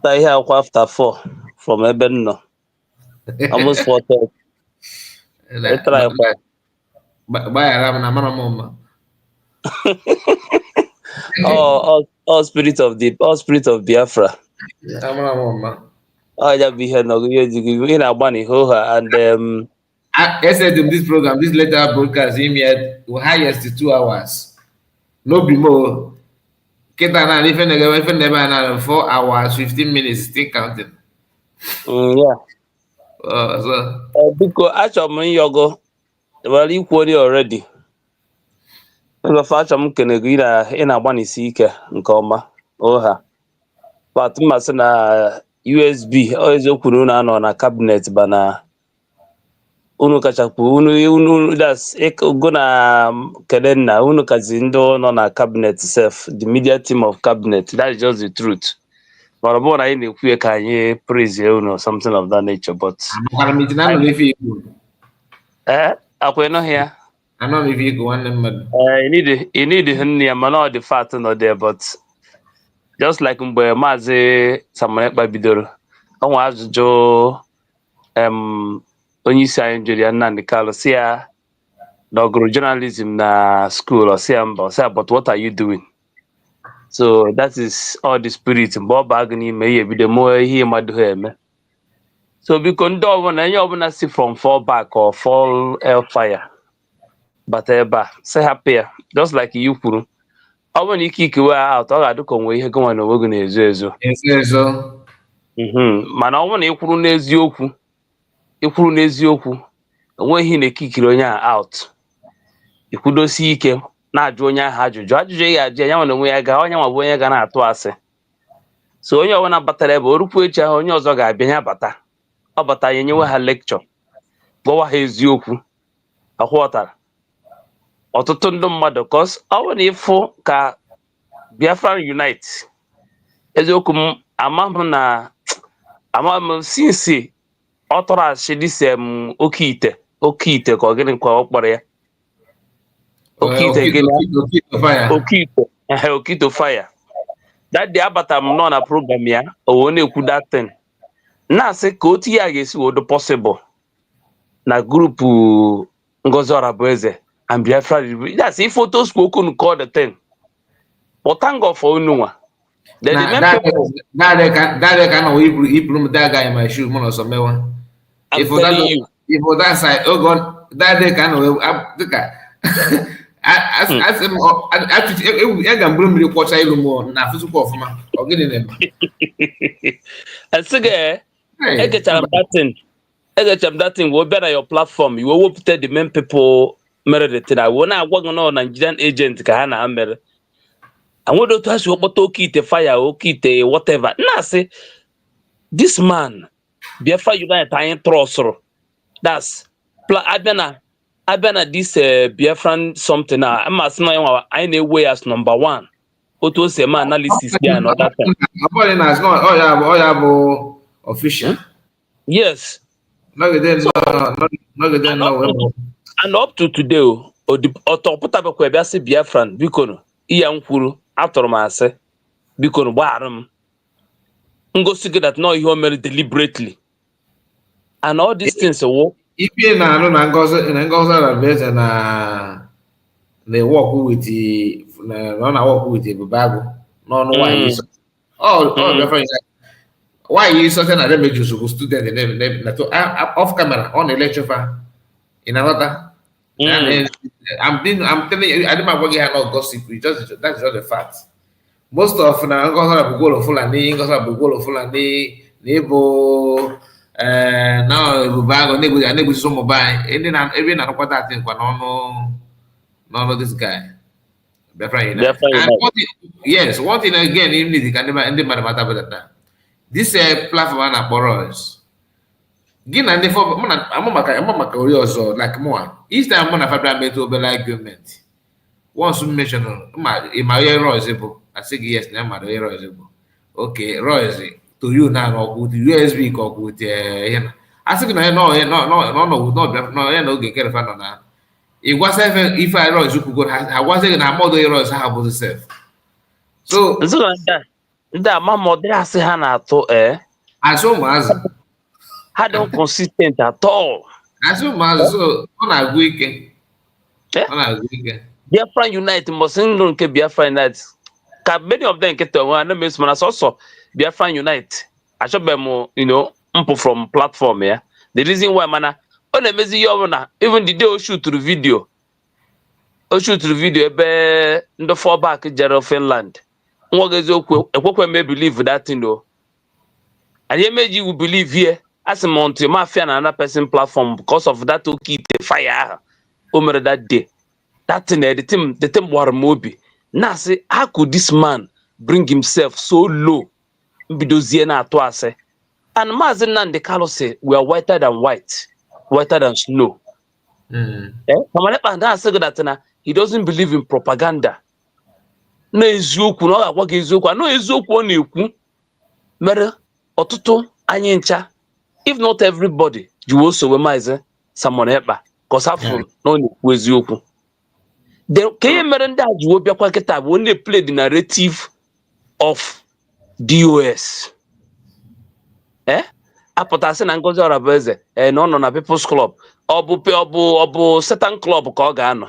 I hear after 4 from Ebenno. Almost 4:30. All spirit of Biafra. Oh, yeah, be here no in a bunny hoha and I said in this program, this later broadcast, him yet highest 2 hours. No be more. Ketana even never 4 hours, 15 minutes, still counting. Yeah. Because actually, yogo, well, you quoted already. The fact I'm going to in a one is seeker and comma. Oh, but masana USB always open on a cabinet bana. Unu kachapu unu that's gonna kadena unu kazindo no na cabinet itself, the media team of cabinet. That is just the truth. But about I need to can praise you or something of that nature. But I no here. I know if you go on them. You need the fact not there, but just like Maze Samuel Babidoro, I want Joe onye isi anyị njiri ya Nnamdi Kanu si ya na ọgụrụ journalism na school or say but what are you doing? So that is all the spirit mgbe ọ baa gị n'ime ihe ebido mụọ ihe mmadụ ha eme. So biko ndị ọbụla onye ọbụla si from fall back or fall fire bata ebe a say happy ya just like you kwuru ọ bụrụ na ike ikewe out ọ ga-adụ ka onwe ihe gị nwa na onwe gị na-ezo mana ọ bụrụ na ikwuru n'eziokwu onweghị na-ekikiri onye a out ikwudosi ike na-ajụ onye ahụ ajụjụ ya ajụ ya nwa na onwe ya ga onye nwa bụ onye ga na-atụ asị so onye ọbụla batara ebe orukwu echi ahụ onye ọzọ ga-abịa ya bata ọ bata ya nyewe ha lecture gwawa ha eziokwu akwọtara ọtụtụ ndị mmadụ cause ọ bụ na ịfụ ka Biafran Unite eziokwu m ama m since ọ tọrọ asị dise oke ite ka ọ gịnị kwa ọ kpọrọ ya oke ite fire that day abata m nọ na program ya o na-ekwu that thing na-asị ka otu ya ga-esi wodo possible na grupu Ngozi Orabueze and Biafra that's if photos spoken call the thing but thank God for ununwa that kind of that guy in my shoe, if that side, oh God, that day kind of as I can bring me watch I more na physical of ma or getting them. And sige, I get that thing. We better your platform. You will put the main people merit it. I wanna work on Nigerian agent kahana amere. I want to ask you about the fire, okay, whatever. Nah, say this man, Biafra Unite, I ain't trust. That's Abena this Biafran something. I must know I know way as number one. Auto say my analysis there and all that time. Oh yeah, official. Yes. No, And up to today, put up a Quebec Biafran, Bikono, Ian Kuru, after my say, Bikono Baram. Go see that no human deliberately. And all these things if you know na ngoza base na they work with the na work with the Bible. No why you why you something that make you student and then off camera on the lecture in another. I'm telling you, I don't work here not gossip. That's just the fact. Most of na ngoza bugolo fulani, ngoza bugolo fulani, nebo now Bubago nebo so mobile. And then even I don't that thing no this guy. Yes, one thing again, even if you can never end the matter about that. This platform na for us. Again, and therefore, I'm maka also like more. Each time I'm federal metal be like government. Once you mention my error is able. I say yes, now my error is able. Okay, Royce to you now with USB or with I think no get care of now. It was if I errors you could go I wasn't a model errors how was itself. So that mama they say Hana to as much had not consistent at all. As much so on a weekend. On a weekend. Biafra Unite must not ke Biafra Unite. Many of them get the one that means also Biafra Unite. I should be more, from platform here. The reason why mana on amazing even the day I shoot the video. Ebe the fallback Jero Finland. What may believe that thing though. And you may you believe here as a Monte Mafia and another person platform because of that to keep the fire over that day. That thing the team were mobi. Now say how could this man bring himself so low? Bidoziena atoase. And Mazen and the Carlos say we are whiter than white, whiter than snow. He doesn't believe in propaganda. No eziokwu no agwa gị eziokwu no eziokwu ọ na-ekwu mere ọtụtụ anyị ncha if not everybody you also we maize someone ekpa cause afọ no na-ekwu eziokwu then ka ihe mere ndị a ji wo bịakwa kịta bụ onye play the narrative of DOS apụtasị na Ngozi Orabueze na ọ nọ na People's Club ọ bụ Satan Club ka ọ ga-anọ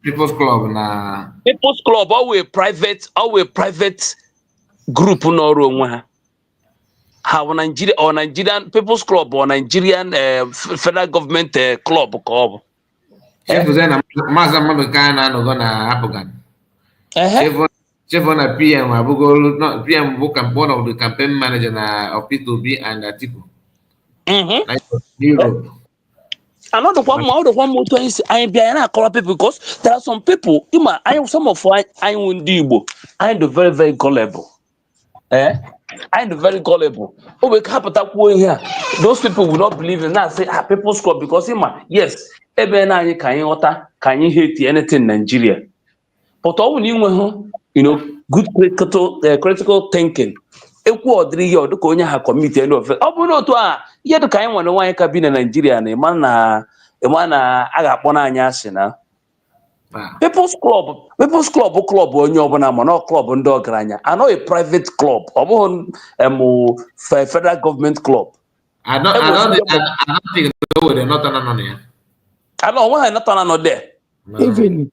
People's Club na People's Club always private group n'ọrụ onwe ha ha Nigerian People's Club or Nigerian federal government club ka ọ bụ Maazị Mmadụ ka na-anọgo na Apụgan Chevron na PM abụgo PM bụ one of the campaign manager of P2B and Atiku Europe. Another one more to I be an people because there are some people some of I won't do I am very very gullible. I am very gullible. Oh, we can't put up here. Those people will not believe in that. Say People's Club because yes, can you hate anything in Nigeria? But all we need, good critical thinking. Equal year do onye ha committee end of ọ bụrụ otu a ihe dị ka anyị nwere nwaanyị ka bi na Nigeria na ịma na a ga-akpọ n'anya asị na People's Club bụ club onye ọbụla ma na club ndị ọgaranya anọ a private club ọ bụghị federal government club I don't think they're not on there. I don't want not on there. Even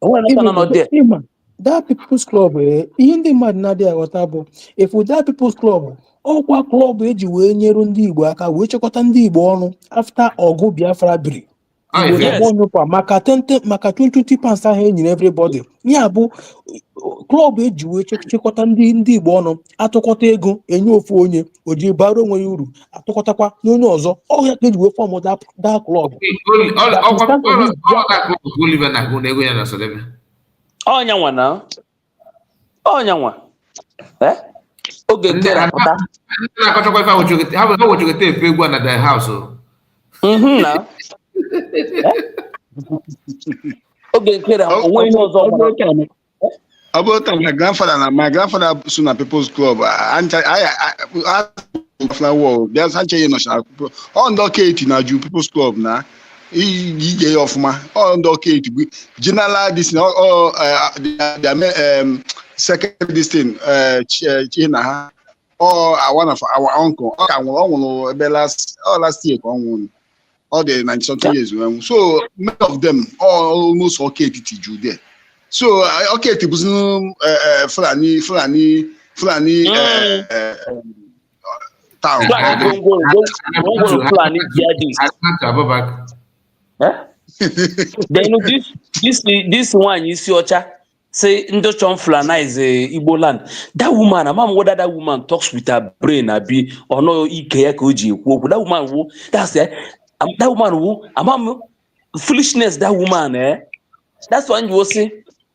that people's club ihe ndị mmadụ na-adịghị aghọta bụ efu that people's club ọkwa klọb eji wee nyere ndị Igbo aka wee chekọta ndị Igbo ọnụ after ọgụ Biafra biri Igbo na-agba ọnyụkwa maka 20 pounds ahụ enyere everybody ya bụ klọb eji wee chekọta ndị Igbo ọnụ atụkọta ego enye ofu onye o ji bara onwe ya uru atụkọtakwa n'onye ọzọ ọhịa ka eji wee fọm da klọb ọnyanwa oge nke rapụta ha wochokete efe egwu na the house na oge nke onwe ihe ọzọ ọ bụrụ taa my grandfather so na People's Club bịa sanche nọchara ọ ndị ọka eti na ju People's Club na ije ya ọfụma ọ ndị ọka eti bụ general this second this thing chi na ha one of our uncle ọ ka nwụrụ ebe last year ka ọ nwụrụ all the 90 something years so many of them almost ọka etiti ju there so ọka eti bụzi Fulani town then this one isi ọcha say ndị chọrọ Fulanize Igbo land. That woman, amam whether that woman talks with her brain abi or no ike ya ka o ji ekwu okwu. That woman who amam foolishness that woman that's why you say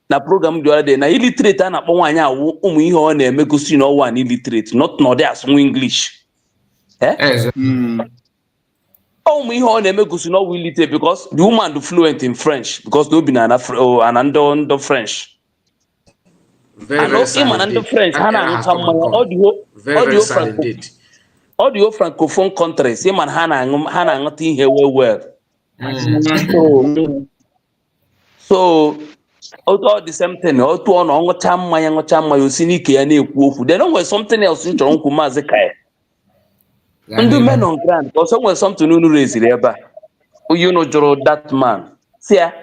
na program the other day na illiterate a na-akpọ nwaanyị awụ ụmụ ihe ọ na-eme gosi na ọwa na illiterate not na ọ dị asụ English ụmụ ihe ọ na-eme gosi na ọwa illiterate because the woman do fluent in French because no bi na ndo French very silent indeed. French audio francophone countries man ha na-aṅụta ihe well so all the same thing otu ọ na ọṅụcha mmanya osi n'ike ya na-ekwu okwu then nwere something else nchọrọ nkwu maazị Kaya ndị men on ground because nwere something unu reziri ebe a unu jụrụ that man si ya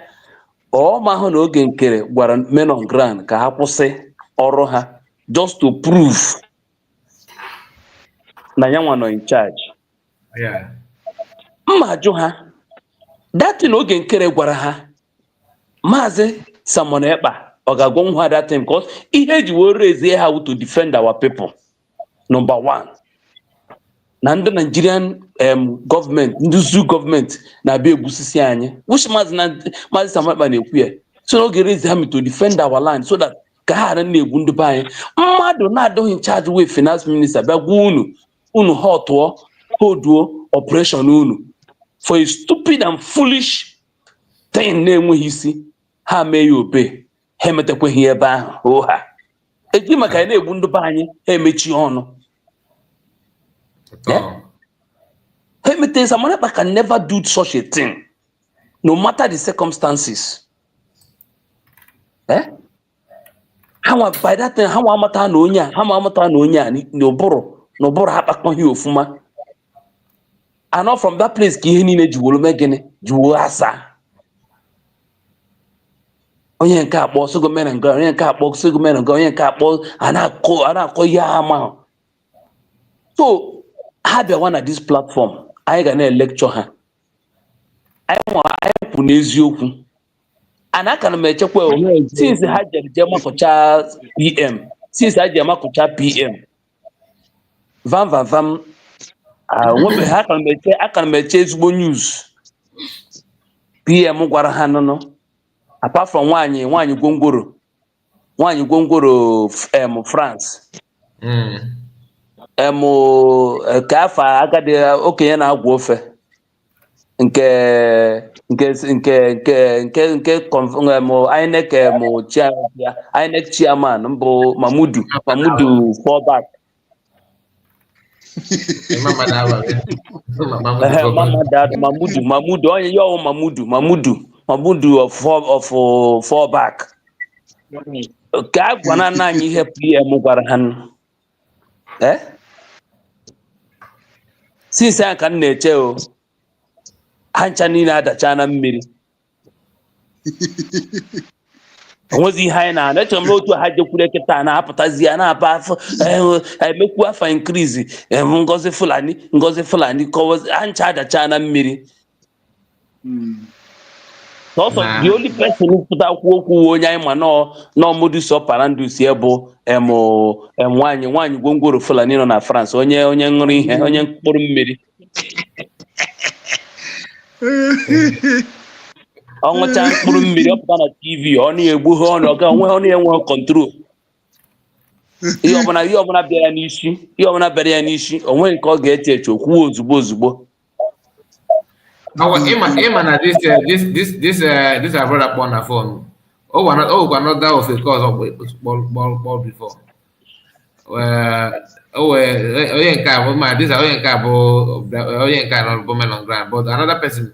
ọ ma hụ na oge nkere gwara men on ground ka ha kwụsị ọrụ ha just to prove na ya nwa nọ in charge mma jụ ha datin oge nkere gwara ha maazị Simon Ekpa ọ ga-agwa nwa that time because ihe eji wee rezie ha to defend our people number one na ndị Nigerian government ndị zoo government na-abịa egbusisi anyị which maazị Simon Ekpa na-ekwu ya so n'oge raise ha to defend our land so that ka ha na-egbu ndị be anyị mmadụ na-adọghị in charge with finance minister bịa gwa unu họtụọ hoduo operation unu for a stupid and foolish thing na-enweghị isi ha mee ya obe ha emetakweghị ebe ahụ ha eji maka ya na-egbu ndị be anyị ha emechi ọnụ ha emete Simon Ekpa can never do such a thing no matter the circumstances by that time ha nwa amata na onye a n'ụbụrụ ha kpakpọghị ofuma and from that place ka ihe niile jiworo mee gịnị jiworo asa onye nke akpọ sogomena nga onye nke akpọ sogomena nga onye nke akpọ a na-akọ ihe ama so ha bịawa na this platform anyị ga na-lecture ha anyị kwụ n'eziokwu and aka na m echekwa since ha jere makụcha PM since ha jere makụcha PM vam nwebe ha aka na m eche ezigbo news PM gwara ha nụnụ apart from nwaanyị gwongworo France ka afọ agadi okenye na-agwụ ofe nke INEC chairman mbụ Mamudu fallback Mamudu onye yo Mamudu of fallback ka agwana na anyị ihe PM gwara ha since ya ka na-eche ha ncha niile adacha na mmiri onwezi ihe anyị na echere m otu ha jekwure kịta na-apụtazi ya na-aba afọ emekwu afa nkrizi ngozi fulani kọwazi ha ncha adacha na mmiri sọsọ the only person pụta kwuo okwu onye anyị ma nọ modus operandi ya bụ nwaanyị gwongworo fulani nọ na France onye ṅụrụ ihe onye mkpụrụ mmiri ọ ṅụcha mkpụrụ mmiri ọ pụta na TV ọ na-egbu ha ọnụ ọga onwe ha na-enwe kọntrol ihe ọbụla bịara ya n'isi onwe nke ọ ga-eche eche okwuo ozugbo Ima na this brother upon the phone. Another of a cause of ball before. Women on ground, but another person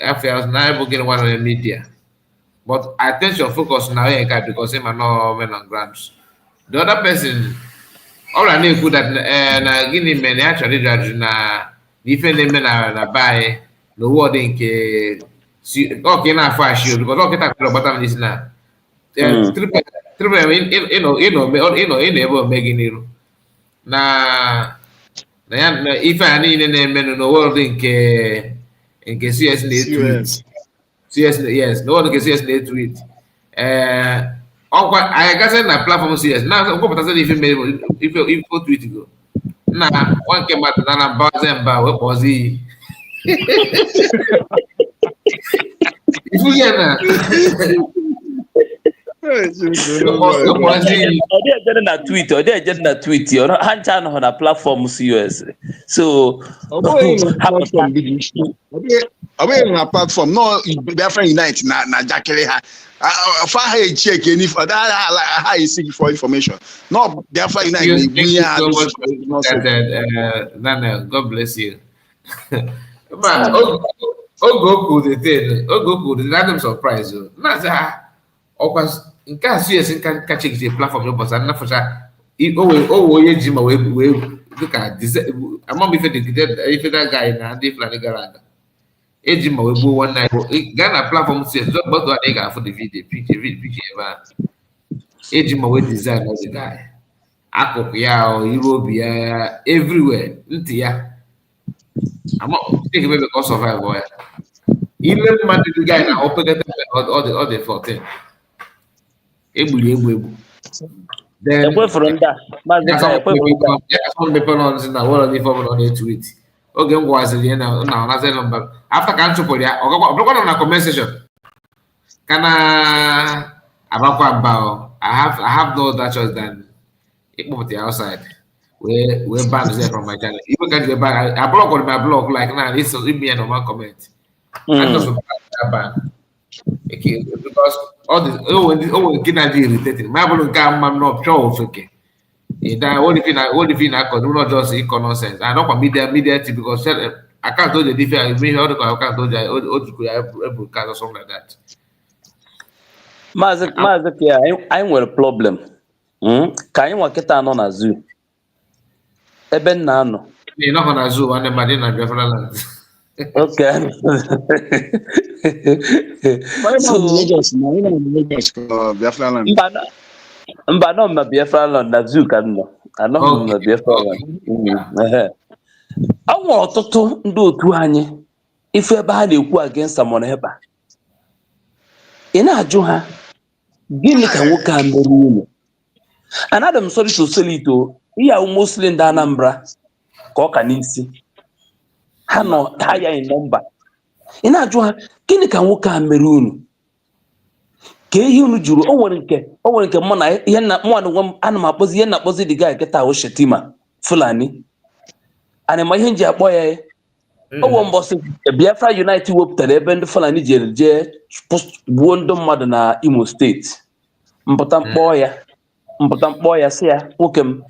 affairs now getting one on the media. But attention focus now because him are no men on grounds. The other person, all I know good that na gini men actually judge na defend men na buy no word nke okay na for sure because okay talk about am this na triple able making na if I need men no word nke CS na tweet CS yes no one can CS na tweet I guess na platform CS na go put if you tweet go na one came out na Bazemba we pozi if you get na ọ dị ejede na tweet ha ncha nọ na platform CUS so ọ bụghị na platform no Biafra Unite na jakịrị ha fa ha check any for that ha seek for information no Biafra Unite Daniel, God bless you. Man, Ogo the thing. I'm surprised. Because nke a CS can catch the platform no but na for sure ye jima we look at this among if that guy na dey plan garanda e jima we go one night Ghana platform CS just but one nigga for the video picture ever e jima we design of the guy akụkụ ya Europe ya everywhere nti ya take maybe because survive boy even man the guy na open all the 14 egbu then ekwefuru ndị tweet oge m gwaziri ya na ọnazi nọmba after ka m chụpụrụ ya ọbụrụkwa na comment section ka na abakwa mba I have no other choice than ịkpọpụta ya outside wee ban from my channel even ka ji ban I block on my blog like now this is me and normal comment I just ban because all this get irritating. My blog can not show fake. What if you not just nonsense? I don't media because I can't do the difference. I can't do the broadcast or something like that. Maazị ya anyị nwere problem ka anyị nwa kịta anọ na zoo ebe nna anọ ị nọ na zoo nwanne mmadụ na Biafra land. Okay. Mba nọ na Biafra land na zoo ka nọ anọghị na Biafra land. A nwere ọtụtụ ndị otu anyị ife ebe ha na-ekwu against Amonekpa ị na-ajụ ha gịnị ka nwoke a mere unu and Adam sorry to say it ihe ahụ Muslim ndị Anambra ka ọ ka n'isi ha nọ ha ya in nọmba ị na-ajụ ha gịnị ka nwoke a mere unu ka ihe unu jụrụ o nwere nke mụ na ihe na mmadụ nwe ana m akpọzi ihe na-akpọzi dị gaa kịta ahụ Shetima Fulani ana ma ihe nji akpọ ya owo mbọsị Biafra Unite wepụtara ebe ndị Fulani jee gbuo ndị mmadụ na Imo steeti mpụta mkpọ ya sị ya nwoke m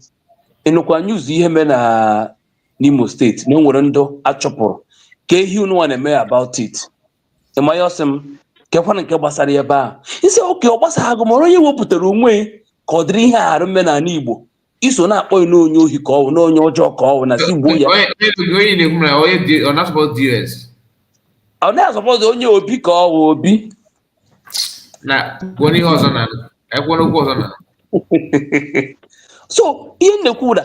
ịnụkwa news ihe mee na n'Imo steeti na o nwere ndụ achọpụrụ ka ehi unu nwa na-eme about it ịma ya ọsị m kekwana nke gbasara ebe a isi oke ọ gbasara agụ mara onye wepụtara onwe ka ọ dịrị ihe arụ mme na Igbo iso na-akpọ na onye ohi ka ọ bụ na onye ọjọọ ka ọ bụ na si gbuo ya ọ na-azọpọzi onye obi ka ọ bụ obi Na kwuo ihe ọzọ na ekwuo n'okwu ọzọ na. So ihe m na-ekwu na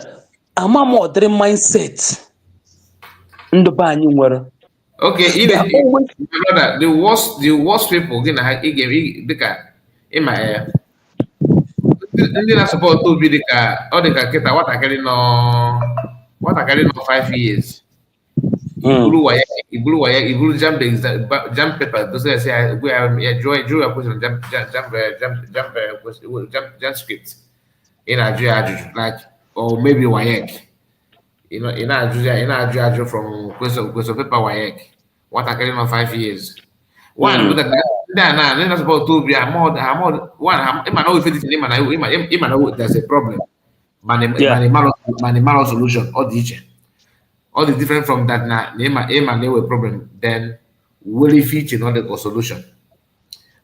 ama m ọdịrị mindset ndị be anyị nwere. Okay, They are always my brother, the worst people gị na ha ị ga-eme dịka ịma ya. Ndị na-asọpọtụ Obi dịka ọ dịka kịta nwatakịrị nọ 5 years. Iburu waya iburu jam paper dosa ya say ya jụọ ya question jam script. Ị na-ajụ ya ajụjụ like or maybe WAEC. Ị na-ajụ ya ajụ from question paper WAEC. Nwatakịrị nọ 5 years. One, but ndị a na-asọpọtụ Obi ịma na ofe dị ịma na there's a problem. Many solution ọ dị iche. All the different from that na a problem then really feature not the solution.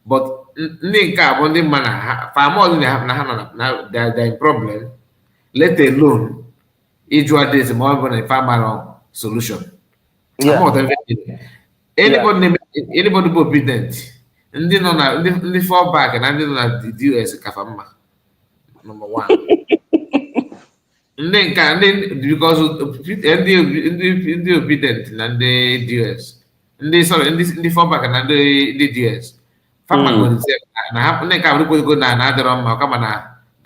But ndị nke a bụ ndị mma na farmers na ha na their problem, let alone ịjụ adịs ma ọ bụ na farmer solution. Anybody bụ obedient ndị nọ na ndị fallback na ndị nọ na DOS kafa mma. Number one. Ndị nke a because ndị obedient na ndị DOS ndị fallback na ndị DOS farmer na ha ndị nke a bụrụkwa na na-adịrọ mma kama na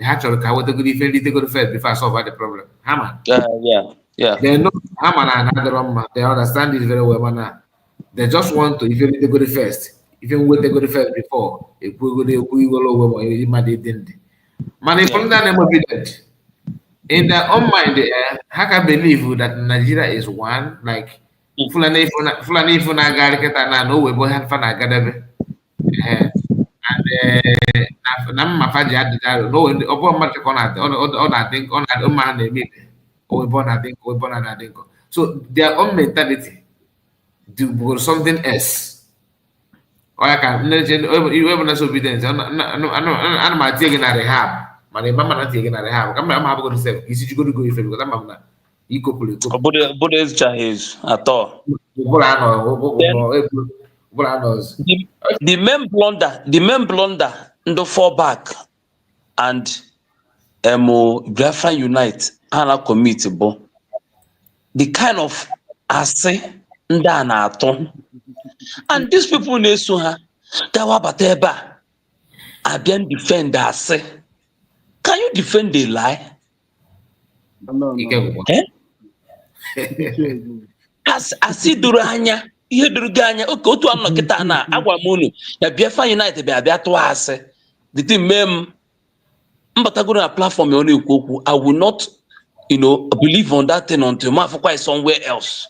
ha chọrọ ka ha wetegoro ife nritegoro first before solve the problem ha ma they know ha ma na na-adịrọ mma they understand it very well mana they just want to ife nritegoro first ife wetegoro first before ekwu igolo onwe ma ịmadị dị ndị mana ife ndị na-eme obedient in their own mind, how can believe that Nigeria is one? Like Fulani Funa Garikata na no we both have fun agadabe. And Namma Faji had no upon much on I think on that man they meet. Oh, we born I think, we born I think. So their own mentality do something else. Or I can you ever obedience. I'm not taking a rehab. Mane mama na tiege na rehab kama ama hapo go self isi go ife because mama na iko kule iko Bude is Chinese at all. The main blunder the fallback and Biafra Unite ana commit bo the kind of ase ndị a na-atụ and these people na-eso ha gawa bata ebe a abịa defend ase. Can you defend a lie? No. Asị doro anya ihe doro gị anya oke otu anọ kịta na agwa m unu na Biafra United bịa tụọ asị the thing mee m mbatagoro na platform ya ọ na-ekwu okwu I will not believe on that thing until ma afụkwa somewhere else.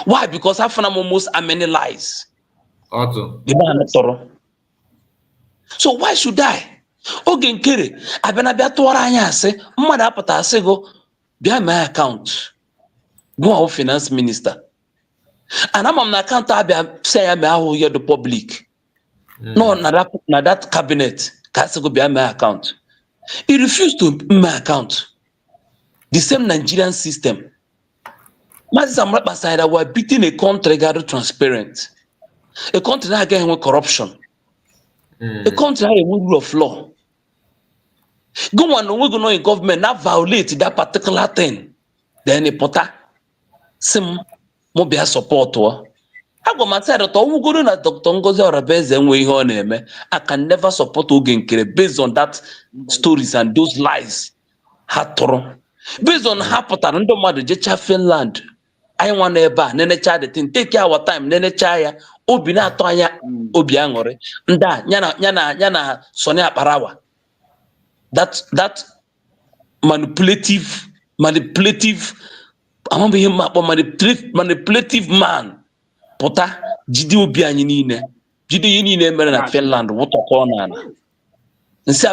Why? Because I found almost as many lies. So why should I? Oge nkere abịa tụọrọ anya asị mmadụ apụta asị go bịa mee akaụntụ gụọ finance minister and ama m na akaụntụ abịa sị ya mee ahụ ya the public no na that cabinet ka asị go bịa mee akaụntụ he refused to mee akaụntụ the same Nigerian system. Maazị Samara kpasara that we're beating a country gathered transparent, a country that again with corruption, a country that has a rule of law. Go on, we're going to government not violate that particular thing. Then a pota sim mobile support. I go say that we go to Dr. Ngozi Orabeze and we on I can never support Ogenkere based on that stories and those lies. Hatoro. Based on how pota ndo madu jecha Finland. I want eba nenecha the thing take our time nenecha ya obi na ato anya obi angore nda nyana Sonia Parawa. That manipulative man pụta jide obi anyị niile jide ihe niile mere na Finland wụtọkọ n'ala nsi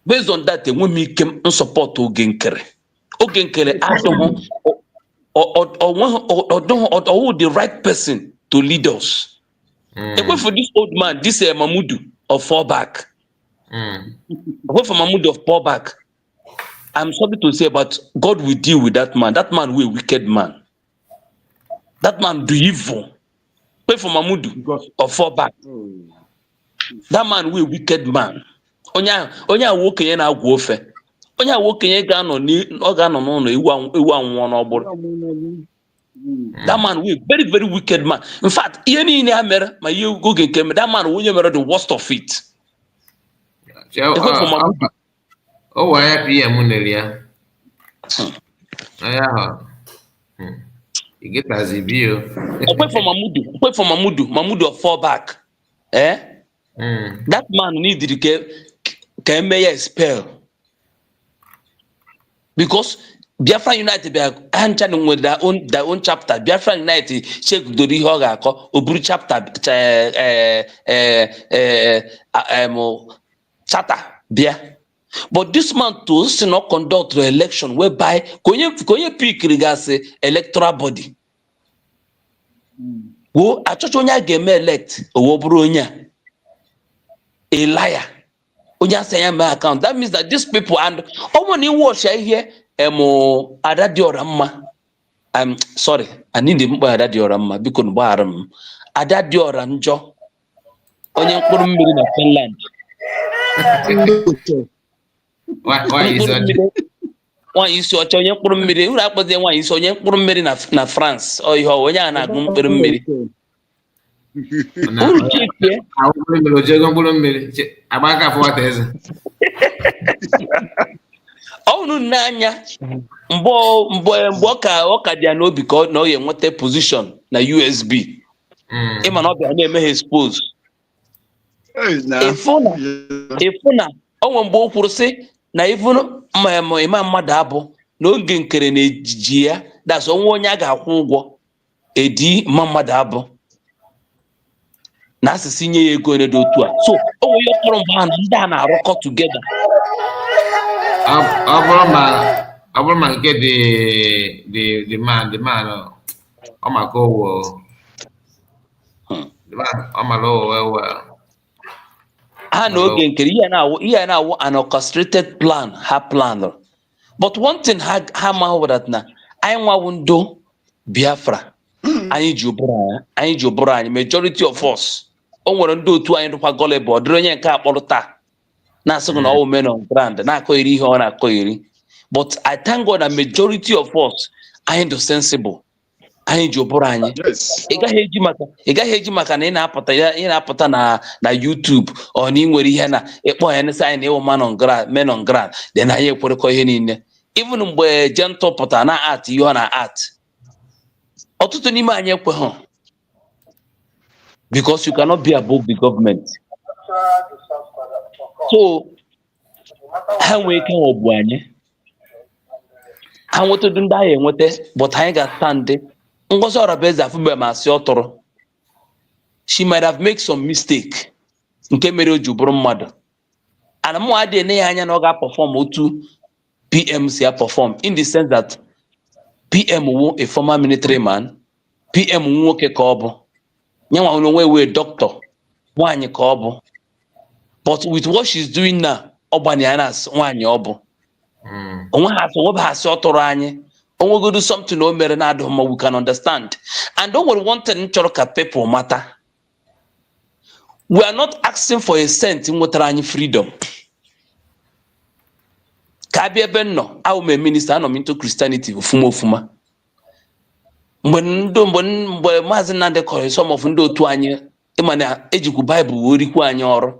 based on that enwe m ike nsọpọt Ogenkere adụghụ ọwụ the right person to lead us. Ekwe for this old man, this Mamudu of fallback. Ekwe for Mamudu of fallback. I'm sorry to say, but God will deal with that man. That man will be a wicked man. That man do evil. Pray for Mamudu of fallback. That man will wicked man. Onye ahụ okenye na-agwa ofe. Onye ahụ okenye ga-anọ n'ụlọ ewu anwụọ n'ọgbụrụ. That man will very very wicked man. In fact, ihe niile ha mere ma ihe oge nke mere, that man onye mere the worst of it. O waya PM nelia. Aya. You get as a bio. Away from Mamudu of fallback. That man needed can make a spell. Because Biafra United be answering with their own chapter. Biafra United check Dori Hogako, Oburu chapter charter Bia. But this man too still not conduct the election whereby konye pick regards electoral body. Wo achọchọ onye a ga-eme elect owo bụrụ onye a liar. Onye say my account. That means that these people and when you watch here Adadiora mma. I'm sorry, I need the Adadiora mma because baram Adadiora njọ. Onye mkpụrụ mmiri na Finland. Why is that? Nwaanyị isi ọcha onye mkpụrụ mmiri uru akpọzie nwaanyị isi onye mkpụrụ mmiri na France ọ ihe onye a na-agụ mkpụrụ mmiri uru chike ọnụ n'anya mgbe ọka dị ya n'obi ka ọ ga-enweta position na USB ịma na ọ bịara na-eme ha expose ịfụ na onwe mgbe o kwuru sị na ịma mmadụ abụ n'oge nkere na ejiji ya that's onwe onye a ga-akwụ ụgwọ edi mmadụ abụ na asịsị nye ya ego dị otu a so o nwere ihe kpọrọ mgbe ha na ndị a na-arụkọ together. Ọ bụrụ ma nke the man ọ maka owo ọ mara owo ha na oge nkere ihe na-awụ an orchestrated plan ha plan. But one thing ha ma that na anyị nwawu ndo Biafra anyị ji ụbụrụ anyị majority of us o nwere ndị otu anyị dịkwa gullible ọ dịrị onye nke akpọrọ taa na-asịgụ na ọ men on ground na-akọghịrị ihe ọ na-akọghịrị but I thank God that majority of us anyị dị sensible anyị ji ụbụrụ anyị ị gaghị eji maka na ị na-apụta na YouTube ọ na ị nwere ihe na ịkpọ ya n'isi anyị na ịwụ men on ground then anyị ekwerekọ ihe niile even mgbe Gentile pụtara na art ihe ọ na art ọtụtụ n'ime anyị ekweghị because you cannot be above the government. So ha nwee ike ọgbu anyị ha nwetụdụ ndị anyị enweta but anyị ga-stand Ngozi Orabaeze afụbe ma asị ọ tụrụ she might have made some mistake nke mere o ji bụrụ mmadụ and mụ adịghị ene ya anya na ọ ga-perform otu PM si perform in the sense that PM wu a former military man PM nwoke ka ọ bụ nyenwa onwe wee doctor nwaanyị ka ọ bụ but with what she's doing now ọ gbanye na nwaanyị ọ bụ onwe ha asị ọ tụrụ anyị onwegodu something o mere na-adịghị mma we can understand and o nwere one thing chọrọ ka people mata we are not asking for a cent nwetara anyị freedom ka abịa ebe nọ ahụ m minista anọ m into Christianity ofuma mgbe maazị Nnamdi kọrọ some of ndị otu anyị ịma na ejikwu Bible wee rikwa anyị ọrụ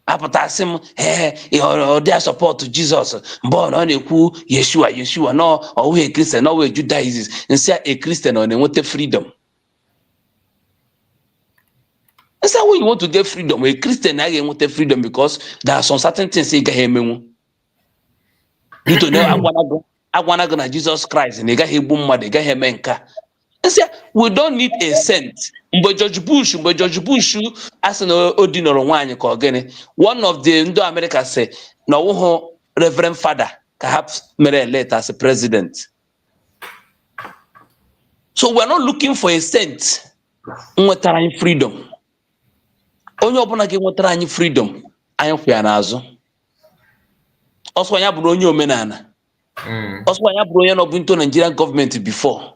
apụtasị m ọ dị support Jizọs mgbe ọ na-ekwu Yeshua na ọwụghị Christian na ọwụghị Judaism nsị a Christian ọ na-enweta freedom nsị when you want to get freedom a Christian na ga-enweta freedom because there are some certain things ị gaghị emenwu dito na agwanago na Jesus Christ na ị gaghị egbu mmadụ ị gaghị eme nka nsị we don't need a cent mgbe George Bush asị na o dinọrọ nwaanyị ka ọ gịnị one of the ndị America sị na ọwụhụ Reverend Father ka ha mere elect as a president. So we are not looking for a cent nwetara anyị freedom. Onye ọbụla gị nwetara anyị freedom anyị kwụ ya n'azụ ọsọ ya bụrụ onye omenala ọsọ ya bụrụ onye nọbụ into Nigerian government before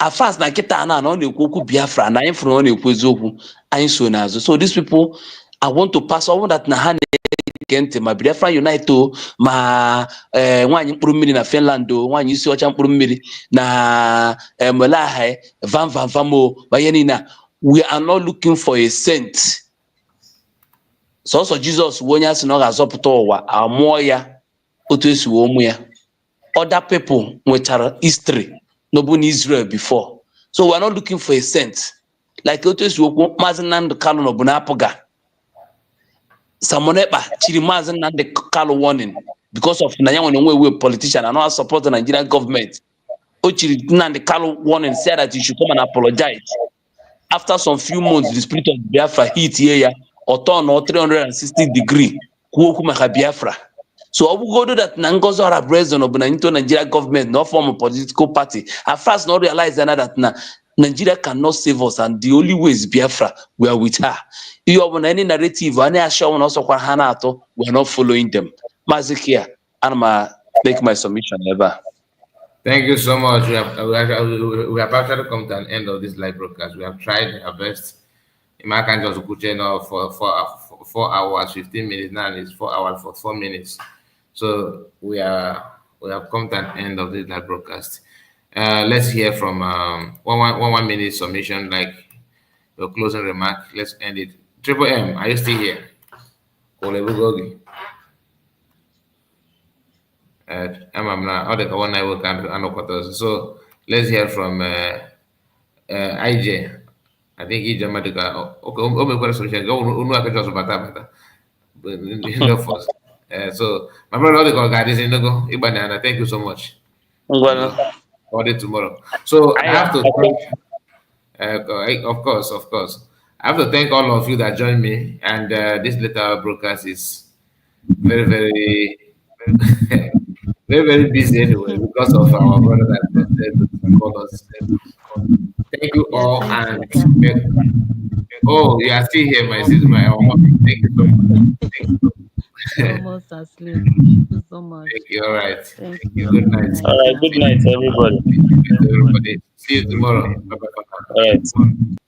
afas na nkịta na ọ na-ekwu okwu Biafra na anyị fụrụ ọ na-ekwu eziokwu anyị so n'azụ. So these people I want to pass on that na ha na-ege ntị ma Biafra Unite o ma nwaanyị mkpụrụ mmiri na Finland o nwaanyị isi ọcha mkpụrụ mmiri na Melaha Van o ma ihe niile. We are not looking for a saint. Sọsọ Jizọs bụ onye asị na ọ ga-azọpụta ụwa amụọ ya otu esi wee ụmụ ya. Other people nwechara history n'obu na Israel before. So we are not looking for a saint. Like otu esi okwu Maazị Nnamdi Kanu n'obu na apụga. Simon Ekpa chiri Maazị Nnamdi Kanu warning because of na ya nwere onwe we politician and not support the Nigerian government. O chiri Nnamdi Kanu warning said that he should come and apologize. After some few months, the spirit of Biafra hit here, or turn or 360 degree, kwuo maka Biafra. So I will go to that Nangozo Arab reason of Nigeria government, no form of political party. At first, not realize that Nigeria cannot save us, and the only way is Biafra. We are with her. If you have any narrative, any assurance also Hanato, we are not following them. Mazikia, and make my submission ever. Thank you so much. We have actually come to an end of this live broadcast. We have tried our best. I can just put for 4 hours, 15 minutes. Now it's 4 hours, 4 minutes. So we have come to an end of this live broadcast. Let's hear from one minute submission, like your closing remark. Let's end it. Triple M, are you still here? So let's hear from IJ. I think IJ Madika. Okay, solution. So my brother, thank you so much. For it tomorrow. So I have to thank, of course. I have to thank all of you that joined me, and this later broadcast is very, very very, very busy anyway because of our brothers and sisters who call us. Thank you all, and you are still here, my sister, my mom. Thank you so much. Almost asleep. Thank you so much. Thank you. All right. Thank you. Good night. All right. Good night, everybody. See you tomorrow. Bye-bye. All right.